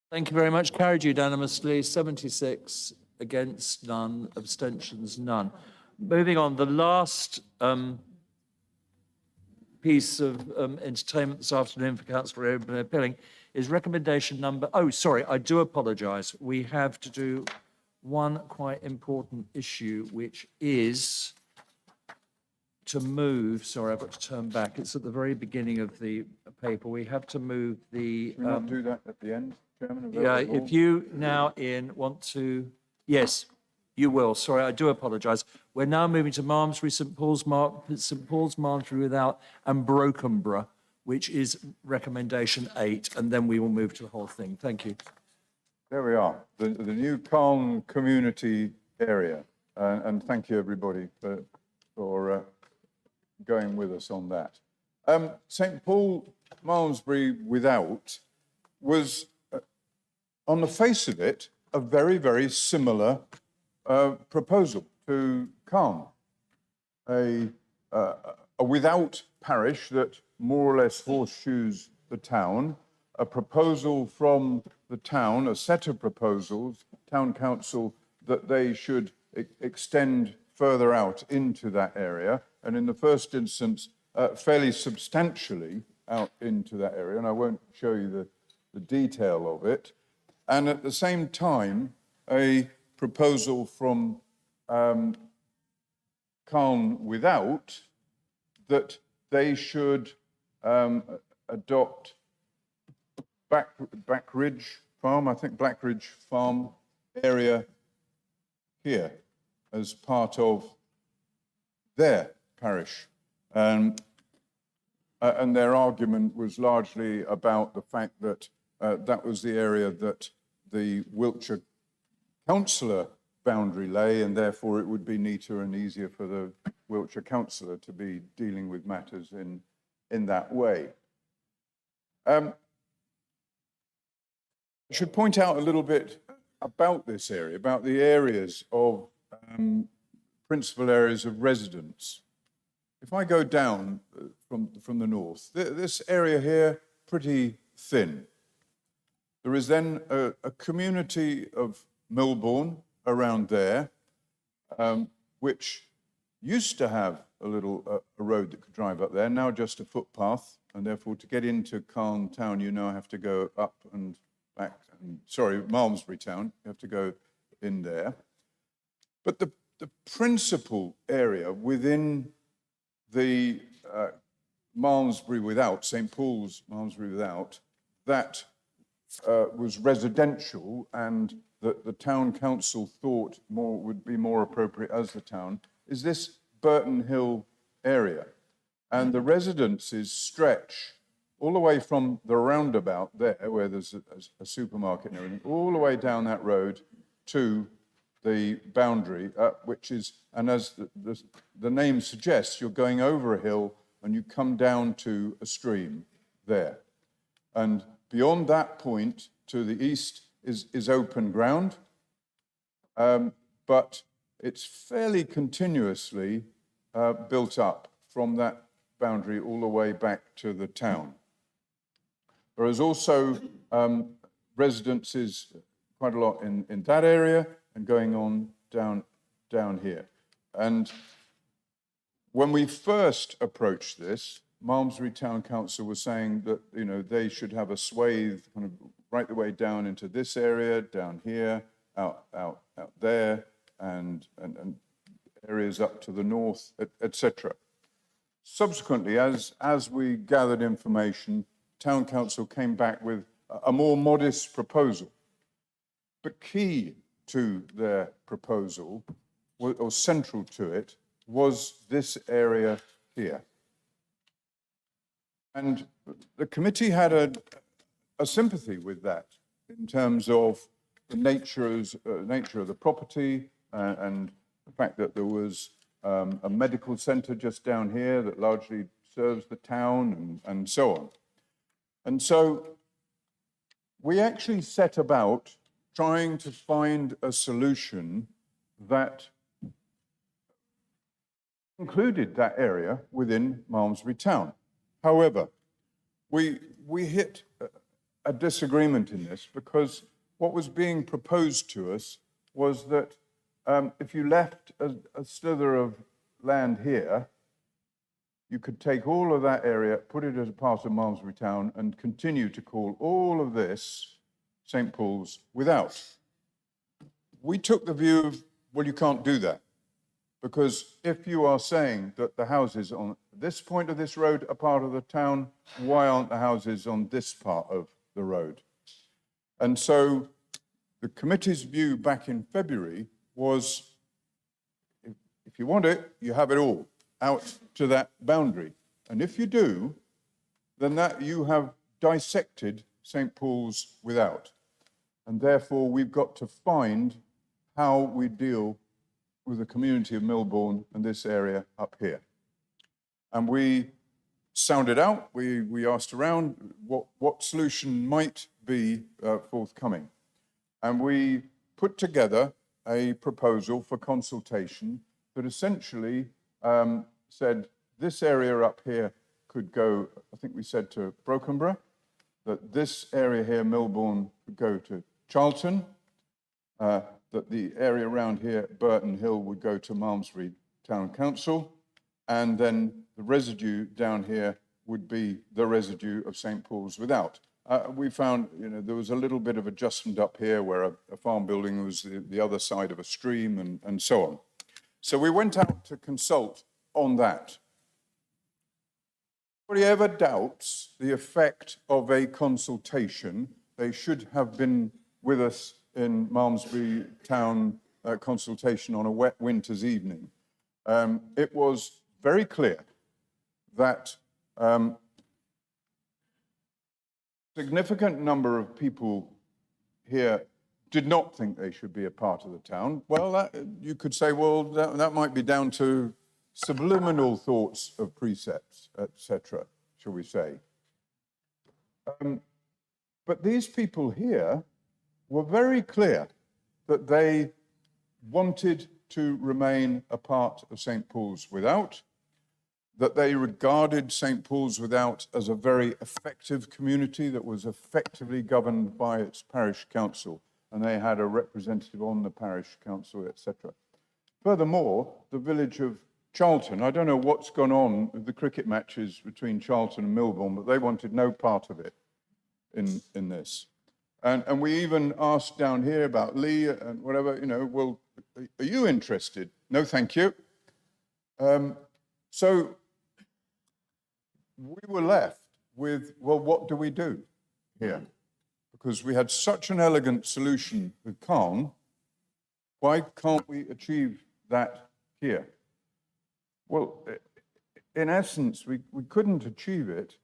Thank you very much. Carried unanimously, 76 against, none, abstentions, none. Moving on, the last piece of entertainment this afternoon for Councillor Bear-Pilling is recommendation number, oh, sorry, I do apologise. We have to do one quite important issue, which is to move, sorry, I've got to turn back. It's at the very beginning of the paper. We have to move the... Can we not do that at the end, Chairman? Yeah, if you now, Ian, want to... Yes, You will. Sorry, I do apologise. We're now moving to Malmesbury, St Paul's, Malmesbury Without, and Brokenborough, which is recommendation 8, and then we will move to the whole thing. Thank you. There we are, the new Calne community area. And thank you, everybody, for going with us on that. St Paul, Malmesbury Without was, on the face of it, a very, very similar proposal to Calne. A without parish that more or less horseshoes the town, a proposal from the town, a set of proposals, town council, that they should extend further out into that area, and in the first instance, fairly substantially out into that area, and I won't show you the detail of it. And at the same time, a proposal from Calne Without that they should adopt Blackridge Farm, I think Blackridge Farm area here as part of their parish. And their argument was largely about the fact that that was the area that the Wiltshire councillor boundary lay, and therefore it would be neater and easier for the Wiltshire councillor to be dealing with matters in that way. I should point out a little bit about this area, about the areas of principal areas of residence. If I go down from the north, this area here, pretty thin. There is then a community of Milbourne around there, which used to have a road that could drive up there, now just a footpath, and therefore to get into Calne town, you now have to go up and back, Malmesbury town, you have to go in there. But the principal area within the Malmesbury Without, St Paul's Malmesbury Without, that was residential and that the town council thought would be more appropriate as the town, is this Burton Hill area. And the residences stretch all the way from the roundabout there, where there's a supermarket and everything, all the way down that road to the boundary, which is, and as the name suggests, you're going over a hill and you come down to a stream there. And beyond that point to the east is open ground, but it's fairly continuously built up from that boundary all the way back to the town. There is also residences quite a lot in that area and going on down here. And when we first approached this, Malmesbury Town Council was saying that, you know, they should have a swathe kind of right the way down into this area, down here, out there, and areas up to the north, etc. Subsequently, as we gathered information, Town Council came back with a more modest proposal. But key to their proposal, or central to it, was this area here. And the committee had a sympathy with that in terms of the nature of the property and the fact that there was a medical centre just down here that largely serves the town and so on. And so we actually set about trying to find a solution that included that area within Malmesbury town. However, we hit a disagreement in this because what was being proposed to us was that if you left a slither of land here, you could take all of that area, put it as a part of Malmesbury town, and continue to call all of this St Paul's Without. We took the view of, well, you can't do that, because if you are saying that the houses on this point of this road are part of the town, why aren't the houses on this part of the road? And so the committee's view back in February was, if you want it, you have it all out to that boundary. And if you do, then that you have dissected St. Paul's without. And therefore, we've got to find how we deal with the community of Millbourne and this area up here. And we sounded out, we asked around what solution might be forthcoming. And we put together a proposal for consultation that essentially said this area up here could go, I think we said to Brokenborough, that this area here, Millbourne, could go to Charlton, that the area around here, Burton Hill, would go to Malmesbury Town Council, and then the residue down here would be the residue of St. Paul's without. We found, there was a little bit of adjustment up here where a farm building was the other side of a stream and so on. So we went out to consult on that. If anybody ever doubts the effect of a consultation, they should have been with us in Malmesbury Town consultation on a wet winter's evening. It was very clear that significant number of people here did not think they should be a part of the town. Well, you could say, well, that might be down to subliminal thoughts of precepts, etc., shall we say. But these people here were very clear that they wanted to remain a part of St. Paul's without, that they regarded St. Paul's without as a very effective community that was effectively governed by its parish council, and they had a representative on the parish council, etc. Furthermore, the village of Charlton, I don't know what's gone on with the cricket matches between Charlton and Millbourne, but they wanted no part of it in this. And we even asked down here about Lee and whatever, well, are you interested? No, thank you. So we were left with, well, what do we do here? Because we had such an elegant solution with Calne, why can't we achieve that here? Well, in essence, we couldn't achieve it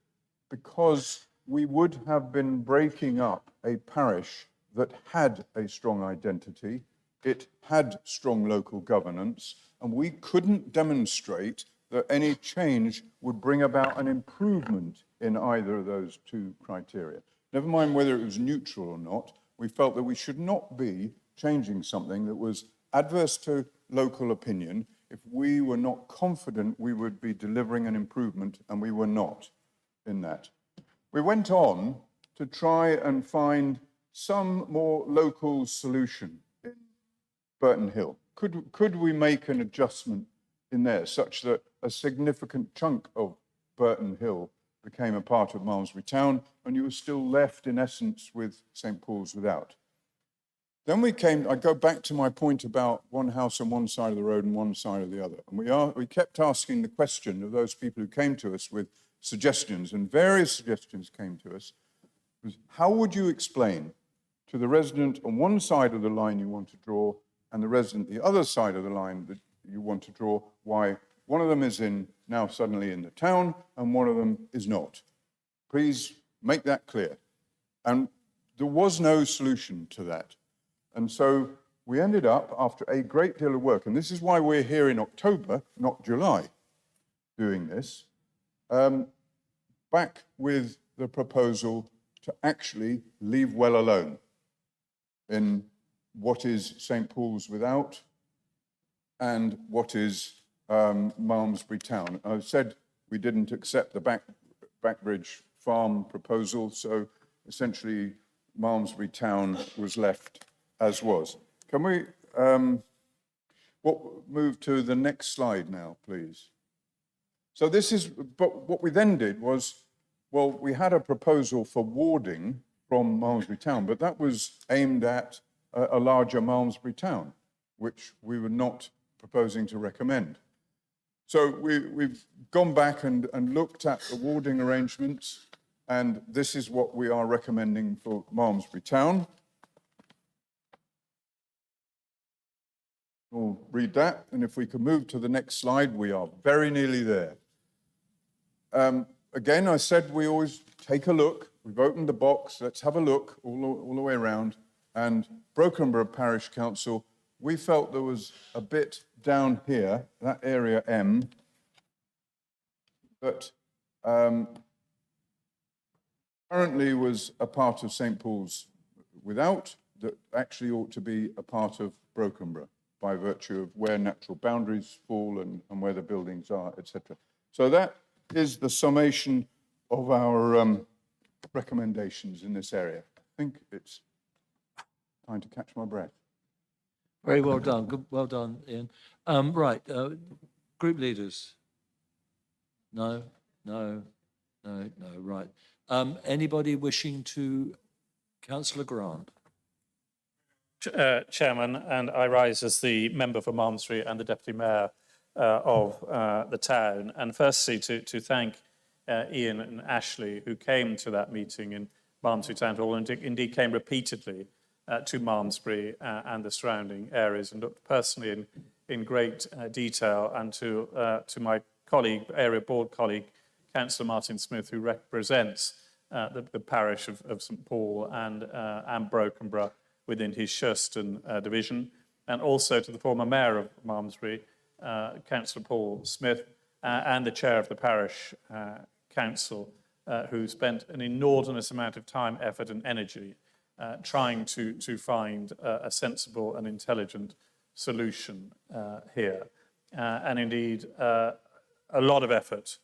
because we would have been breaking up a parish that had a strong identity, it had strong local governance, and we couldn't demonstrate that any change would bring about an improvement in either of those two criteria. Never mind whether it was neutral or not, we felt that we should not be changing something that was adverse to local opinion if we were not confident we would be delivering an improvement, and we were not in that. We went on to try and find some more local solution in Burton Hill. Could we make an adjustment in there such that a significant chunk of Burton Hill became a part of Malmesbury Town and you were still left in essence with St. Paul's without? Then I go back to my point about one house on one side of the road and one side of the other. And we kept asking the question of those people who came to us with suggestions, and various suggestions came to us, was how would you explain to the resident on one side of the line you want to draw and the resident the other side of the line that you want to draw, why one of them is now suddenly in the town and one of them is not? Please make that clear. And there was no solution to that. And so we ended up, after a great deal of work, and this is why we're here in October, not July, doing this, back with the proposal to actually leave well alone in what is St. Paul's without and what is Malmesbury Town. I said we didn't accept the Backbridge Farm proposal, so essentially Malmesbury Town was left as was. Can we move to the next slide now, please? So but what we then did was, well, we had a proposal for warding from Malmesbury Town, but that was aimed at a larger Malmesbury Town, which we were not proposing to recommend. So we've gone back and looked at the warding arrangements, and this is what we are recommending for Malmesbury Town. We'll read that, and if we can move to the next slide, we are very nearly there. Again, I said we always take a look. We've opened the box. Let's have a look all the way around. And Brokenborough Parish Council, we felt there was a bit down here, that area M, that currently was a part of St. Paul's without, that actually ought to be a part of Brokenborough by virtue of where natural boundaries fall and where the buildings are, etc. So that is the summation of our recommendations in this area. I think it's time to catch my breath. Very well done. Good, well done, Ian. Right, group leaders. No. Right. Anybody wishing to? Councillor Grant. Chairman, and I rise as the member for Malmesbury and the Deputy Mayor of the town. And firstly, to thank Ian and Ashley, who came to that meeting in Malmesbury Town Hall and indeed came repeatedly to Malmesbury and the surrounding areas and looked personally in great detail, and to my colleague, area board colleague, Councillor Martin Smith, who represents the parish of St Paul and Brokenborough within his Shurston division, and also to the former mayor of Malmesbury, Councillor Paul Smith, and the chair of the parish council, who spent an inordinate amount of time, effort and energy trying to find a sensible and intelligent solution here. And indeed, a lot of effort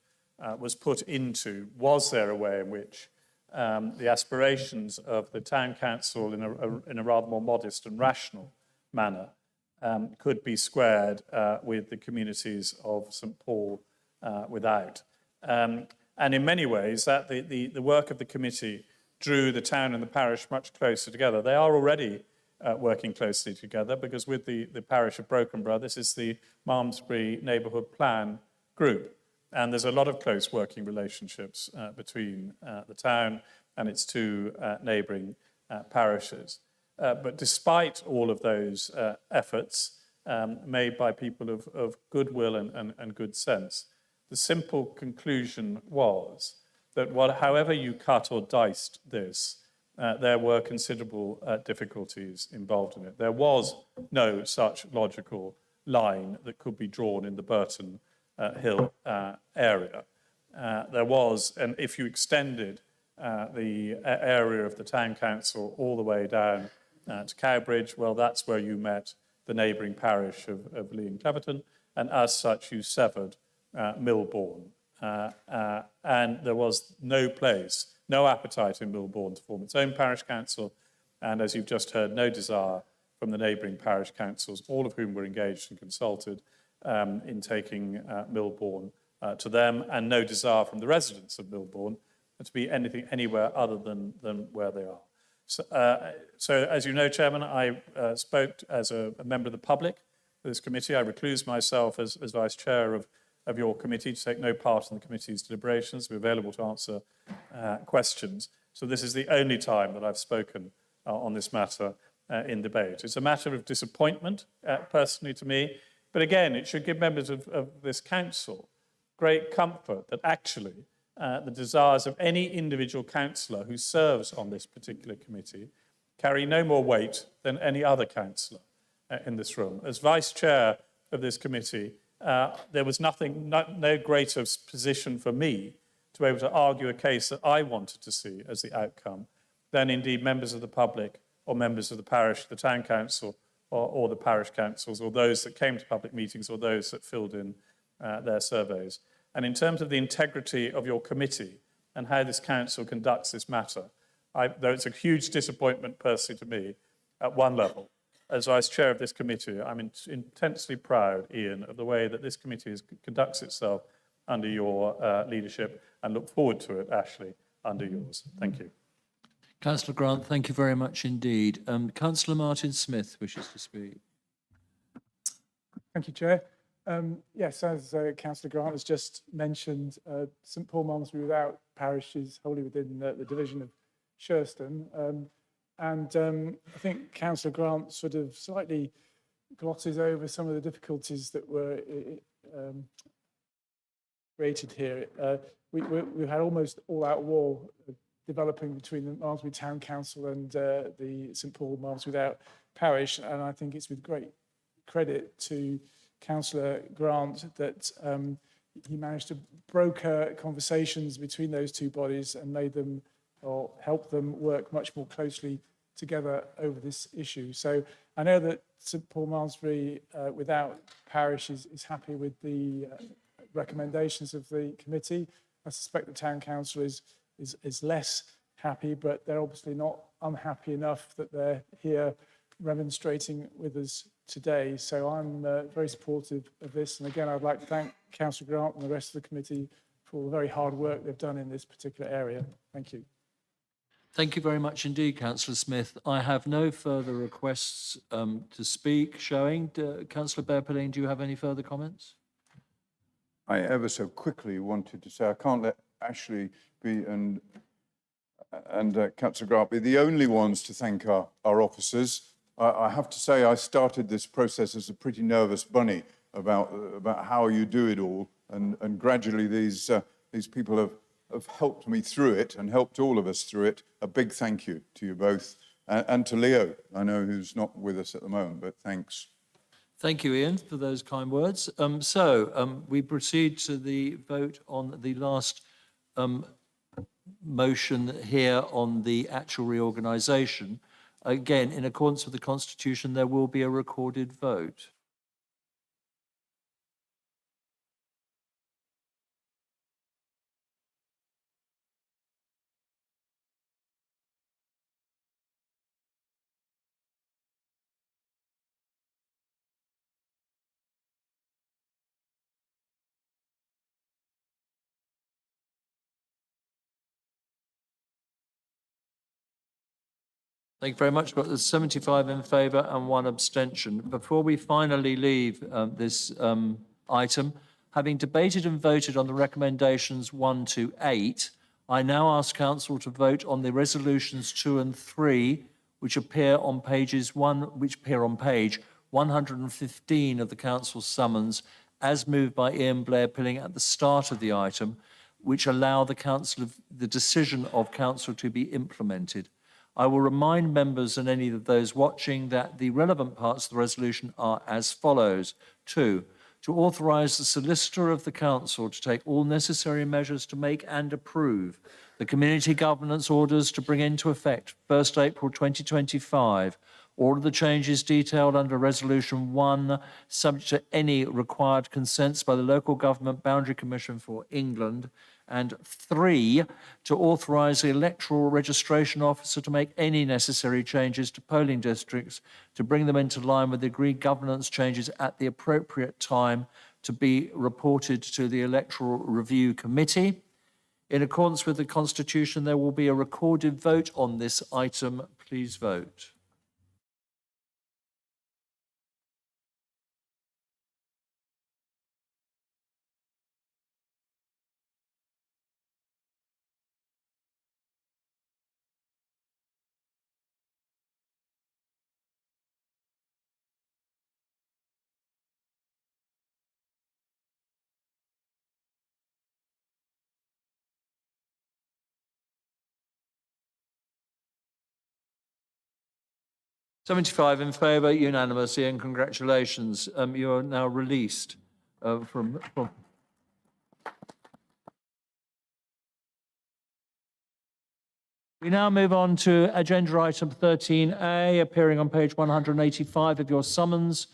was put into, was there a way in which the aspirations of the town council in a rather more modest and rational manner could be squared with the communities of St Paul without. And in many ways, that the work of the committee drew the town and the parish much closer together. They are already working closely together, because with the parish of Brokenborough, this is the Malmesbury Neighbourhood Plan group. And there's a lot of close working relationships between the town and its two neighbouring parishes. But despite all of those efforts made by people of goodwill and good sense, the simple conclusion was that however you cut or diced this, there were considerable difficulties involved in it. There was no such logical line that could be drawn in the Burton Hill area. There was, and if you extended the area of the town council all the way down to Cowbridge, well, that's where you met the neighbouring parish of Lee and Cleverton, and as such you severed Millbourne. And there was no appetite in Millbourne to form its own parish council, and as you've just heard, no desire from the neighbouring parish councils, all of whom were engaged and consulted in taking Millbourne to them, and no desire from the residents of Millbourne to be anything anywhere other than where they are. So as you know, Chairman, I spoke as a member of the public for this committee. I reclused myself as Vice Chair of your committee to take no part in the committee's deliberations, be available to answer questions. So this is the only time that I've spoken on this matter in debate. It's a matter of disappointment, personally to me, but again, it should give members of this council great comfort that actually the desires of any individual councillor who serves on this particular committee carry no more weight than any other councillor in this room. As Vice Chair of this committee, there was no greater position for me to be able to argue a case that I wanted to see as the outcome than indeed members of the public or members of the parish, the town council, or the parish councils, or those that came to public meetings, or those that filled in their surveys. And in terms of the integrity of your committee and how this council conducts this matter, though it's a huge disappointment personally to me at one level, as Vice Chair of this committee, I'm intensely proud, Ian, of the way that this committee conducts itself under your leadership, and look forward to it, Ashley, under yours. Thank you. Councillor Grant, thank you very much indeed. Councillor Martin Smith wishes to speak. Thank you, Chair. Yes, as Councillor Grant has just mentioned, St Paul Malmesbury without parish is wholly within the division of Shurston. I think Councillor Grant sort of slightly glosses over some of the difficulties that were created here. We've had almost all-out war developing between the Malmesbury Town Council and the St Paul Malmesbury Without Parish, and I think it's with great credit to Councillor Grant that he managed to broker conversations between those two bodies and made them, or helped them work much more closely together over this issue. So I know that St Paul Malmesbury Without Parish is happy with the recommendations of the committee. I suspect the Town Council is less happy, but they're obviously not unhappy enough that they're here remonstrating with us today. So I'm very supportive of this. And again, I'd like to thank Councillor Grant and the rest of the committee for all the very hard work they've done in this particular area. Thank you. Thank you very much indeed, Councillor Smith. I have no further requests to speak showing. Councillor Bear-Pilling, do you have any further comments? I ever so quickly wanted to say I can't let Ashley be and Councillor Grant be the only ones to thank our officers. I have to say I started this process as a pretty nervous bunny about how you do it all, and gradually these people have helped me through it and helped all of us through it. A big thank you to you both, and to Leo, I know who's not with us at the moment, but thanks. Thank you, Ian, for those kind words. We proceed to the vote on the last motion here on the actual reorganisation. Again, in accordance with the Constitution, there will be a recorded vote. Thank you very much. Got the 75 in favour and 1 abstention. Before we finally leave this item, having debated and voted on the recommendations 1 to 8, I now ask Council to vote on the resolutions 2 and 3, which appear on page 115 of the Council's summons, as moved by Ian Blair-Pilling at the start of the item, which allow the decision of Council to be implemented. I will remind members and any of those watching that the relevant parts of the resolution are as follows. 2, to authorise the Solicitor of the Council to take all necessary measures to make and approve the Community Governance Orders to bring into effect 1st April 2025, all of the changes detailed under Resolution 1, subject to any required consents by the Local Government Boundary Commission for England, and 3, to authorise the Electoral Registration Officer to make any necessary changes to polling districts to bring them into line with the agreed governance changes at the appropriate time to be reported to the Electoral Review Committee. In accordance with the Constitution, there will be a recorded vote on this item. Please vote. $75 in favour, unanimous. Ian, congratulations. You are now released from. We now move on to agenda item 13A, appearing on page 185 of your summons.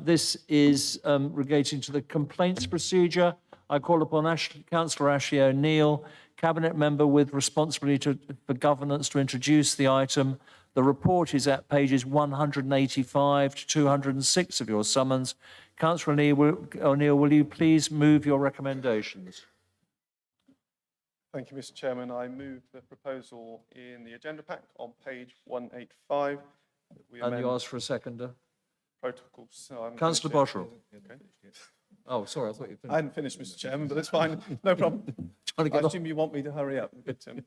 This is relating to the complaints procedure. I call upon Councillor Ashley O'Neill, Cabinet Member with responsibility for governance, to introduce the item. The report is at pages 185 to 206 of your summons. Councillor O'Neill, will you please move your recommendations? Thank you, Mr. Chairman. I move the proposal in the agenda pack on page 185. And you ask for a seconder? Protocols. So Councillor Bosherell. Okay. Oh, sorry, I thought you finished. I hadn't finished, Mr. Chairman, but it's fine. No problem. I assume you want me to hurry up. Good, Tim.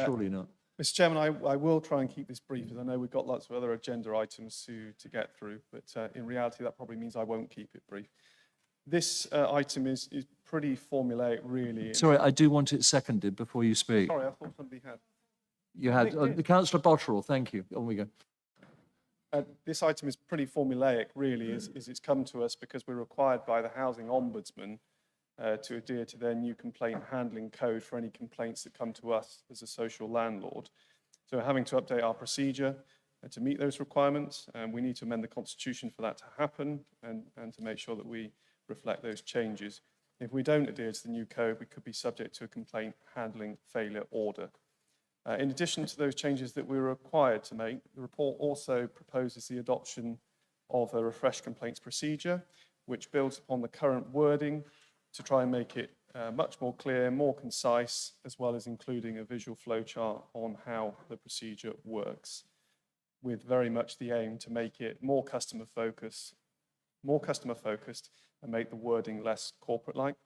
Surely not. Mr. Chairman, I will try and keep this brief, as I know we've got lots of other agenda items to get through, but in reality, that probably means I won't keep it brief. This item is pretty formulaic, really. Sorry, I do want it seconded before you speak. Sorry, I thought somebody had. You had, Councillor Botterill, thank you. On we go. This item is pretty formulaic, really, as it's come to us because we're required by the Housing Ombudsman to adhere to their new complaint handling code for any complaints that come to us as a social landlord. So we're having to update our procedure to meet those requirements, and we need to amend the Constitution for that to happen and to make sure that we reflect those changes. If we don't adhere to the new code, we could be subject to a complaint handling failure order. In addition to those changes that we're required to make, the report also proposes the adoption of a refreshed complaints procedure, which builds upon the current wording to try and make it much more clear, more concise, as well as including a visual flowchart on how the procedure works, with very much the aim to make it more customer focused and make the wording less corporate-like.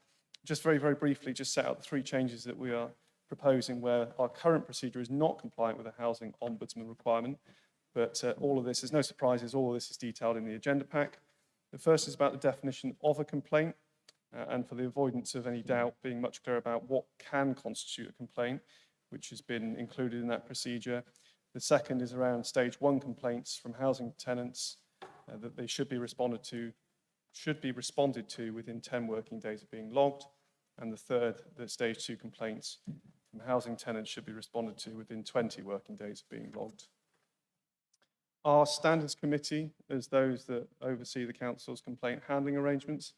Just very, very briefly, just set out the 3 changes that we are proposing where our current procedure is not compliant with the Housing Ombudsman requirement, but all of this, there's no surprises, all of this is detailed in the agenda pack. The first is about the definition of a complaint, and for the avoidance of any doubt, being much clearer about what can constitute a complaint, which has been included in that procedure. The second is around stage 1 complaints from housing tenants, that they should be responded to within 10 working days of being logged. And the third, that stage 2 complaints from housing tenants should be responded to within 20 working days of being logged. Our standards committee, as those that oversee the council's complaint handling arrangements,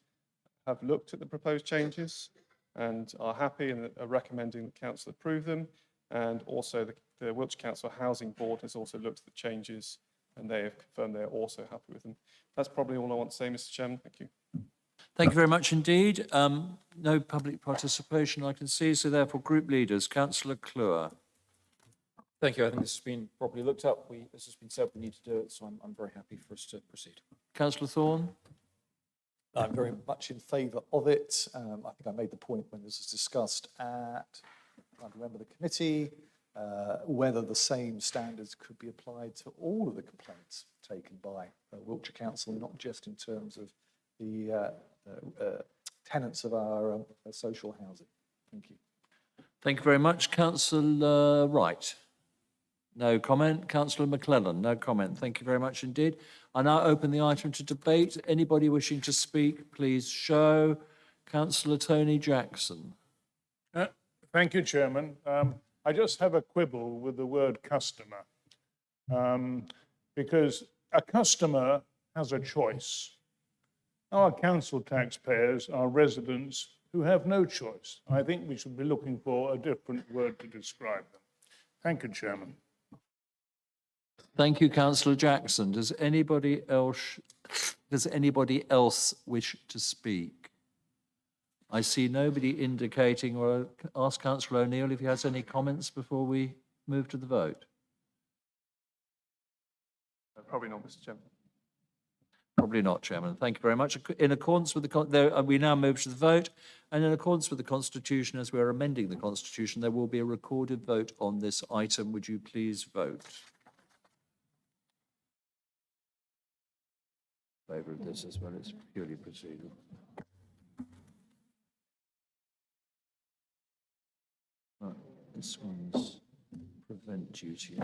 have looked at the proposed changes and are happy and are recommending the council approve them. And also the Wiltshire Council Housing Board has also looked at the changes and they have confirmed they're also happy with them. That's probably all I want to say, Mr. Chairman. Thank you. Thank you very much indeed. No public participation I can see, so therefore group leaders, Councillor Clure. Thank you. I think this has been properly looked at. This has been said, we need to do it, so I'm very happy for us to proceed. Councillor Thorne. I'm very much in favour of it. I think I made the point when this was discussed at, I remember the committee, whether the same standards could be applied to all of the complaints taken by Wiltshire Council, not just in terms of the tenants of our social housing. Thank you. Thank you very much. Councillor Wright. No comment. Councillor McClellan. No comment. Thank you very much indeed. I now open the item to debate. Anybody wishing to speak, please show. Councillor Tony Jackson. Thank you, Chairman. I just have a quibble with the word customer, because a customer has a choice. Our council taxpayers are residents who have no choice. I think we should be looking for a different word to describe them. Thank you, Chairman. Thank you, Councillor Jackson. Does anybody else wish to speak? I see nobody indicating, or I'll ask Councillor O'Neill if he has any comments before we move to the vote. Probably not, Mr. Chairman. Probably not, Chairman. Thank you very much. In accordance with we now move to the vote, and in accordance with the Constitution, as we are amending the Constitution, there will be a recorded vote on this item. Would you please vote? In favour of this as well. It's purely procedural. Right, this one's prevent duty.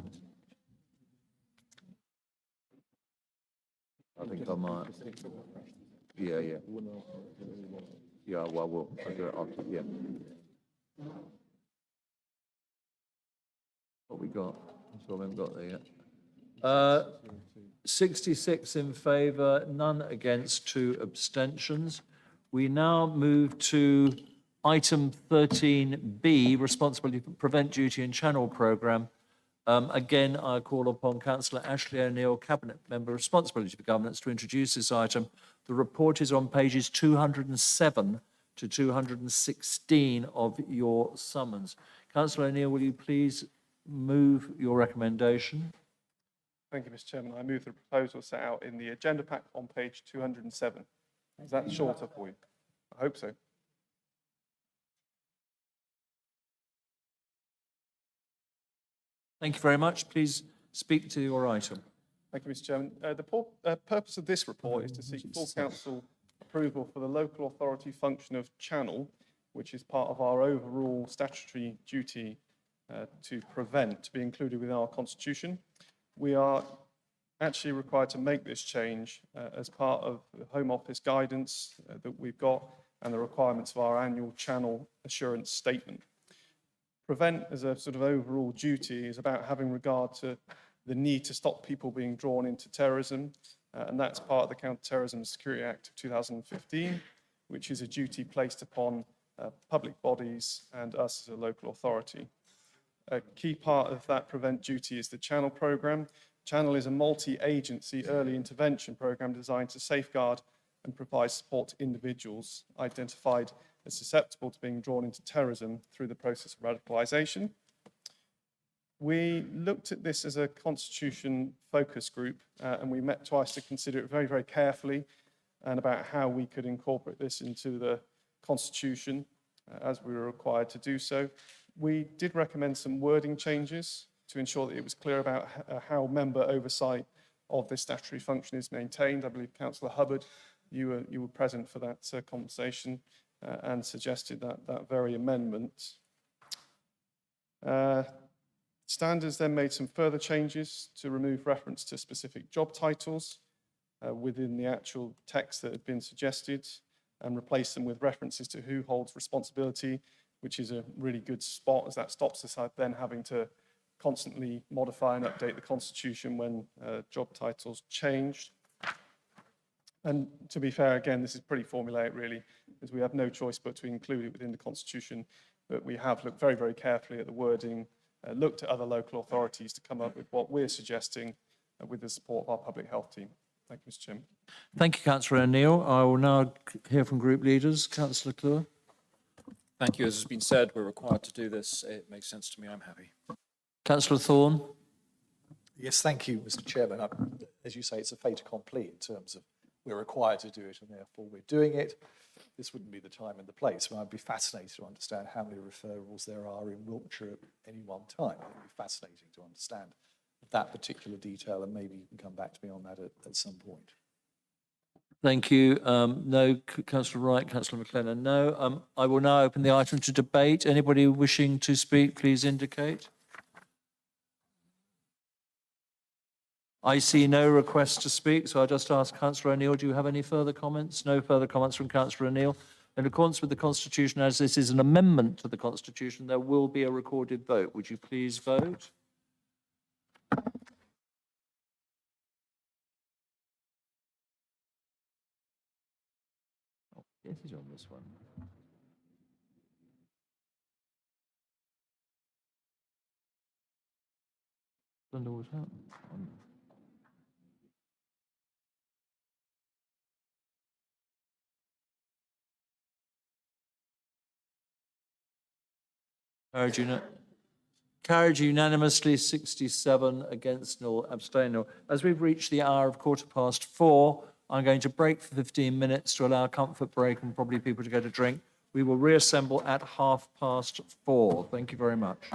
I think I might. Yeah. Yeah, well, I'll do it after, yeah. What we got? That's what we haven't got there yet. 66 in favour, none against, 2 abstentions. We now move to item 13B, responsibility for prevent duty and channel programme. Again, I call upon Councillor Ashley O'Neill, Cabinet Member, Responsibility for Governance, to introduce this item. The report is on pages 207 to 216 of your summons. Councillor O'Neill, will you please move your recommendation? Thank you, Mr. Chairman. I move the proposal set out in the agenda pack on page 207. Is that shorter for you? I hope so. Thank you very much. Please speak to your item. Thank you, Mr. Chairman. The purpose of this report is to seek full council approval for the local authority function of channel, which is part of our overall statutory duty to prevent, to be included within our constitution. We are actually required to make this change as part of the Home Office guidance that we've got and the requirements of our annual channel assurance statement. Prevent as a sort of overall duty is about having regard to the need to stop people being drawn into terrorism, and that's part of the Counter-Terrorism and Security Act of 2015, which is a duty placed upon public bodies and us as a local authority. A key part of that Prevent duty is the Channel programme. Channel is a multi-agency early intervention programme designed to safeguard and provide support to individuals identified as susceptible to being drawn into terrorism through the process of radicalisation. We looked at this as a constitution focus group and we met twice to consider it very, very carefully and about how we could incorporate this into the constitution as we were required to do so. We did recommend some wording changes to ensure that it was clear about how member oversight of this statutory function is maintained. I believe Councillor Hubbard, you were present for that conversation and suggested that very amendment. Standards then made some further changes to remove reference to specific job titles within the actual text that had been suggested and replace them with references to who holds responsibility, which is a really good spot as that stops us then having to constantly modify and update the Constitution when job titles change. And to be fair, again, this is pretty formulaic really, because we have no choice but to include it within the Constitution, but we have looked very, very carefully at the wording, looked at other local authorities to come up with what we're suggesting with the support of our public health team. Thank you, Mr. Chairman. Thank you, Councillor O'Neill. I will now hear from group leaders. Councillor Clure. Thank you. As has been said, we're required to do this. It makes sense to me. I'm happy. Councillor Thorne. Yes, thank you, Mr. Chairman. As you say, it's a fait accompli in terms of we're required to do it and therefore we're doing it. This wouldn't be the time and the place. I'd be fascinated to understand how many referrals there are in Wiltshire at any one time. It would be fascinating to understand that particular detail, and maybe you can come back to me on that at some point. Thank you. No, Councillor Wright, Councillor McLennan, no. I will now open the item to debate. Anybody wishing to speak, please indicate. I see no request to speak, so I just ask Councillor O'Neill, do you have any further comments? No further comments from Councillor O'Neill. In accordance with the Constitution, as this is an amendment to the Constitution, there will be a recorded vote. Would you please vote? Oh, yes, he's on this one. Don't know what's happened. Carried unanimously, 67 against 0, abstain 0. As we've reached the hour of 4:15, I'm going to break for 15 minutes to allow a comfort break and probably people to get a drink. We will reassemble at 4:30. Thank you very much.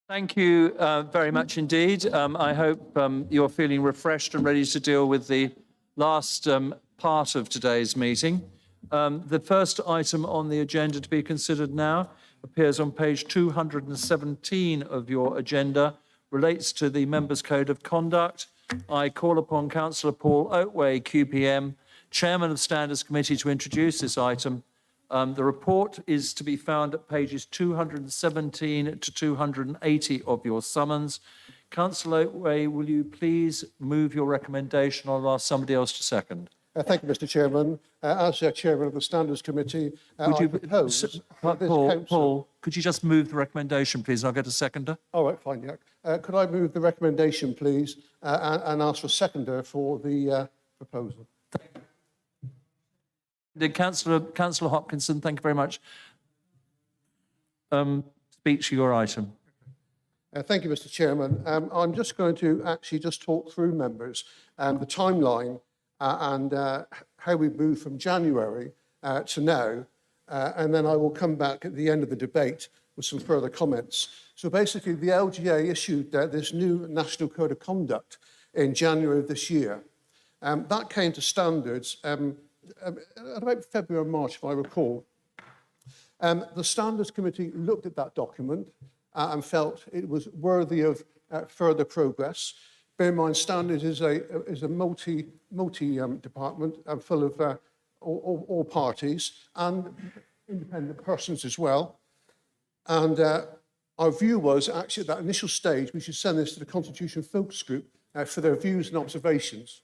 Thank you very much indeed. I hope you're feeling refreshed and ready to deal with the last part of today's meeting. The first item on the agenda to be considered now appears on page 217 of your agenda, relates to the Members' Code of Conduct. I call upon Councillor Paul Oatway, QPM, Chairman of Standards Committee, to introduce this item. The report is to be found at pages 217 to 280 of your summons. Councillor Oatway, will you please move your recommendation? I'll ask somebody else to second. Thank you, Mr. Chairman. As Chairman of the Standards Committee, Would you, propose that this Paul, council... Paul, could you just move the recommendation, please? I'll get a seconder. All right, fine, yeah. Could I move the recommendation, please, and ask for a seconder for the proposal? Councillor Hopkinson, thank you very much. Speak to your item. Thank you, Mr. Chairman. I'm just going to actually just talk through, members, the timeline and how we moved from January to now, and then I will come back at the end of the debate with some further comments. So basically, the LGA issued this new National Code of Conduct in January of this year. That came to standards at about February or March, if I recall. The Standards Committee looked at that document and felt it was worthy of further progress. Bear in mind, Standards is a multi department full of all parties and independent persons as well. And our view was actually at that initial stage, we should send this to the Constitution Focus Group for their views and observations.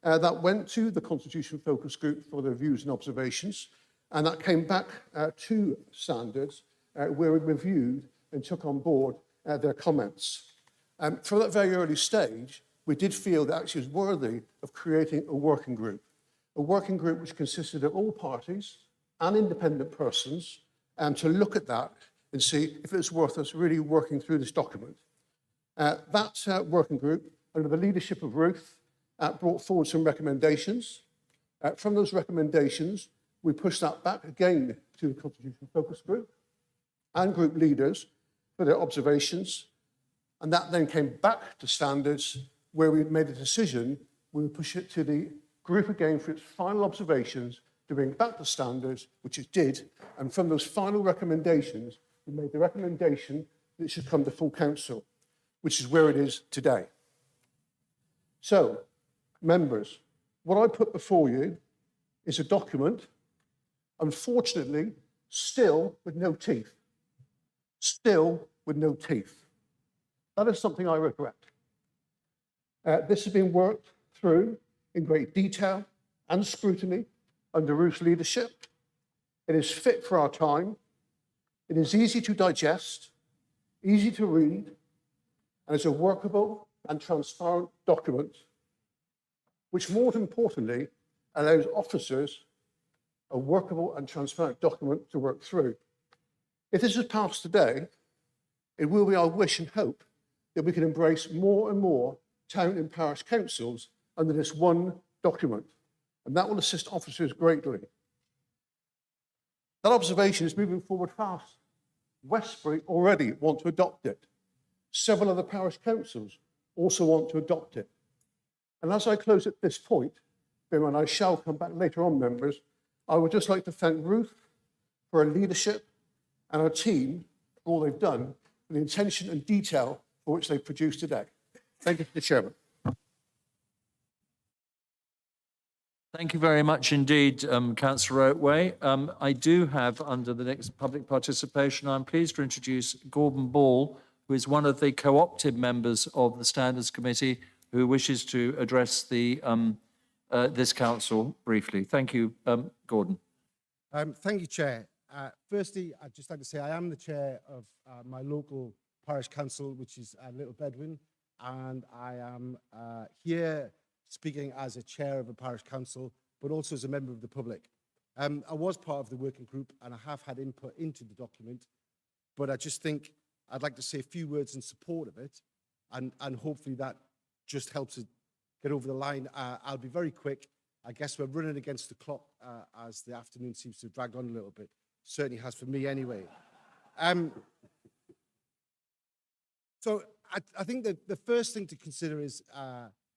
That went to the Constitution Focus Group for their views and observations, and that came back to Standards, where we reviewed and took on board their comments. From that very early stage, we did feel that actually was worthy of creating a working group which consisted of all parties and independent persons, to look at that and see if it's worth us really working through this document. That working group, under the leadership of Ruth, brought forward some recommendations. From those recommendations, we pushed that back again to the Constitution Focus Group and group leaders for their observations. And that then came back to Standards, where we made a decision. We would push it to the group again for its final observations to bring back to Standards, which it did. And from those final recommendations, we made the recommendation that it should come to full council, which is where it is today. So, members, what I put before you is a document, unfortunately, still with no teeth. Still with no teeth. That is something I regret. This has been worked through in great detail and scrutiny under Ruth's leadership. It is fit for our time. It is easy to digest, easy to read, and it's a workable and transparent document, which more importantly allows officers a workable and transparent document to work through. If this is passed today, it will be our wish and hope that we can embrace more and more town and parish councils under this one document, and that will assist officers greatly. That observation is moving forward fast. Westbury already want to adopt it. Several other parish councils also want to adopt it. And as I close at this point, and I shall come back later on, members, I would just like to thank Ruth for her leadership and her team for all they've done, for the intention and detail for which they've produced today. Thank you, Mr. Chairman. Thank you very much indeed, Councillor Oatway. I do have, under the next public participation, I'm pleased to introduce Gordon Ball, who is one of the co-opted members of the Standards Committee, who wishes to address the this council briefly. Thank you, Gordon. Thank you, Chair. Firstly, I'd just like to say I am the chair of my local parish council, which is Little Bedwin, and I am here speaking as a chair of a parish council, but also as a member of the public. I was part of the working group and I have had input into the document, but I just think I'd like to say a few words in support of it, and hopefully that just helps it get over the line. I'll be very quick. I guess we're running against the clock as the afternoon seems to have dragged on a little bit. Certainly has for me anyway. So I think that the first thing to consider is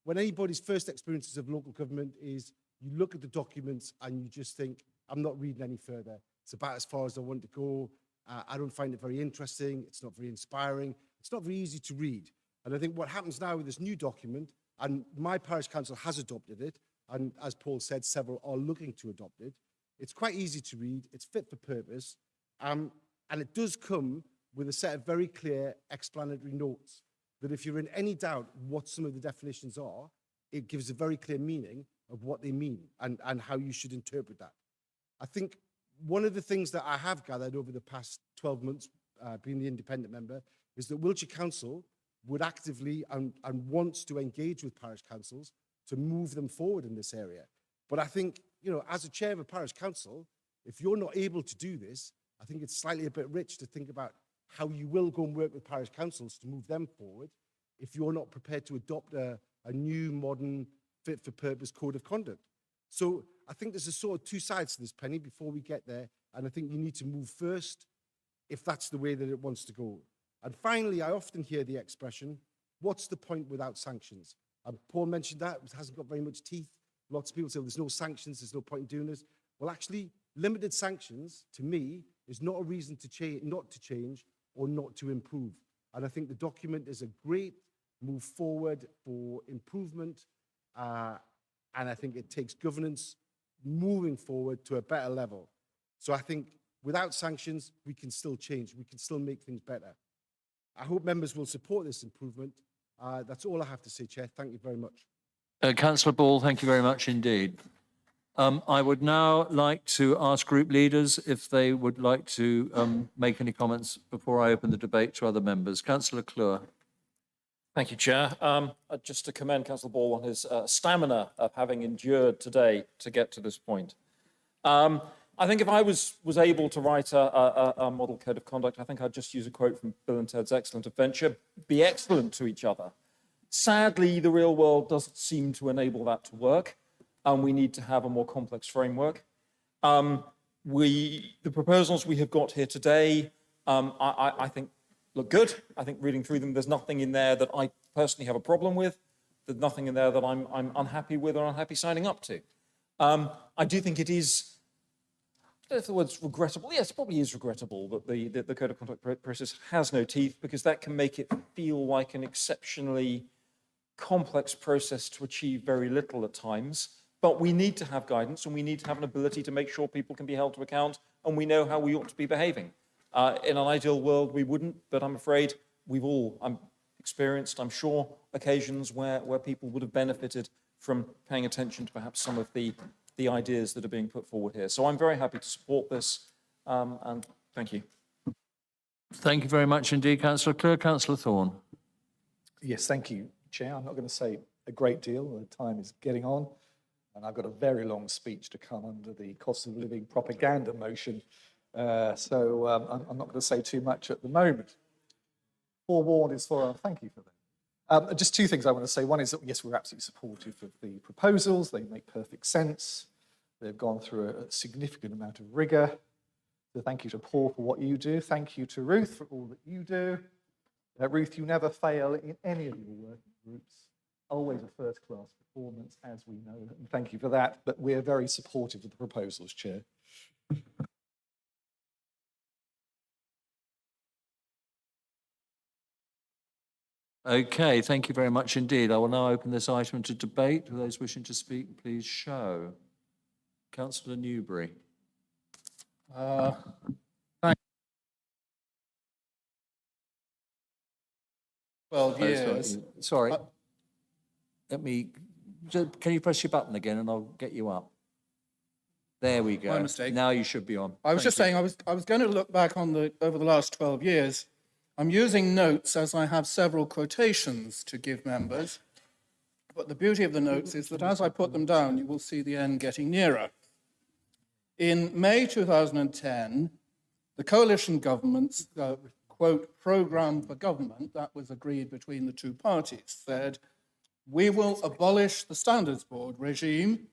when anybody's first experiences of local government is you look at the documents and you just think, I'm not reading any further. It's about as far as I want to go. I don't find it very interesting. It's not very inspiring. It's not very easy to read. And I think what happens now with this new document, and my parish council has adopted it, and as Paul said, several are looking to adopt it. It's quite easy to read. It's fit for purpose. And it does come with a set of very clear explanatory notes that if you're in any doubt what some of the definitions are, it gives a very clear meaning of what they mean and how you should interpret that. I think one of the things that I have gathered over the past 12 months, being the independent member, is that Wiltshire Council would actively and wants to engage with parish councils to move them forward in this area. But I think, you know, as a chair of a parish council, if you're not able to do this, I think it's slightly a bit rich to think about how you will go and work with parish councils to move them forward if you're not prepared to adopt a new, modern, fit-for-purpose code of conduct. So I think there's a sort of two sides to this, Penny, before we get there. And I think you need to move first if that's the way that it wants to go. And finally, I often hear the expression, what's the point without sanctions? Paul mentioned that, it hasn't got very much teeth. Lots of people say, well, there's no sanctions, there's no point in doing this. Well, actually, limited sanctions, to me, is not a reason to change, not to change or not to improve. And I think the document is a great move forward for improvement. And I think it takes governance moving forward to a better level. So I think without sanctions, we can still change. We can still make things better. I hope members will support this improvement. That's all I have to say, Chair. Thank you very much. Councillor Ball, thank you very much indeed. I would now like to ask group leaders if they would like to make any comments before I open the debate to other members. Councillor Clure. Thank you, Chair. Just to commend Councillor Ball on his stamina of having endured today to get to this point. I think if I was able to write a model code of conduct, I think I'd just use a quote from Bill and Ted's Excellent Adventure, be excellent to each other. Sadly, the real world doesn't seem to enable that to work, and we need to have a more complex framework. The proposals we have got here today, I think look good. I think reading through them, there's nothing in there that I personally have a problem with. There's nothing in there that I'm unhappy with or unhappy signing up to. I do think it is, I don't know if the word's regrettable. Yes, it probably is regrettable that the Code of Conduct process has no teeth, because that can make it feel like an exceptionally complex process to achieve very little at times. But we need to have guidance, and we need to have an ability to make sure people can be held to account, and we know how we ought to be behaving. In an ideal world, we wouldn't, but I'm afraid we've all experienced, I'm sure, occasions where people would have benefited from paying attention to perhaps some of the ideas that are being put forward here. So I'm very happy to support this, and thank you. Thank you very much indeed, Councillor Clure. Councillor Thorne. Yes, thank you, Chair. I'm not going to say a great deal. The time is getting on, and I've got a very long speech to come under the cost of living propaganda motion. So I'm not going to say too much at the moment. Forewarned is forearmed. Thank you for that. Just two things I want to say. One is that, yes, we're absolutely supportive of the proposals. They make perfect sense. They've gone through a significant amount of rigour. So thank you to Paul for what you do. Thank you to Ruth for all that you do. Ruth, you never fail in any of your working groups. Always a first-class performance, as we know. And thank you for that. But we're very supportive of the proposals, Chair. Okay, thank you very much indeed. I will now open this item to debate. For those wishing to speak, please show. Councillor Newbury. Well, years. Sorry. Can you press your button again and I'll get you up? There we go. My mistake. Now you should be on. I was just saying, I was going to look back on over the last 12 years. I'm using notes as I have several quotations to give members. But the beauty of the notes is that as I put them down, you will see the end getting nearer. In May 2010, the coalition government's, quote, programme for government, that was agreed between the two parties, said, we will abolish the Standards Board regime,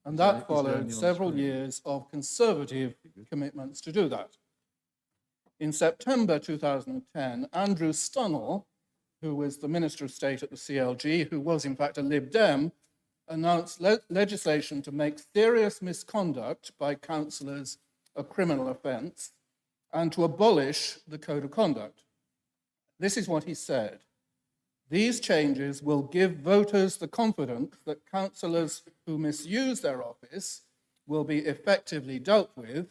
and that followed several years of conservative commitments to do that. In September 2010, Andrew Stunnell, who was the Minister of State at the CLG, who was in fact a Lib Dem, announced legislation to make serious misconduct by councillors a criminal offence and to abolish the Code of Conduct. This is what he said. These changes will give voters the confidence that councillors who misuse their office will be effectively dealt with,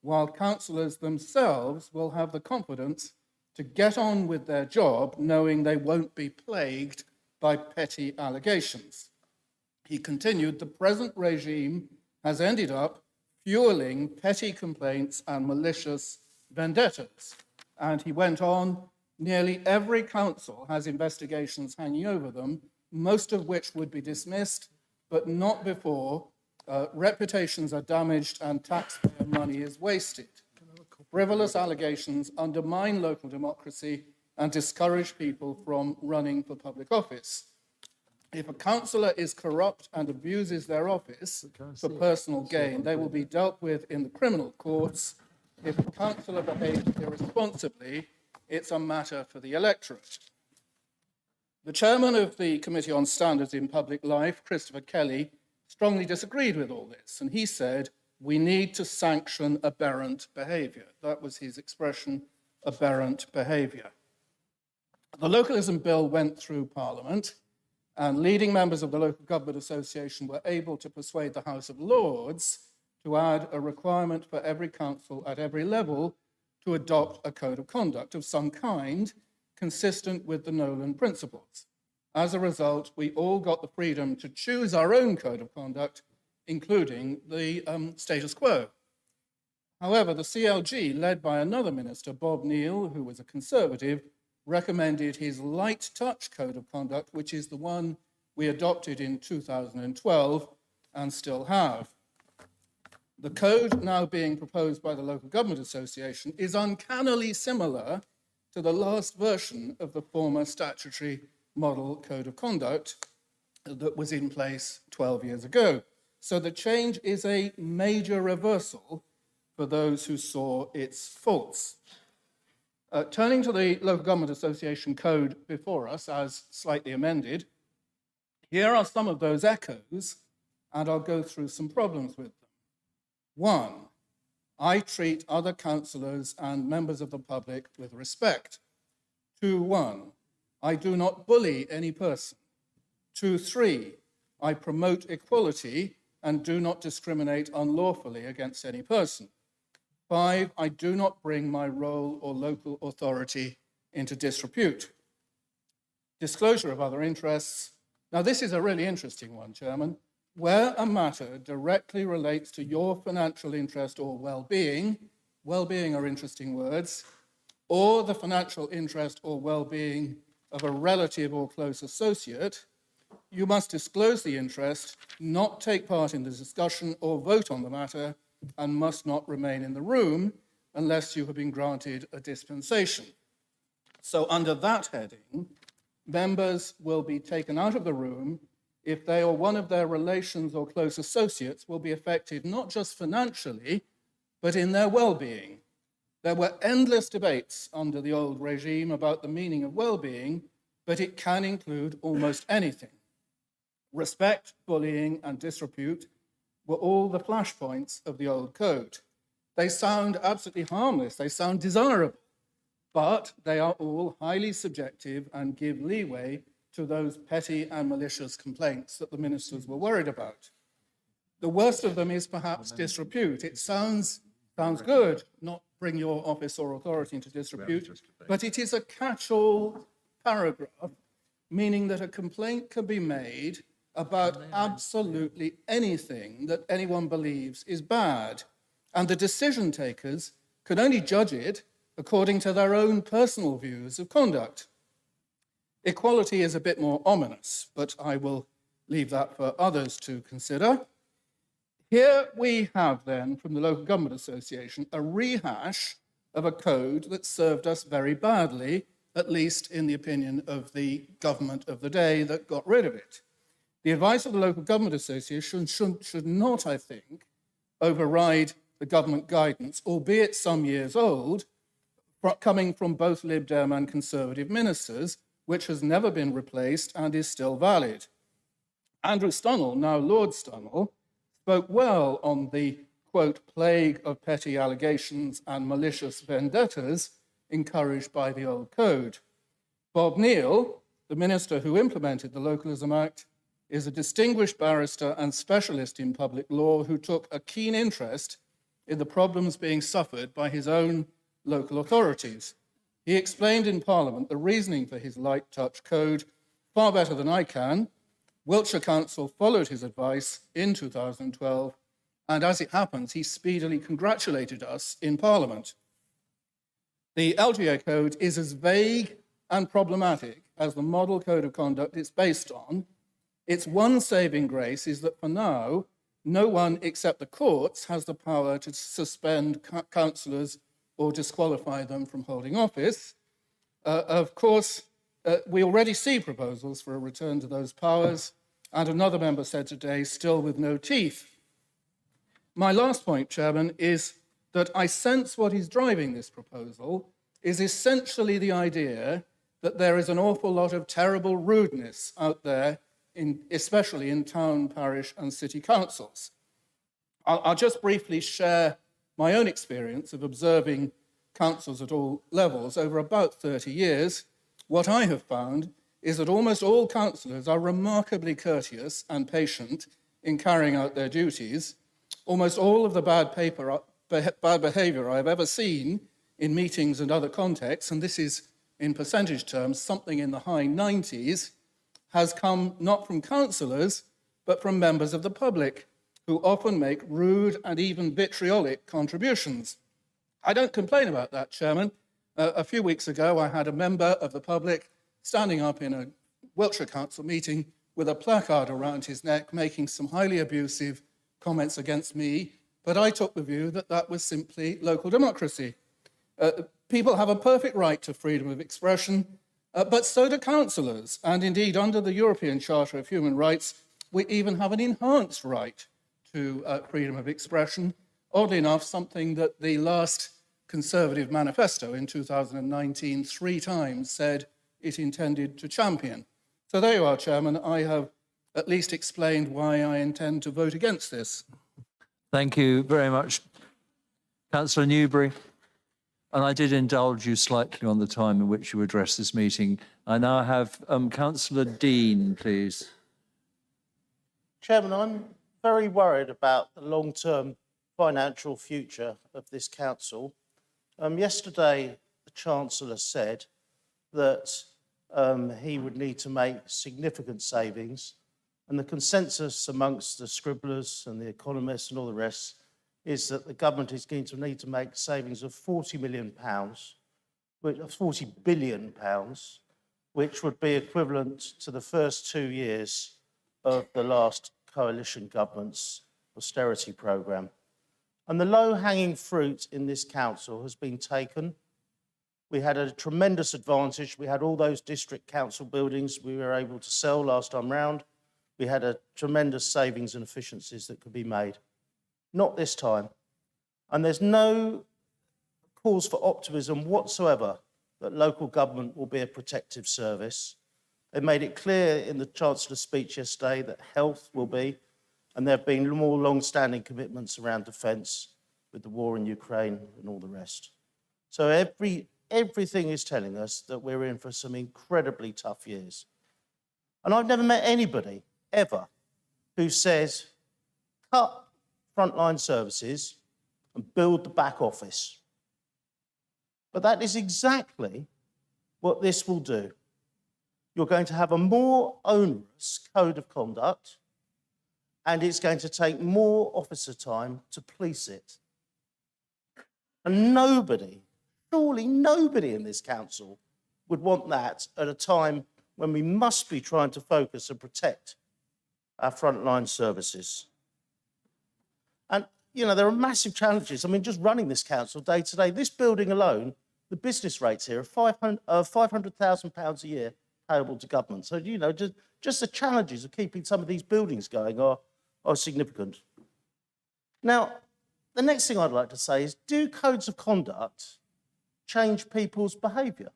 while councillors themselves will have the confidence to get on with their job knowing they won't be plagued by petty allegations. He continued, the present regime has ended up fueling petty complaints and malicious vendettas. And he went on, nearly every council has investigations hanging over them, most of which would be dismissed, but not before reputations are damaged and taxpayer money is wasted. Frivolous allegations undermine local democracy and discourage people from running for public office. If a councillor is corrupt and abuses their office for personal gain, they will be dealt with in the criminal courts. If a councillor behaves irresponsibly, it's a matter for the electorate. The chairman of the Committee on Standards in Public Life, Christopher Kelly, strongly disagreed with all this, and he said, we need to sanction aberrant behaviour. That was his expression, aberrant behaviour. The Localism Bill went through Parliament, and leading members of the Local Government Association were able to persuade the House of Lords to add a requirement for every council at every level to adopt a code of conduct of some kind, consistent with the Nolan principles. As a result, we all got the freedom to choose our own code of conduct, including the status quo. However, the CLG, led by another minister, Bob Neill, who was a Conservative, recommended his light touch code of conduct, which is the one we adopted in 2012 and still have. The code now being proposed by the Local Government Association is uncannily similar to the last version of the former statutory model code of conduct that was in place 12 years ago. So the change is a major reversal for those who saw its faults. Turning to the Local Government Association code before us as slightly amended, here are some of those echoes, and I'll go through some problems with them. 1, I treat other councillors and members of the public with respect. 2.1, I do not bully any person. 2.3, I promote equality and do not discriminate unlawfully against any person. 5, I do not bring my role or local authority into disrepute. Disclosure of other interests. Now, this is a really interesting one, Chairman. Where a matter directly relates to your financial interest or well-being, well-being are interesting words, or the financial interest or well-being of a relative or close associate, you must disclose the interest, not take part in the discussion or vote on the matter, and must not remain in the room unless you have been granted a dispensation. So under that heading, members will be taken out of the room if they or one of their relations or close associates will be affected not just financially, but in their well-being. There were endless debates under the old regime about the meaning of well-being, but it can include almost anything. Respect, bullying, and disrepute were all the flashpoints of the old code. They sound absolutely harmless, they sound desirable, but they are all highly subjective and give leeway to those petty and malicious complaints that the ministers were worried about. The worst of them is perhaps disrepute. It sounds good, not bring your office or authority into disrepute, but it is a catch-all paragraph, meaning that a complaint can be made about absolutely anything that anyone believes is bad, and the decision takers can only judge it according to their own personal views of conduct. Equality is a bit more ominous, but I will leave that for others to consider. Here we have then, from the Local Government Association, a rehash of a code that served us very badly, at least in the opinion of the government of the day that got rid of it. The advice of the Local Government Association should not, I think, override the government guidance, albeit some years old, coming from both Lib Dem and Conservative ministers, which has never been replaced and is still valid. Andrew Stunnell, now Lord Stunnell, spoke well on the, quote, plague of petty allegations and malicious vendettas encouraged by the old code. Bob Neill, the minister who implemented the Localism Act, is a distinguished barrister and specialist in public law who took a keen interest in the problems being suffered by his own local authorities. He explained in Parliament the reasoning for his light touch code far better than I can. Wiltshire Council followed his advice in 2012, and as it happens, he speedily congratulated us in Parliament. The LGA code is as vague and problematic as the model code of conduct it's based on. Its one saving grace is that for now, no one except the courts has the power to suspend councillors or disqualify them from holding office. Of course, we already see proposals for a return to those powers, and another member said today, still with no teeth. My last point, Chairman, is that I sense what is driving this proposal is essentially the idea that there is an awful lot of terrible rudeness out there, especially in town, parish, and city councils. I'll just briefly share my own experience of observing councils at all levels over about 30 years. What I have found is that almost all councillors are remarkably courteous and patient in carrying out their duties. Almost all of the bad behaviour I've ever seen in meetings and other contexts, and this is in percentage terms something in the high 90s, has come not from councillors, but from members of the public, who often make rude and even vitriolic contributions. I don't complain about that, Chairman. A few weeks ago, I had a member of the public standing up in a Wiltshire Council meeting with a placard around his neck, making some highly abusive comments against me, but I took the view that that was simply local democracy. People have a perfect right to freedom of expression, but so do councillors, and indeed under the European Charter of Human Rights, we even have an enhanced right to freedom of expression. Oddly enough, something that the last Conservative manifesto in 2019 3 times said it intended to champion. So there you are, Chairman. I have at least explained why I intend to vote against this. Thank you very much, Councillor Newbury. And I did indulge you slightly on the time in which you addressed this meeting. I now have Councillor Dean, please. Chairman, I'm very worried about the long-term financial future of this council. Yesterday, the Chancellor said that he would need to make significant savings, and the consensus amongst the scribblers and the economists and all the rest is that the government is going to need to make savings of £40 billion, which would be equivalent to the first 2 years of the last coalition government's austerity programme. And the low-hanging fruit in this council has been taken. We had a tremendous advantage. We had all those district council buildings we were able to sell last time round. We had a tremendous savings and efficiencies that could be made. Not this time. And there's no cause for optimism whatsoever that local government will be a protective service. They made it clear in the Chancellor's speech yesterday that health will be, and there have been more long-standing commitments around defence with the war in Ukraine and all the rest. So everything is telling us that we're in for some incredibly tough years. And I've never met anybody, ever, who says, cut frontline services and build the back office. But that is exactly what this will do. You're going to have a more onerous code of conduct, and it's going to take more officer time to police it. And nobody, surely nobody in this council would want that at a time when we must be trying to focus and protect our frontline services. And, you know, there are massive challenges. I mean, just running this council day to day, this building alone, the business rates here are £500,000 a year payable to government. So, you know, just the challenges of keeping some of these buildings going are significant. Now, the next thing I'd like to say is, do codes of conduct change people's behaviour?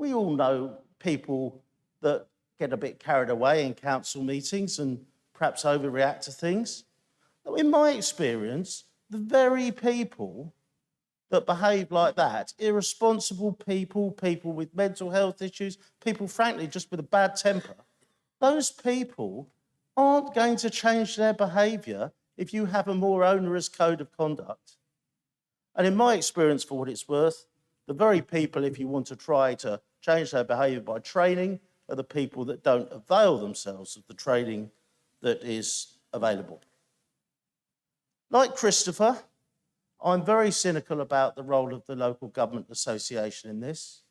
We all know people that get a bit carried away in council meetings and perhaps overreact to things. Now, in my experience, the very people that behave like that, irresponsible people, people with mental health issues, people, frankly, just with a bad temper, those people aren't going to change their behaviour if you have a more onerous code of conduct. And in my experience, for what it's worth, the very people, if you want to try to change their behaviour by training, are the people that don't avail themselves of the training that is available. Like Christopher, I'm very cynical about the role of the Local Government Association in this.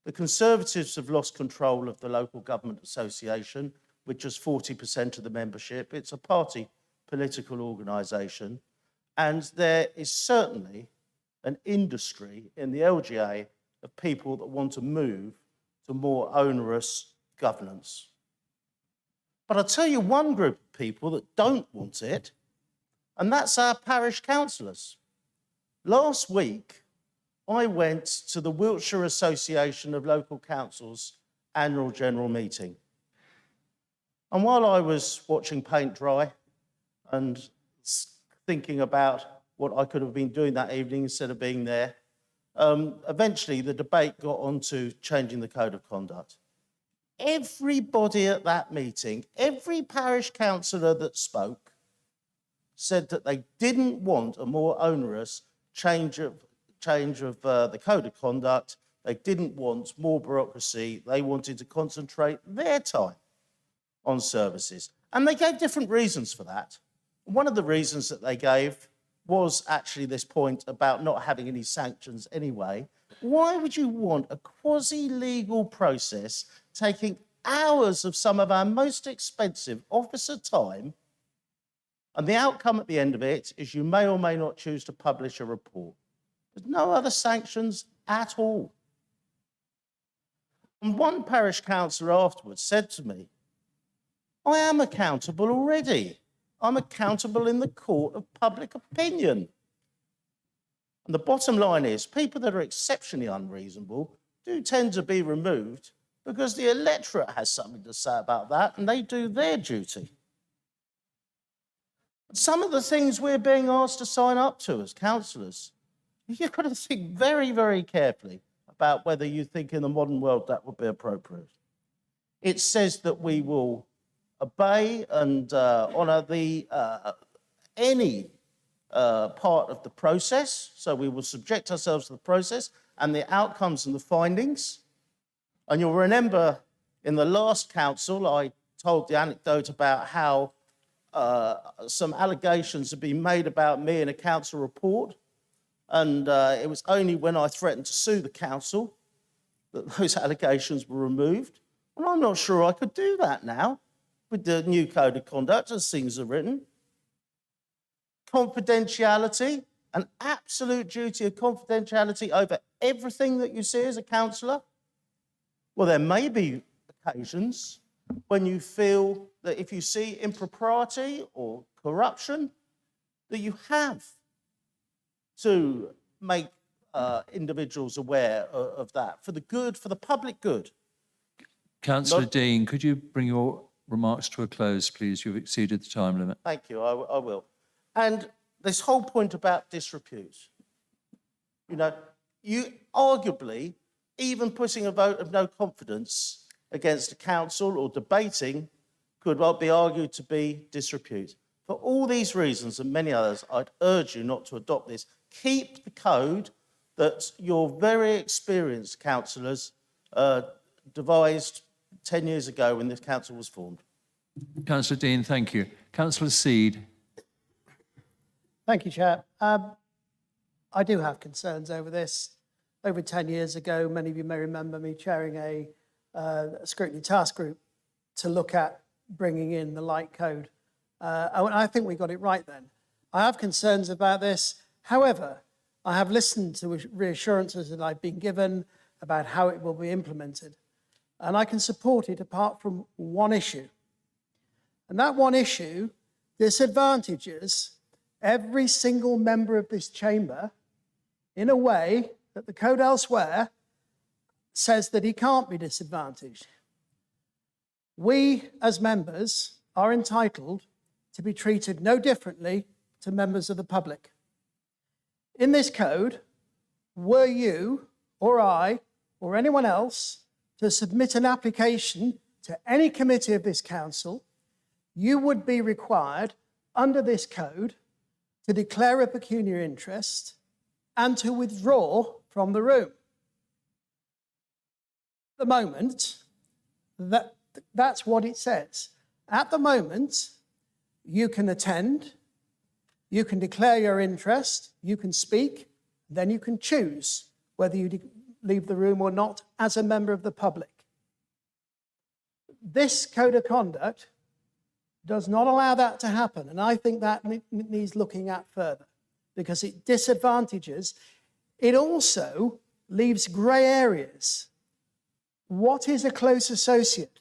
The Conservatives have lost control of the Local Government Association, with just 40% of the membership. It's a party political organisation, and there is certainly an industry in the LGA of people that want to move to more onerous governance. But I'll tell you one group of people that don't want it, and that's our parish councillors. Last week, I went to the Wiltshire Association of Local Councils annual general meeting. And while I was watching paint dry and thinking about what I could have been doing that evening instead of being there, eventually the debate got on to changing the code of conduct. Everybody at that meeting, every parish councillor that spoke, said that they didn't want a more onerous change of the code of conduct. They didn't want more bureaucracy. They wanted to concentrate their time on services. And they gave different reasons for that. One of the reasons that they gave was actually this point about not having any sanctions anyway. Why would you want a quasi-legal process taking hours of some of our most expensive officer time, and the outcome at the end of it is you may or may not choose to publish a report? There's no other sanctions at all. And one parish councillor afterwards said to me, I am accountable already. I'm accountable in the court of public opinion. And the bottom line is, people that are exceptionally unreasonable do tend to be removed because the electorate has something to say about that and they do their duty. Some of the things we're being asked to sign up to as councillors, you've got to think very, very carefully about whether you think in the modern world that would be appropriate. It says that we will obey and honour any part of the process, so we will subject ourselves to the process and the outcomes and the findings. And you'll remember in the last council, I told the anecdote about how some allegations had been made about me in a council report, and it was only when I threatened to sue the council that those allegations were removed. And I'm not sure I could do that now with the new code of conduct as things are written. Confidentiality, an absolute duty of confidentiality over everything that you see as a councillor. Well, there may be occasions when you feel that if you see impropriety or corruption, that you have to make individuals aware of that for the good, for the public good. Councillor Dean, could you bring your remarks to a close, please? You've exceeded the time limit. Thank you, I will. And this whole point about disrepute, you know, you arguably, even putting a vote of no confidence against a council or debating could well be argued to be disrepute. For all these reasons and many others, I'd urge you not to adopt this. Keep the code that your very experienced councillors devised 10 years ago when this council was formed. Councillor Dean, thank you. Councillor Seed. Thank you, Chair. I do have concerns over this. Over 10 years ago, many of you may remember me chairing a scrutiny task group to look at bringing in the light code. I think we got it right then. I have concerns about this. However, I have listened to reassurances that I've been given about how it will be implemented. And I can support it apart from one issue. And that one issue disadvantages every single member of this chamber in a way that the code elsewhere says that he can't be disadvantaged. We, as members, are entitled to be treated no differently to members of the public. In this code, were you or I or anyone else to submit an application to any committee of this council, you would be required under this code to declare a pecuniary interest and to withdraw from the room. At the moment, that's what it says. At the moment, you can attend, you can declare your interest, you can speak, then you can choose whether you leave the room or not as a member of the public. This code of conduct does not allow that to happen, and I think that needs looking at further because it disadvantages. It also leaves grey areas. What is a close associate?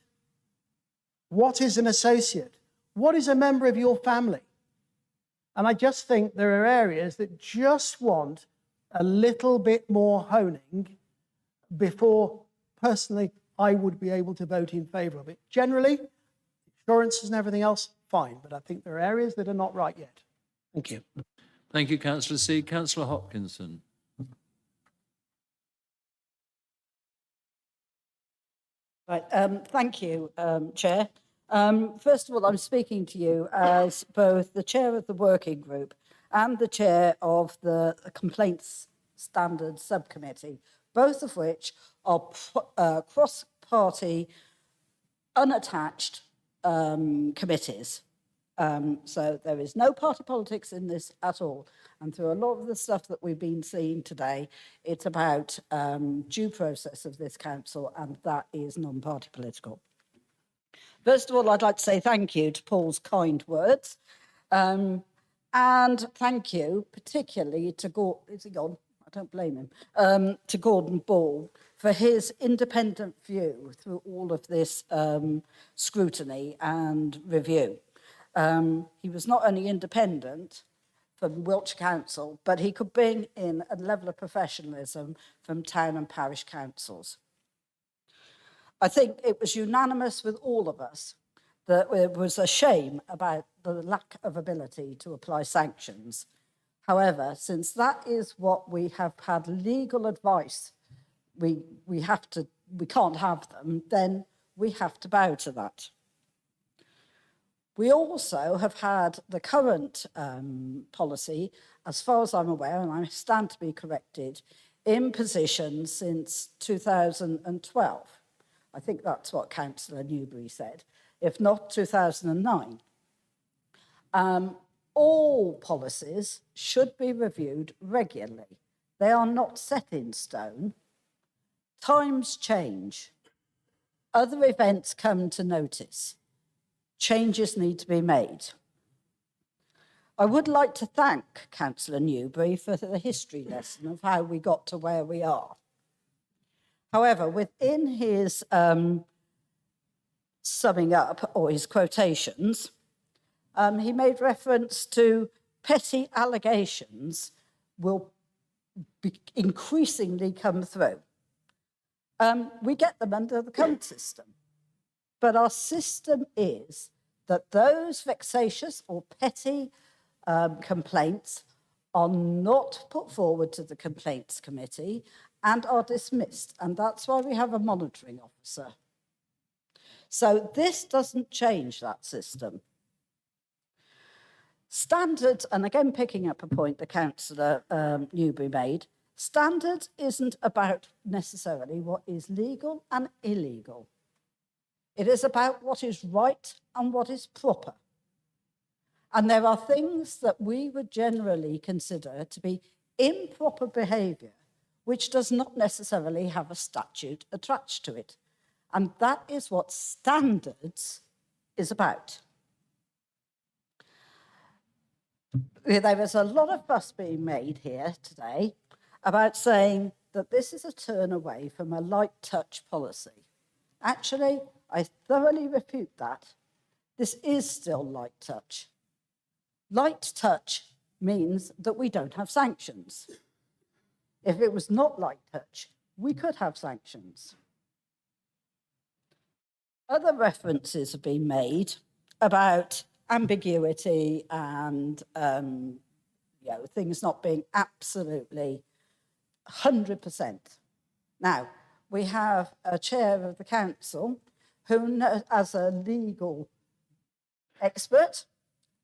What is an associate? What is a member of your family? And I just think there are areas that just want a little bit more honing before, personally, I would be able to vote in favour of it. Generally, insurances and everything else, fine, but I think there are areas that are not right yet. Thank you. Thank you, Councillor C. Councillor Hopkinson. Right, thank you, Chair. First of all, I'm speaking to you as both the chair of the working group and the chair of the Complaints Standards Subcommittee, both of which are cross-party, unattached committees. So there is no party politics in this at all. And through a lot of the stuff that we've been seeing today, it's about due process of this council, and that is non-party political. First of all, I'd like to say thank you to Paul's kind words. And thank you particularly to Gordon, is he gone? I don't blame him, to Gordon Ball for his independent view through all of this scrutiny and review. He was not only independent from Wiltshire Council, but he could bring in a level of professionalism from town and parish councils. I think it was unanimous with all of us that it was a shame about the lack of ability to apply sanctions. However, since that is what we have had legal advice, we can't have them, then we have to bow to that. We also have had the current policy, as far as I'm aware, and I stand to be corrected, in position since 2012. I think that's what Councillor Newbury said, if not 2009. All policies should be reviewed regularly. They are not set in stone. Times change. Other events come to notice. Changes need to be made. I would like to thank Councillor Newbury for the history lesson of how we got to where we are. However, within his summing up, or his quotations, he made reference to petty allegations will increasingly come through. We get them under the current system. But our system is that those vexatious or petty complaints are not put forward to the Complaints Committee and are dismissed. And that's why we have a monitoring officer. So this doesn't change that system. Standards, and again picking up a point that Councillor Newbury made, standards isn't about necessarily what is legal and illegal. It is about what is right and what is proper. And there are things that we would generally consider to be improper behaviour, which does not necessarily have a statute attached to it. And that is what standards is about. There is a lot of fuss being made here today about saying that this is a turn away from a light touch policy. Actually, I thoroughly refute that. This is still light touch. Light touch means that we don't have sanctions. If it was not light touch, we could have sanctions. Other references have been made about ambiguity and things not being absolutely 100%. Now, we have a chair of the council who, as a legal expert,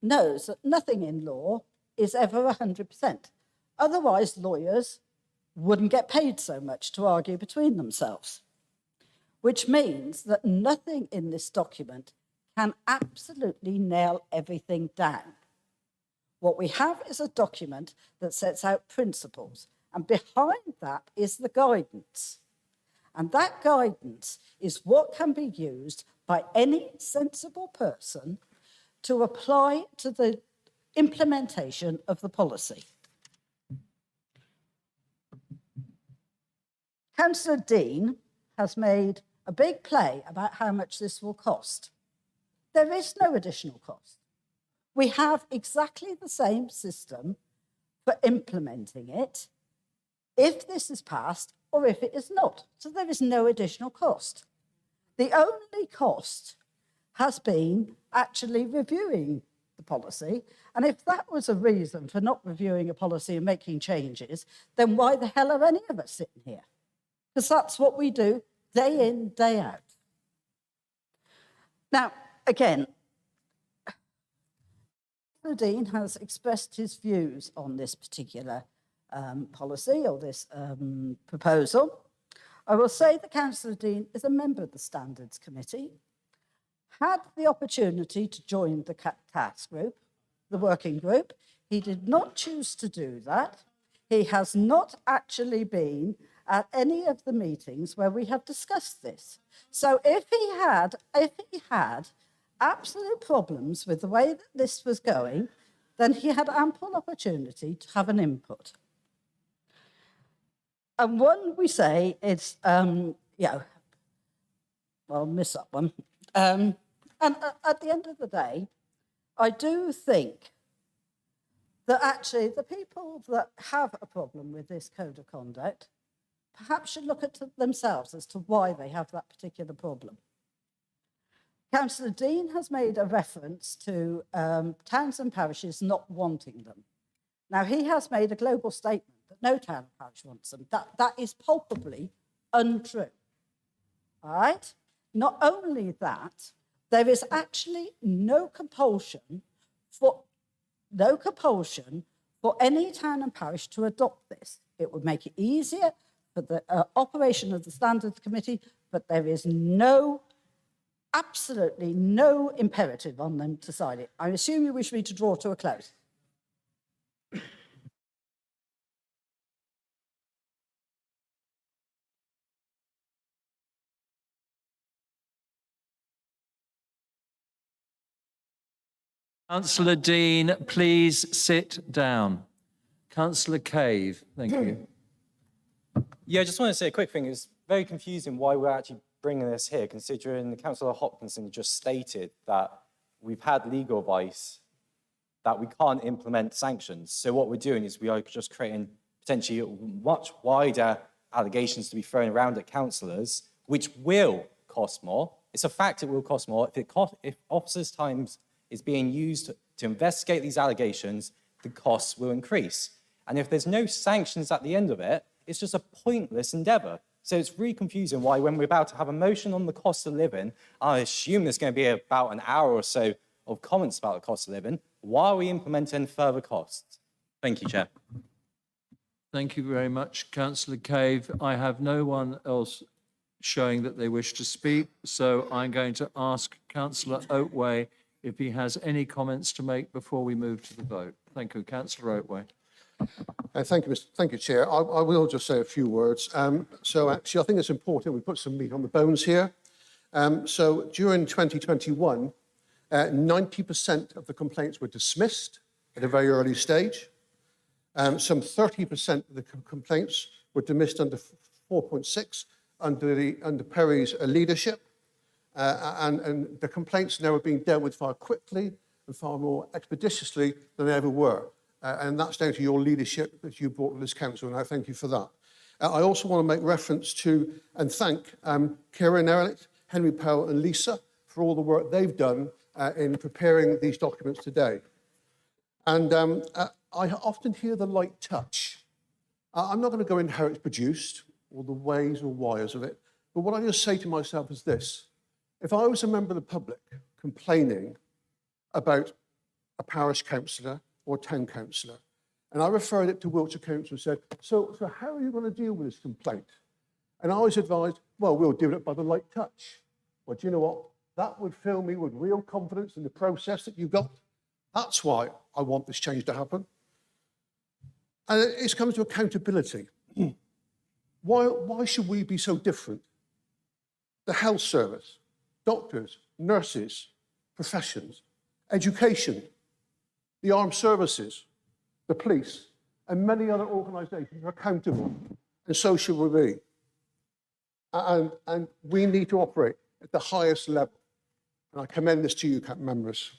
knows that nothing in law is ever 100%. Otherwise, lawyers wouldn't get paid so much to argue between themselves, which means that nothing in this document can absolutely nail everything down. What we have is a document that sets out principles, and behind that is the guidance. And that guidance is what can be used by any sensible person to apply to the implementation of the policy. Councillor Dean has made a big play about how much this will cost. There is no additional cost. We have exactly the same system for implementing it if this is passed or if it is not. So there is no additional cost. The only cost has been actually reviewing the policy. And if that was a reason for not reviewing a policy and making changes, then why the hell are any of us sitting here? Because that's what we do day in, day out. Now, again, the Dean has expressed his views on this particular policy or this proposal. I will say that Councillor Dean is a member of the Standards Committee, had the opportunity to join the task group, the working group. He did not choose to do that. He has not actually been at any of the meetings where we have discussed this. So if he had absolute problems with the way that this was going, then he had ample opportunity to have an input. And one we say is, well, I'll miss that one. And at the end of the day, I do think that actually the people that have a problem with this code of conduct perhaps should look at themselves as to why they have that particular problem. Councillor Dean has made a reference to towns and parishes not wanting them. Now, he has made a global statement that no town and parish wants them. That is palpably untrue. All right? Not only that, there is actually no compulsion for any town and parish to adopt this. It would make it easier for the operation of the Standards Committee, but there is absolutely no imperative on them to sign it. I assume you wish me to draw to a close. Councillor Dean, please sit down. Councillor Cave, thank you. Yeah, I just want to say a quick thing. It's very confusing why we're actually bringing this here, considering Councillor Hopkinson just stated that we've had legal advice that we can't implement sanctions. So what we're doing is we are just creating potentially much wider allegations to be thrown around at councillors, which will cost more. It's a fact it will cost more. If officers' time is being used to investigate these allegations, the costs will increase. And if there's no sanctions at the end of it, it's just a pointless endeavour. So it's really confusing why when we're about to have a motion on the cost of living, I assume there's going to be about an hour or so of comments about the cost of living. Why are we implementing further costs? Thank you, Chair. Thank you very much, Councillor Cave. I have no one else showing that they wish to speak, so I'm going to ask Councillor Oatway if he has any comments to make before we move to the vote. Thank you, Councillor Oatway. Thank you, Chair. I will just say a few words. So actually, I think it's important we put some meat on the bones here. So during 2021, 90% of the complaints were dismissed at a very early stage. Some 30% of the complaints were dismissed under 4.6 under Perry's leadership. And the complaints now are being dealt with far quickly and far more expeditiously than they ever were. And that's down to your leadership that you brought to this council, and I thank you for that. I also want to make reference to and thank Kieran Ehrlich, Henry Powell and Lisa for all the work they've done in preparing these documents today. And I often hear the light touch. I'm not going to go into how it's produced or the ways or wires of it, but what I just say to myself is this. If I was a member of the public complaining about a parish councillor or town councillor, and I referred it to Wiltshire Council and said, so how are you going to deal with this complaint? And I was advised, well, we'll deal with it by the light touch. Well, do you know what? That would fill me with real confidence in the process that you've got. That's why I want this change to happen. And it comes to accountability. Why should we be so different? The health service, doctors, nurses, professions, education, the armed services, the police, and many other organisations are accountable, and so should we be. And we need to operate at the highest level. And I commend this to you, members.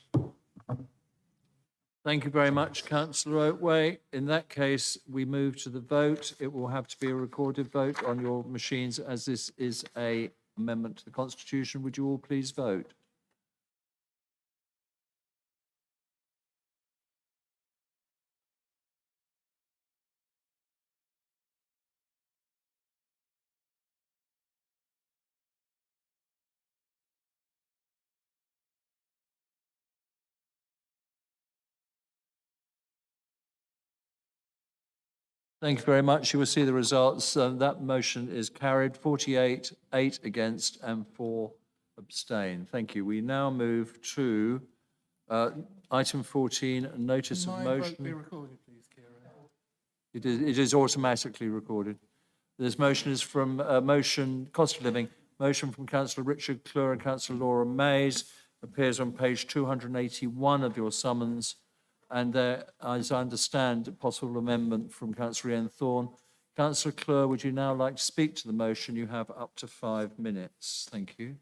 Thank you very much, Councillor Oatway. In that case, we move to the vote. It will have to be a recorded vote on your machines, as this is an amendment to the Constitution. Would you all please vote? Thank you very much. You will see the results. That motion is carried, 48, 8 against and 4 abstain. Thank you. We now move to item 14, a notice of motion. Be recorded, please, Kieran. It is automatically recorded. This motion is from cost of living, motion from Councillor Richard Clure and Councillor Laura Mays, appears on page 281 of your summons. And there, as I understand, a possible amendment from Councillor Ian Thorne. Councillor Clure, would you now like to speak to the motion? You have up to 5 minutes. Thank you.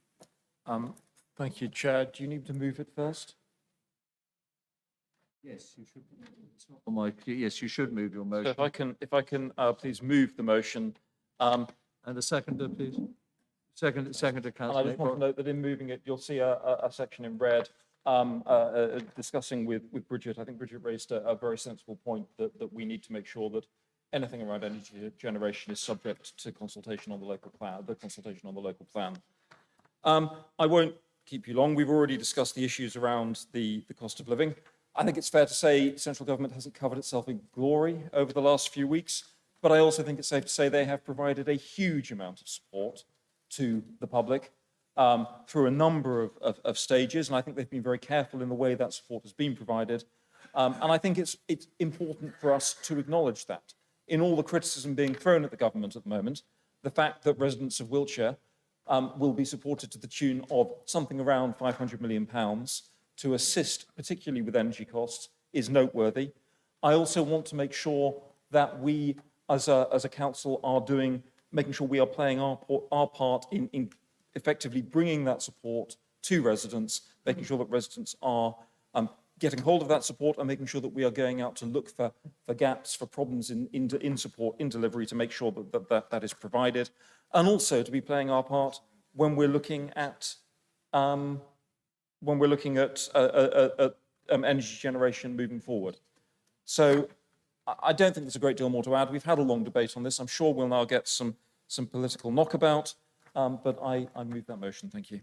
Thank you, Chair. Do you need to move it first? Yes, you should. Yes, you should move your motion. So if I can please move the motion. And the seconder, please. Seconder, And Councillor. I just want to note that in moving it, you'll see a section in red discussing with Bridget. I think Bridget raised a very sensible point that we need to make sure that anything around energy generation is subject to consultation on the local plan, I won't keep you long. We've already discussed the issues around the cost of living. I think it's fair to say central government hasn't covered itself in glory over the last few weeks, but I also think it's safe to say they have provided a huge amount of support to the public through a number of stages, and I think they've been very careful in the way that support has been provided. And I think it's important for us to acknowledge that. In all the criticism being thrown at the government at the moment, the fact that residents of Wiltshire will be supported to the tune of something around £500 million to assist, particularly with energy costs, is noteworthy. I also want to make sure that we, as a council, are making sure we are playing our part in effectively bringing that support to residents, making sure that residents are getting hold of that support and making sure that we are going out to look for gaps, for problems in support, in delivery, to make sure that is provided, and also to be playing our part when we're looking at energy generation moving forward. So I don't think there's a great deal more to add. We've had a long debate on this. I'm sure we'll now get some political knockabout, but I move that motion. Thank you.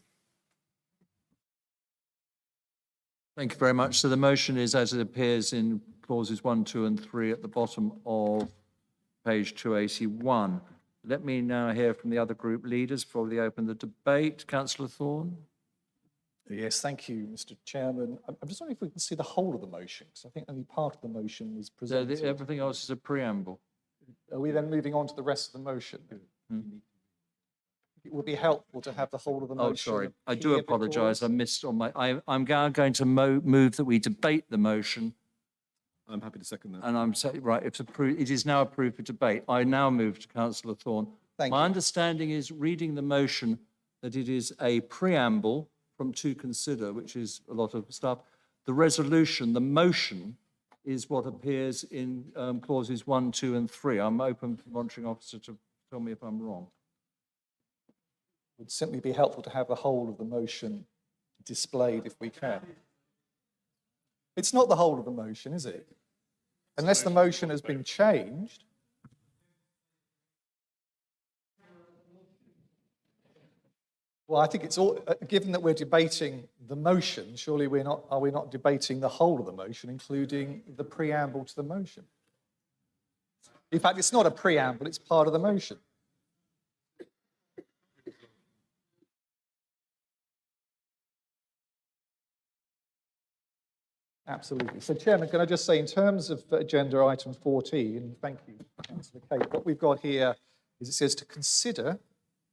Thank you very much. So the motion is as it appears in clauses 1, 2, and 3 at the bottom of page 281. Let me now hear from the other group leaders before we open the debate. Councillor Thorne. Yes, thank you, Mr. Chairman. I'm just wondering if we can see the whole of the motion, because I think only part of the motion was presented. So everything else is a preamble. Are we then moving on to the rest of the motion? It would be helpful to have the whole of the motion. Oh, sorry. I do apologise. I missed on my. I'm now going to move that we debate the motion. I'm happy to second that. And I'm saying, right, it's approved. It is now approved for debate. I now move to Councillor Thorne. My understanding is, reading the motion, that it is a preamble from to consider, which is a lot of stuff. The resolution, the motion, is what appears in clauses 1, 2, and 3. I'm open for the monitoring officer to Tell me if I'm wrong. It would simply be helpful to have the whole of the motion displayed if we can. It's not the whole of the motion, is it? Unless the motion has been changed. Well, I think it's all, given that we're debating the motion, surely are we not debating the whole of the motion, including the preamble to the motion? In fact, it's not a preamble, it's part of the motion. Absolutely. So, Chairman, can I just say, in terms of agenda item 14, and thank you, Councillor Kate, what we've got here is it says to consider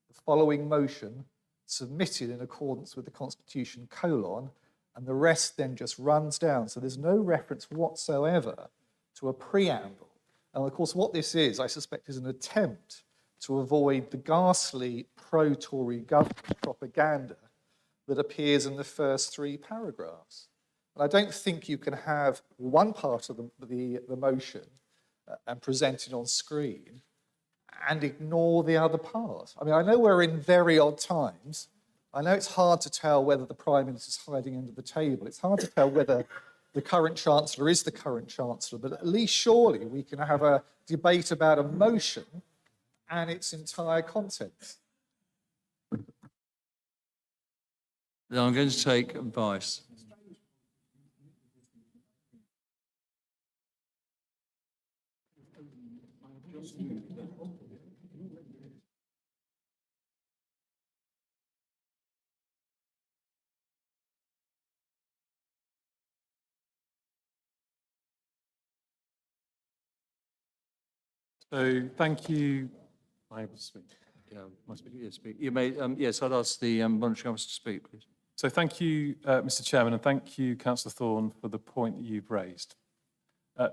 the following motion submitted in accordance with the Constitution, and the rest then just runs down. So there's no reference whatsoever to a preamble. And of course, what this is, I suspect, is an attempt to avoid the ghastly pro-Tory government propaganda that appears in the first 3 paragraphs. And I don't think you can have one part of the motion and present it on screen and ignore the other part. I mean, I know we're in very odd times. I know it's hard to tell whether the Prime Minister's hiding under the table. It's hard to tell whether the current Chancellor is the current Chancellor, but at least surely we can have a debate about a motion and its entire contents. Now I'm going to take advice. So thank you. Am I able to speak? Yeah, must be, yes, speak. You may, yes, I'd ask the Monitoring Officer to speak, please. So thank you, Mr. Chairman, and thank you, Councillor Thorne, for the point that you've raised.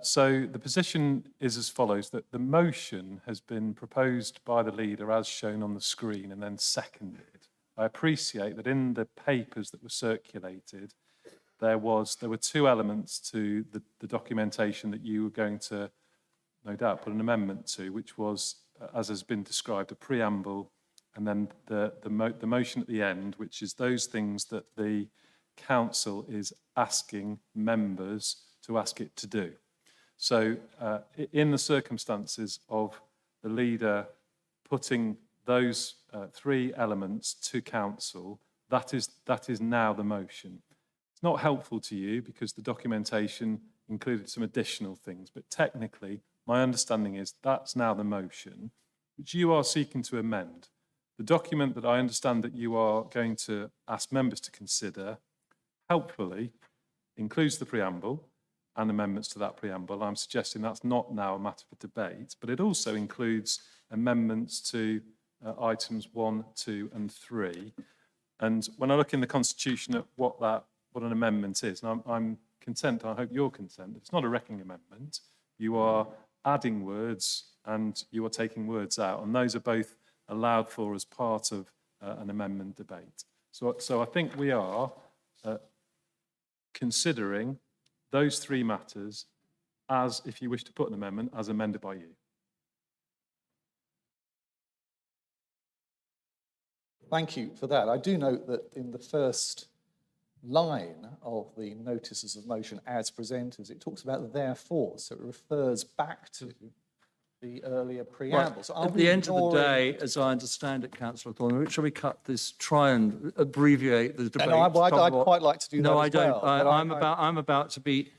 So the position is as follows, that the motion has been proposed by the leader as shown on the screen and then seconded. I appreciate that in the papers that were circulated, there were 2 elements to the documentation that you were going to, no doubt, put an amendment to, which was, as has been described, a preamble, and then the motion at the end, which is those things that the council is asking members to ask it to do. So in the circumstances of the leader putting those 3 elements to council, that is now the motion. It's not helpful to you because the documentation included some additional things, but technically, my understanding is that's now the motion, which you are seeking to amend. The document that I understand that you are going to ask members to consider, helpfully, includes the preamble and amendments to that preamble. I'm suggesting that's not now a matter for debate, but it also includes amendments to items 1, 2 and 3. And when I look in the Constitution at what an amendment is, and I'm content, I hope you're content, it's not a wrecking amendment. You are adding words and you are taking words out, and those are both allowed for as part of an amendment debate. So I think we are considering those 3 matters as, if you wish to put an amendment, as amended by you. Thank you for that. I do note that in the first line of the notices of motion as presented, it talks about therefore, so it refers back to the earlier preamble. Well, So at the end of the day, as I understand it, Councillor Thorne, shall we cut this, try and abbreviate the debate? No, I'd quite like to do that No, as I don't. well, I'm about to be,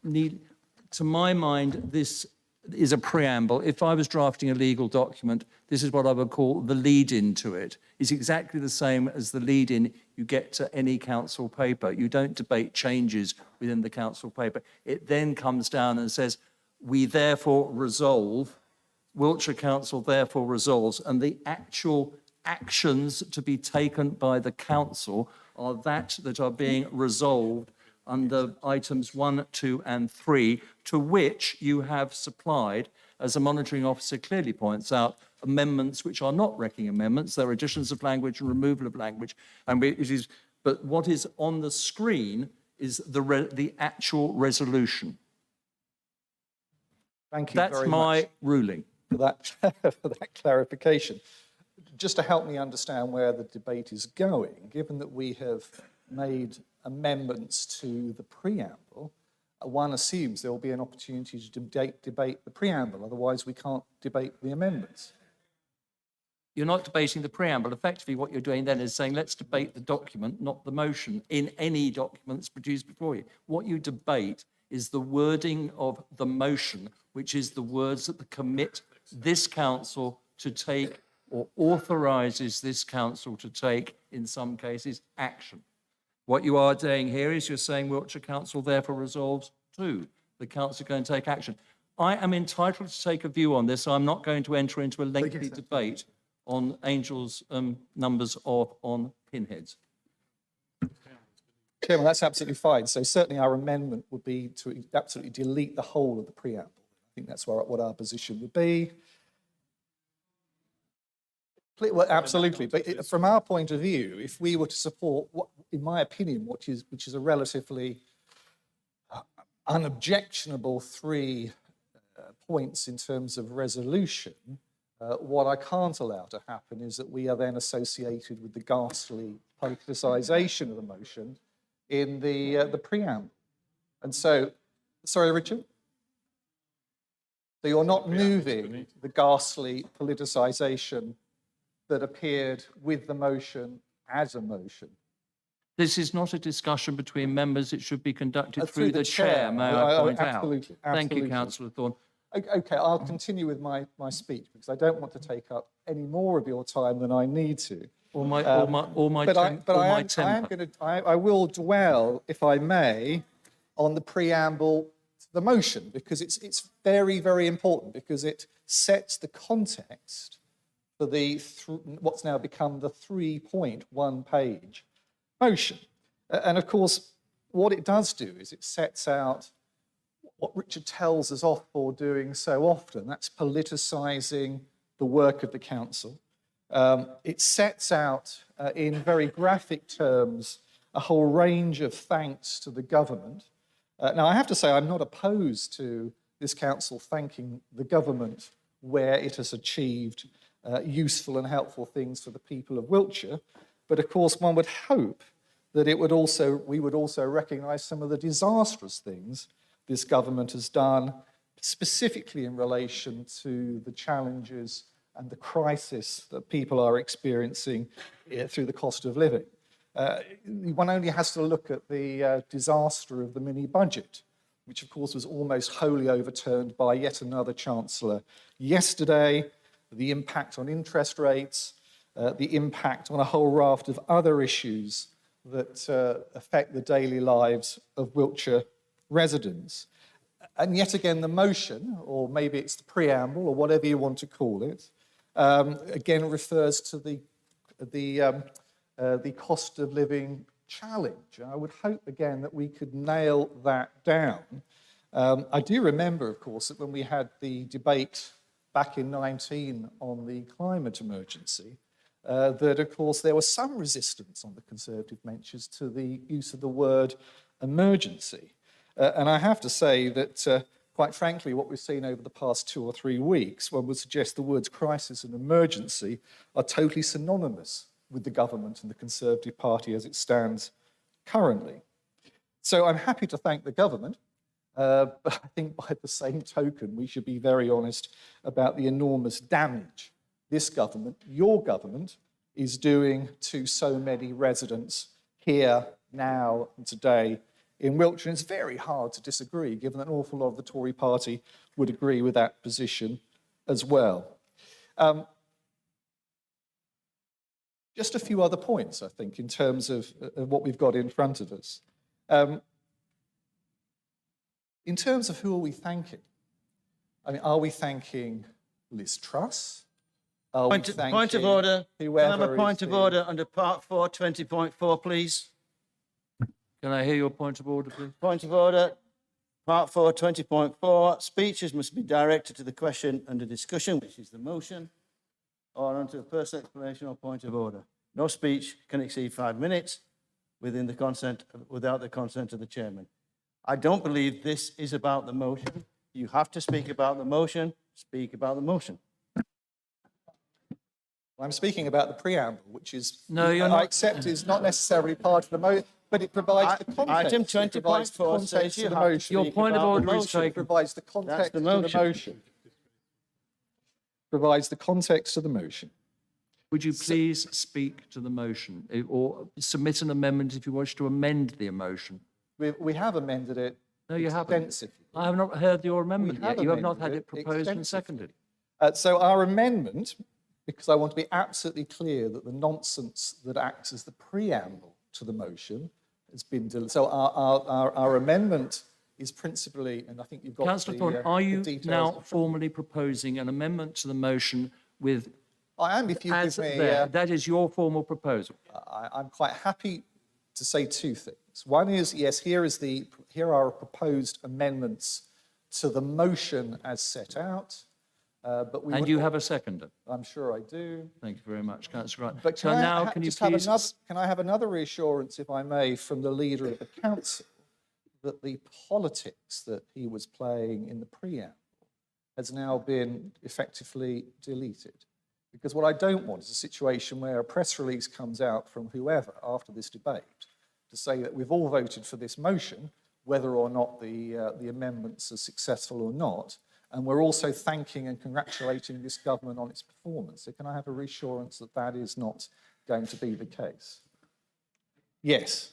to my mind, this is a preamble. If I was drafting a legal document, this is what I would call the lead-in to it. It's exactly the same as the lead-in you get to any council paper. You don't debate changes within the council paper. It then comes down and says, we therefore resolve, Wiltshire Council therefore resolves, and the actual actions to be taken by the council are that are being resolved under items 1, 2 and 3, to which you have supplied, as the monitoring officer clearly points out, amendments which are not wrecking amendments. They're additions of language and removal of language. But what is on the screen is the actual resolution. Thank you That's very my much. ruling. for that, for that clarification. Just to help me understand where the debate is going, given that we have made amendments to the preamble, one assumes there will be an opportunity to debate the preamble, otherwise we can't debate the amendments. You're not debating the preamble. Effectively, what you're doing then is saying, let's debate the document, not the motion, in any documents produced before you. What you debate is the wording of the motion, which is the words that commit this council to take or authorises this council to take, in some cases, action. What you are doing here is you're saying Wiltshire Council therefore resolves to. The council going to take action. I am entitled to take a view on this. So I'm not going to enter into a lengthy debate on Angel's numbers on pinheads. Chairman, that's absolutely fine. So certainly our amendment would be to absolutely delete the whole of the preamble. I think that's what our position would be. Well, absolutely, but from our point of view, if we were to support, what, in my opinion, which is a relatively unobjectionable 3 points in terms of resolution, what I can't allow to happen is that we are then associated with the ghastly politicisation of the motion in the preamble. And so, sorry, Richard? So you're not moving the ghastly politicisation that appeared with the motion as a motion. This is not a discussion between members. It should be conducted through the chair, may I point out. Absolutely. Thank you, Councillor Thorne. Okay, I'll continue with my speech because I don't want to take up any more of your time than I need to. Or my temper. I will dwell, if I may, on the preamble to the motion because it's very, very important because it sets the context for the what's now become the 3.1 page motion. And of course, what it does do is it sets out what Richard tells us off for doing so often. That's politicising the work of the council. It sets out in very graphic terms a whole range of thanks to the government. Now, I have to say I'm not opposed to this council thanking the government where it has achieved useful and helpful things for the people of Wiltshire. But of course, one would hope that we would also recognise some of the disastrous things this government has done, specifically in relation to the challenges and the crisis that people are experiencing through the cost of living. One only has to look at the disaster of the mini budget, which of course was almost wholly overturned by yet another Chancellor yesterday, the impact on interest rates, the impact on a whole raft of other issues that affect the daily lives of Wiltshire residents. And yet again, the motion, or maybe it's the preamble, or whatever you want to call it, again refers to the cost of living challenge. I would hope again that we could nail that down. I do remember, of course, that when we had the debate back in 19 on the climate emergency, that of course there was some resistance on the Conservative benches to the use of the word emergency. And I have to say that, quite frankly, what we've seen over the past 2 or 3 weeks, one would suggest the words crisis and emergency are totally synonymous with the government and the Conservative Party as it stands currently. So I'm happy to thank the government, but I think by the same token, we should be very honest about the enormous damage this government, your government, is doing to so many residents here, now, and today in Wiltshire. And it's very hard to disagree, given that an awful lot of the Tory party would agree with that position as well. Just a few other points, I think, in terms of what we've got in front of us. In terms of who are we thanking? I mean, are we thanking Liz Truss? Point of order. Can I have a point of order under Part 4, 20.4, please? Can I hear your point of order, please? Point of order. Part 4, 20.4. Speeches must be directed to the question under discussion, which is the motion, or onto a personal explanation or point of order. No speech can exceed 5 minutes without the consent of the chairman. I don't believe this is about the motion. You have to speak about the motion. Speak about the motion. I'm speaking about the preamble, which is, No, you're I not. accept is not necessarily part of the motion, but it provides the context. Item It provides the 20.4 says context you of the have to motion. Your point of about order the is motion. It taken. provides the That's context the of the motion. motion. Provides the context of the motion. Would you please speak to the motion or submit an amendment if you wish to amend the motion? We have amended it No, you haven't. extensively. I have not heard your amendment We have yet. You have not had amended it proposed and extensively. seconded. So our amendment, because I want to be absolutely clear that the nonsense that acts as the preamble to the motion has been deleted. So our amendment is principally, and I think you've got Councillor the, Thorne, are the you details. now formally proposing an amendment to the motion with I am, if you as give me... there? That is your formal proposal. I'm quite happy to say two things. One is, yes, here are proposed amendments to the motion as set out. But we And would- you have a seconder. I'm sure I do. Thank you very much, Councillor Wright. But So can I now, ha- can you just have please? another, can I have another reassurance, if I may, from the leader of the council, that the politics that he was playing in the preamble has now been effectively deleted? Because what I don't want is a situation where a press release comes out from whoever after this debate to say that we've all voted for this motion, whether or not the amendments are successful or not, and we're also thanking and congratulating this government on its performance. So can I have a reassurance that that is not going to be the case? Yes,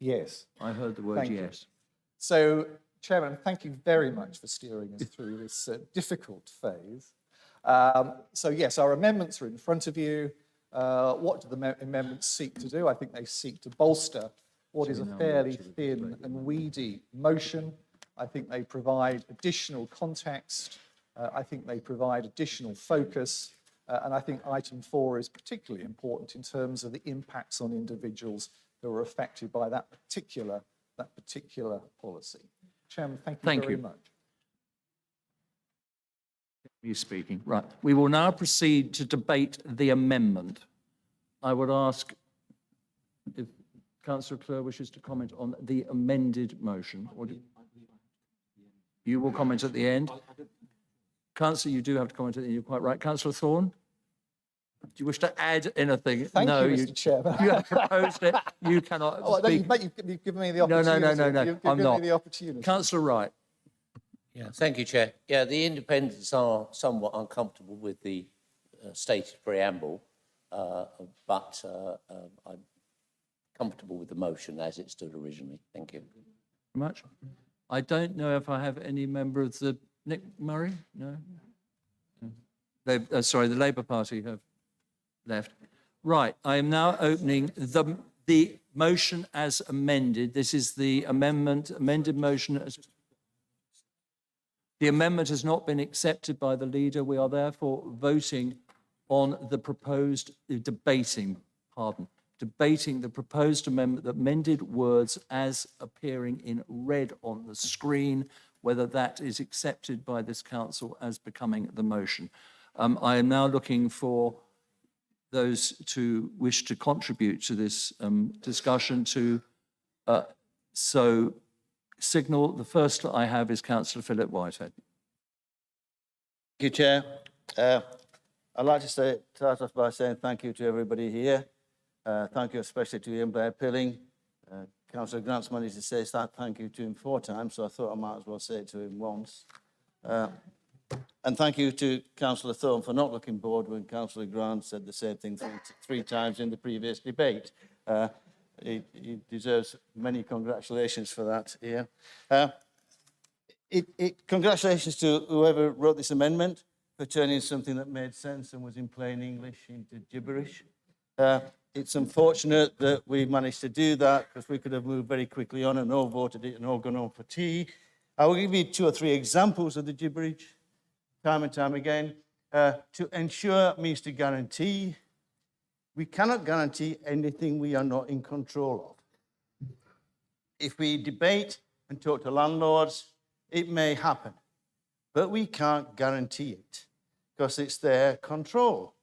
yes. I heard the word Thank you. yes. So, Chairman, thank you very much for steering us through this difficult phase. So yes, our amendments are in front of you. What do the amendments seek to do? I think they seek to bolster what is a fairly thin and weedy motion. I think they provide additional context. I think they provide additional focus. And I think item 4 is particularly important in terms of the impacts on individuals who are affected by that particular policy. Chairman, thank you very much. You speaking. Right. We will now proceed to debate the amendment. I would ask if Councillor Clure wishes to comment on the amended motion. Or you will comment at the end. Councillor, you do have to comment at the end. You're quite right. Councillor Thorne, do you wish to add anything? Thank no, you, Mr. Chairman. You have proposed it. You cannot Oh, no, speak. you've given me the No, opportunity. no. You've I'm given not. me the opportunity. Councillor Wright. Yeah, thank you, Chair. Yeah, the independents are somewhat uncomfortable with the stated preamble, but I'm comfortable with the motion as it stood originally. Thank you. Very much. I don't know if I have any member of the Nick Murray. No. Sorry, the Labour Party have left. Right. I am now opening the motion as amended. This is the amended motion. The amendment has not been accepted by the leader. We are therefore voting on the proposed, debating the proposed amendment, the amended words as appearing in red on the screen, whether that is accepted by this council as becoming the motion. I am now looking for those to wish to contribute to this discussion to so signal. The first I have is Councillor Philip Whitehead. Thank you, Chair. I'd like to start off by saying thank you to everybody here. Thank you especially to Ian Blair Pilling. Councillor Grant's managed to say thank you to him 4 times, so I thought I might as well say it to him once. And thank you to Councillor Thorne for not looking bored when Councillor Grant said the same thing 3 times in the previous debate. He deserves many congratulations for that here. Congratulations to whoever wrote this amendment for turning something that made sense and was in plain English into gibberish. It's unfortunate that we managed to do that because we could have moved very quickly on and all voted it and all gone home for tea. I will give you 2 or 3 examples of the gibberish, time and time again. To ensure means to guarantee. We cannot guarantee anything we are not in control of. If we debate and talk to landlords, it may happen, but we can't guarantee it because it's their control.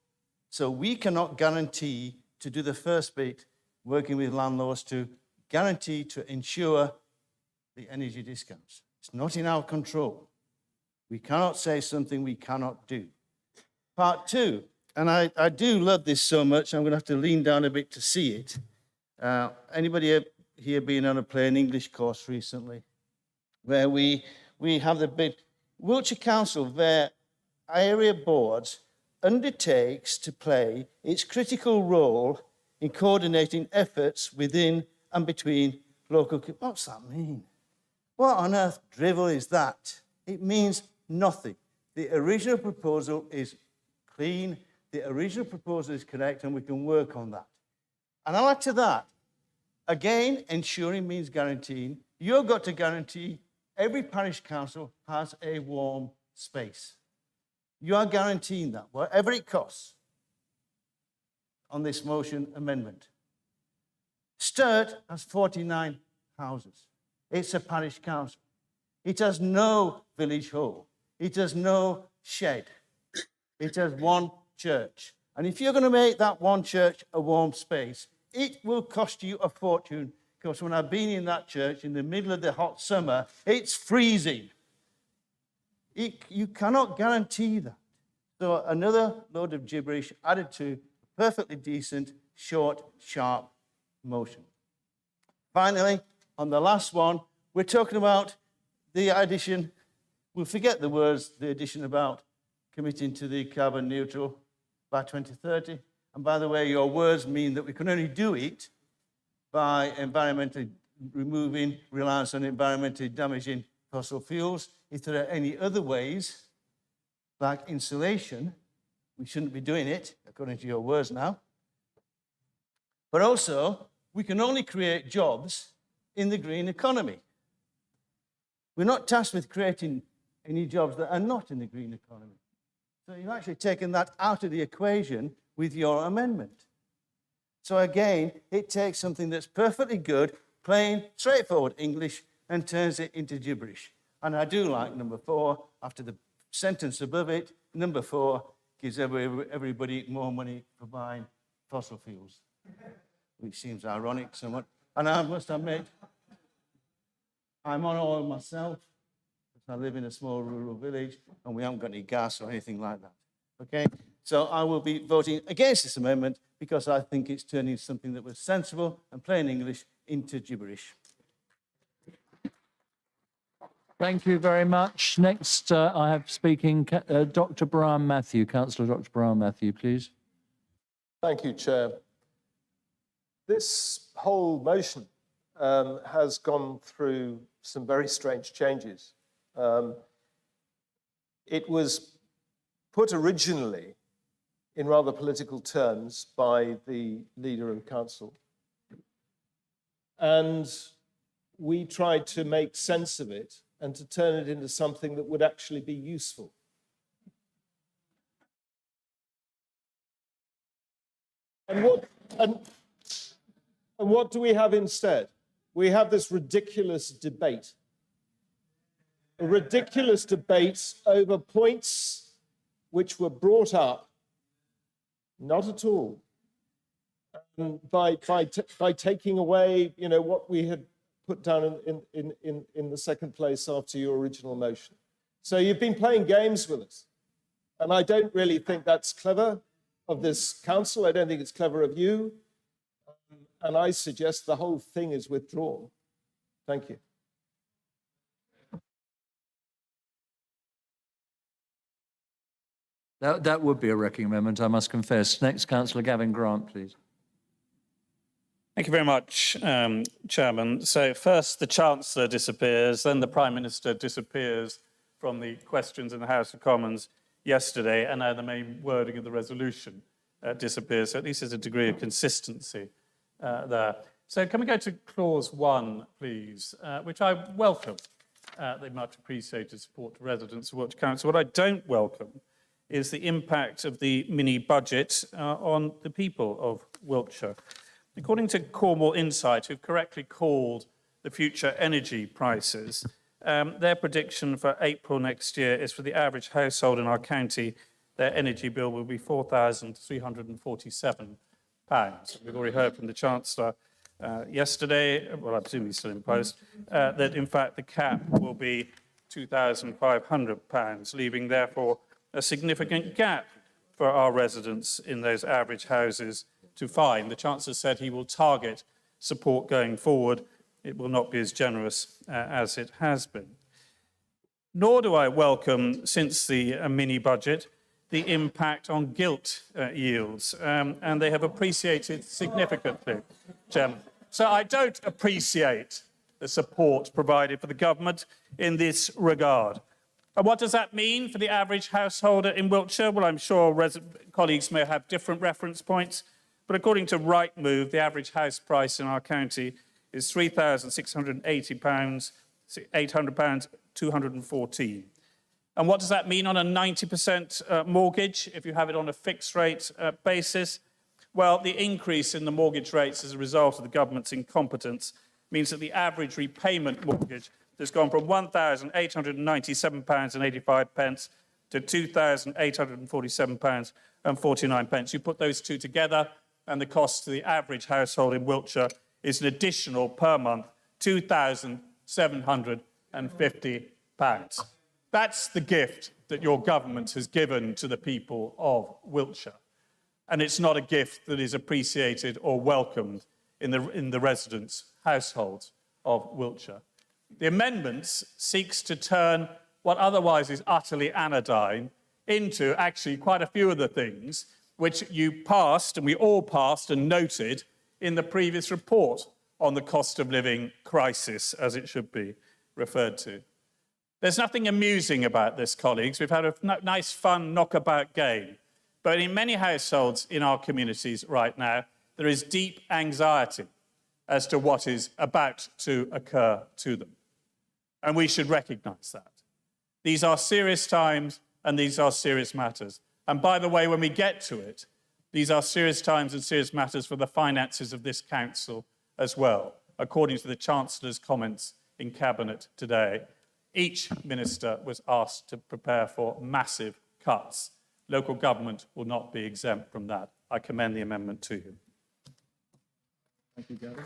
So we cannot guarantee to do the first bit, working with landlords to guarantee to ensure the energy discounts. It's not in our control. We cannot say something we cannot do. Part two, and I do love this so much, I'm going to have to lean down a bit to see it. Anybody here been on a plain English course recently? Where we have the bit, Wiltshire Council, their area boards undertakes to play its critical role in coordinating efforts within and between local... What's that mean? What on earth drivel is that? It means nothing. The original proposal is clean, the original proposal is correct, and we can work on that. And I'll add to that, again, ensuring means guaranteeing. You've got to guarantee every parish council has a warm space. You are guaranteeing that, whatever it costs, on this motion amendment. Sturt has 49 houses. It's a parish council. It has no village hall. It has no shed. It has one church. And if you're going to make that one church a warm space, it will cost you a fortune, because when I've been in that church in the middle of the hot summer, it's freezing. You cannot guarantee that. So another load of gibberish added to a perfectly decent, short, sharp motion. Finally, on the last one, we're talking about the addition, we'll forget the words, the addition about committing to the carbon neutral by 2030. And by the way, your words mean that we can only do it by environmentally removing reliance on environmentally damaging fossil fuels. If there are any other ways, like insulation, we shouldn't be doing it, according to your words now. But also, we can only create jobs in the green economy. We're not tasked with creating any jobs that are not in the green economy. So you've actually taken that out of the equation with your amendment. So again, it takes something that's perfectly good, plain, straightforward English, and turns it into gibberish. And I do like number 4, after the sentence above it, number 4 gives everybody more money for buying fossil fuels, which seems ironic somewhat. And I must admit, I'm on oil myself, because I live in a small rural village, and we haven't got any gas or anything like that. Okay? So I will be voting against this amendment, because I think it's turning something that was sensible and plain English into gibberish. Thank you very much. Next, I have speaking Dr. Brian Matthew. Councillor Dr. Brian Matthew, please. Thank you, Chair. This whole motion has gone through some very strange changes. It was put originally in rather political terms by the leader of council. And we tried to make sense of it and to turn it into something that would actually be useful. And what do we have instead? We have this ridiculous debate. A ridiculous debate over points which were brought up, not at all, by taking away, what we had put down in the second place after your original motion. So you've been playing games with us. And I don't really think that's clever of this council. I don't think it's clever of you. And I suggest the whole thing is withdrawn. Thank you. That would be a wrecking amendment, I must confess. Next, Councillor Gavin Grant, please. Thank you very much, Chairman. So first the Chancellor disappears, then the Prime Minister disappears from the questions in the House of Commons yesterday, and now the main wording of the resolution disappears. So at least there's a degree of consistency there. So can we go to clause 1, please, which I welcome, the much appreciated support to residents of Wiltshire Council. What I don't welcome is the impact of the mini-budget on the people of Wiltshire. According to Cornwall Insight, who've correctly called the future energy prices, their prediction for April next year is for the average household in our county, their energy bill will be £4,347. We've already heard from the Chancellor yesterday, well, I presume he's still in post, that in fact the cap will be £2,500, leaving therefore a significant gap for our residents in those average houses to find. The Chancellor said he will target support going forward. It will not be as generous as it has been. Nor do I welcome, since the mini-budget, the impact on gilt yields, and they have appreciated significantly, Chairman. So I don't appreciate the support provided for the government in this regard. And what does that mean for the average householder in Wiltshire? Well, I'm sure colleagues may have different reference points, but according to Rightmove, the average house price in our county is £3,680, £800, 214. And what does that mean on a 90% mortgage, if you have it on a fixed rate basis? Well, the increase in the mortgage rates as a result of the government's incompetence means that the average repayment mortgage has gone from £1,897.85 to £2,847.49. You put those two together, and the cost to the average household in Wiltshire is an additional per month £2,750. That's the gift that your government has given to the people of Wiltshire. And it's not a gift that is appreciated or welcomed in the residents' households of Wiltshire. The amendments seeks to turn what otherwise is utterly anodyne into actually quite a few of the things which you passed, and we all passed and noted in the previous report on the cost of living crisis, as it should be referred to. There's nothing amusing about this, colleagues. We've had a nice, fun knockabout game. But in many households in our communities right now, there is deep anxiety as to what is about to occur to them. And we should recognise that. These are serious times and these are serious matters. And by the way, when we get to it, these are serious times and serious matters for the finances of this council as well, according to the Chancellor's comments in Cabinet today. Each minister was asked to prepare for massive cuts. Local government will not be exempt from that. I commend the amendment to you. Thank you, Gavin.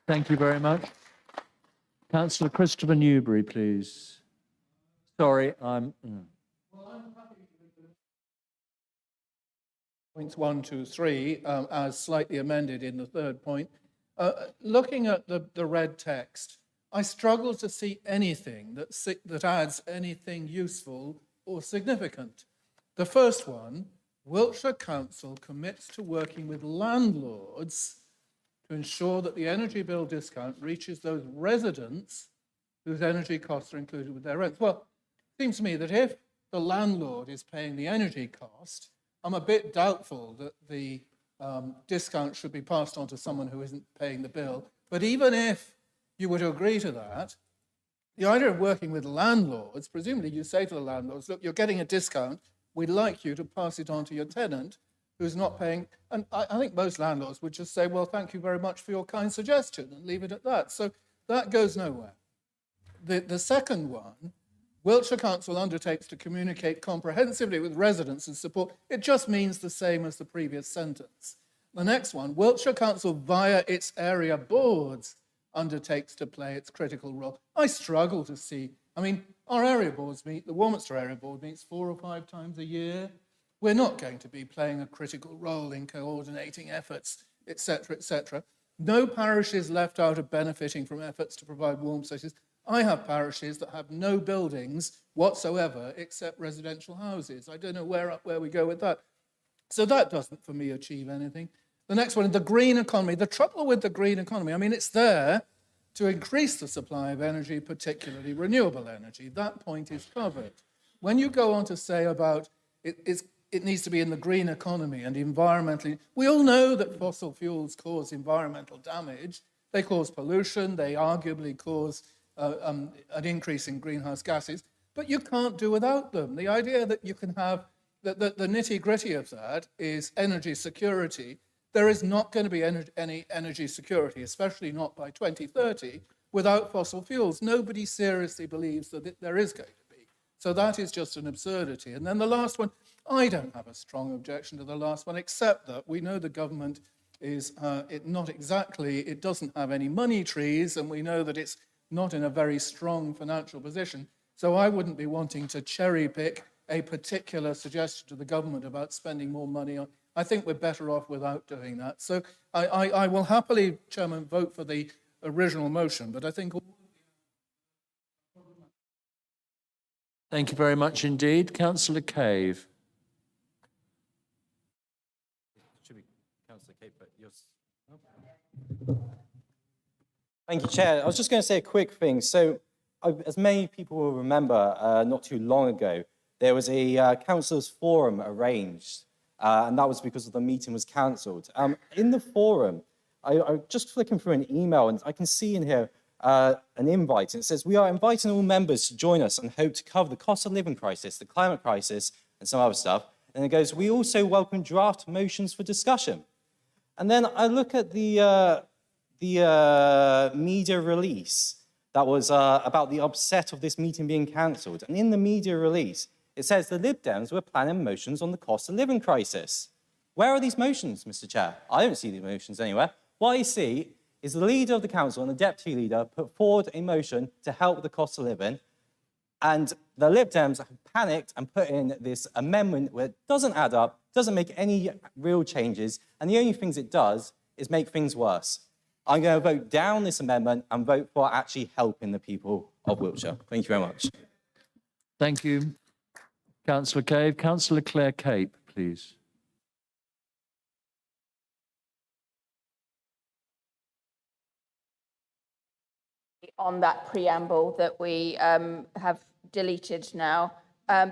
Thank you very much. Councillor Christopher Newberry, please. Sorry, I'm... Points 1, 2, 3, as slightly amended in the third point. Looking at the red text, I struggle to see anything that adds anything useful or significant. The first one, Wiltshire Council commits to working with landlords to ensure that the energy bill discount reaches those residents whose energy costs are included with their rents. Well, it seems to me that if the landlord is paying the energy cost, I'm a bit doubtful that the discount should be passed on to someone who isn't paying the bill. But even if you were to agree to that, the idea of working with landlords, presumably you say to the landlords, look, you're getting a discount, we'd like you to pass it on to your tenant who's not paying. And I think most landlords would just say, well, thank you very much for your kind suggestion, and leave it at that. So that goes nowhere. The second one, Wiltshire Council undertakes to communicate comprehensively with residents and support. It just means the same as the previous sentence. The next one, Wiltshire Council via its area boards undertakes to play its critical role. I struggle to see, I mean, our area boards meet, the Warminster area board meets 4 or 5 times a year. We're not going to be playing a critical role in coordinating efforts, etc., etc. No parish is left out of benefiting from efforts to provide warm spaces. I have parishes that have no buildings whatsoever except residential houses. I don't know where we go with that. So that doesn't, for me, achieve anything. The next one, the green economy. The trouble with the green economy, I mean, it's there to increase the supply of energy, particularly renewable energy. That point is covered. When you go on to say about it needs to be in the green economy and environmentally, we all know that fossil fuels cause environmental damage. They cause pollution. They arguably cause an increase in greenhouse gases, but you can't do without them. The idea that you can have, the nitty-gritty of that is energy security. There is not going to be any energy security, especially not by 2030, without fossil fuels. Nobody seriously believes that there is going to be. So that is just an absurdity. And then the last one, I don't have a strong objection to the last one, except that we know the government is it doesn't have any money trees, and we know that it's not in a very strong financial position. So I wouldn't be wanting to cherry pick a particular suggestion to the government about spending more money on. I think we're better off without doing that. So I will happily, Chairman, vote for the original motion, but I think... Thank you very much indeed. Councillor Cave. Should be Councillor Cape, but yours. Thank you, Chair. I was just going to say a quick thing. So, as many people will remember, not too long ago, there was a councillors' forum arranged, and that was because the meeting was cancelled. In the forum, I'm just flicking through an email, and I can see in here an invite, and it says, "We are inviting all members to join us and hope to cover the cost of living crisis, the climate crisis, and some other stuff." And it goes, "We also welcome draft motions for discussion." And then I look at the media release that was about the upset of this meeting being cancelled. And in the media release, it says the Lib Dems were planning motions on the cost of living crisis. Where are these motions, Mr. Chair? I don't see these motions anywhere. What I see is the leader of the council and the deputy leader put forward a motion to help with the cost of living, and the Lib Dems have panicked and put in this amendment where it doesn't add up, doesn't make any real changes, and the only things it does is make things worse. I'm going to vote down this amendment and vote for actually helping the people of Wiltshire. Thank you very much. Thank you, Councillor Cave. Councillor Claire Cape, please. On that preamble that we have deleted now,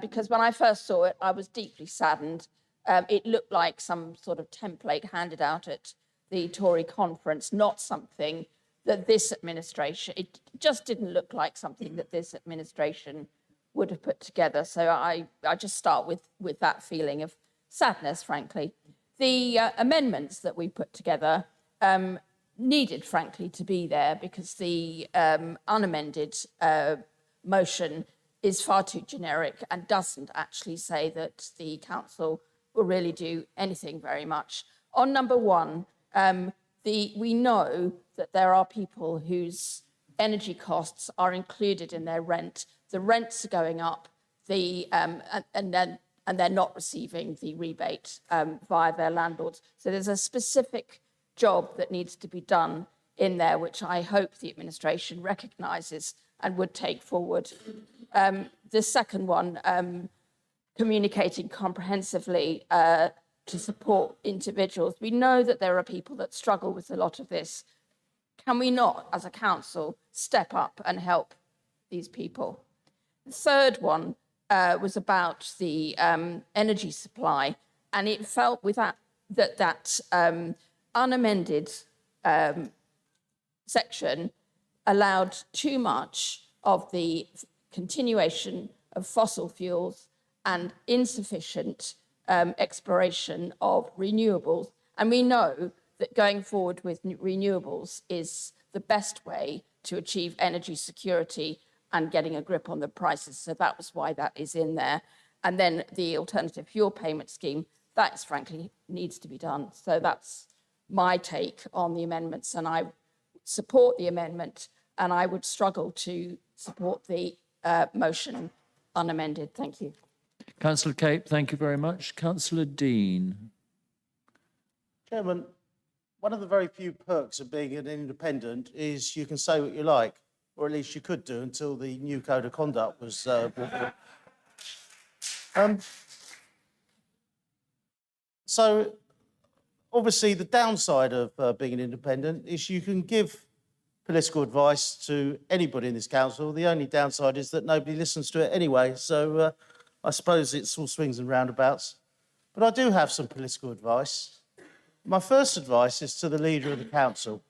because when I first saw it, I was deeply saddened. It looked like some sort of template handed out at the Tory conference, not something that this administration, it just didn't look like something that this administration would have put together. So I just start with that feeling of sadness, frankly. The amendments that we put together needed, frankly, to be there because the unamended motion is far too generic and doesn't actually say that the council will really do anything very much. On number one, we know that there are people whose energy costs are included in their rent. The rents are going up, and they're not receiving the rebate via their landlords. So there's a specific job that needs to be done in there, which I hope the administration recognises and would take forward. The second one, communicating comprehensively to support individuals. We know that there are people that struggle with a lot of this. Can we not, as a council, step up and help these people? The third one was about the energy supply, and it felt with that unamended section allowed too much of the continuation of fossil fuels and insufficient exploration of renewables. And we know that going forward with renewables is the best way to achieve energy security and getting a grip on the prices. So that was why that is in there. And then the alternative fuel payment scheme, that is frankly needs to be done. So that's my take on the amendments, and I support the amendment, and I would struggle to support the motion unamended. Thank you. Councillor Cape, thank you very much. Councillor Dean. Chairman, one of the very few perks of being an independent is you can say what you like, or at least you could do until the new code of conduct was so obviously the downside of being an independent is you can give political advice to anybody in this council. The only downside is that nobody listens to it anyway. So I suppose it's all swings and roundabouts. But I do have some political advice. My first advice is to the leader of the council,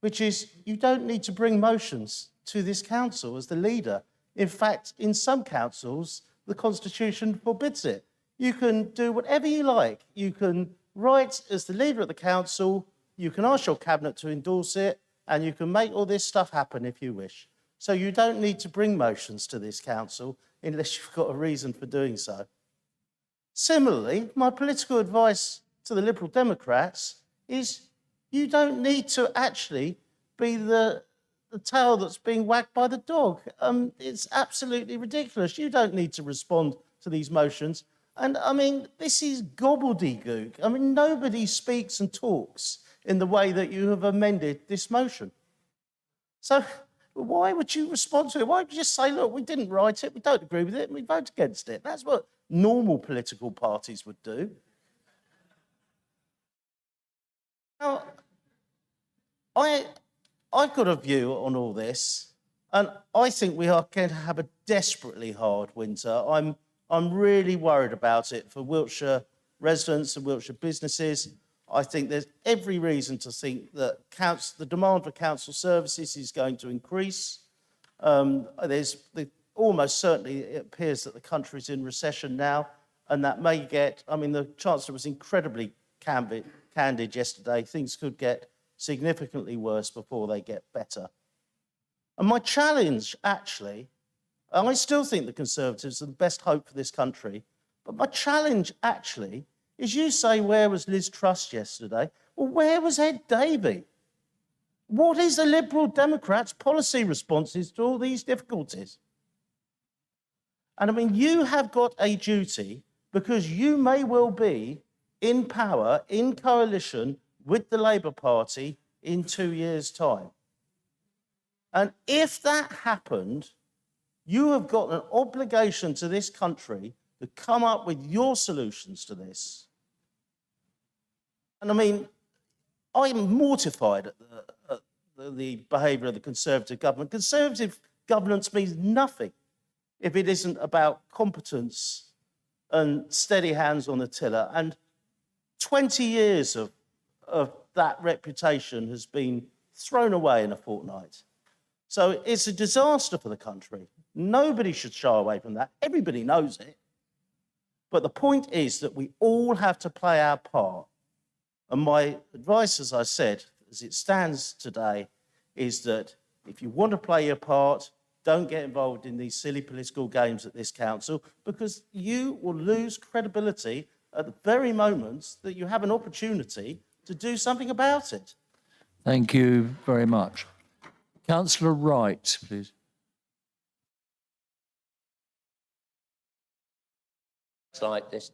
which is you don't need to bring motions to this council as the leader. In fact, in some councils, the constitution forbids it. You can do whatever you like. You can write as the leader of the council, you can ask your cabinet to endorse it, and you can make all this stuff happen if you wish. So you don't need to bring motions to this council unless you've got a reason for doing so. Similarly, my political advice to the Liberal Democrats is you don't need to actually be the the tail that's being wagged by the dog. It's absolutely ridiculous. You don't need to respond to these motions. And I mean, this is gobbledygook. I mean, nobody speaks and talks in the way that you have amended this motion. So why would you respond to it? Why would you just say, look, we didn't write it, we don't agree with it, and we vote against it? That's what normal political parties would do. Now, I've got a view on all this, and I think we are going to have a desperately hard winter. I'm really worried about it for Wiltshire residents and Wiltshire businesses. I think there's every reason to think that the demand for council services is going to increase. Almost certainly it appears that the country is in recession now, and that may get, I mean, the Chancellor was incredibly candid yesterday. Things could get significantly worse before they get better. And my challenge, actually, and I still think the Conservatives are the best hope for this country, but my challenge, actually, is you say, where was Liz Truss yesterday? Well, where was Ed Davey? What is the Liberal Democrats' policy responses to all these difficulties? And I mean, you have got a duty, because you may well be in power, in coalition with the Labour Party in 2 years' time. And if that happened, you have got an obligation to this country to come up with your solutions to this. And I mean, I'm mortified at the behaviour of the Conservative government. Conservative governance means nothing if it isn't about competence and steady hands on the tiller. And 20 years of that reputation has been thrown away in a fortnight. So it's a disaster for the country. Nobody should shy away from that. Everybody knows it. But the point is that we all have to play our part. And my advice, as I said, as it stands today, is that if you want to play your part, don't get involved in these silly political games at this council, because you will lose credibility at the very moments that you have an opportunity to do something about it. Thank you very much. Councillor Wright, please. It's like this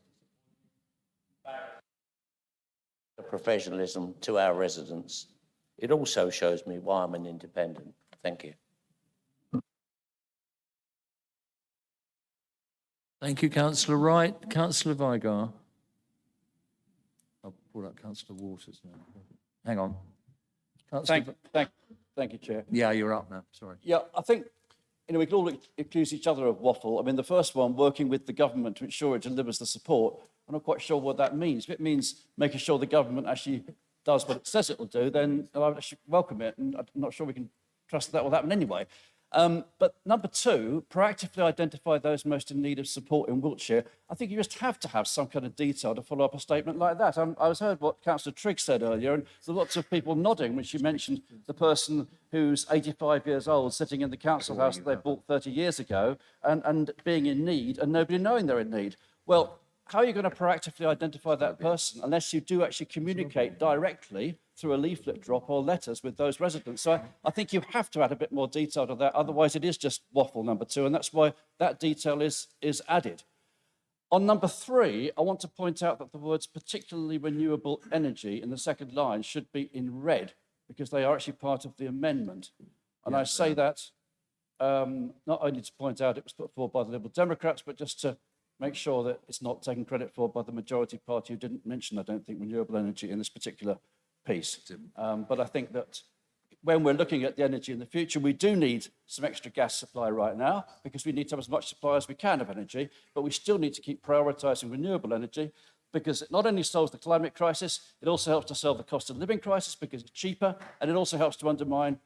professionalism to our residents. It also shows me why I'm an independent. Thank you. Thank you, Councillor Wright. Councillor Vigar. I'll pull up Councillor Waters now. Hang on. Thank you, Chair. Yeah, you're up now. Sorry. Yeah, I think, we can all accuse each other of waffle. I mean, the first one, working with the government to ensure it delivers the support. I'm not quite sure what that means. If it means making sure the government actually does what it says it will do, then I would actually welcome it. And I'm not sure we can trust that will happen anyway. But number two, proactively identify those most in need of support in Wiltshire. I think you just have to have some kind of detail to follow up a statement like that. I was heard what Councillor Trigg said earlier, and there's lots of people nodding when she mentioned the person who's 85 years old sitting in the council house that they bought 30 years ago and being in need and nobody knowing they're in need. Well, how are you going to proactively identify that person unless you do actually communicate directly through a leaflet drop or letters with those residents? So I think you have to add a bit more detail to that. Otherwise, it is just waffle, number two, and that's why that detail is added. On number three, I want to point out that the words particularly renewable energy in the second line should be in red because they are actually part of the amendment. And I say that not only to point out it was put forward by the Liberal Democrats, but just to make sure that it's not taken credit for by the majority party who didn't mention, I don't think, renewable energy in this particular piece. But I think that when we're looking at the energy in the future, we do need some extra gas supply right now because we need to have as much supply as we can of energy, but we still need to keep prioritising renewable energy because it not only solves the climate crisis, it also helps to solve the cost of living crisis because it's cheaper, and it also helps to undermine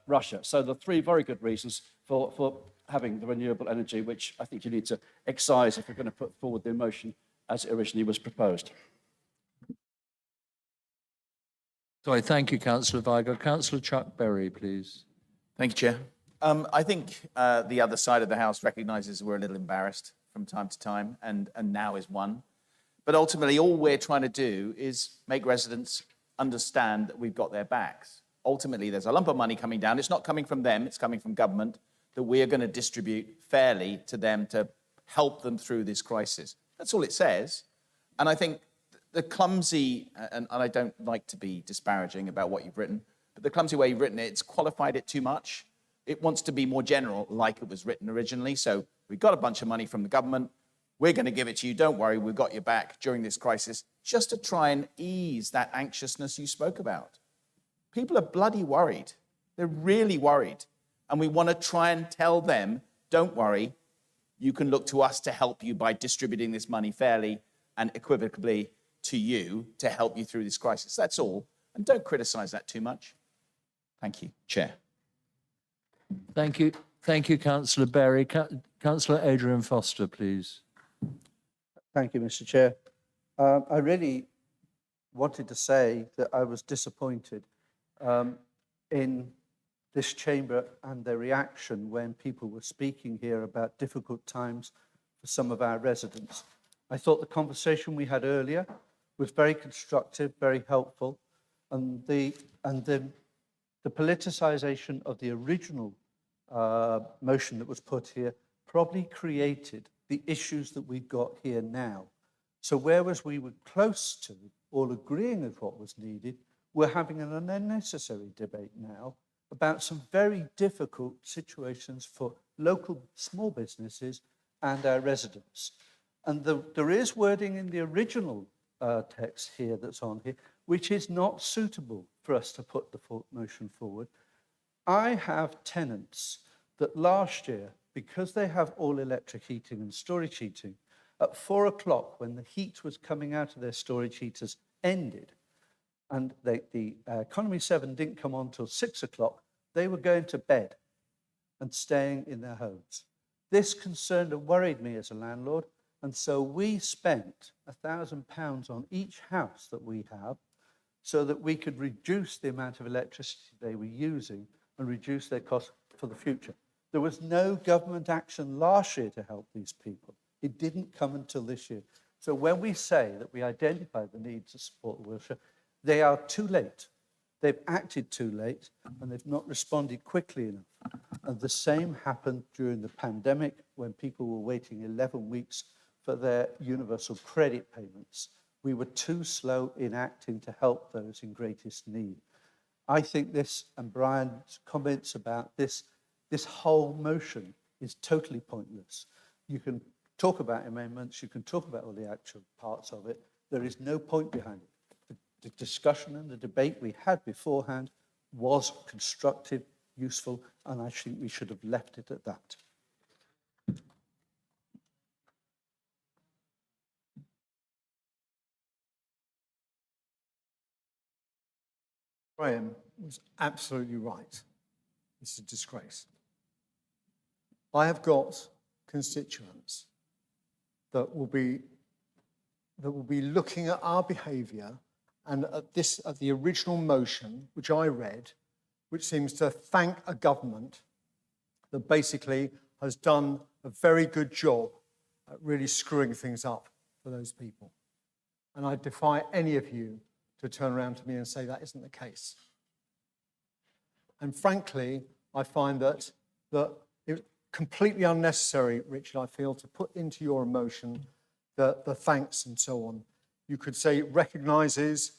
Russia. So the three very good reasons for having the renewable energy, which I think you need to excise if you're going to put forward the motion as it originally was proposed. Sorry, thank you, Councillor Vigar. Councillor Chuck Berry, please. Thank you, Chair. I think the other side of the House recognises we're a little embarrassed from time to time, and now is one. But ultimately, all we're trying to do is make residents understand that we've got their backs. ultimately there's a lump of money coming down. It's not coming from them, it's coming from government, that we are going to distribute fairly to them to help them through this crisis. That's all it says. And I think the clumsy, and I don't like to be disparaging about what you've written, but the clumsy way you've written it, it's qualified it too much. It wants to be more general, like it was written originally. So we got a bunch of money from the government. We're going to give it to you. Don't worry, we've got your back during this crisis, just to try and ease that anxiousness you spoke about. People are bloody worried. They're really worried. And we want to try and tell them, don't worry, you can look to us to help you by distributing this money fairly and equivocally to you to help you through this crisis. That's all. And don't criticize that too much. Thank you, Chair. Thank you. Thank you, Councillor Berry. Councillor Adrian Foster, please. Thank you, Mr. Chair. I really wanted to say that I was disappointed in this chamber and the reaction when people were speaking here about difficult times for some of our residents. I thought the conversation we had earlier was very constructive, very helpful, and the politicization of the original motion that was put here probably created the issues that we've got here now. So whereas we were close to all agreeing with what was needed, we're having an unnecessary debate now about some very difficult situations for local small businesses and our residents. And there is wording in the original text here that's on here, which is not suitable for us to put the motion forward. I have tenants that last year, because they have all electric heating and storage heating, at 4 o'clock when the heat was coming out of their storage heaters ended, and the Economy 7 didn't come on till 6 o'clock, they were going to bed and staying in their homes. This concerned and worried me as a landlord, and so we spent £1,000 on each house that we have so that we could reduce the amount of electricity they were using and reduce their costs for the future. There was no government action last year to help these people. It didn't come until this year. So when we say that we identify the need to support the Wiltshire, they are too late. They've acted too late and they've not responded quickly enough. And the same happened during the pandemic when people were waiting 11 weeks for their universal credit payments. We were too slow in acting to help those in greatest need. I think this, and Brian's comments about this whole motion is totally pointless. You can talk about amendments, you can talk about all the actual parts of it. There is no point behind it. The discussion and the debate we had beforehand was constructive, useful, and I think we should have left it at that. Graham was absolutely right. It's a disgrace. I have got constituents that will be looking at our behaviour and at the original motion, which I read, which seems to thank a government that basically has done a very good job at really screwing things up for those people. And I defy any of you to turn around to me and say that isn't the case. And frankly, I find that it's completely unnecessary, Richard, I feel, to put into your motion the thanks and so on. You could say it recognises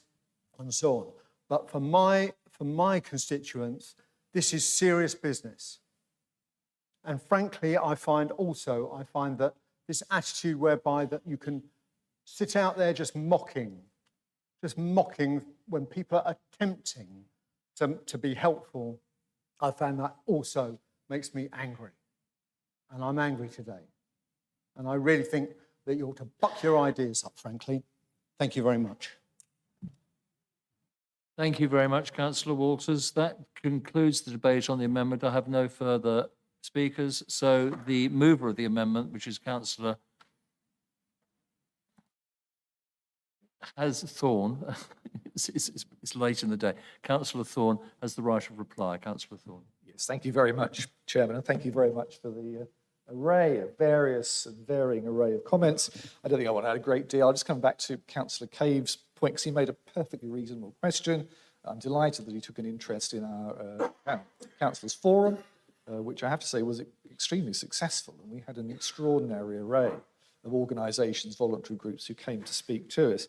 and so on. But for my constituents, this is serious business. And frankly, I find that this attitude whereby that you can sit out there just mocking when people are attempting to be helpful, I found that also makes me angry. And I'm angry today. And I really think that you ought to buck your ideas up, frankly. Thank you very much. Thank you very much, Councillor Walters. That concludes the debate on the amendment. I have no further speakers. So the mover of the amendment, which is Councillor Thorne, it's late in the day. Councillor Thorne has the right of reply. Councillor Thorne. Yes, thank you very much, Chairman, and thank you very much for the array of various and varying array of comments. I don't think I want to add a great deal. I'll just come back to Councillor Cave's point, because he made a perfectly reasonable question I'm delighted that he took an interest in our councillors' forum, which I have to say was extremely successful. And we had an extraordinary array of organisations, voluntary groups who came to speak to us.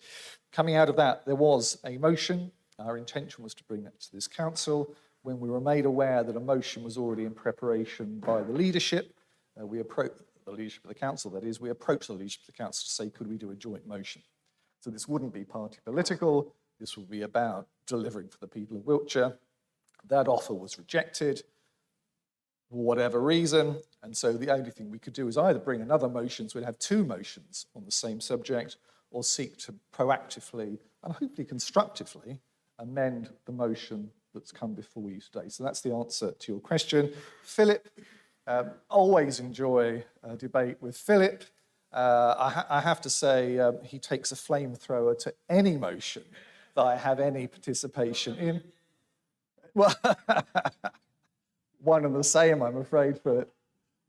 Coming out of that, there was a motion. Our intention was to bring that to this council. When we were made aware that a motion was already in preparation by the leadership, we approached the leadership of the council, that is, we approached the leadership of the council to say, could we do a joint motion? So this wouldn't be party political. This would be about delivering for the people of Wiltshire. That offer was rejected for whatever reason. And so the only thing we could do is either bring another motion, so we'd have two motions on the same subject, or seek to proactively and hopefully constructively amend the motion that's come before you today. So that's the answer to your question. Philip, always enjoy a debate with Philip. I have to say he takes a flamethrower to any motion that I have any participation in. Well, one and the same, I'm afraid, Philip.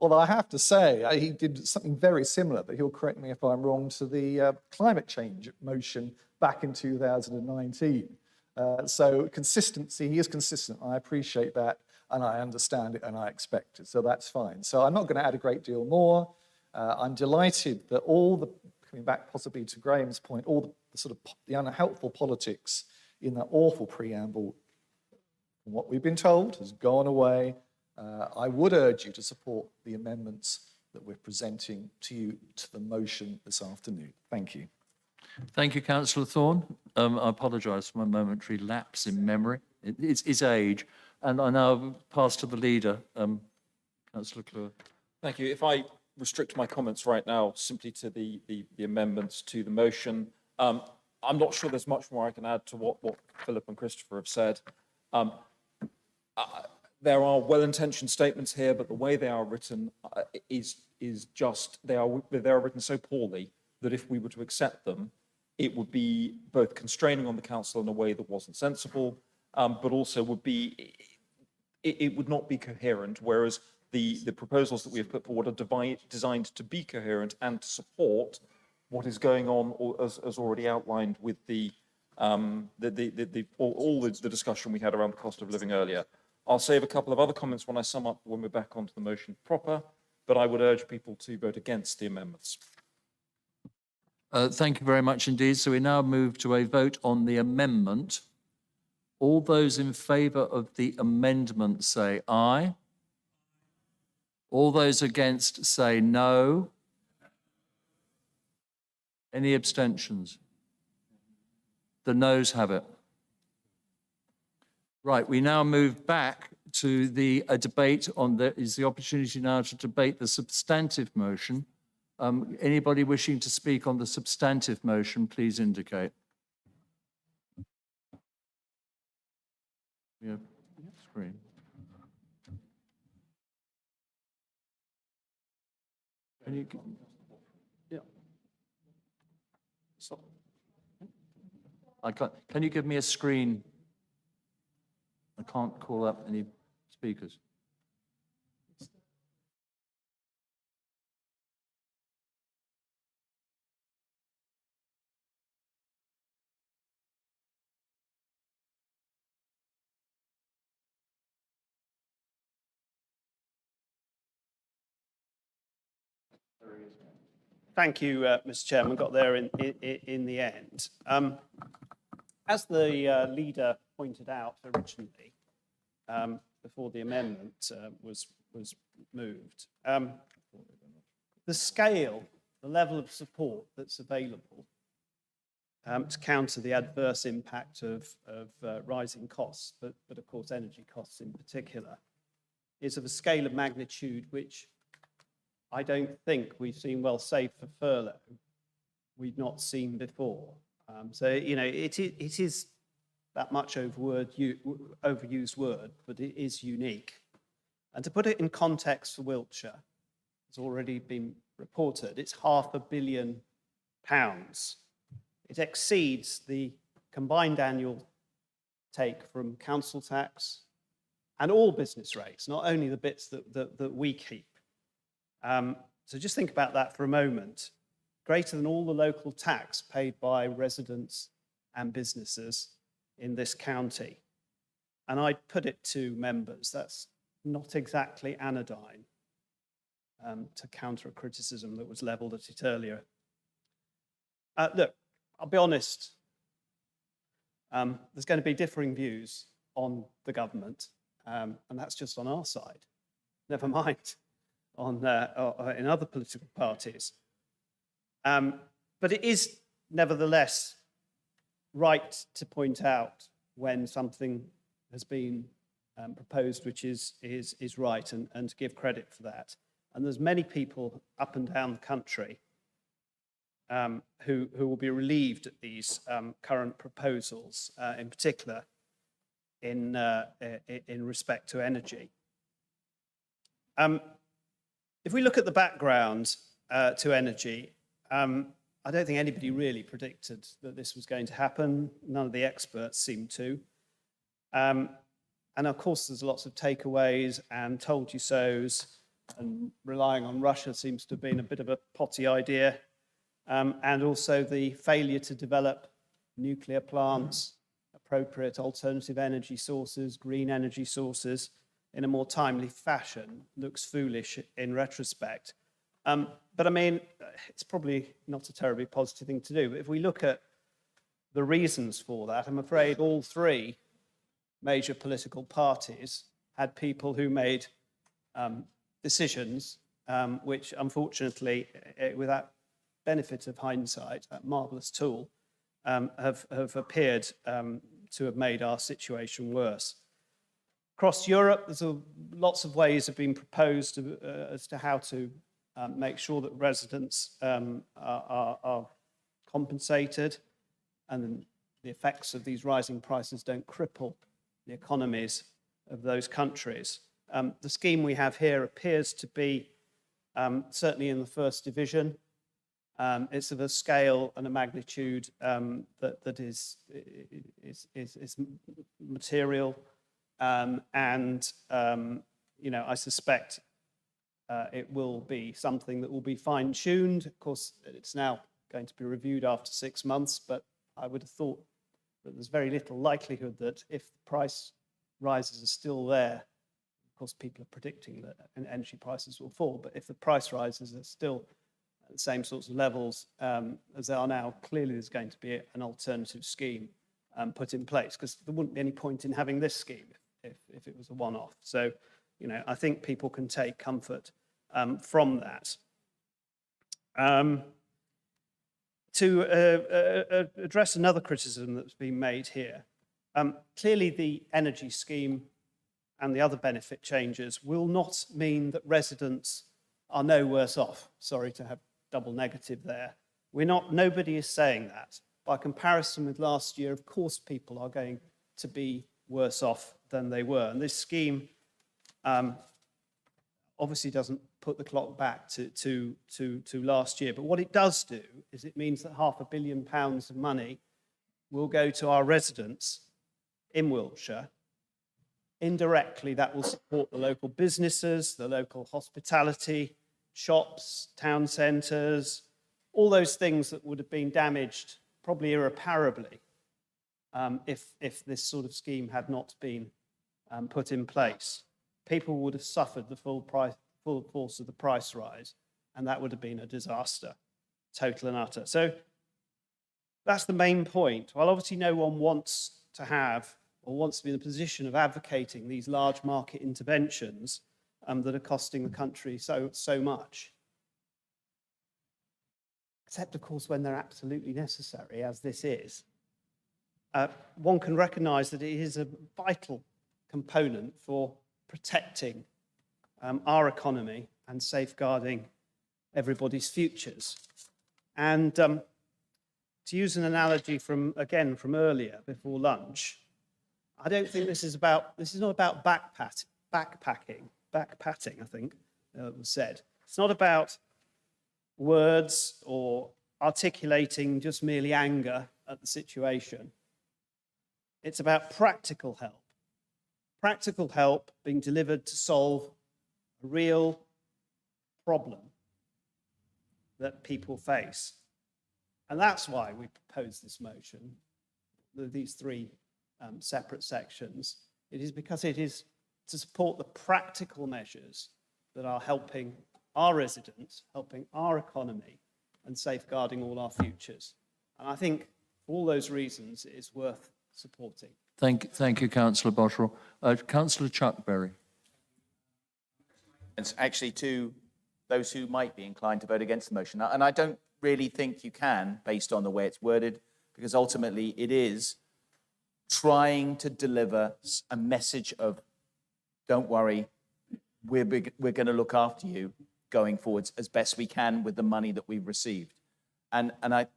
Although I have to say, he did something very similar, but he'll correct me if I'm wrong, to the climate change motion back in 2019. So consistency, he is consistent. I appreciate that, and I understand it, and I expect it. So that's fine. So I'm not going to add a great deal more. I'm delighted that all the, coming back possibly to Graham's point, all the sort of the unhelpful politics in that awful preamble, from what we've been told, has gone away. I would urge you to support the amendments that we're presenting to you to the motion this afternoon. Thank you. Thank you, Councillor Thorne. I apologise for my momentary lapse in memory. It's age. And I now pass to the leader, Councillor Clure. Thank you. If I restrict my comments right now simply to the amendments to the motion, I'm not sure there's much more I can add to what Philip and Christopher have said. There are well-intentioned statements here, but the way they are written is just, they are written so poorly that if we were to accept them, it would be both constraining on the council in a way that wasn't sensible, but also would be, it would not be coherent, whereas the proposals that we have put forward are designed to be coherent and to support what is going on, as already outlined with all the discussion we had around the cost of living earlier. I'll save a couple of other comments when I sum up when we're back onto the motion proper, but I would urge people to vote against the amendments. Thank you very much indeed. So we now move to a vote on the amendment. All those in favour of the amendment say aye. All those against say no. Any abstentions? The noes have it. Right, we now move back to the debate on the opportunity now to debate the substantive motion. Anybody wishing to speak on the substantive motion, please indicate. Yeah, screen. Can you? Yeah. So, I can't. Can you give me a screen? I can't call up any speakers. Thank you, Mr. Chairman. Got there in the end. As the leader pointed out originally, before the amendment was moved, the scale, the level of support that's available to counter the adverse impact of rising costs, but of course energy costs in particular, is of a scale of magnitude which I don't think we've seen, well, save for furlough, we've not seen before. So, you know, it is that much overused word, but it is unique. And to put it in context for Wiltshire, it's already been reported, it's £500 million. It exceeds the combined annual take from council tax and all business rates, not only the bits that we keep. So just think about that for a moment. Greater than all the local tax paid by residents and businesses, in this county. And I'd put it to members, that's not exactly anodyne, to counter a criticism that was levelled at it earlier. Look, I'll be honest, there's going to be differing views on the government, and that's just on our side. Never mind on in other political parties. But it is nevertheless right to point out when something has been proposed which is right, and to give credit for that. And there's many people up and down the country who will be relieved at these current proposals, in particular in respect to energy. If we look at the background to energy, I don't think anybody really predicted that this was going to happen. None of the experts seem to. And of course, there's lots of takeaways and told you so's, and relying on Russia seems to have been a bit of a potty idea. And also the failure to develop nuclear plants, appropriate alternative energy sources, green energy sources in a more timely fashion looks foolish in retrospect. But I mean, it's probably not a terribly positive thing to do. But if we look at the reasons for that, I'm afraid all three major political parties had people who made decisions which, unfortunately, without benefit of hindsight, that marvellous tool, have appeared to have made our situation worse. Across Europe, there's lots of ways have been proposed as to how to make sure that residents are compensated and the effects of these rising prices don't cripple the economies of those countries. The scheme we have here appears to be certainly in the first division. It's of a scale and a magnitude that is material, and you know, I suspect it will be something that will be fine-tuned. Of course, it's now going to be reviewed after 6 months, but I would have thought that there's very little likelihood that if the price rises are still there, of course, people are predicting that energy prices will fall, but if the price rises are still at the same sorts of levels as they are now, clearly there's going to be an alternative scheme put in place, because there wouldn't be any point in having this scheme if it was a one-off. So, you know, I think people can take comfort from that. To address another criticism that's been made here, clearly the energy scheme and the other benefit changes will not mean that residents are no worse off. Sorry to have double negative there. Nobody is saying that. By comparison with last year, of course, people are going to be worse off than they were. And this scheme obviously doesn't put the clock back to last year. But what it does do is it means that £500 million of money will go to our residents in Wiltshire. Indirectly, that will support the local businesses, the local hospitality, shops, town centres, all those things that would have been damaged probably irreparably if this sort of scheme had not been put in place. People would have suffered the full force of the price rise, and that would have been a disaster, total and utter. So that's the main point. While obviously no one wants to have or wants to be in the position of advocating these large market interventions that are costing the country so much, except of course when they're absolutely necessary, as this is, one can recognise that it is a vital component for protecting our economy and safeguarding everybody's futures. And to use an analogy from earlier before lunch, I don't think this is not about backpatting, I think was said. It's not about words or articulating just merely anger at the situation. It's about practical help. Practical help being delivered to solve a real problem that people face. And that's why we propose this motion, these three separate sections. It is because it is to support the practical measures that are helping our residents, helping our economy, and safeguarding all our futures. And I think for all those reasons, it is worth supporting. Thank you, Councillor Botterill. Councillor Chuck Berry. It's actually to those who might be inclined to vote against the motion. And I don't really think you can, based on the way it's worded, because ultimately it is trying to deliver a message of, don't worry, we're going to look after you going forwards as best we can with the money that we've received. And I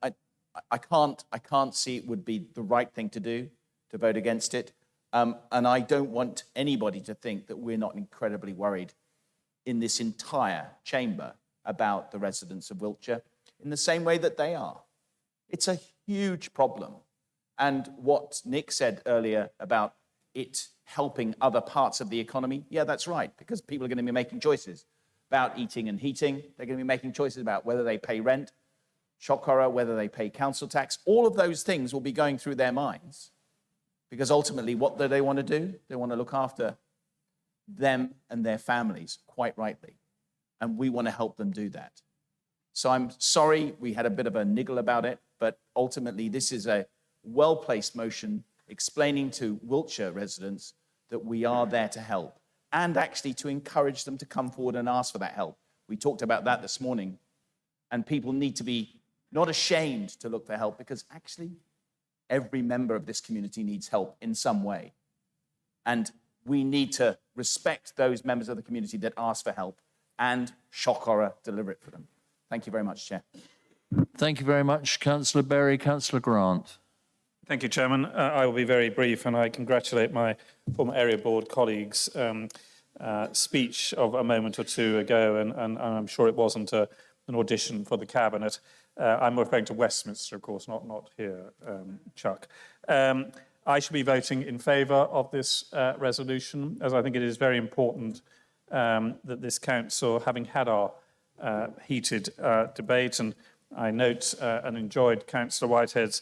can't see it would be the right thing to do, to vote against it. And I don't want anybody to think that we're not incredibly worried in this entire chamber about the residents of Wiltshire in the same way that they are. It's a huge problem. And what Nick said earlier about it helping other parts of the economy, yeah, that's right, because people are going to be making choices about eating and heating. They're going to be making choices about whether they pay rent, shock horror, whether they pay council tax. All of those things will be going through their minds, because ultimately, what do they want to do? They want to look after them and their families, quite rightly. And we want to help them do that. So I'm sorry we had a bit of a niggle about it, but ultimately this is a well-placed motion explaining to Wiltshire residents that we are there to help and actually to encourage them to come forward and ask for that help. We talked about that this morning, and people need to be not ashamed to look for help, because actually every member of this community needs help in some way. And we need to respect those members of the community that ask for help and, shock horror, deliver it for them. Thank you very much, Chair. Thank you very much, Councillor Berry. Councillor Grant. Thank you, Chairman. I will be very brief, and I congratulate my former area board colleagues' speech of a moment or two ago, and I'm sure it wasn't an audition for the Cabinet. I'm referring to Westminster, of course, not here, Chuck. I should be voting in favour of this resolution, as I think it is very important that this council, having had our heated debate, and I note and enjoyed Councillor Whitehead's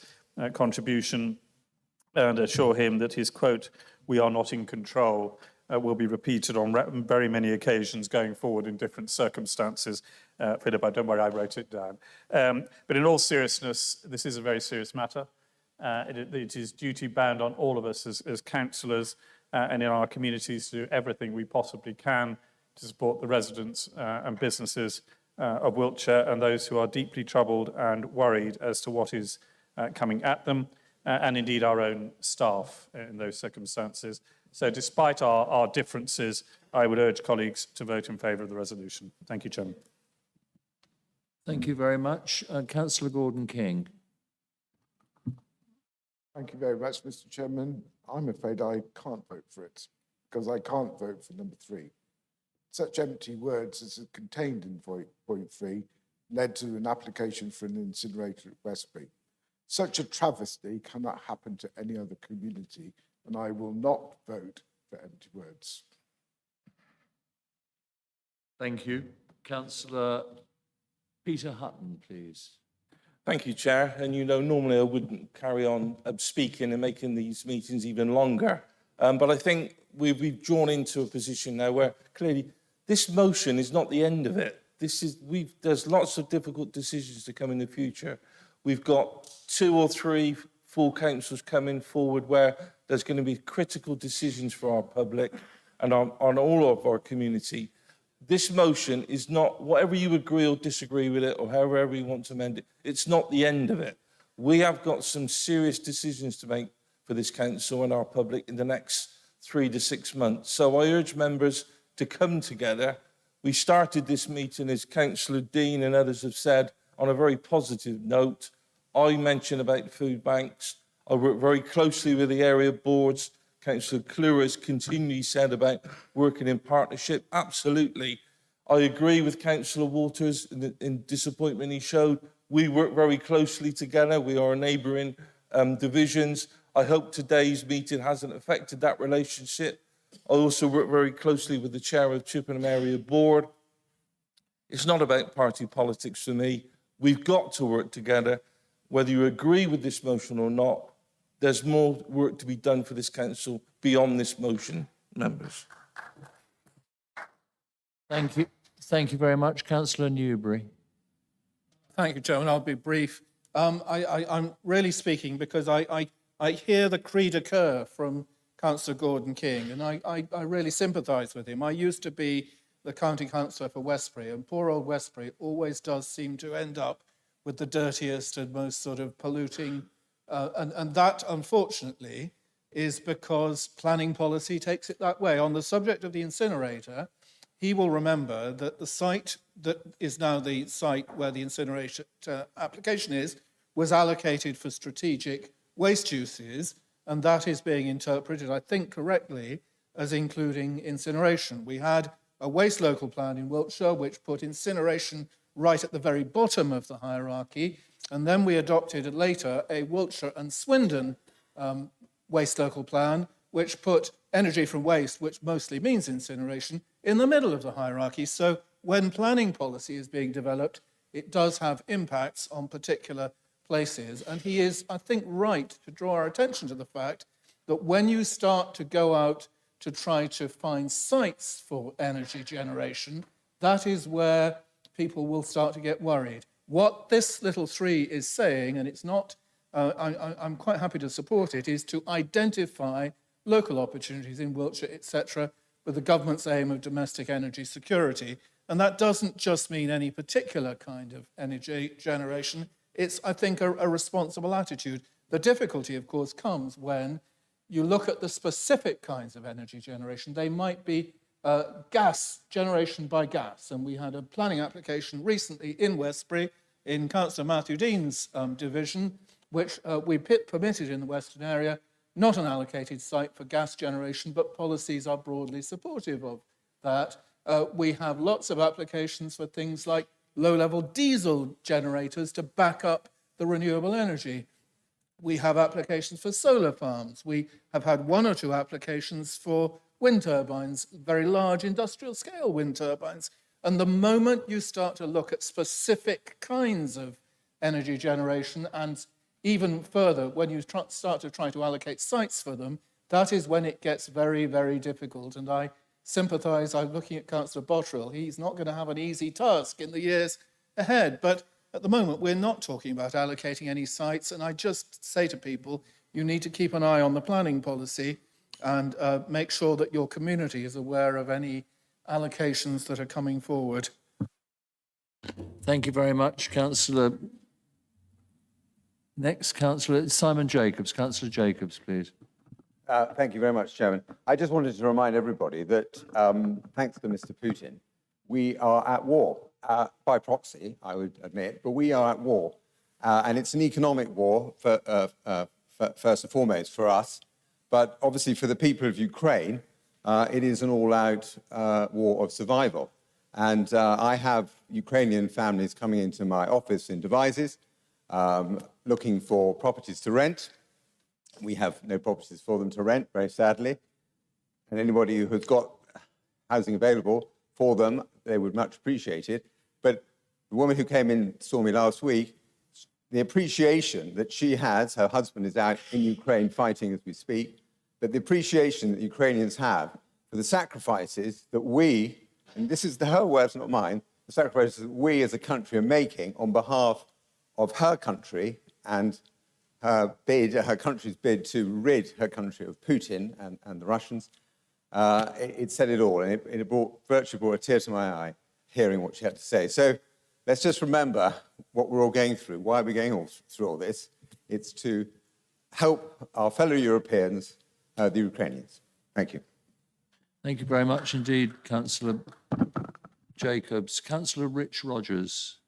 contribution, and assure him that his quote, "We are not in control," will be repeated on very many occasions going forward in different circumstances. Philip, don't worry, I wrote it down. But in all seriousness, this is a very serious matter. It is duty bound on all of us as councillors and in our communities to do everything we possibly can to support the residents and businesses of Wiltshire and those who are deeply troubled and worried as to what is coming at them, and indeed our own staff in those circumstances. So despite our differences, I would urge colleagues to vote in favour of the resolution. Thank you, Chairman. Thank you very much. Councillor Gordon-King. Thank you very much, Mr. Chairman. I'm afraid I can't vote for it, because I can't vote for number 3. Such empty words as are contained in point 3 led to an application for an incinerator at Westbury. Such a travesty cannot happen to any other community, and I will not vote for empty words. Thank you. Councillor Peter Hutton, please. Thank you, Chair. And you know, normally I wouldn't carry on speaking and making these meetings even longer. But I think we've drawn into a position now where clearly this motion is not the end of it. There's lots of difficult decisions to come in the future. We've got 2 or 3 full councils coming forward where there's going to be critical decisions for our public and on all of our community. This motion is not, whatever you agree or disagree with it, or however you want to amend it, it's not the end of it. We have got some serious decisions to make for this council and our public in the next 3 to 6 months. So I urge members to come together. We started this meeting, as Councillor Dean and others have said, on a very positive note. I mentioned about food banks. I work very closely with the area boards. Councillor Clure has continually said about working in partnership. Absolutely. I agree with Councillor Walters in disappointment he showed. We work very closely together. We are neighbouring divisions. I hope today's meeting hasn't affected that relationship. I also work very closely with the chair of Chippenham Area Board. It's not about party politics for me. We've got to work together. Whether you agree with this motion or not, there's more work to be done for this council beyond this motion, members. Thank you. Thank you very much. Councillor Newbury. Thank you, Chairman. I'll be brief. I'm really speaking because I hear the cri de coeur from Councillor Gordon King, and I really sympathise with him. I used to be the county councillor for Westbury, and poor old Westbury always does seem to end up with the dirtiest and most sort of polluting, and that, unfortunately, is because planning policy takes it that way. On the subject of the incinerator, he will remember that the site that is now the site where the incineration application is was allocated for strategic waste uses, and that is being interpreted, I think correctly, as including incineration. We had a waste local plan in Wiltshire which put incineration right at the very bottom of the hierarchy, and then we adopted later a Wiltshire and Swindon waste local plan which put energy from waste, which mostly means incineration, in the middle of the hierarchy. So when planning policy is being developed, it does have impacts on particular places. And he is, I think, right to draw our attention to the fact that when you start to go out to try to find sites for energy generation, that is where people will start to get worried. What this little 3 is saying, and it's not, I'm quite happy to support it, is to identify local opportunities in Wiltshire, etc., with the government's aim of domestic energy security. And that doesn't just mean any particular kind of energy generation. It's, I think, a responsible attitude. The difficulty, of course, comes when you look at the specific kinds of energy generation. They might be gas generation by gas. And we had a planning application recently in Westbury, in Councillor Matthew Dean's division, which we permitted in the Western area, not an allocated site for gas generation, but policies are broadly supportive of that. We have lots of applications for things like low-level diesel generators to back up the renewable energy. We have applications for solar farms. We have had 1 or 2 applications for wind turbines, very large industrial scale wind turbines. And the moment you start to look at specific kinds of energy generation, and even further, when you start to try to allocate sites for them, that is when it gets very, very difficult. And I sympathise, I'm looking at Councillor Botterill. He's not going to have an easy task in the years ahead. But at the moment, we're not talking about allocating any sites. And I just say to people, you need to keep an eye on the planning policy and make sure that your community is aware of any allocations that are coming forward. Thank you very much, Councillor. Next, Councillor Simon Jacobs. Councillor Jacobs, please. Thank you very much, Chairman. I just wanted to remind everybody that, thanks to Mr. Putin, we are at war, by proxy, I would admit, but we are at war. And it's an economic war, first and foremost, for us. But obviously for the people of Ukraine, it is an all-out war of survival. And I have Ukrainian families coming into my office in Devizes, looking for properties to rent. We have no properties for them to rent, very sadly. And anybody who has got housing available for them, they would much appreciate it. But the woman who came in saw me last week, the appreciation that she has, her husband is out in Ukraine fighting as we speak, but the appreciation that Ukrainians have for the sacrifices that we, and this is her words, not mine, the sacrifices that we as a country are making on behalf of her country and her country's bid to rid her country of Putin and the Russians. It said it all, and it virtually brought a tear to my eye hearing what she had to say. So let's just remember what we're all going through. Why are we going through all this? It's to help our fellow Europeans, the Ukrainians. Thank you. Thank you very much indeed, Councillor Jacobs. Councillor Rich Rogers.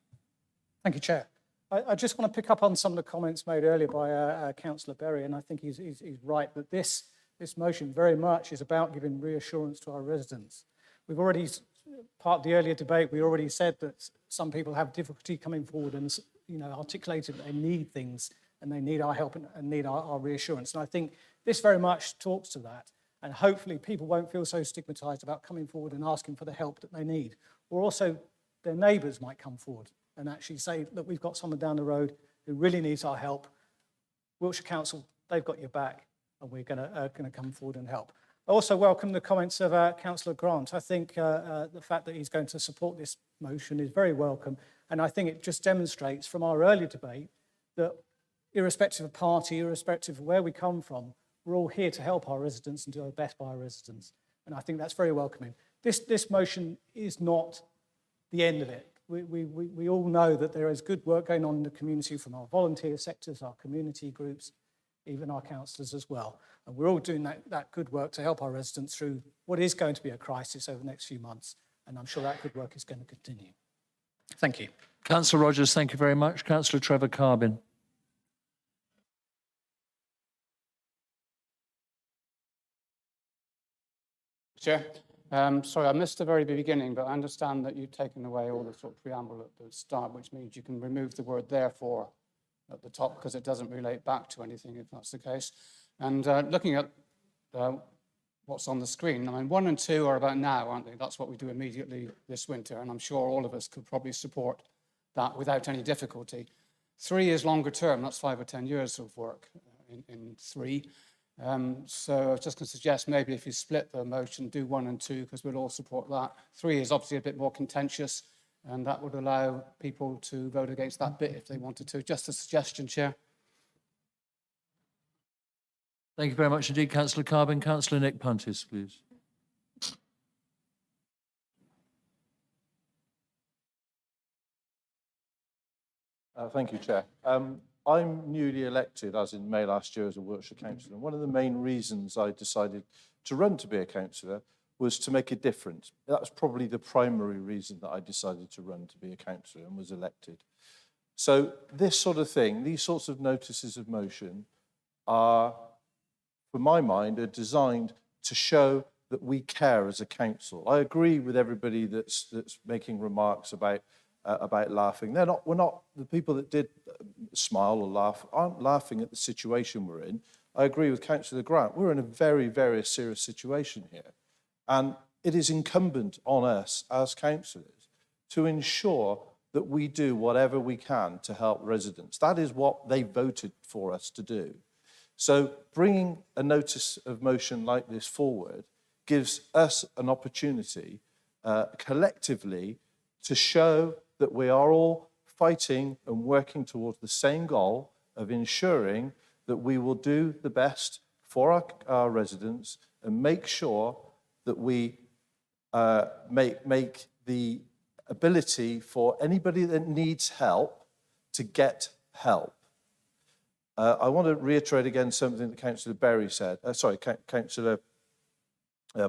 Thank you, Chair. I just want to pick up on some of the comments made earlier by Councillor Berry, and I think he's right that this motion very much is about giving reassurance to our residents. We've already, part of the earlier debate, we already said that some people have difficulty coming forward and articulated that they need things and they need our help and need our reassurance. And I think this very much talks to that. And hopefully people won't feel so stigmatized about coming forward and asking for the help that they need. Or also their neighbours might come forward and actually say, look, we've got someone down the road who really needs our help. Wiltshire Council they've got your back, and we're going to come forward and help. I also welcome the comments of Councillor Grant. I think the fact that he's going to support this motion is very welcome, and I think it just demonstrates from our earlier debate that irrespective of party, irrespective of where we come from, we're all here to help our residents and do our best by our residents. And I think that's very welcoming. This motion is not the end of it. We all know that there is good work going on in the community from our volunteer sectors, our community groups, even our councillors as well. And we're all doing that good work to help our residents through what is going to be a crisis over the next few months. And I'm sure that good work is going to continue. Thank you. Councillor Rogers, thank you very much. Councillor Trevor Carbin. Chair, sorry, I missed the very beginning, but I understand that you've taken away all the sort of preamble at the start, which means you can remove the word therefore at the top because it doesn't relate back to anything, if that's the case. And looking at what's on the screen, I mean, 1 and 2 are about now, aren't they? That's what we do immediately this winter, and I'm sure all of us could probably support that without any difficulty. 3 is longer term, that's 5 or 10 years of work in 3. So I was just going to suggest maybe if you split the motion, do 1 and 2, because we'll all support that. 3 is obviously a bit more contentious, and that would allow people to vote against that bit if they wanted to. Just a suggestion, Chair. Thank you very much indeed, Councillor Carbin. Councillor Nick Puntis, please. Thank you, Chair. I'm newly elected, as in May last year, as a Wiltshire councillor. And one of the main reasons I decided to run to be a councillor was to make a difference. That was probably the primary reason that I decided to run to be a councillor and was elected. So this sort of thing, these sorts of notices of motion are, for my mind, are designed to show that we care as a council. I agree with everybody that's making remarks about laughing. We're not, the people that did smile or laugh aren't laughing at the situation we're in. I agree with Councillor Grant. We're in a very, very serious situation here. And it is incumbent on us as councillors to ensure that we do whatever we can to help residents. That is what they voted for us to do. So bringing a notice of motion like this forward gives us an opportunity collectively to show that we are all fighting and working towards the same goal of ensuring that we will do the best for our residents and make sure that we make the ability for anybody that needs help to get help. I want to reiterate again something that Councillor Berry said, Councillor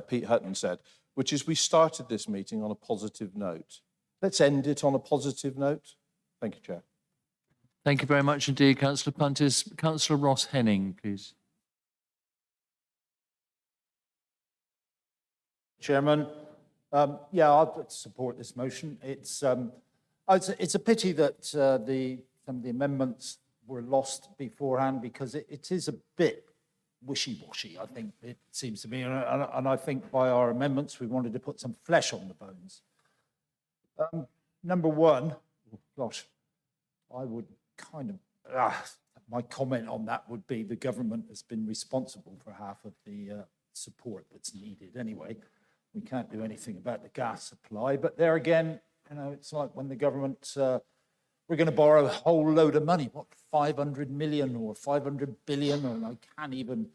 Pete Hutton said, which is we started this meeting on a positive note. Let's end it on a positive note. Thank you, Chair. Thank you very much indeed, Councillor Puntis. Councillor Ross Henning, please. Chairman, I'll support this motion. It's a pity that some of the amendments were lost beforehand because it is a bit wishy-washy, I think it seems to me. And I think by our amendments, we wanted to put some flesh on the bones. Number 1, gosh, I would kind of, my comment on that would be the government has been responsible for half of the support that's needed anyway. We can't do anything about the gas supply, but there again, it's like when the government, we're going to borrow a whole load of money, what, 500 million or 500 billion, or I can't even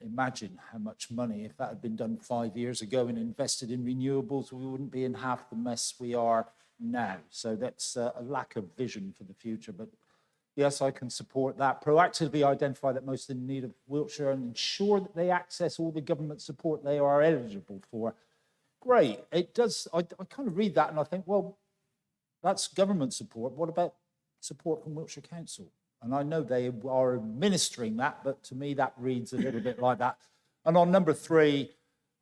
imagine how much money, if that had been done 5 years ago and invested in renewables, we wouldn't be in half the mess we are now. So that's a lack of vision for the future. But yes, I can support that. Proactively identify that most in need of Wiltshire and ensure that they access all the government support they are eligible for. Great. It does. I kind of read that and I think, well, that's government support. What about support from Wiltshire Council? And I know they are administering that, but to me that reads a little bit like that. And on number 3,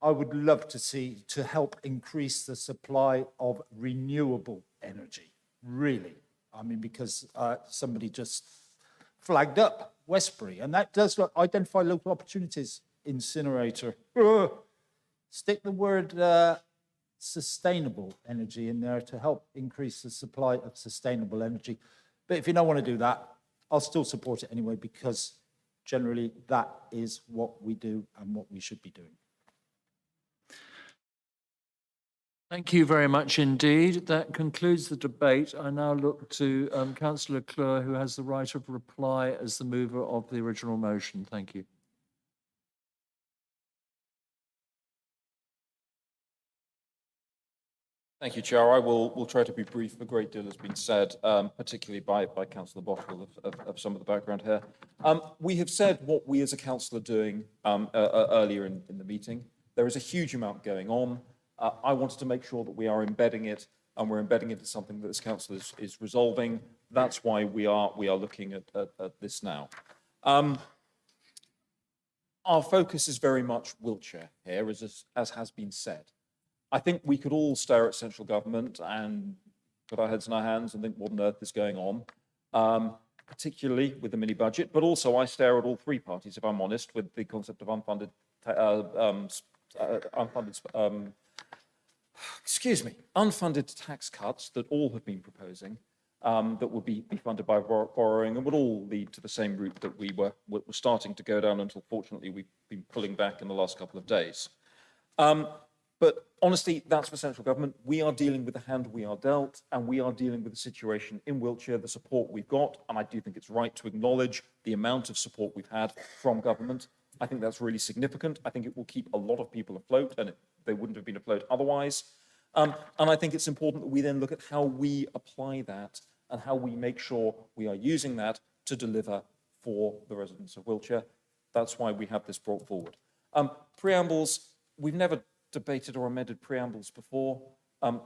I would love to help increase the supply of renewable energy, really. I mean, because somebody just flagged up Westbury, and that does identify local opportunities. Incinerator. Stick the word sustainable energy in there to help increase the supply of sustainable energy. But if you don't want to do that, I'll still support it anyway because generally that is what we do and what we should be doing. Thank you very much indeed. That concludes the debate. I now look to Councillor Clure, who has the right of reply as the mover of the original motion. Thank you. Thank you, Chair. I will try to be brief. A great deal has been said, particularly by Councillor Bottle of some of the background here. We have said what we as a council are doing earlier in the meeting. There is a huge amount going on. I wanted to make sure that we are embedding it, and we're embedding it as something that this council is resolving. That's why we are looking at this now. Our focus is very much Wiltshire here, as has been said. I think we could all stare at central government and put our heads in our hands and think, what on earth is going on, particularly with the mini budget. But also I stare at all three parties, if I'm honest, with the concept of unfunded tax cuts that all have been proposing, that would be funded by borrowing and would all lead to the same route that we were starting to go down until fortunately we've been pulling back in the last couple of days. But honestly, that's for central government. We are dealing with the hand we are dealt, and we are dealing with the situation in Wiltshire, the support we've got, and I do think it's right to acknowledge the amount of support we've had from government. I think that's really significant. I think it will keep a lot of people afloat, and they wouldn't have been afloat otherwise. And I think it's important that we then look at how we apply that and how we make sure we are using that to deliver for the residents of Wiltshire. That's why we have this brought forward. Preambles, we've never debated or amended preambles before.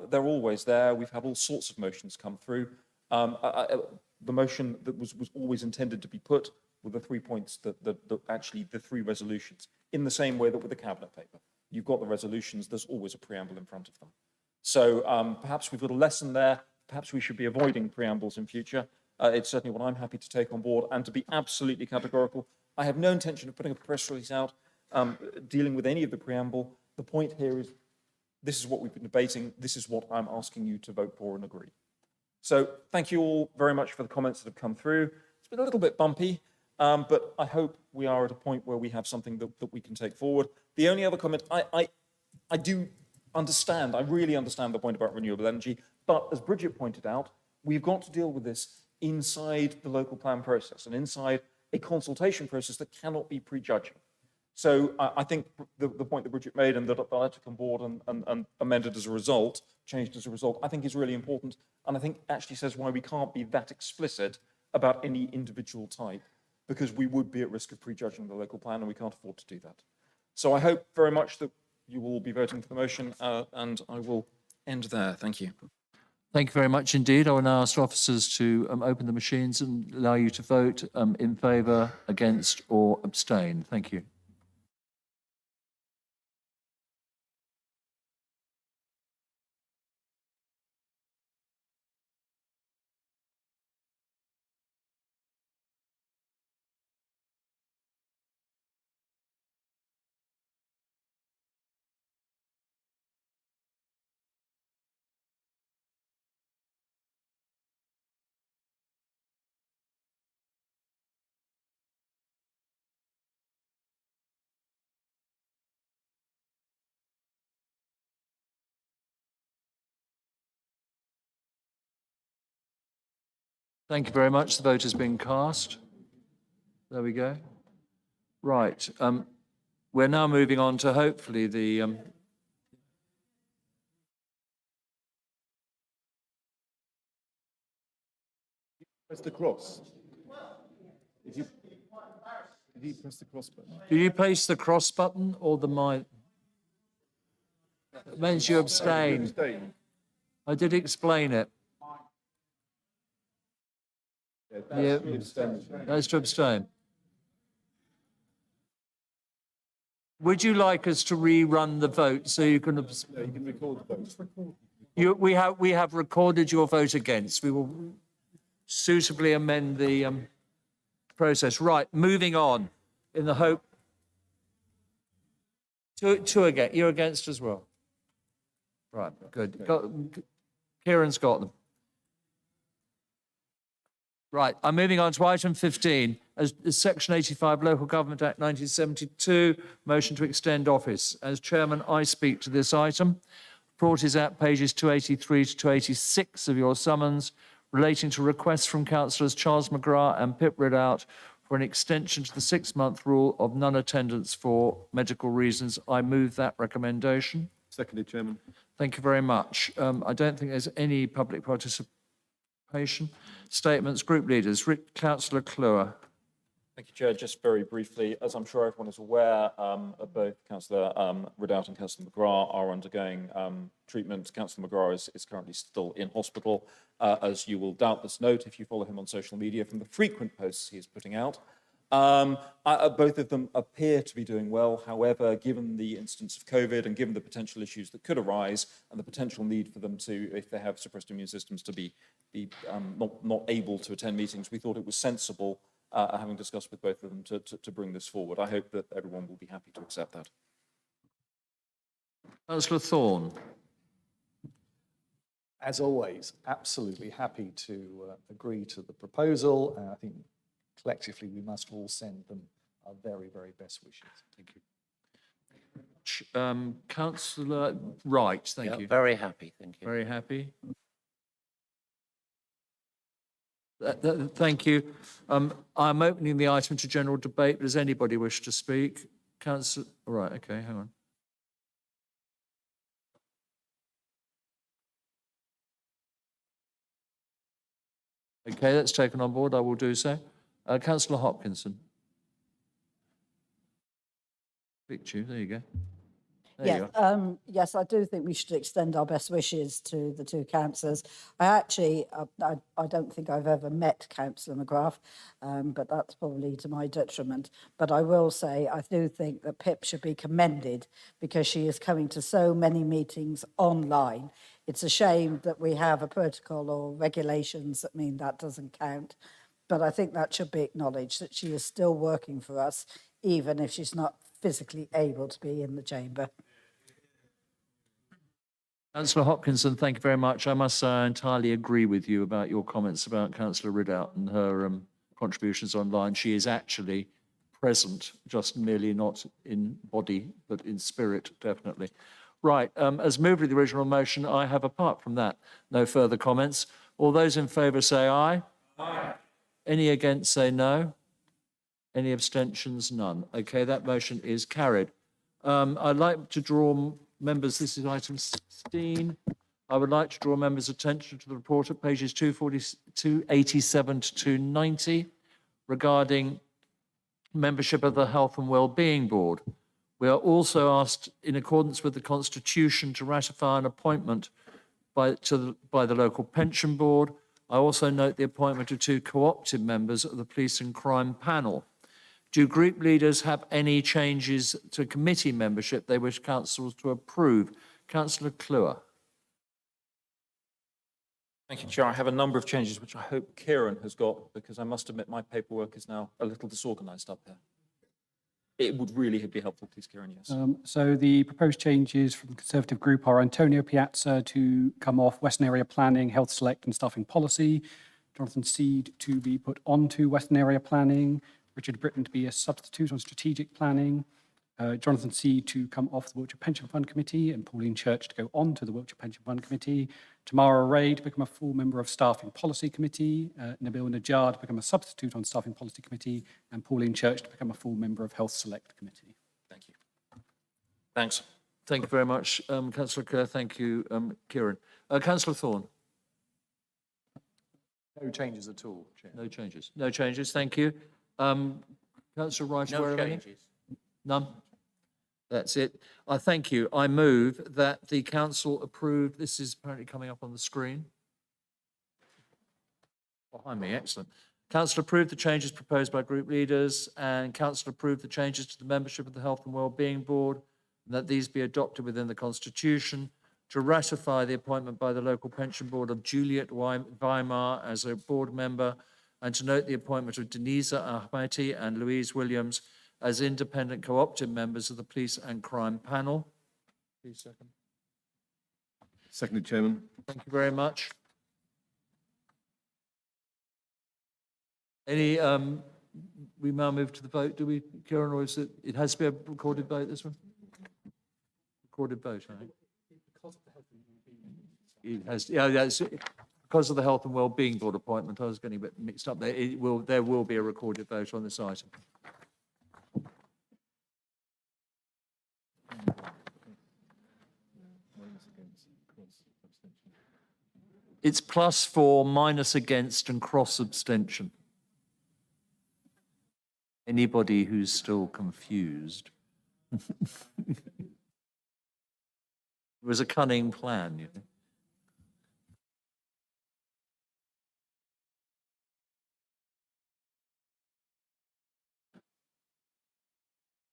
They're always there. We've had all sorts of motions come through. The motion that was always intended to be put were the 3 points actually the 3 resolutions, in the same way that with the cabinet paper. You've got the resolutions, there's always a preamble in front of them. So perhaps we've got a lesson there. Perhaps we should be avoiding preambles in future. It's certainly what I'm happy to take on board, and to be absolutely categorical, I have no intention of putting a press release out dealing with any of the preamble. The point here is, this is what we've been debating. This is what I'm asking you to vote for and agree. So thank you all very much for the comments that have come through. It's been a little bit bumpy, but I hope we are at a point where we have something that we can take forward. The only other comment, I do understand, I really understand the point about renewable energy, but as Bridget pointed out, we've got to deal with this inside the local plan process and inside a consultation process that cannot be prejudging. So I think the point that Bridget made, and that I took on board and amended as a result, changed as a result, I think is really important. And I think actually says why we can't be that explicit about any individual type, because we would be at risk of prejudging the local plan, and we can't afford to do that. So I hope very much that you will be voting for the motion, and I will end there. Thank you. Thank you very much indeed. I will now ask officers to open the machines and allow you to vote in favour, against, or abstain. Thank you. Thank you very much. The vote has been cast. There we go. Right. We're now moving on to hopefully the... Press the cross. If you press the cross button. Do you place the cross button or the mic? It means you abstain. I did explain it. Yeah, that's to abstain. Would you like us to rerun the vote so you can? You can record the vote. We have recorded your vote against. We will suitably amend the process. Right, moving on. In the hope. Two again. You're against as well. Right, good. Kieran's got them. Right, I'm moving on to item 15, as Section 85 Local Government Act 1972, motion to extend office. As chairman, I speak to this item. Report is at pages 283 to 286 of your summons, relating to requests from councillors Charles McGrath and Pip Ridout for an extension to the 6-month rule of non-attendance for medical reasons. I move that recommendation. Seconded, Chairman. Thank you very much. I don't think there's any public participation. Statements, group leaders. Councillor Cluer. Thank you, Chair. Just very briefly, as I'm sure everyone is aware, both Councillor Ridout and Councillor McGrath are undergoing treatment. Councillor McGrath is currently still in hospital, as you will doubtless note if you follow him on social media from the frequent posts he is putting out. Both of them appear to be doing well. However, given the instance of COVID and given the potential issues that could arise and the potential need for them to, if they have suppressed immune systems, to be not able to attend meetings, we thought it was sensible, having discussed with both of them, to bring this forward. I hope that everyone will be happy to accept that. Councillor Thorne. As always, absolutely happy to agree to the proposal. I think collectively we must all send them our very, very best wishes. Thank you. Councillor Wright, thank you. Very happy, thank you. Very happy. Thank you. I'm opening the item to general debate. Does anybody wish to speak? Councillor, right, okay, hang on. Okay, that's taken on board. I will do so. Councillor Hopkinson. Speak to you. There you go. There you are. Yes, I do think we should extend our best wishes to the two councillors. I don't think I've ever met Councillor McGrath, but that's probably to my detriment. But I will say I do think that Pip should be commended because she is coming to so many meetings online. It's a shame that we have a protocol or regulations that mean that doesn't count. But I think that should be acknowledged, that she is still working for us, even if she's not physically able to be in the chamber. Councillor Hopkinson, thank you very much. I must say I entirely agree with you about your comments about Councillor Ridout and her contributions online. She is actually present, just merely not in body, but in spirit, definitely. Right, as mover of the original motion, I have, apart from that, no further comments. All those in favour say aye. Aye. Any against say no. Any abstentions? None. Okay, that motion is carried. I'd like to draw members, this is item 16. I would like to draw members' attention to the report at pages 287 to 290 regarding membership of the Health and Wellbeing Board. We are also asked, in accordance with the Constitution, to ratify an appointment by the local pension board. I also note the appointment of 2 co-opted members of the Police and Crime Panel. Do group leaders have any changes to committee membership they wish councillors to approve? Councillor Cluer. Thank you, Chair. I have a number of changes which I hope Kieran has got, because I must admit my paperwork is now a little disorganised up here. It would really be helpful, please, Kieran, yes. So the proposed changes from the Conservative group are Antonio Piazza to come off Western Area Planning, Health Select and Staffing Policy, Jonathan Seed to be put onto Western Area Planning, Richard Britton to be a substitute on Strategic Planning, Jonathan Seed to come off the Wiltshire Pension Fund Committee, and Pauline Church to go on to the Wiltshire Pension Fund Committee, Tamara Ray to become a full member of Staffing Policy Committee, Nabil Najjar to become a substitute on Staffing Policy Committee, and Pauline Church to become a full member of Health Select Committee. Thank you. Thanks. Thank you very much, Councillor Kerr. Thank you, Kieran. Councillor Thorne. No changes at all, Chair. No changes. No changes. Thank you. Councillor Wright, No changes. None. That's it. I thank you. I move that the council approve. This is apparently coming up on the screen. Behind me, excellent. Council approved the changes proposed by group leaders, and council approved the changes to the membership of the Health and Wellbeing Board, and that these be adopted within the Constitution. To ratify the appointment by the local pension board of Juliet Weimar as a board member, and to note the appointment of Denisa Ahmeti and Louise Williams as independent co-opted members of the Police and Crime Panel. Please second. Seconded, Chairman. Thank you very much. Any we now move to the vote, do we, Kieran, or is it has to be a recorded vote, this one? Recorded vote, I think. It has, yeah, that's, because of the Health and Wellbeing Board appointment, I was getting a bit mixed up there. There will be a recorded vote on this item. It's +4, minus against, and cross abstention. Anybody who's still confused. It was a cunning plan, you know.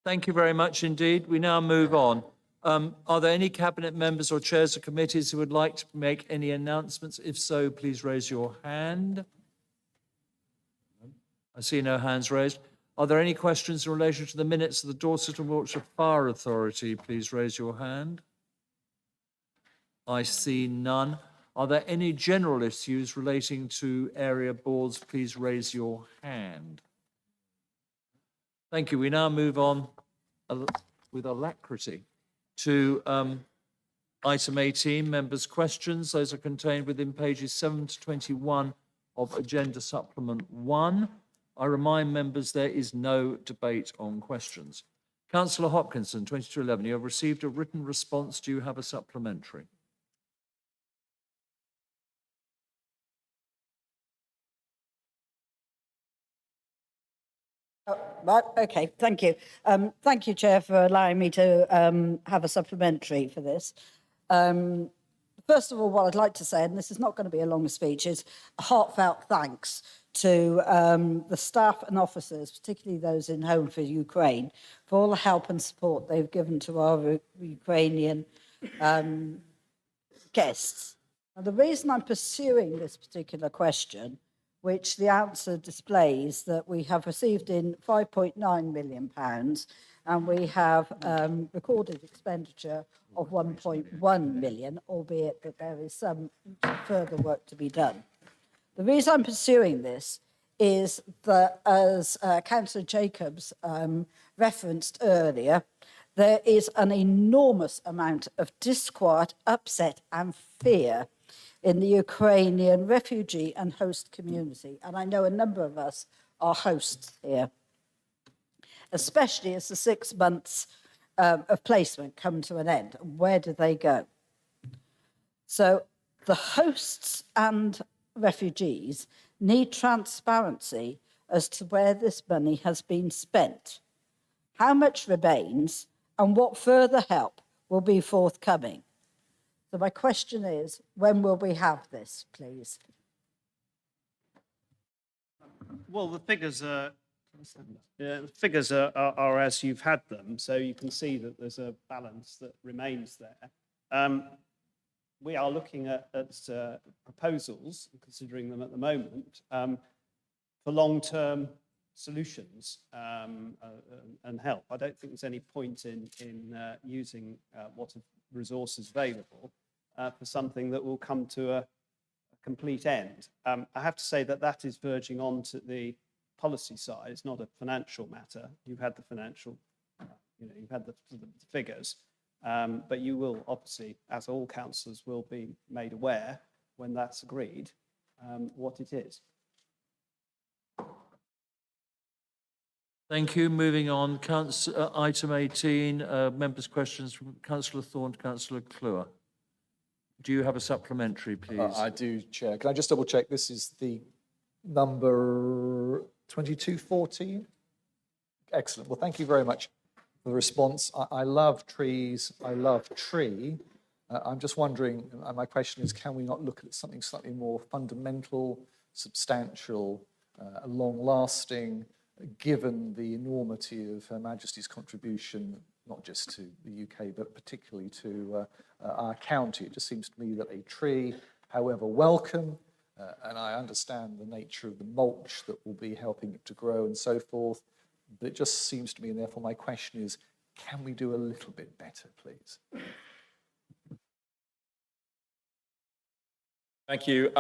Thank you very much indeed. We now move on. Are there any cabinet members or chairs of committees who would like to make any announcements? If so, please raise your hand. I see no hands raised. Are there any questions in relation to the minutes of the Dorset and Wiltshire Fire Authority? Please raise your hand. I see none. Are there any general issues relating to area boards? Please raise your hand. Thank you. We now move on with alacrity to item 18, members' questions. Those are contained within pages 7 to 21 of Agenda Supplement 1. I remind members there is no debate on questions. Councillor Hopkinson, 2211, you have received a written response. Do you have a supplementary? Right, okay, thank you. Thank you, Chair, for allowing me to have a supplementary for this. First of all, what I'd like to say, and this is not going to be a long speech, is a heartfelt thanks to the staff and officers, particularly those in Home for Ukraine, for all the help and support they've given to our Ukrainian guests. Now, the reason I'm pursuing this particular question, which the answer displays that we have received in £5.9 million and we have recorded expenditure of 1.1 million, albeit that there is some further work to be done. The reason I'm pursuing this is that, as Councillor Jacobs referenced earlier, there is an enormous amount of disquiet, upset and fear in the Ukrainian refugee and host community. And I know a number of us are hosts here, especially as the 6 months of placement come to an end. Where do they go? So the hosts and refugees need transparency as to where this money has been spent, how much remains, and what further help will be forthcoming. So my question is, when will we have this, please? Well, the figures are as you've had them, so you can see that there's a balance that remains there. We are looking at proposals, considering them at the moment, for long-term solutions and help. I don't think there's any point in using what resources available for something that will come to a complete end. I have to say that that is verging on to the policy side. It's not a financial matter. You've had the financial, you've had the figures, but you will obviously, as all councillors will be made aware when that's agreed, what it is. Thank you. Moving on, item 18, members' questions from Councillor Thorne to Councillor Cluer. Do you have a supplementary, please? I do, Chair. Can I just double check? This is the number 2214? Excellent. Well, thank you very much for the response. I love trees. I love tree. I'm just wondering, and my question is, can we not look at something slightly more fundamental, substantial, long-lasting, given the enormity of Her Majesty's contribution, not just to the UK, but particularly to our county? It just seems to me that a tree, however welcome, and I understand the nature of the mulch that will be helping it to grow and so forth, but it just seems to me, and therefore my question is, can we do a little bit better, please? Thank you.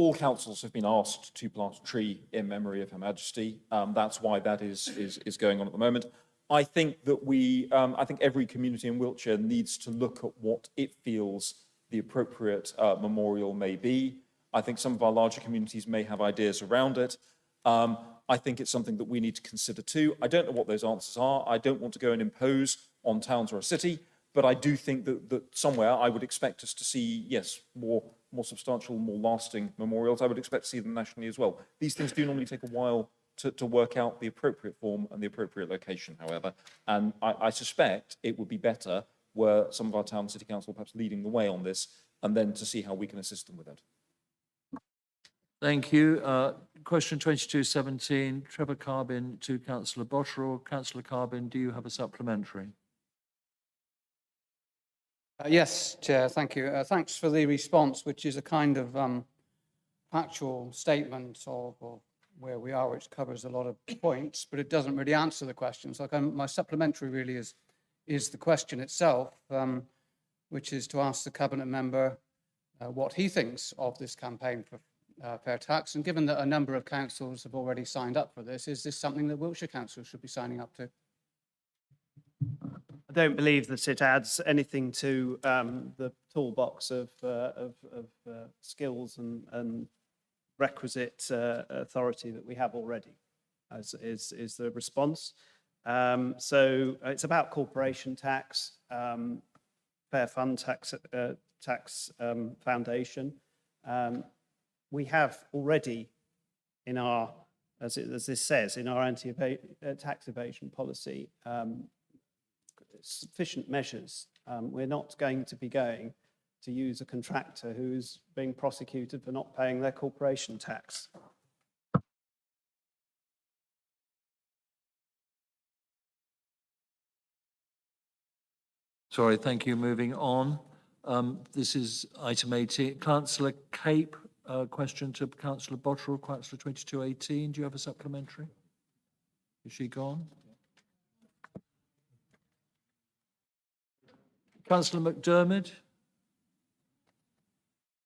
all councils have been asked to plant a tree in memory of Her Majesty. That's why that is going on at the moment. I think that I think every community in Wiltshire needs to look at what it feels the appropriate memorial may be. I think some of our larger communities may have ideas around it. I think it's something that we need to consider too. I don't know what those answers are. I don't want to go and impose on towns or a city, but I do think that somewhere I would expect us to see, yes, more substantial, more lasting memorials. I would expect to see them nationally as well. These things do normally take a while to work out the appropriate form and the appropriate location, however. And I suspect it would be better were some of our town and city council perhaps leading the way on this, and then to see how we can assist them with it. Thank you. Question 2217, Trevor Carbin to Councillor Botterill. Councillor Carbin, do you have a supplementary? Yes, Chair, thank you. Thanks for the response, which is a kind of factual statement of where we are, which covers a lot of points, but it doesn't really answer the question. So my supplementary really is the question itself, which is to ask the Cabinet member what he thinks of this campaign for fair tax. And given that a number of councils have already signed up for this, is this something that Wiltshire Council should be signing up to? I don't believe that it adds anything to the toolbox of skills and requisite authority that we have already, as is the response. So it's about corporation tax, fair fund tax foundation. We have already in our, as this says, in our anti-tax evasion policy, sufficient measures. We're not going to be going to use a contractor who's being prosecuted for not paying their corporation tax. Sorry, thank you. Moving on. This is item 18. Councillor Cape, question to Councillor Botterill, Councillor 2218. Do you have a supplementary? Is she gone? Councillor McDermott?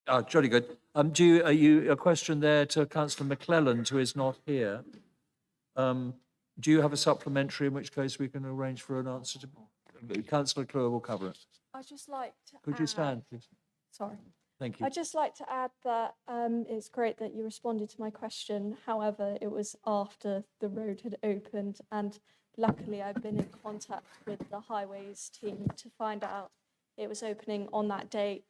Oh, jolly good. Are you a question there to Councillor McClelland, who is not here? Do you have a supplementary, in which case we can arrange for an answer to... Councillor Clure will cover it. I'd just like to Could you stand, please? Sorry. Thank you. I'd just like to add that it's great that you responded to my question. However, it was after the road had opened, and luckily I've been in contact with the highways team to find out it was opening on that date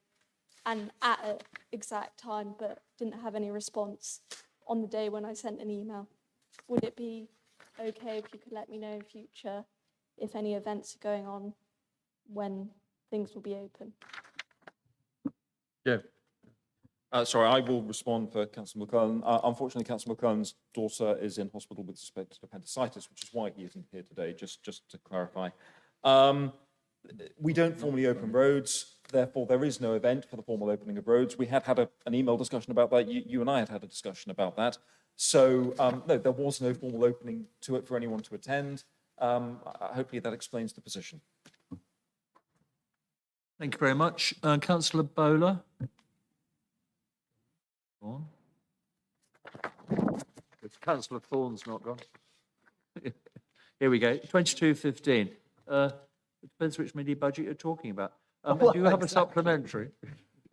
and at an exact time, but didn't have any response on the day when I sent an email. Would it be okay if you could let me know in future if any events are going on when things will be open? Yeah. Sorry, I will respond for Councillor McClelland. Unfortunately, Councillor McClelland's daughter is in hospital with suspected appendicitis, which is why he isn't here today, just to clarify. We don't formally open roads, therefore there is no event for the formal opening of roads. We had an email discussion about that. You and I had a discussion about that. So, no, there was no formal opening to it for anyone to attend. Hopefully that explains the position. Thank you very much. Councillor Bowler. Go on. If Councillor Thorne's not gone. Here we go. 2215. It depends which mini budget you're talking about. Do you have a supplementary?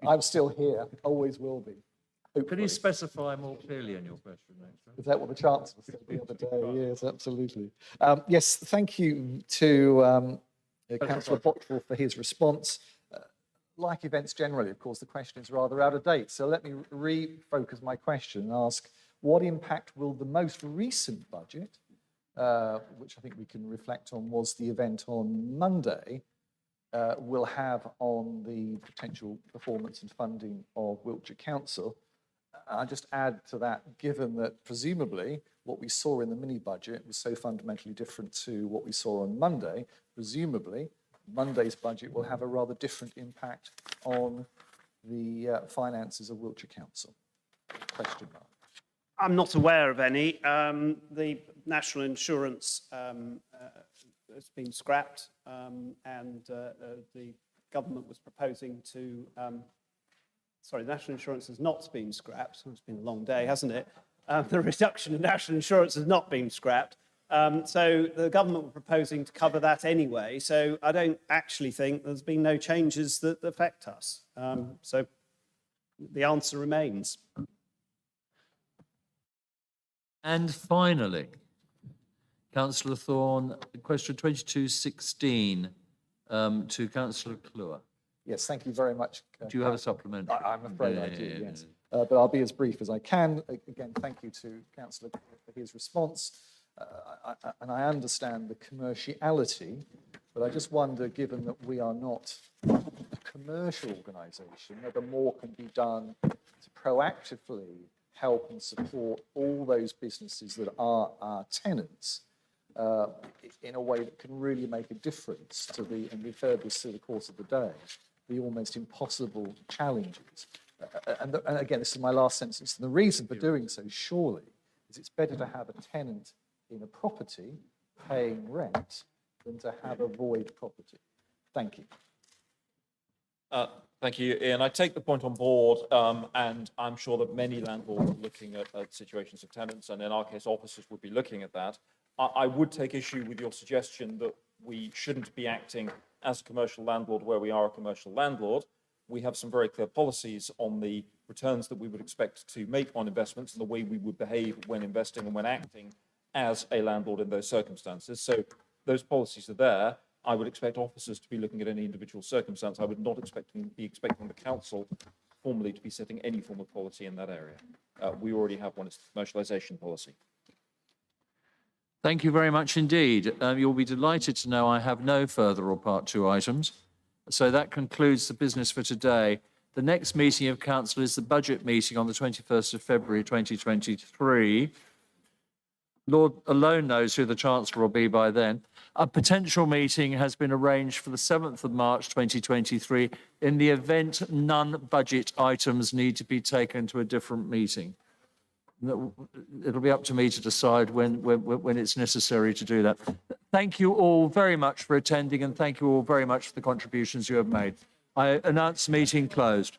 I'm still here, always will be. Hopefully. Can you specify more clearly in your question next time? Is that what the Chancellor said the other day? Yes, absolutely. Yes, thank you to Councillor Botterill for his response. Like events generally, of course, the question is rather out of date. So let me refocus my question and ask, what impact will the most recent budget, which I think we can reflect on was the event on Monday, will have on the potential performance and funding of Wiltshire Council? I'll just add to that, given that presumably what we saw in the mini budget was so fundamentally different to what we saw on Monday, presumably Monday's budget will have a rather different impact on the finances of Wiltshire Council. Question mark. I'm not aware of any. The national insurance has been scrapped, and the government was proposing to sorry, national insurance has not been scrapped. It's been a long day, hasn't it? The reduction in national insurance has not been scrapped. So the government were proposing to cover that anyway. So I don't actually think there's been no changes that affect us. So the answer remains. And finally, Councillor Thorne, question 2216 to Councillor Cluer. Yes, thank you very much. Do you have a supplement? I'm afraid I do, yes. But I'll be as brief as I can. Again, thank you to Councillor for his response. And I understand the commerciality, but I just wonder, given that we are not a commercial organisation, whether more can be done to proactively help and support all those businesses that are our tenants in a way that can really make a difference to the, and we've heard this through the course of the day, the almost impossible challenges. And again, this is my last sentence. The reason for doing so, surely, is it's better to have a tenant in a property paying rent than to have a void property. Thank you. Thank you, Ian. I take the point on board, and I'm sure that many landlords are looking at situations of tenants, and in our case, officers would be looking at that. I would take issue with your suggestion that we shouldn't be acting as a commercial landlord where we are a commercial landlord. We have some very clear policies on the returns that we would expect to make on investments and the way we would behave when investing and when acting as a landlord in those circumstances. So those policies are there. I would expect officers to be looking at any individual circumstance. I would not be expecting the council formally to be setting any form of policy in that area. We already have one, it's the commercialisation policy. Thank you very much indeed. You'll be delighted to know I have no further or part 2 items. So that concludes the business for today. The next meeting of council is the budget meeting on the 21st of February 2023. Lord alone knows who the Chancellor will be by then. A potential meeting has been arranged for the 7th of March 2023 in the event none budget items need to be taken to a different meeting. It'll be up to me to decide when it's necessary to do that. Thank you all very much for attending, and thank you all very much for the contributions you have made. I announce the meeting closed.